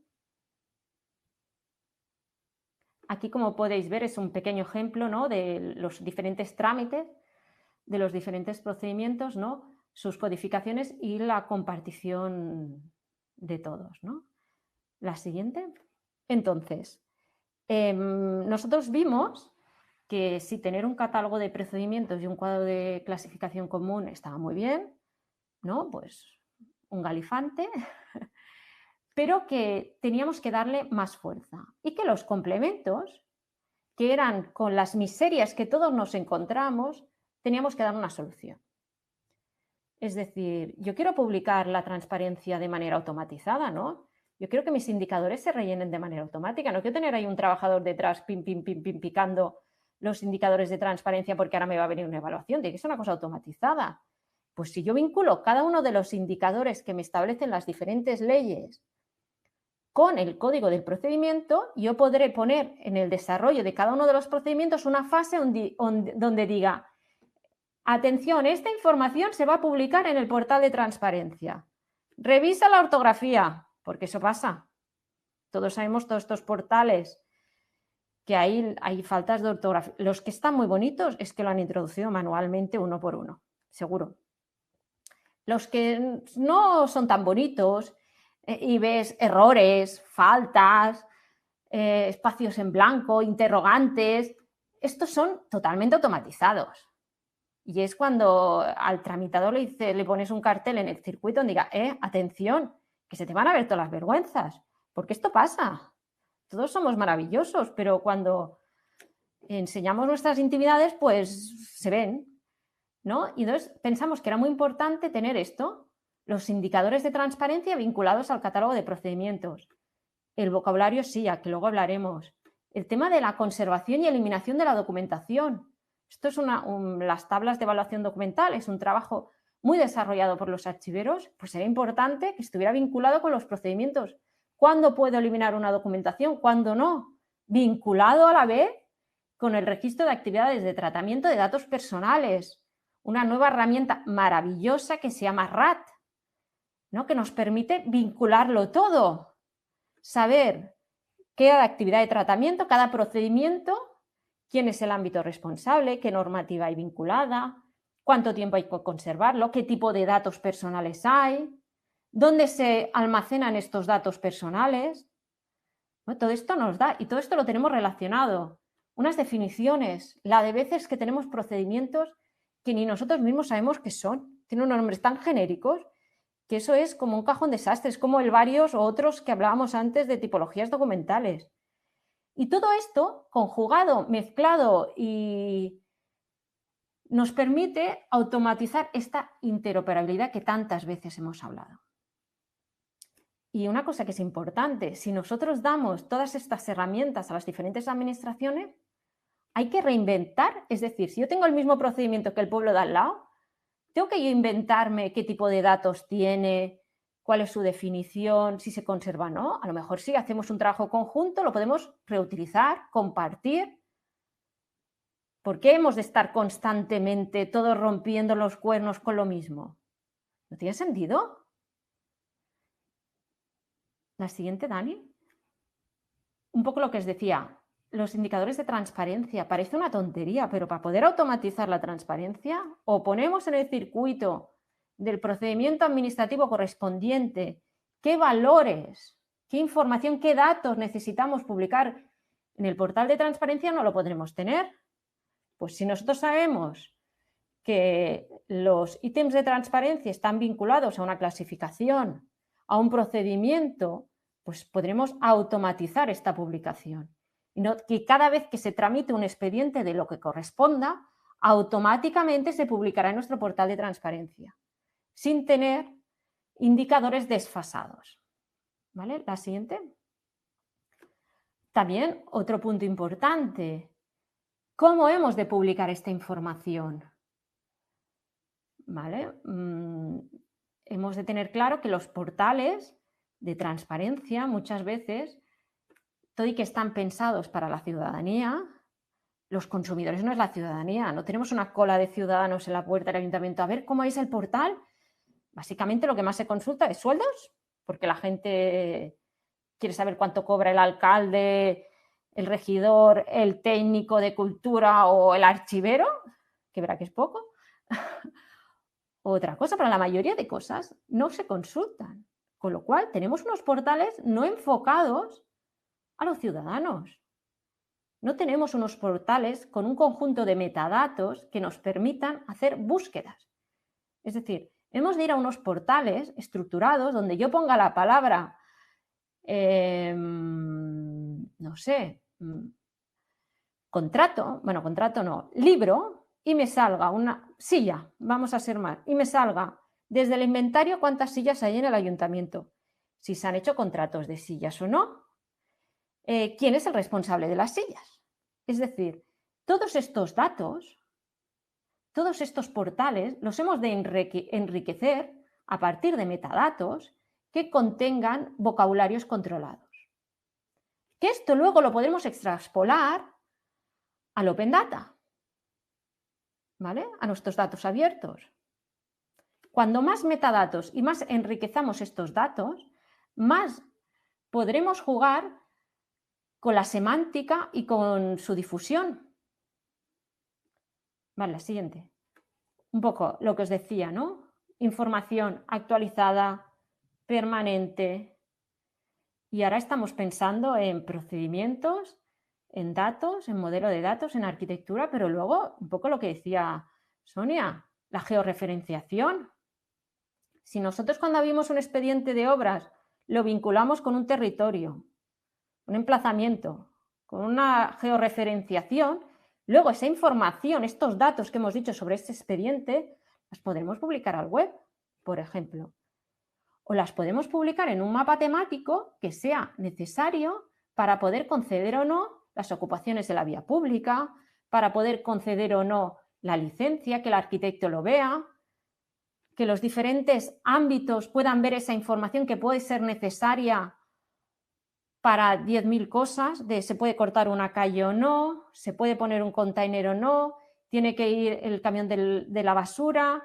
Aquí, como podéis ver, es un pequeño ejemplo, ¿no?, de los diferentes trámites, de los diferentes procedimientos, ¿no?, sus codificaciones y la compartición de todos, ¿no? La siguiente. Entonces, nosotros vimos que sí, tener un catálogo de procedimientos y un cuadro de clasificación común estaba muy bien, ¿no? Pues un galifante, pero que teníamos que darle más fuerza y que los complementos, que eran con las miserias que todos nos encontramos, teníamos que dar una solución. Es decir, yo quiero publicar la transparencia de manera automatizada, ¿no? Yo quiero que mis indicadores se rellenen de manera automática, no quiero tener ahí un trabajador detrás picando los indicadores de transparencia porque ahora me va a venir una evaluación, tiene que ser una cosa automatizada. Pues si yo vinculo cada uno de los indicadores que me establecen las diferentes leyes con el código del procedimiento, yo podré poner en el desarrollo de cada uno de los procedimientos una fase donde diga, Atención, esta información se va a publicar en el portal de transparencia. Revisa la ortografía, porque eso pasa. Todos sabemos todos estos portales que hay faltas de ortografía. Los que están muy bonitos es que lo han introducido manualmente uno por uno, seguro. Los que no son tan bonitos y ves errores, faltas, espacios en blanco, interrogantes, estos son totalmente automatizados. Y es cuando al tramitador le pones un cartel en el circuito donde diga, atención, que se te van a ver todas las vergüenzas, porque esto pasa. Todos somos maravillosos, pero cuando enseñamos nuestras intimidades, pues se ven, ¿no? Y entonces pensamos que era muy importante tener esto, los indicadores de transparencia vinculados al catálogo de procedimientos. El vocabulario sí, a que luego hablaremos. El tema de la conservación y eliminación de la documentación. Esto es las tablas de evaluación documental, es un trabajo muy desarrollado por los archiveros, pues era importante que estuviera vinculado con los procedimientos. ¿Cuándo puedo eliminar una documentación? ¿Cuándo no? Vinculado a la vez con el registro de actividades de tratamiento de datos personales, una nueva herramienta maravillosa que se llama RAT, ¿no? Que nos permite vincularlo todo, saber qué actividad de tratamiento, cada procedimiento, quién es el ámbito responsable, qué normativa hay vinculada, cuánto tiempo hay que conservarlo, qué tipo de datos personales hay, dónde se almacenan estos datos personales. Bueno, todo esto nos da, y todo esto lo tenemos relacionado. Unas definiciones, la de veces que tenemos procedimientos que ni nosotros mismos sabemos qué son. Tienen unos nombres tan genéricos que eso es como un cajón desastre, es como el varios o otros que hablábamos antes de tipologías documentales. Y todo esto, conjugado, mezclado y nos permite automatizar esta interoperabilidad que tantas veces hemos hablado. Y una cosa que es importante, si nosotros damos todas estas herramientas a las diferentes administraciones, hay que reinventar, es decir, si yo tengo el mismo procedimiento que el pueblo de al lado, tengo que yo inventarme qué tipo de datos tiene, cuál es su definición, si se conserva o no. A lo mejor si hacemos un trabajo conjunto lo podemos reutilizar, compartir. ¿Por qué hemos de estar constantemente todos rompiendo los cuernos con lo mismo? ¿No tiene sentido? La siguiente, Dani. Un poco lo que os decía, los indicadores de transparencia. Parece una tontería, pero para poder automatizar la transparencia, o ponemos en el circuito del procedimiento administrativo correspondiente qué valores, qué información, qué datos necesitamos publicar en el portal de transparencia, no lo podremos tener. Pues si nosotros sabemos que los ítems de transparencia están vinculados a una clasificación, a un procedimiento, pues podremos automatizar esta publicación. Y no, que cada vez que se tramite un expediente de lo que corresponda, automáticamente se publicará en nuestro portal de transparencia, sin tener indicadores desfasados. ¿Vale? La siguiente. También otro punto importante. ¿Cómo hemos de publicar esta información? ¿Vale? Hemos de tener claro que los portales de transparencia muchas veces, todo y que están pensados para la ciudadanía, los consumidores no es la ciudadanía, no tenemos una cola de ciudadanos en la puerta del ayuntamiento a ver cómo es el portal. Básicamente lo que más se consulta es sueldos, porque la gente quiere saber cuánto cobra el alcalde, el regidor, el técnico de cultura o el archivero, que verá que es poco. Otra cosa, pero la mayoría de cosas no se consultan, con lo cual tenemos unos portales no enfocados a los ciudadanos. No tenemos unos portales con un conjunto de metadatos que nos permitan hacer búsquedas. Es decir, hemos de ir a unos portales estructurados donde yo ponga la palabra, no sé, contrato, bueno, contrato no, libro, y me salga una silla, vamos a ser más, y me salga desde el inventario cuántas sillas hay en el ayuntamiento, si se han hecho contratos de sillas o no, quién es el responsable de las sillas. Es decir, todos estos datos, todos estos portales los hemos de enriquecer a partir de metadatos que contengan vocabularios controlados. Que esto luego lo podemos extrapolar al Open Data. ¿vale? A nuestros datos abiertos. Cuando más metadatos y más enriquezamos estos datos, más podremos jugar con la semántica y con su difusión. Vale, la siguiente. Un poco lo que os decía, ¿no? Información actualizada, permanente. Y ahora estamos pensando en procedimientos, en datos, en modelo de datos, en arquitectura, pero luego, un poco lo que decía Sonia, la georreferenciación. Si nosotros cuando abrimos un expediente de obras lo vinculamos con un territorio, un emplazamiento, con una georreferenciación, luego esa información, estos datos que hemos dicho sobre este expediente, las podremos publicar al web, por ejemplo. O las podemos publicar en un mapa temático que sea necesario para poder conceder o no las ocupaciones de la vía pública, para poder conceder o no la licencia, que el arquitecto lo vea, que los diferentes ámbitos puedan ver esa información que puede ser necesaria para 10.000 cosas, de se puede cortar una calle o no, se puede poner un container o no, tiene que ir el camión de la basura,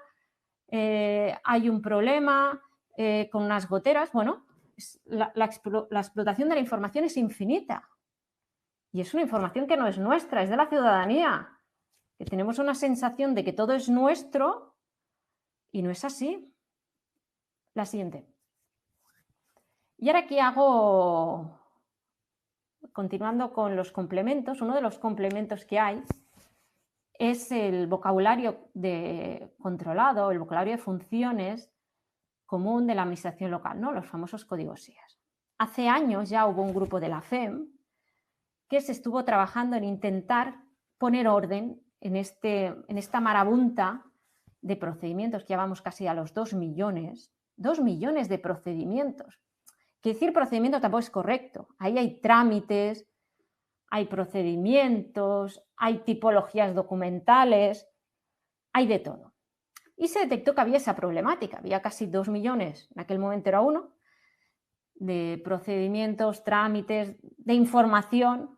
hay un problema con unas goteras. Bueno, la explotación de la información es infinita y es una información que no es nuestra, es de la ciudadanía, que tenemos una sensación de que todo es nuestro y no es así. La siguiente. Y ahora aquí hago, continuando con los complementos, uno de los complementos que hay es el vocabulario controlado, el vocabulario de funciones común de la administración local, ¿no? Los famosos códigos SIAS. Hace años ya hubo un grupo de la FEM que se estuvo trabajando en intentar poner orden en esta marabunta de procedimientos, que ya vamos casi a los 2 millones. 2 millones de procedimientos. Que decir procedimiento tampoco es correcto. Ahí hay trámites, hay procedimientos, hay tipologías documentales, hay de todo. Y se detectó que había esa problemática. Había casi 2 millones, en aquel momento era 1, de procedimientos, trámites, de información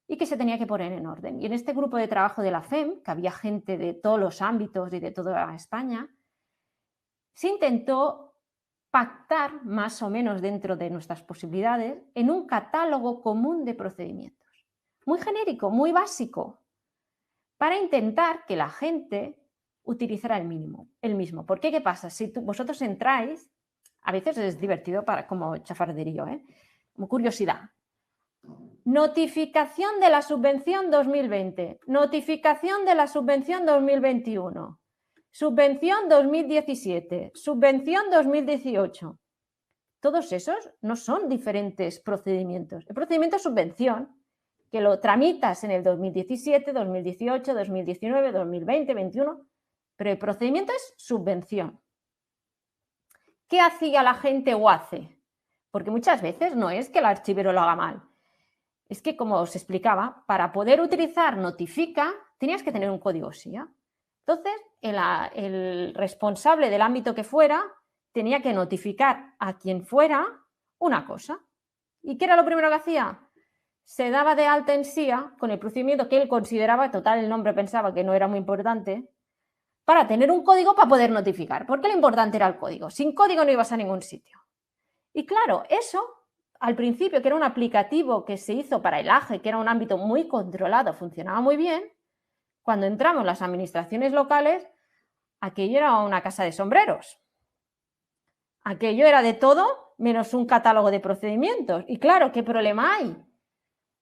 y que se tenía que poner en orden. Y en este grupo de trabajo de la FEM, que había gente de todos los ámbitos y de toda España, se intentó pactar más o menos dentro de nuestras posibilidades en un catálogo común de procedimientos. Muy genérico, muy básico, para intentar que la gente utilizara el mismo. ¿Por qué? ¿Qué pasa? Si vosotros entráis, a veces es divertido como chafarderío, como curiosidad. Notificación de la subvención 2020, notificación de la subvención 2021, subvención 2017, subvención 2018. Todos esos no son diferentes procedimientos. El procedimiento es subvención, que lo tramitas en el 2017, 2018, 2019, 2020, 2021, pero el procedimiento es subvención. ¿Qué hacía la gente o hace? Porque muchas veces no es que el archivero lo haga mal. Es que, como os explicaba, para poder utilizar notifica, tenías que tener un código SIA. Entonces, el responsable del ámbito que fuera tenía que notificar a quien fuera una cosa. ¿Y qué era lo primero que hacía? Se daba de alta en SIA con el procedimiento que él consideraba, total, el nombre pensaba que no era muy importante, para tener un código para poder notificar. Porque lo importante era el código. Sin código no ibas a ningún sitio. Y claro, eso, al principio, que era un aplicativo que se hizo para el AGE, que era un ámbito muy controlado, funcionaba muy bien. Cuando entramos las administraciones locales, aquello era una casa de sombreros. Aquello era de todo menos un catálogo de procedimientos. Y claro, ¿qué problema hay?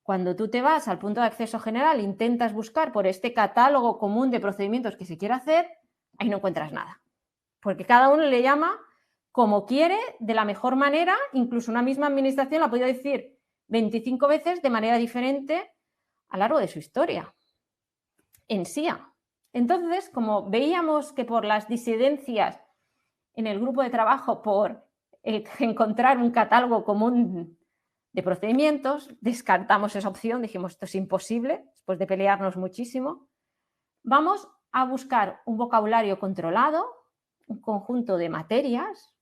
Cuando tú te vas al punto de acceso general, intentas buscar por este catálogo común de procedimientos que se quiere hacer, ahí no encuentras nada. Porque cada uno le llama como quiere, de la mejor manera, incluso una misma administración la ha podido decir 25 veces de manera diferente a lo largo de su historia. En SIA. Entonces, como veíamos que por las disidencias en el grupo de trabajo, por encontrar un catálogo común de procedimientos, descartamos esa opción, dijimos esto es imposible, después de pelearnos muchísimo. Vamos a buscar un vocabulario controlado, un conjunto de materias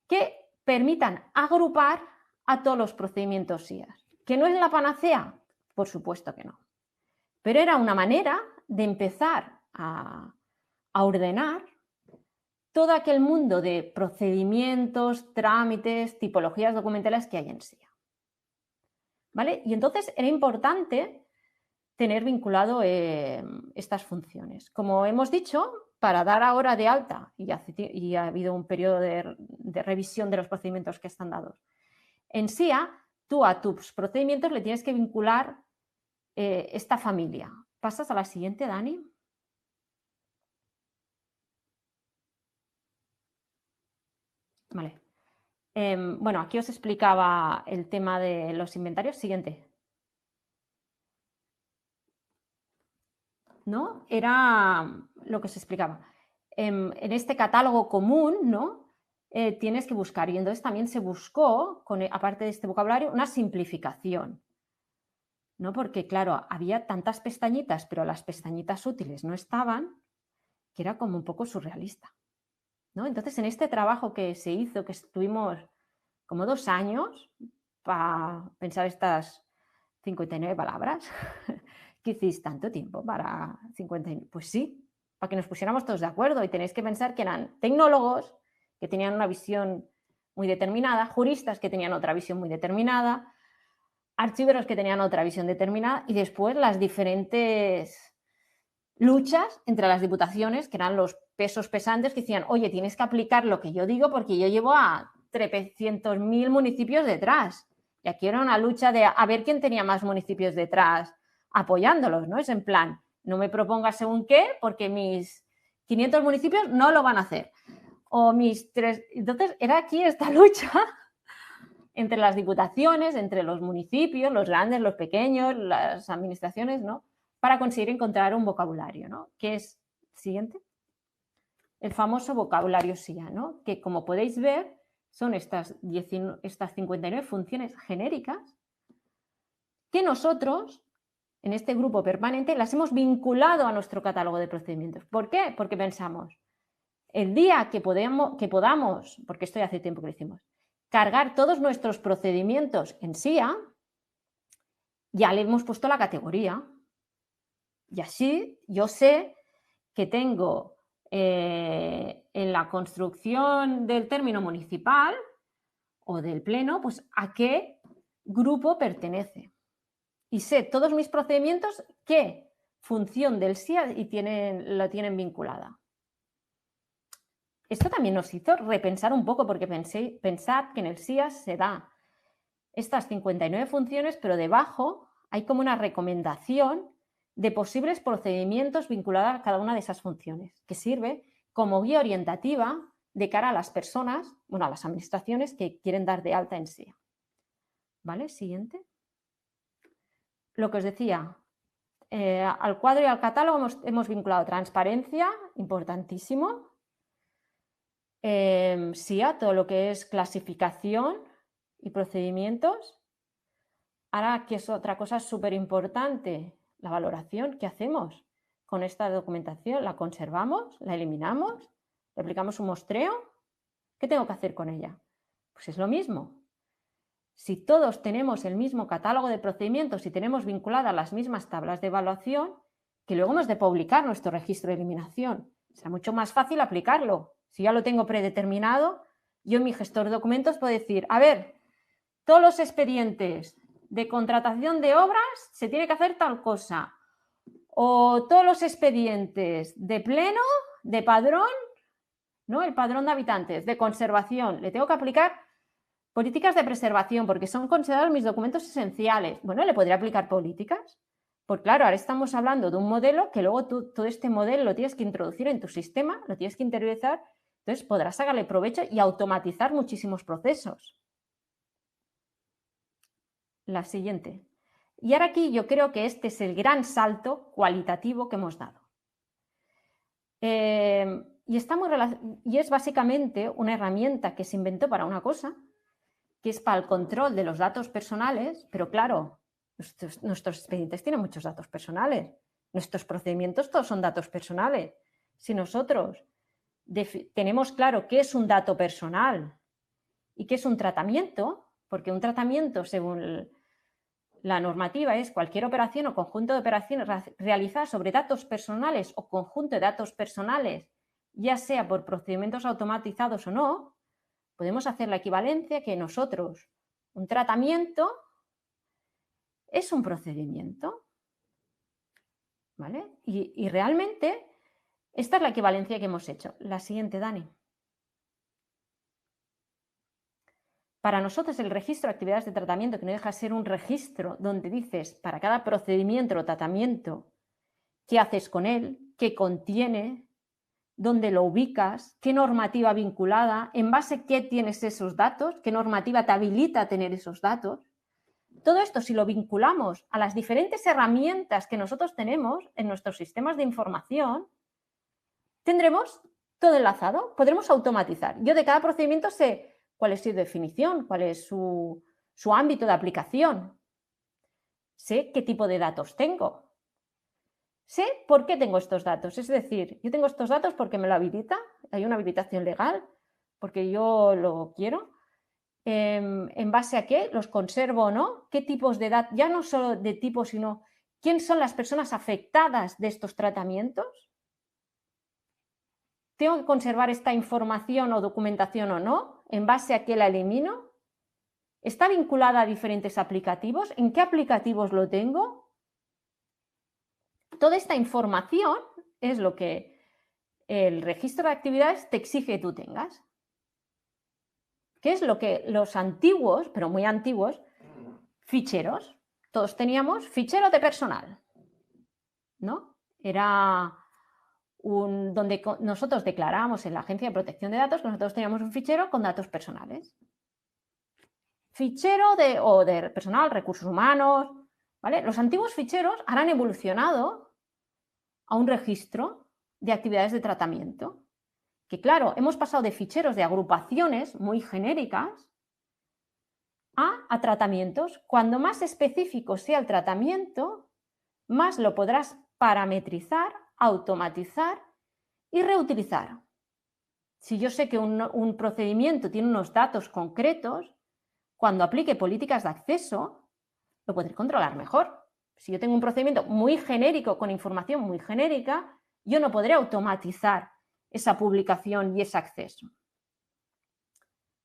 que permitan agrupar a todos los procedimientos SIAS. ¿Que no es la panacea? Por supuesto que no. Pero era una manera de empezar a ordenar todo aquel mundo de procedimientos, trámites, tipologías documentales que hay en SIA. ¿Vale? Y entonces era importante tener vinculado estas funciones. Como hemos dicho, para dar ahora de alta, y ha habido un periodo de revisión de los procedimientos que están dados, en SIA, tú a tus procedimientos le tienes que vincular esta familia. ¿Pasas a la siguiente, Dani? Vale. Bueno, aquí os explicaba el tema de los inventarios. Siguiente. ¿No? Era lo que os explicaba. En este catálogo común, ¿no? Tienes que buscar. Y entonces también se buscó, aparte de este vocabulario, una simplificación. ¿No? Porque, claro, había tantas pestañitas, pero las pestañitas útiles no estaban, que era como un poco surrealista. ¿No? Entonces, en este trabajo que se hizo, que estuvimos como 2 años para pensar estas 59 palabras, ¿qué hiciste tanto tiempo para 59? Pues sí, para que nos pusiéramos todos de acuerdo, y tenéis que pensar que eran tecnólogos que tenían una visión muy determinada, juristas que tenían otra visión muy determinada, archiveros que tenían otra visión determinada, y después las diferentes luchas entre las diputaciones, que eran los pesos pesantes, que decían, oye, tienes que aplicar lo que yo digo porque yo llevo a 300.000 municipios detrás. Y aquí era una lucha de a ver quién tenía más municipios detrás apoyándolos, ¿no? Es en plan, no me propongas según qué, porque mis 500 municipios no lo van a hacer. O mis 3... Entonces, era aquí esta lucha entre las diputaciones, entre los municipios, los grandes, los pequeños, las administraciones, ¿no? Para conseguir encontrar un vocabulario, ¿no? Que es, siguiente, el famoso vocabulario SIA, ¿no? Que, como podéis ver, son estas 59 funciones genéricas que nosotros, en este grupo permanente, las hemos vinculado a nuestro catálogo de procedimientos. ¿Por qué? Porque pensamos, el día que podamos, porque esto ya hace tiempo que lo hicimos, cargar todos nuestros procedimientos en SIA, ya le hemos puesto la categoría. Y así yo sé que tengo en la construcción del término municipal o del pleno, pues a qué grupo pertenece. Y sé todos mis procedimientos qué función del SIA lo tienen vinculada. Esto también nos hizo repensar un poco, porque pensad que en el SIA se da estas 59 funciones, pero debajo hay como una recomendación de posibles procedimientos vinculados a cada una de esas funciones, que sirve como guía orientativa de cara a las personas, bueno, a las administraciones que quieren dar de alta en SIA. ¿Vale? Siguiente. Lo que os decía, al cuadro y al catálogo hemos vinculado transparencia, importantísimo. SIA, todo lo que es clasificación y procedimientos. Ahora, que es otra cosa súper importante, la valoración. ¿Qué hacemos con esta documentación? ¿La conservamos? ¿La eliminamos? ¿Le aplicamos un muestreo? ¿Qué tengo que hacer con ella? Pues es lo mismo. Si todos tenemos el mismo catálogo de procedimientos y tenemos vinculadas las mismas tablas de evaluación, que luego hemos de publicar nuestro registro de eliminación, será mucho más fácil aplicarlo. Si ya lo tengo predeterminado, yo en mi gestor de documentos puedo decir, a ver, todos los expedientes de contratación de obras se tiene que hacer tal cosa, o todos los expedientes de pleno, de padrón, ¿no? El padrón de habitantes, de conservación, le tengo que aplicar políticas de preservación porque son considerados mis documentos esenciales. Bueno, ¿le podría aplicar políticas? Pues claro, ahora estamos hablando de un modelo que luego tú todo este modelo lo tienes que introducir en tu sistema, lo tienes que interiorizar, entonces podrás sacarle provecho y automatizar muchísimos procesos. La siguiente. Y ahora aquí yo creo que este es el gran salto cualitativo que hemos dado. Y es básicamente una herramienta que se inventó para una cosa, que es para el control de los datos personales, pero claro, nuestros expedientes tienen muchos datos personales, nuestros procedimientos todos son datos personales. Si nosotros tenemos claro qué es un dato personal y qué es un tratamiento, porque un tratamiento, según La normativa es cualquier operación o conjunto de operaciones realizadas sobre datos personales o conjunto de datos personales, ya sea por procedimientos automatizados o no. Podemos hacer la equivalencia que nosotros, un tratamiento es un procedimiento, ¿vale? Y realmente esta es la equivalencia que hemos hecho. La siguiente, Dani. Para nosotros el registro de actividades de tratamiento, que no deja de ser un registro donde dices para cada procedimiento o tratamiento qué haces con él, qué contiene, dónde lo ubicas, qué normativa vinculada, en base a qué tienes esos datos, qué normativa te habilita a tener esos datos. Todo esto, si lo vinculamos a las diferentes herramientas que nosotros tenemos en nuestros sistemas de información, tendremos todo enlazado, podremos automatizar. Yo de cada procedimiento sé cuál es su definición, cuál es su ámbito de aplicación. Sé qué tipo de datos tengo. Sé por qué tengo estos datos. Es decir, yo tengo estos datos porque me lo habilita, hay una habilitación legal, porque yo lo quiero. ¿En base a qué? ¿Los conservo o no? ¿Qué tipos de datos? Ya no solo de tipo, sino quién son las personas afectadas de estos tratamientos. ¿Tengo que conservar esta información o documentación o no? ¿En base a qué la elimino? ¿Está vinculada a diferentes aplicativos? ¿En qué aplicativos lo tengo? Toda esta información es lo que el registro de actividades te exige que tú tengas. ¿Qué es lo que los antiguos, pero muy antiguos, ficheros? Todos teníamos fichero de personal, ¿no? Era donde nosotros declarábamos en la Agencia de Protección de Datos que nosotros teníamos un fichero con datos personales. Fichero de personal, recursos humanos, ¿vale? Los antiguos ficheros ahora han evolucionado a un registro de actividades de tratamiento. Que claro, hemos pasado de ficheros de agrupaciones muy genéricas a tratamientos. Cuando más específico sea el tratamiento, más lo podrás parametrizar, automatizar y reutilizar. Si yo sé que un procedimiento tiene unos datos concretos, cuando aplique políticas de acceso, lo podré controlar mejor. Si yo tengo un procedimiento muy genérico, con información muy genérica, yo no podré automatizar esa publicación y ese acceso.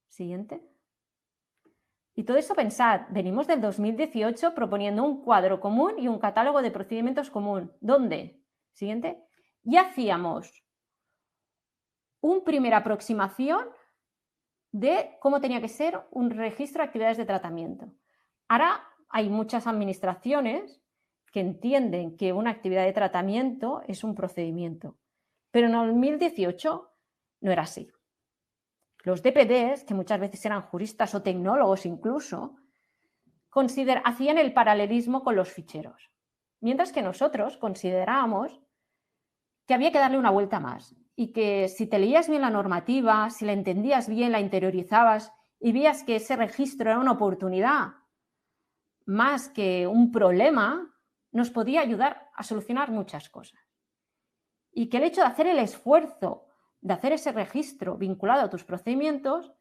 Siguiente. Y todo eso, pensad, venimos del 2018 proponiendo un cuadro común y un catálogo de procedimientos común. ¿Dónde? Siguiente. Y hacíamos una primera aproximación de cómo tenía que ser un registro de actividades de tratamiento. Ahora hay muchas administraciones que entienden que una actividad de tratamiento es un procedimiento. Pero en el 2018 no era así. Los DPDs, que muchas veces eran juristas o tecnólogos incluso, hacían el paralelismo con los ficheros. Mientras que nosotros considerábamos que había que darle una vuelta más y que si te leías bien la normativa, si la entendías bien, la interiorizabas y veías que ese registro era una oportunidad más que un problema, nos podía ayudar a solucionar muchas cosas. Y que el hecho de hacer el esfuerzo de hacer ese registro vinculado a tus procedimientos,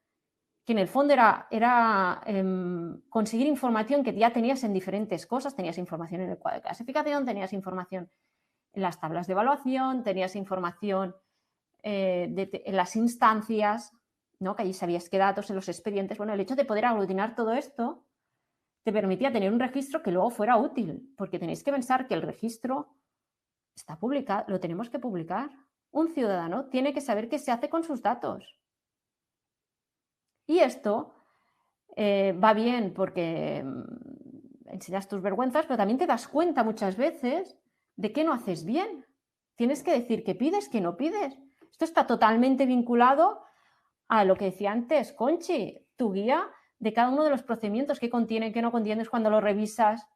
que en el fondo era conseguir información que ya tenías en diferentes cosas, tenías información en el cuadro de clasificación, tenías información en las tablas de evaluación, tenías información en las instancias, ¿no? Que allí sabías qué datos en los expedientes. Bueno, el hecho de poder aglutinar todo esto te permitía tener un registro que luego fuera útil, porque tenéis que pensar que el registro está publicado, lo tenemos que publicar. Un ciudadano tiene que saber qué se hace con sus datos. Y esto va bien porque enseñas tus vergüenzas, pero también te das cuenta muchas veces de qué no haces bien. Tienes que decir qué pides, qué no pides. Esto está totalmente vinculado a lo que decía antes Conchi, tu guía de cada uno de los procedimientos, qué contienen, qué no contienen cuando lo revisas.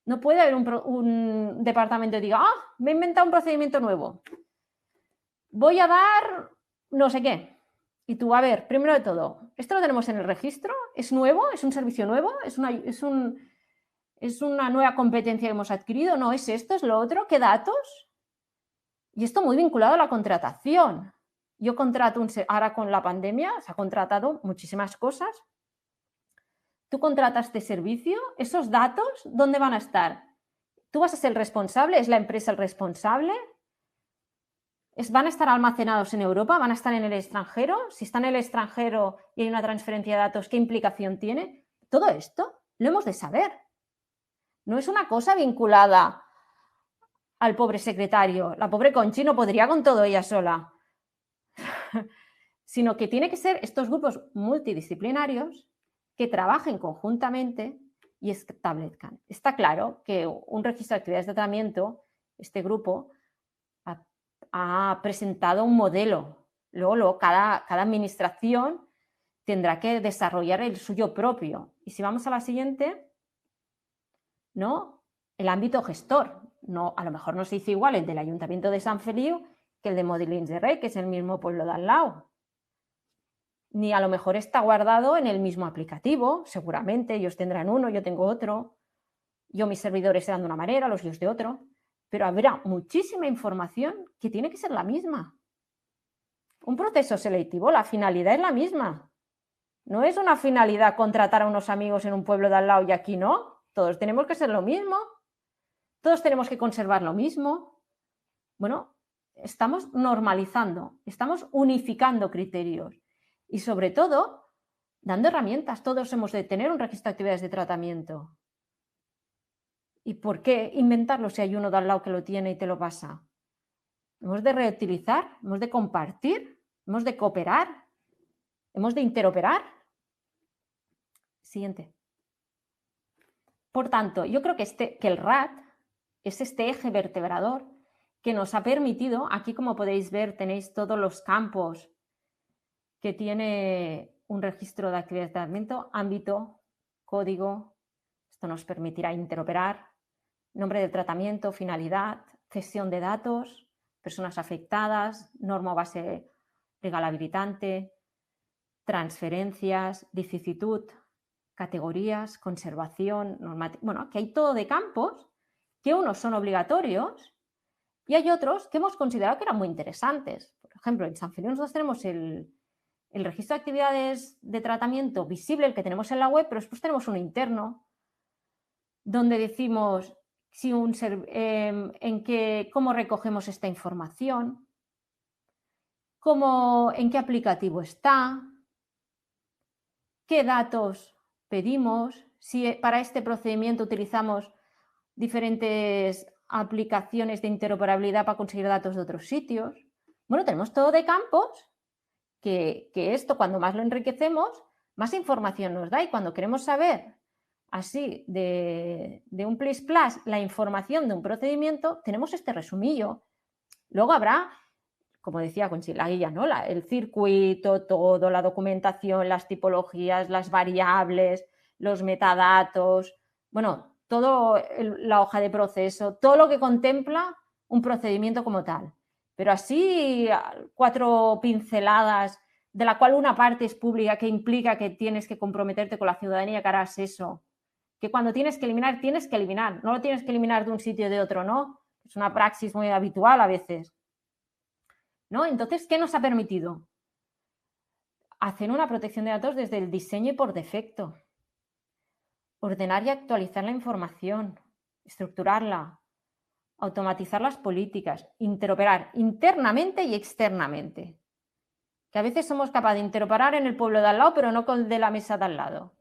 No puede haber un departamento que diga, me he inventado un procedimiento nuevo. Voy a dar no sé qué. Y tú, a ver, primero de todo, ¿esto lo tenemos en el registro? ¿Es nuevo? ¿Es un servicio nuevo? ¿Es una nueva competencia que hemos adquirido? ¿No es esto? ¿Es lo otro? ¿Qué datos? Y esto muy vinculado a la contratación. Yo contrato ahora con la pandemia se ha contratado muchísimas cosas tú contratas este servicio, esos datos, ¿dónde van a estar? ¿Tú vas a ser el responsable? ¿Es la empresa el responsable? ¿Van a estar almacenados en Europa? ¿Van a estar en el extranjero? Si están en el extranjero y hay una transferencia de datos, ¿qué implicación tiene? Todo esto lo hemos de saber. No es una cosa vinculada al pobre secretario. La pobre Conchi no podría con todo ella sola. Sino que tiene que ser estos grupos multidisciplinarios que trabajen conjuntamente y establezcan. Está claro que un registro de actividades de tratamiento, este grupo, ha presentado un modelo. Luego cada administración tendrá que desarrollar el suyo propio. Y si vamos a la siguiente, ¿no? El ámbito gestor. No, a lo mejor no se hizo igual el del Ayuntamiento de Sant Feliu que el de Molins de Rey, que es el mismo pueblo de al lado. Ni a lo mejor está guardado en el mismo aplicativo, seguramente. Ellos tendrán uno, yo tengo otro. Yo, mis servidores serán de una manera, los de otro. Pero habrá muchísima información que tiene que ser la misma. Un proceso selectivo, la finalidad es la misma. No es una finalidad contratar a unos amigos en un pueblo de al lado y aquí no. Todos tenemos que ser lo mismo. Todos tenemos que conservar lo mismo. Bueno, estamos normalizando, estamos unificando criterios y sobre todo dando herramientas. Todos hemos de tener un registro de actividades de tratamiento. ¿Y por qué inventarlo si hay uno de al lado que lo tiene y te lo pasa? Hemos de reutilizar, hemos de compartir, hemos de cooperar, hemos de interoperar. Siguiente. Por tanto, yo creo que el RAT es este eje vertebrador que nos ha permitido, aquí como podéis ver tenéis todos los campos que tiene un registro de actividades de tratamiento, ámbito, código, esto nos permitirá interoperar, nombre del tratamiento, finalidad, cesión de datos, personas afectadas, norma o base legal habilitante, transferencias, vicisitud, categorías, conservación, normativa. Bueno, aquí hay todo de campos que unos son obligatorios y hay otros que hemos considerado que eran muy interesantes. Por ejemplo, en Sant Feliu nosotros tenemos el registro de actividades de tratamiento visible, el que tenemos en la web, pero después tenemos uno interno donde decimos si cómo recogemos esta información, en qué aplicativo está, qué datos pedimos, si para este procedimiento utilizamos diferentes aplicaciones de interoperabilidad para conseguir datos de otros sitios. Bueno, tenemos todo de campos que esto, cuando más lo enriquecemos, más información nos da y cuando queremos saber así de un plis plas la información de un procedimiento, tenemos este resumillo. Luego habrá, como decía Conchi, la guía, ¿no? El circuito, todo, la documentación, las tipologías, las variables, los metadatos, bueno, todo la hoja de proceso, todo lo que contempla un procedimiento como tal. Pero así 4 pinceladas, de la cual una parte es pública, que implica que tienes que comprometerte con la ciudadanía que harás eso. Que cuando tienes que eliminar, no lo tienes que eliminar de un sitio o de otro, ¿no? Es una praxis muy habitual a veces. ¿No? Entonces, ¿qué nos ha permitido? Hacer una protección de datos desde el diseño y por defecto. Ordenar y actualizar la información, estructurarla, automatizar las políticas, interoperar internamente y externamente. Que a veces somos capaces de interoperar en el pueblo de al lado, pero no con el de la mesa de al lado.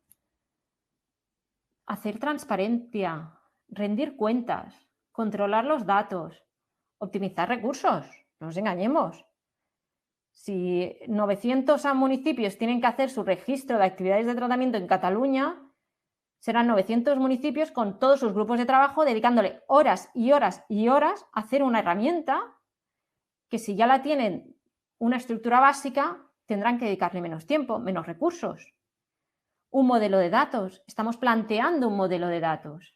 Hacer transparencia, rendir cuentas, controlar los datos, optimizar recursos, no nos engañemos. Si 900 municipios tienen que hacer su registro de actividades de tratamiento en Cataluña, serán 900 municipios con todos sus grupos de trabajo dedicándole horas y horas y horas a hacer una herramienta que si ya la tienen una estructura básica, tendrán que dedicarle menos tiempo, menos recursos. Un modelo de datos. Estamos planteando un modelo de datos.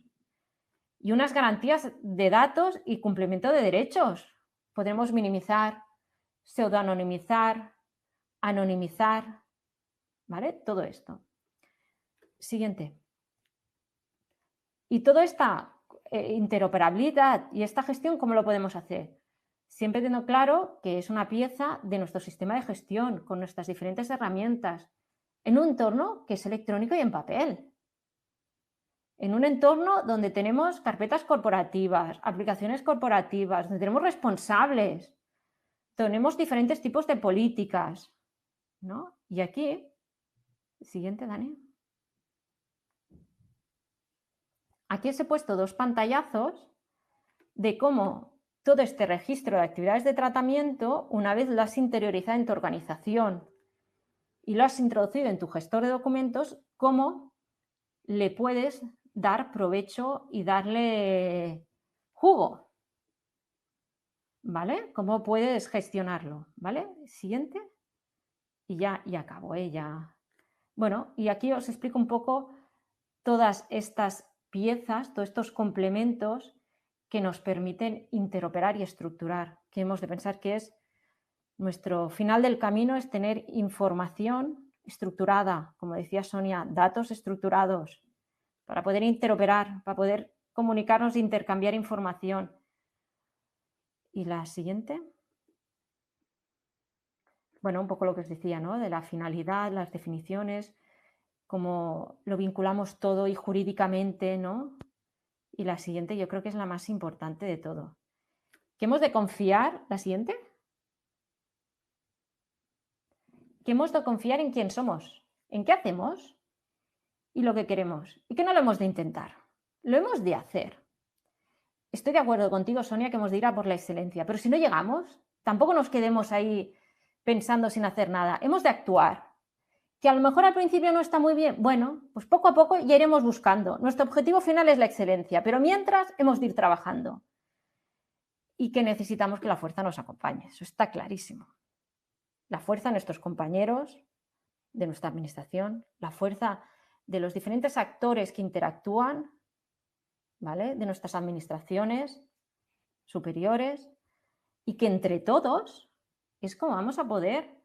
Y unas garantías de datos y cumplimiento de derechos. Podremos minimizar, pseudoanonimizar, anonimizar, ¿vale? Todo esto. Siguiente. Y toda esta interoperabilidad y esta gestión, ¿cómo lo podemos hacer? Siempre teniendo claro que es una pieza de nuestro sistema de gestión con nuestras diferentes herramientas en un entorno que es electrónico y en papel. en un entorno donde tenemos carpetas corporativas, aplicaciones corporativas, donde tenemos responsables, tenemos diferentes tipos de políticas, ¿no? Y aquí, siguiente, Dani. Aquí os he puesto 2 pantallazos de cómo todo este registro de actividades de tratamiento, una vez lo has interiorizado en tu organización y lo has introducido en tu gestor de documentos, cómo le puedes dar provecho y darle jugo, ¿vale? ¿Cómo puedes gestionarlo? ¿Vale? Siguiente. Y ya acabo, ya. Bueno, y aquí os explico un poco todas estas piezas, todos estos complementos que nos permiten interoperar y estructurar, que hemos de pensar que es nuestro final del camino, es tener información estructurada, como decía Sonia, datos estructurados, para poder interoperar, para poder comunicarnos e intercambiar información. Y la siguiente. Bueno, un poco lo que os decía, ¿no? De la finalidad, las definiciones, cómo lo vinculamos todo y jurídicamente, ¿no? Y la siguiente yo creo que es la más importante de todo. Que hemos de confiar, la siguiente. Que hemos de confiar en quién somos, en qué hacemos y lo que queremos. Y que no lo hemos de intentar, lo hemos de hacer. Estoy de acuerdo contigo, Sonia, que hemos de ir a por la excelencia, pero si no llegamos, tampoco nos quedemos ahí pensando sin hacer nada. Hemos de actuar. Que a lo mejor al principio no está muy bien. Bueno, pues poco a poco ya iremos buscando. Nuestro objetivo final es la excelencia, pero mientras hemos de ir trabajando. Y que necesitamos que la fuerza nos acompañe. Eso está clarísimo. La fuerza de nuestros compañeros, de nuestra administración, la fuerza de los diferentes actores que interactúan, ¿vale? De nuestras administraciones superiores, y que entre todos es como vamos a poder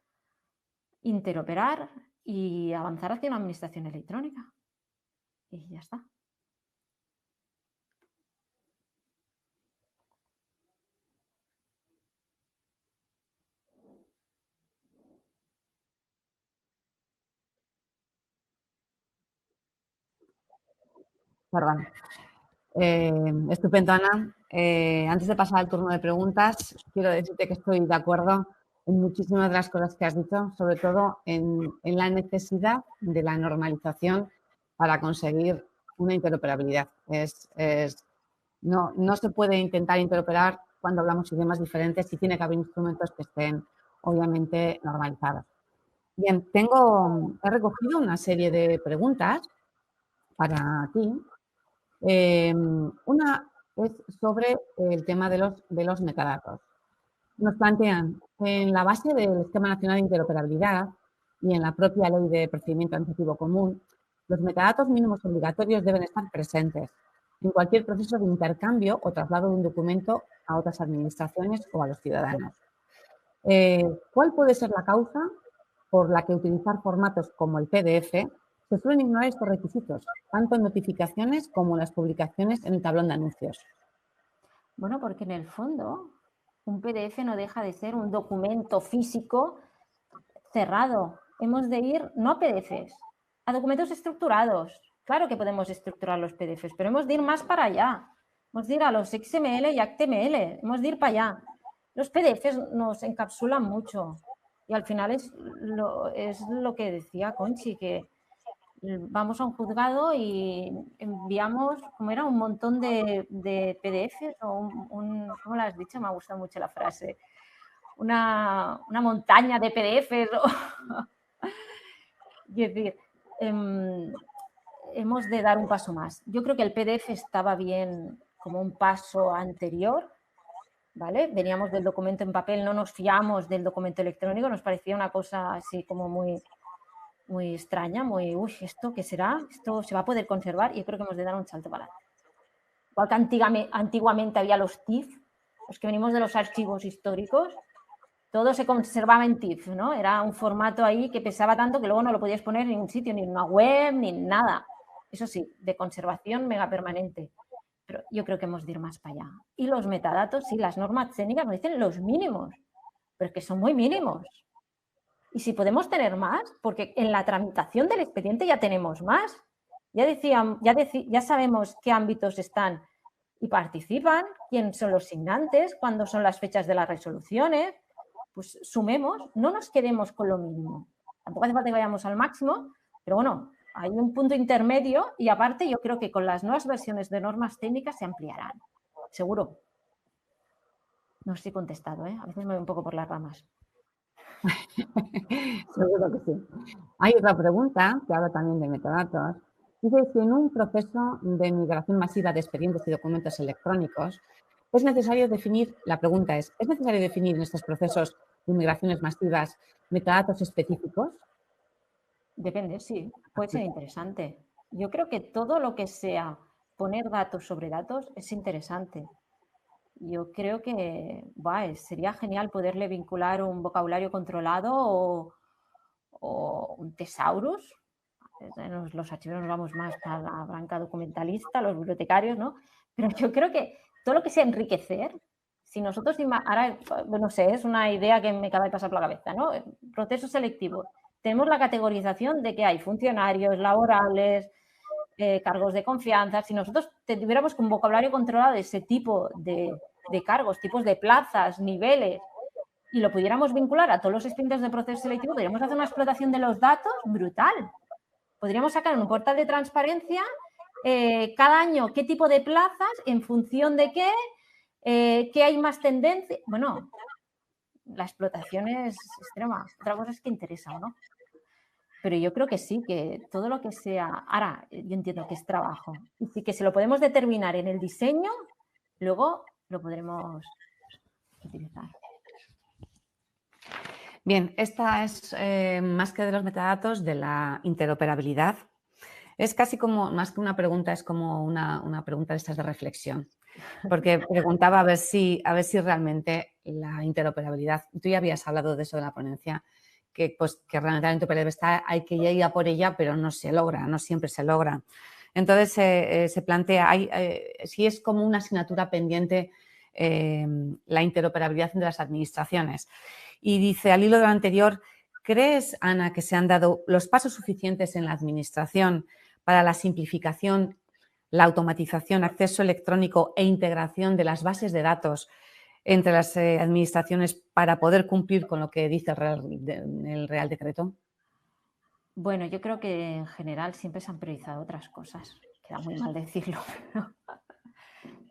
interoperar y avanzar hacia una administración electrónica. Y ya está. Perdón. Estupendo, Ana. Antes de pasar al turno de preguntas, quiero decirte que estoy de acuerdo en muchísimas de las cosas que has dicho, sobre todo en la necesidad de la normalización para conseguir una interoperabilidad. No se puede intentar interoperar cuando hablamos idiomas diferentes y tiene que haber instrumentos que estén obviamente normalizados. Bien, he recogido una serie de preguntas para ti. Una es sobre el tema de los metadatos. Nos plantean en la base del Esquema Nacional de Interoperabilidad y en la propia Ley de Procedimiento Administrativo Común, los metadatos mínimos obligatorios deben estar presentes en cualquier proceso de intercambio o traslado de un documento a otras administraciones o a los ciudadanos. ¿Cuál puede ser la causa por la que utilizar formatos como el PDF se suelen ignorar estos requisitos, tanto en notificaciones como en las publicaciones en el tablón de anuncios? Bueno, porque en el fondo un PDF no deja de ser un documento físico cerrado. Hemos de ir no a PDFs, a documentos estructurados. Claro que podemos estructurar los PDFs, pero hemos de ir más para allá. Hemos de ir a los XML y HTML, hemos de ir para allá. Los PDFs nos encapsulan mucho y al final es lo que decía Conchi, que vamos a un juzgado y enviamos, como era, un montón de PDFs o ¿cómo lo has dicho? Me ha gustado mucho la frase. Una montaña de PDFs. Es decir, hemos de dar un paso más. Yo creo que el PDF estaba bien como un paso anterior, ¿vale? Veníamos del documento en papel, no nos fiamos del documento electrónico, nos parecía una cosa así como muy extraña, uy, ¿esto qué será? ¿Esto se va a poder conservar? Y yo creo que hemos de dar un salto para adelante. Igual que antiguamente había los TIFF, los que venimos de los archivos históricos, todo se conservaba en TIFF, ¿no? Era un formato ahí que pesaba tanto que luego no lo podías poner en ningún sitio, ni en una web, ni en nada. Eso sí, de conservación mega permanente. Pero yo creo que hemos de ir más para allá. Y los metadatos, sí, las normas técnicas nos dicen los mínimos, pero es que son muy mínimos. Y si podemos tener más, porque en la tramitación del expediente ya tenemos más. Ya sabemos qué ámbitos están y participan, quién son los signantes, cuándo son las fechas de las resoluciones. Pues sumemos, no nos quedemos con lo mínimo. Tampoco hace falta que vayamos al máximo, pero bueno, hay un punto intermedio y aparte yo creo que con las nuevas versiones de normas técnicas se ampliarán, seguro. No estoy contestado, ¿eh? A veces me voy un poco por las ramas. Seguro que sí. Hay otra pregunta que habla también de metadatos. Dice si en un proceso de migración masiva de expedientes y documentos electrónicos es necesario definir, la pregunta ¿es necesario definir en estos procesos de migraciones masivas metadatos específicos? Depende, sí, puede ser interesante. Yo creo que todo lo que sea poner datos sobre datos es interesante. Yo creo que sería genial poderle vincular un vocabulario controlado o un thesaurus. Los archiveros nos vamos más a la branca documentalista, los bibliotecarios, ¿no? Pero yo creo que todo lo que sea enriquecer, si nosotros, ahora, no sé, es una idea que me acaba de pasar por la cabeza, ¿no? Proceso selectivo. Tenemos la categorización de que hay funcionarios, laborales, cargos de confianza. Si nosotros tuviéramos un vocabulario controlado de ese tipo de cargos, tipos de plazas, niveles, y lo pudiéramos vincular a todos los expedientes de proceso selectivo, podríamos hacer una explotación de los datos brutal. Podríamos sacar en un portal de transparencia cada año qué tipo de plazas, en función de qué hay más tendencia. Bueno, la explotación es extrema. Otra cosa es que interesa o no. Pero yo creo que sí, que todo lo que sea... Ahora, yo entiendo que es trabajo. Y sí que si lo podemos determinar en el diseño, luego lo podremos utilizar. Bien, esta es más que de los metadatos, de la interoperabilidad. Es casi como, más que una pregunta, es como una pregunta de estas de reflexión. Porque preguntaba a ver si realmente la interoperabilidad, tú ya habías hablado de eso de la ponencia, que realmente la interoperabilidad hay que ir a por ella, pero no se logra, no siempre se logra. Entonces se plantea, si es como una asignatura pendiente la interoperabilidad entre las administraciones. Y dice, al hilo de lo anterior, ¿crees, Ana, que se han dado los pasos suficientes en la administración para la simplificación, la automatización, acceso electrónico e integración de las bases de datos entre las administraciones para poder cumplir con lo que dice el Real Decreto? Bueno, yo creo que en general siempre se han priorizado otras cosas. Queda muy mal decirlo.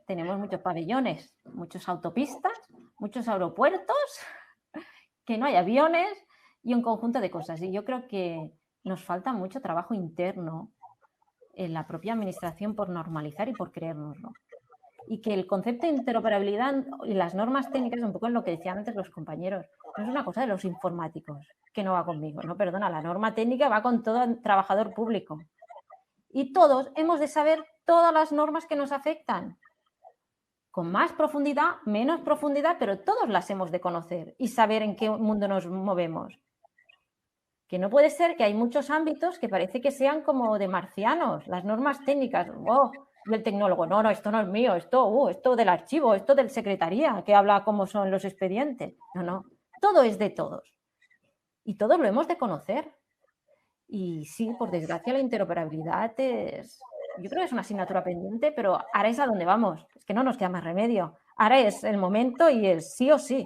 Tenemos muchos pabellones, muchas autopistas, muchos aeropuertos, que no hay aviones y un conjunto de cosas. Y yo creo que nos falta mucho trabajo interno en la propia administración por normalizar y por creérnoslo. Y que el concepto de interoperabilidad y las normas técnicas, un poco en lo que decían antes los compañeros, no es una cosa de los informáticos, que no va conmigo, no, perdona, la norma técnica va con todo trabajador público. Y todos hemos de saber todas las normas que nos afectan, con más profundidad, menos profundidad, pero todos las hemos de conocer y saber en qué mundo nos movemos. Que no puede ser que hay muchos ámbitos que parece que sean como de marcianos, las normas técnicas, y el tecnólogo, no, esto no es mío, esto del archivo, esto del secretaría, que habla cómo son los expedientes. No, todo es de todos. Y todos lo hemos de conocer. Y sí, por desgracia, la interoperabilidad yo creo que es una asignatura pendiente, pero ahora es a donde vamos. Es que no nos queda más remedio. Ahora es el momento y es sí o sí.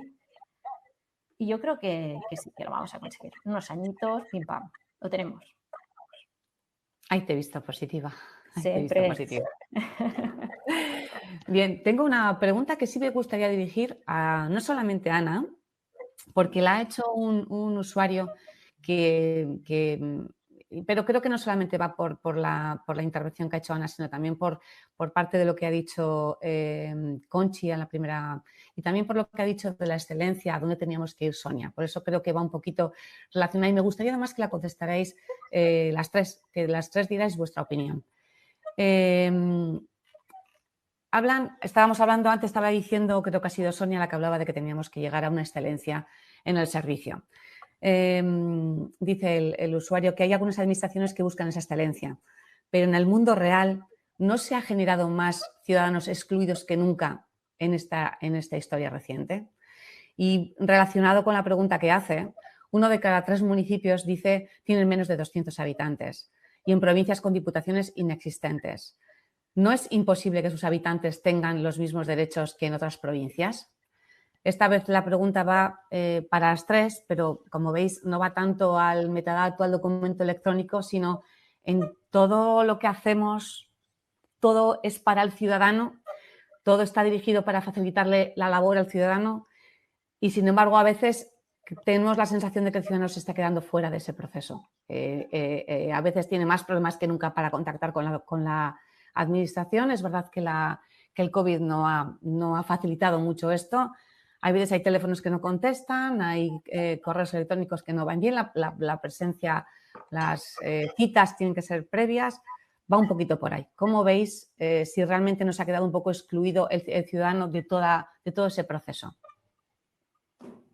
Y yo creo que sí, que lo vamos a conseguir. Unos añitos, pim pam, lo tenemos. Ahí te he visto positiva. Siempre. Bien, tengo una pregunta que sí me gustaría dirigir a no solamente a Ana, porque la ha hecho un usuario pero creo que no solamente va por la intervención que ha hecho Ana, sino también por parte de lo que ha dicho Conchi en la primera, y también por lo que ha dicho de la excelencia, a dónde teníamos que ir Sonia. Por eso creo que va un poquito relacionada y me gustaría además que la contestarais las tres, que las tres diráis vuestra opinión. Estábamos hablando antes, estaba diciendo, creo que ha sido Sonia la que hablaba de que teníamos que llegar a una excelencia en el servicio. Dice el usuario que hay algunas administraciones que buscan esa excelencia, pero en el mundo real no se ha generado más ciudadanos excluidos que nunca en esta historia reciente. Y relacionado con la pregunta que hace, 1 de cada 3 municipios dice tienen menos de 200 habitantes. y en provincias con diputaciones inexistentes. ¿No es imposible que sus habitantes tengan los mismos derechos que en otras provincias? Esta vez la pregunta va para las tres, pero como veis no va tanto al metadato, al documento electrónico, sino en todo lo que hacemos, todo es para el ciudadano, todo está dirigido para facilitarle la labor al ciudadano y, sin embargo, a veces tenemos la sensación de que el ciudadano se está quedando fuera de ese proceso. A veces tiene más problemas que nunca para contactar con la administración. Es verdad que el COVID no ha facilitado mucho esto. Hay veces hay teléfonos que no contestan, hay correos electrónicos que no van bien, la presencia, las citas tienen que ser previas. Va un poquito por ahí. ¿Cómo veis si realmente nos ha quedado un poco excluido el ciudadano de todo ese proceso?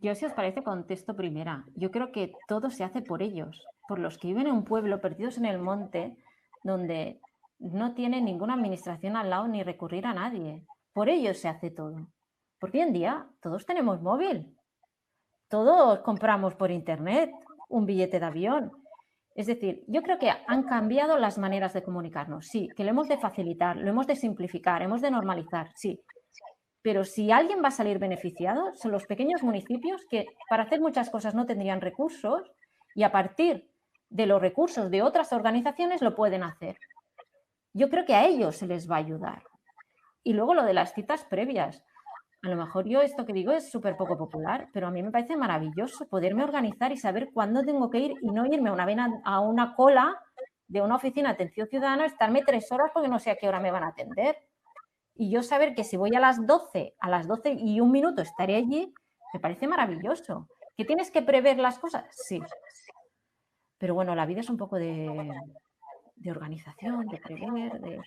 Yo, si os parece, contesto primera. Yo creo que todo se hace por ellos, por los que viven en un pueblo perdidos en el monte, donde no tienen ninguna administración al lado ni recurrir a nadie. Por ellos se hace todo. Porque hoy en día todos tenemos móvil. Todos compramos por internet un billete de avión. Es decir, yo creo que han cambiado las maneras de comunicarnos. Sí, que lo hemos de facilitar, lo hemos de simplificar, hemos de normalizar, sí. Pero si alguien va a salir beneficiado, son los pequeños municipios que para hacer muchas cosas no tendrían recursos y a partir de los recursos de otras organizaciones lo pueden hacer. Yo creo que a ellos se les va a ayudar. Y luego lo de las citas previas. A lo mejor yo esto que digo es súper poco popular, pero a mí me parece maravilloso poderme organizar y saber cuándo tengo que ir y no irme a una cola de una oficina de atención ciudadana, estarme 3 horas porque no sé a qué hora me van a atender. Y yo saber que si voy a las 12 y 1 minuto estaré allí, me parece maravilloso. ¿Que tienes que prever las cosas? Sí. Pero bueno, la vida es un poco de organización, de prever, de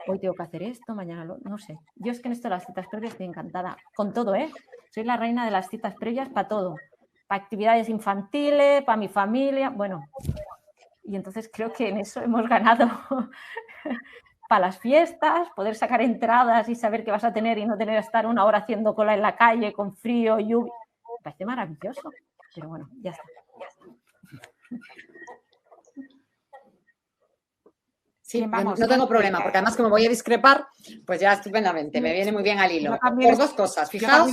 hoy tengo que hacer esto, mañana no sé. Yo es que en esto de las citas previas estoy encantada. Con todo, ¿eh? Soy la reina de las citas previas para todo. Para actividades infantiles, para mi familia, bueno. Y entonces creo que en eso hemos ganado. Para las fiestas, poder sacar entradas y saber qué vas a tener y no tener que estar 1 hora haciendo cola en la calle con frío, lluvia. Me parece maravilloso. Pero bueno, ya está. Sí, no tengo problema, porque además como voy a discrepar, pues ya estupendamente, me viene muy bien al hilo. Por 2 cosas. Fijaos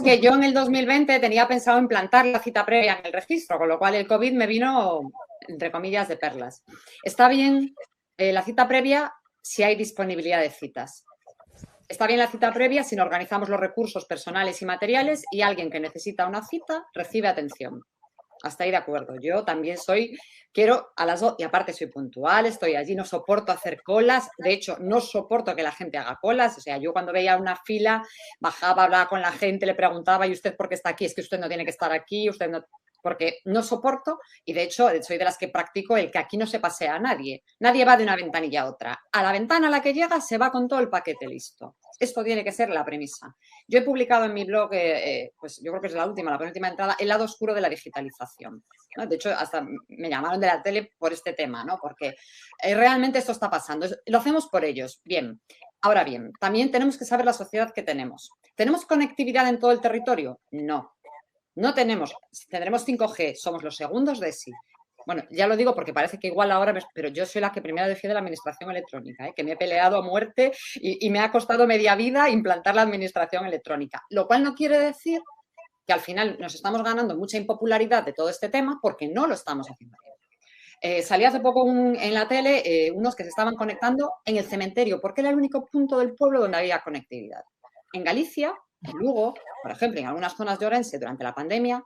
que yo en el 2020 tenía pensado implantar la cita previa en el registro, con lo cual el COVID me vino, entre comillas, de perlas. Está bien la cita previa si hay disponibilidad de citas. Está bien la cita previa si no organizamos los recursos personales y materiales y alguien que necesita una cita recibe atención. Hasta ahí de acuerdo. Yo también quiero a las 2, y aparte soy puntual, estoy allí, no soporto hacer colas. De hecho, no soporto que la gente haga colas. O sea, yo cuando veía una fila, bajaba, hablaba con la gente, le preguntaba, ¿y usted por qué está aquí? Es que usted no tiene que estar aquí, usted no... Porque no soporto y de hecho soy de las que practico el que aquí no se pasea a nadie. Nadie va de una ventanilla a otra. A la ventana a la que llega se va con todo el paquete listo. Esto tiene que ser la premisa. Yo he publicado en mi blog, pues yo creo que es la penúltima entrada, el lado oscuro de la digitalización, ¿no? De hecho, hasta me llamaron de la tele por este tema, ¿no? Porque realmente esto está pasando. Lo hacemos por ellos. Bien. Ahora bien, también tenemos que saber la sociedad que tenemos. ¿Tenemos conectividad en todo el territorio? No. No tenemos, tendremos 5G, somos los segundos de sí. Bueno, ya lo digo porque parece que igual ahora, pero yo soy la que primero defiende la administración electrónica, que me he peleado a muerte y me ha costado media vida implantar la administración electrónica. Lo cual no quiere decir que al final nos estamos ganando mucha impopularidad de todo este tema porque no lo estamos haciendo bien. Salí hace poco en la tele unos que se estaban conectando en el cementerio porque era el único punto del pueblo donde había conectividad. En Galicia, en Lugo, por ejemplo, en algunas zonas de Orense durante la pandemia,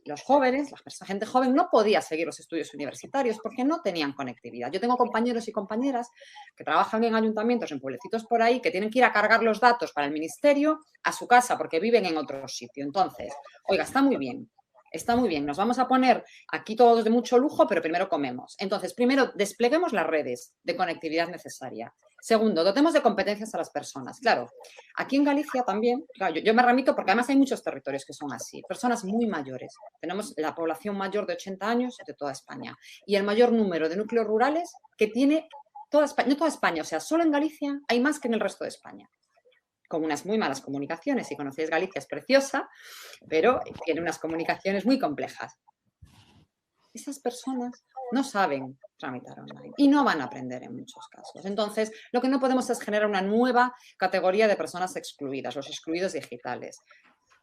los jóvenes, la gente joven no podía seguir los estudios universitarios porque no tenían conectividad. Yo tengo compañeros y compañeras que trabajan en ayuntamientos, en pueblecitos por ahí, que tienen que ir a cargar los datos para el ministerio a su casa porque viven en otro sitio. Entonces, oiga, está muy bien. Está muy bien, nos vamos a poner aquí todos de mucho lujo, pero primero comemos. Entonces, primero, despleguemos las redes de conectividad necesaria. Segundo, dotemos de competencias a las personas. Claro, aquí en Galicia también, claro, yo me remito porque además hay muchos territorios que son así. Personas muy mayores. Tenemos la población mayor de 80 años de toda España y el mayor número de núcleos rurales que tiene toda España, no toda España, o sea, solo en Galicia hay más que en el resto de España. Con unas muy malas comunicaciones. Si conocéis Galicia es preciosa, pero tiene unas comunicaciones muy complejas. Esas personas no saben tramitar online y no van a aprender en muchos casos. Entonces, lo que no podemos es generar una nueva categoría de personas excluidas, los excluidos digitales.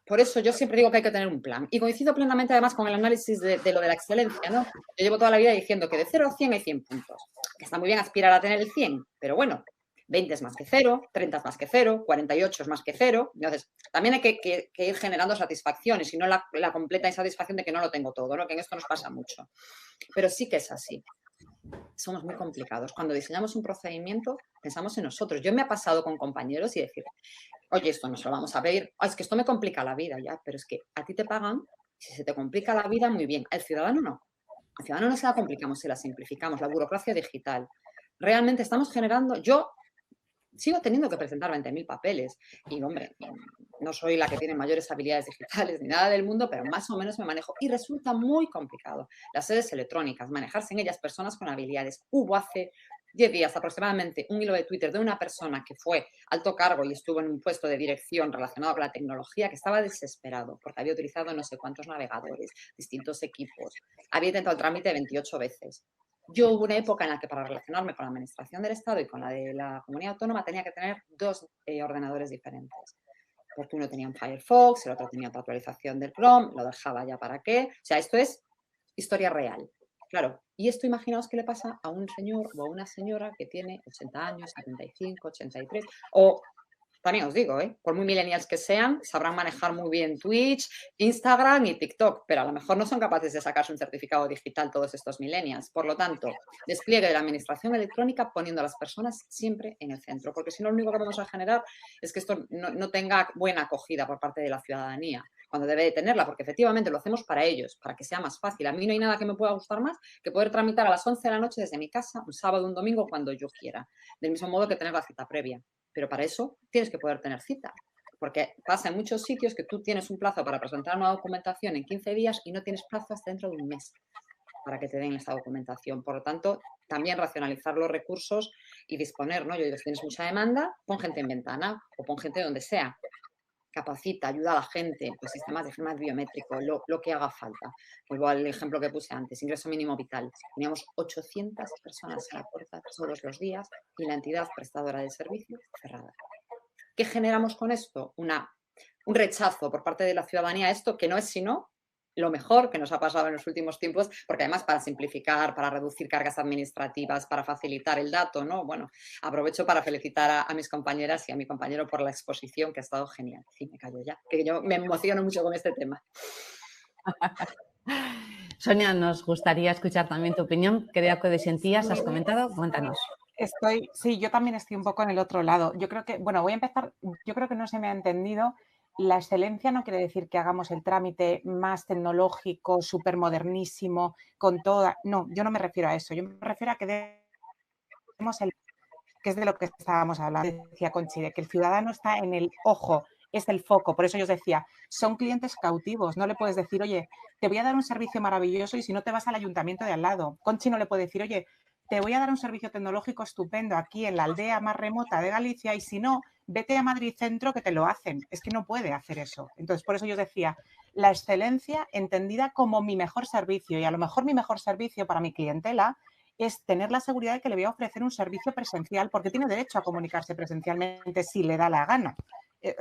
Por eso yo siempre digo que hay que tener un plan. Y coincido plenamente además con el análisis de lo de la excelencia, ¿no? Yo llevo toda la vida diciendo que de 0 a 100 hay 100 puntos. Que está muy bien aspirar a tener el 100, pero bueno, 20 es más que 0, 30 es más que 0, 48 es más que 0. Entonces, también hay que ir generando satisfacciones y no la completa insatisfacción de que no lo tengo todo, ¿no? Que en esto nos pasa mucho. Pero sí que es así. Somos muy complicados. Cuando diseñamos un procedimiento, pensamos en nosotros. Yo me ha pasado con compañeros y decir, oye, esto no se lo vamos a pedir. Es que esto me complica la vida ya, pero es que a ti te pagan, si se te complica la vida, muy bien. Al ciudadano no. Al ciudadano no se la complicamos, se la simplificamos. La burocracia digital. Realmente estamos generando, yo sigo teniendo que presentar 20.000 papeles y, hombre, no soy la que tiene mayores habilidades digitales ni nada del mundo, pero más o menos me manejo y resulta muy complicado. Las sedes electrónicas, manejarse en ellas personas con habilidades. Hubo hace 10 días aproximadamente un hilo de Twitter de una persona que fue alto cargo y estuvo en un puesto de dirección relacionado con la tecnología que estaba desesperado porque había utilizado no sé cuántos navegadores, distintos equipos, había intentado el trámite 28 veces. Yo hubo una época en la que para relacionarme con la administración del Estado y con la de la comunidad autónoma tenía que tener 2 ordenadores diferentes. Porque uno tenía un Firefox, el otro tenía otra actualización del Chrome, lo dejaba ya para qué. O sea, esto es historia real. Claro, y esto imaginaos qué le pasa a un señor o a una señora que tiene 80 años, 75, 83, o también os digo, por muy millennials que sean, sabrán manejar muy bien Twitch, Instagram y TikTok, pero a lo mejor no son capaces de sacarse un certificado digital todos estos millennials. Por lo tanto, despliegue de la administración electrónica poniendo a las personas siempre en el centro, porque si no, lo único que vamos a generar es que esto no tenga buena acogida por parte de la ciudadanía, cuando debe de tenerla, porque efectivamente lo hacemos para ellos, para que sea más fácil. A mí no hay nada que me pueda gustar más que poder tramitar a las 11 de la noche desde mi casa, un sábado, un domingo, cuando yo quiera, del mismo modo que tener la cita previa. Pero para eso tienes que poder tener cita, porque pasa en muchos sitios que tú tienes un plazo para presentar una documentación en 15 días y no tienes plazo hasta dentro de un mes para que te den esta documentación. Por lo tanto, también racionalizar los recursos y disponer, ¿no? Yo digo, si tienes mucha demanda, pon gente en ventana o pon gente donde sea. Capacita, ayuda a la gente, pues sistemas de firma biométrico, lo que haga falta. Vuelvo al ejemplo que puse antes, ingreso mínimo vital. Teníamos 800 personas en la puerta todos los días y la entidad prestadora de servicios cerrada. ¿Qué generamos con esto? Un rechazo por parte de la ciudadanía a esto, que no es sino lo mejor que nos ha pasado en los últimos tiempos, porque además para simplificar, para reducir cargas administrativas, para facilitar el dato, ¿no? Bueno, aprovecho para felicitar a mis compañeras y a mi compañero por la exposición, que ha estado genial. Sí, me callo ya, que yo me emociono mucho con este tema. Sonia, nos gustaría escuchar también tu opinión. Creo que disentías, has comentado, cuéntanos. Sí, yo también estoy un poco en el otro lado. Yo creo que, bueno, voy a empezar, yo creo que no se me ha entendido. La excelencia no quiere decir que hagamos el trámite más tecnológico, súper modernísimo, con toda... No, yo no me refiero a eso. Yo me refiero a que demos el... que es de lo que estábamos hablando, decía Conchi, de que el ciudadano está en el ojo, es el foco. Por eso yo os decía, son clientes cautivos. No le puedes decir, oye, te voy a dar un servicio maravilloso y si no te vas al ayuntamiento de al lado. Conchi no le puede decir, oye, te voy a dar un servicio tecnológico estupendo aquí en la aldea más remota de Galicia y si no, vete a Madrid Centro que te lo hacen. Es que no puede hacer eso. Entonces, por eso yo os decía, la excelencia entendida como mi mejor servicio y a lo mejor mi mejor servicio para mi clientela es tener la seguridad de que le voy a ofrecer un servicio presencial porque tiene derecho a comunicarse presencialmente si le da la gana.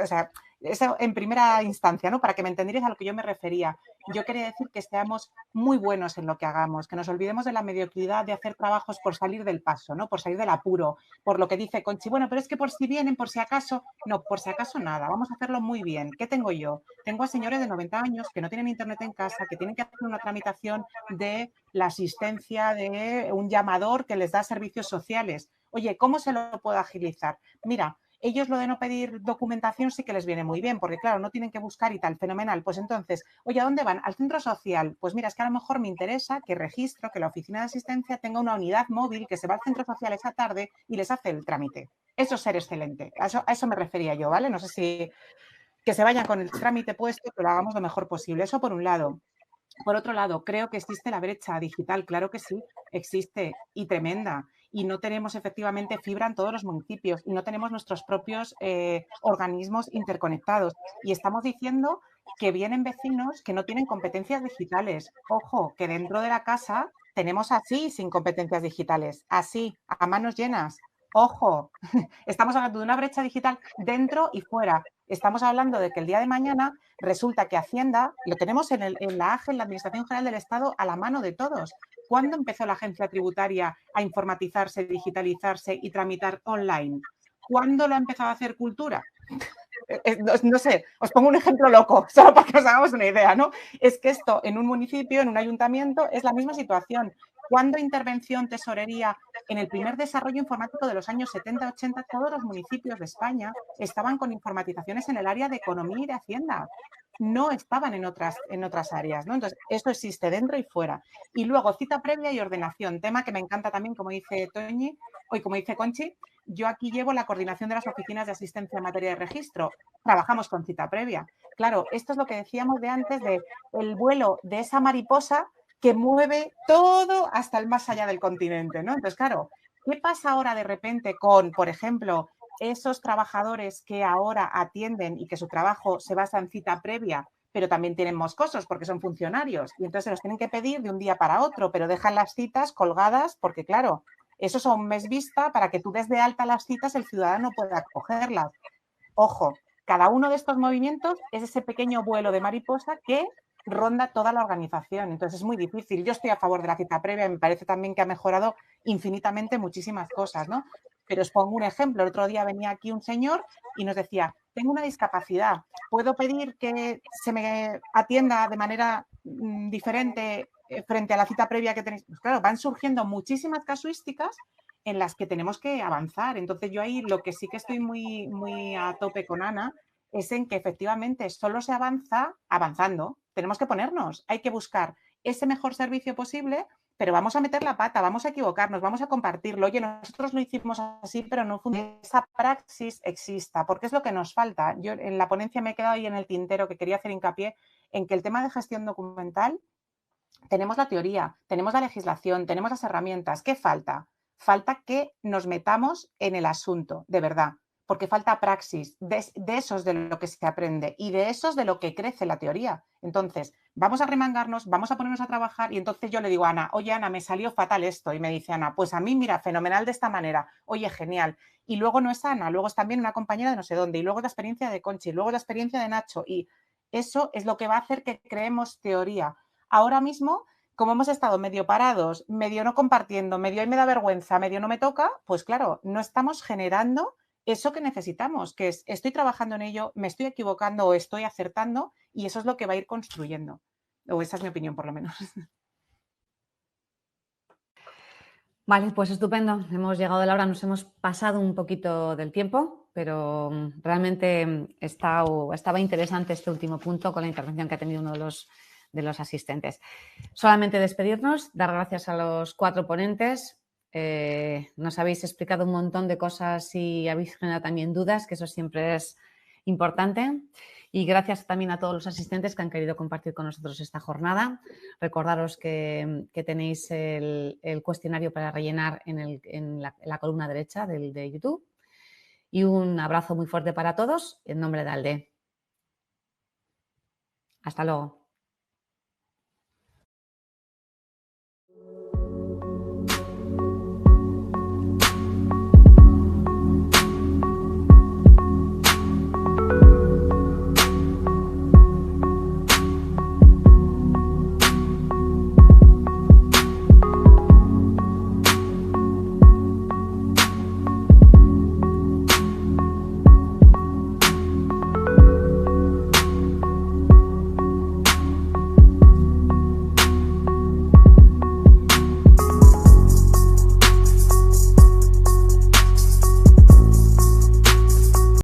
O sea, eso en primera instancia, ¿no? Para que me entendierais a lo que yo me refería. Yo quería decir que seamos muy buenos en lo que hagamos, que nos olvidemos de la mediocridad de hacer trabajos por salir del paso, ¿no? Por salir del apuro, por lo que dice Conchi, bueno, pero es que por si vienen, por si acaso, no, por si acaso nada, vamos a hacerlo muy bien. ¿Qué tengo yo? Tengo a señores de 90 años que no tienen internet en casa, que tienen que hacer una tramitación de la asistencia de un llamador que les da servicios sociales. Oye, ¿cómo se lo puedo agilizar? Mira, ellos lo de no pedir documentación sí que les viene muy bien, porque claro, no tienen que buscar y tal, fenomenal. Pues entonces, oye, ¿a dónde van? Al centro social. Pues mira, es que a lo mejor me interesa que registro, que la oficina de asistencia tenga una unidad móvil que se va al centro social esa tarde y les hace el trámite. Eso es ser excelente. A eso me refería yo, ¿vale? No sé si que se vayan con el trámite puesto, que lo hagamos lo mejor posible. Eso por un lado. Por otro lado, creo que existe la brecha digital, claro que sí, existe y tremenda. Y no tenemos efectivamente fibra en todos los municipios y no tenemos nuestros propios organismos interconectados. Y estamos diciendo que vienen vecinos que no tienen competencias digitales. Ojo, que dentro de la casa tenemos así sin competencias digitales, así, a manos llenas. Ojo, estamos hablando de una brecha digital dentro y fuera. Estamos hablando de que el día de mañana resulta que Hacienda lo tenemos en la AGE, en la Administración General del Estado, a la mano de todos. ¿Cuándo empezó la agencia tributaria a informatizarse, digitalizarse y tramitar online? ¿Cuándo lo ha empezado a hacer cultura? No sé, os pongo un ejemplo loco, solo para que os hagamos una idea, ¿no? Es que esto en un municipio, en un ayuntamiento, es la misma situación. ¿Cuándo intervención tesorería en el primer desarrollo informático de los años 70-80? Todos los municipios de España estaban con informatizaciones en el área de economía y de hacienda. No estaban en otras áreas, ¿no? Entonces, esto existe dentro y fuera. Y luego, cita previa y ordenación, tema que me encanta también, como dice Toñi, hoy como dice Conchi. Yo aquí llevo la coordinación de las oficinas de asistencia en materia de registro. Trabajamos con cita previa. Claro, esto es lo que decíamos de antes de el vuelo de esa mariposa que mueve todo hasta el más allá del continente, ¿no? Entonces, claro, ¿qué pasa ahora de repente con, por ejemplo, esos trabajadores que ahora atienden y que su trabajo se basa en cita previa, pero también tienen moscosos porque son funcionarios y entonces se los tienen que pedir de un día para otro, pero dejan las citas colgadas porque, claro, eso es a un mes vista para que tú des de alta las citas, el ciudadano pueda cogerlas. Ojo, cada uno de estos movimientos es ese pequeño vuelo de mariposa que ronda toda la organización. Entonces es muy difícil. Yo estoy a favor de la cita previa y me parece también que ha mejorado infinitamente muchísimas cosas, ¿no? Pero os pongo un ejemplo. El otro día venía aquí un señor y nos decía, tengo una discapacidad, ¿puedo pedir que se me atienda de manera diferente frente a la cita previa que tenéis? Pues claro, van surgiendo muchísimas casuísticas en las que tenemos que avanzar. Entonces yo ahí lo que sí que estoy muy, muy a tope con Ana es en que efectivamente solo se avanza avanzando. Tenemos que ponernos, hay que buscar ese mejor servicio posible, pero vamos a meter la pata, vamos a equivocarnos, vamos a compartirlo. Oye, nosotros lo hicimos así, pero no funciona. Esa praxis exista, porque es lo que nos falta. Yo en la ponencia me he quedado ahí en el tintero que quería hacer hincapié en que el tema de gestión documental, tenemos la teoría, tenemos la legislación, tenemos las herramientas. ¿Qué falta? Falta que nos metamos en el asunto, de verdad, porque falta praxis, de eso es de lo que se aprende y de eso es de lo que crece la teoría. Entonces, vamos a remangarnos, vamos a ponernos a trabajar y entonces yo le digo a Ana, oye Ana, me salió fatal esto y me dice Ana, pues a mí mira, fenomenal de esta manera, oye, genial. Y luego no es Ana, luego es también una compañera de no sé dónde y luego es la experiencia de Conchi, luego es la experiencia de Nacho y eso es lo que va a hacer que creemos teoría. Ahora mismo, como hemos estado medio parados, medio no compartiendo, medio ahí me da vergüenza, medio no me toca, pues claro, no estamos generando eso que necesitamos, que es estoy trabajando en ello, me estoy equivocando o estoy acertando y eso es lo que va a ir construyendo. O esa es mi opinión, por lo menos. Vale, pues estupendo. Hemos llegado a la hora, nos hemos pasado un poquito del tiempo, pero realmente estaba interesante este último punto con la intervención que ha tenido uno de los asistentes. Solamente despedirnos, dar gracias a los 4 ponentes. Nos habéis explicado un montón de cosas y habéis generado también dudas, que eso siempre es importante. Y gracias también a todos los asistentes que han querido compartir con nosotros esta jornada. Recordaros que tenéis el cuestionario para rellenar en la columna derecha de YouTube. Y un abrazo muy fuerte para todos en nombre de ALDE. Hasta luego.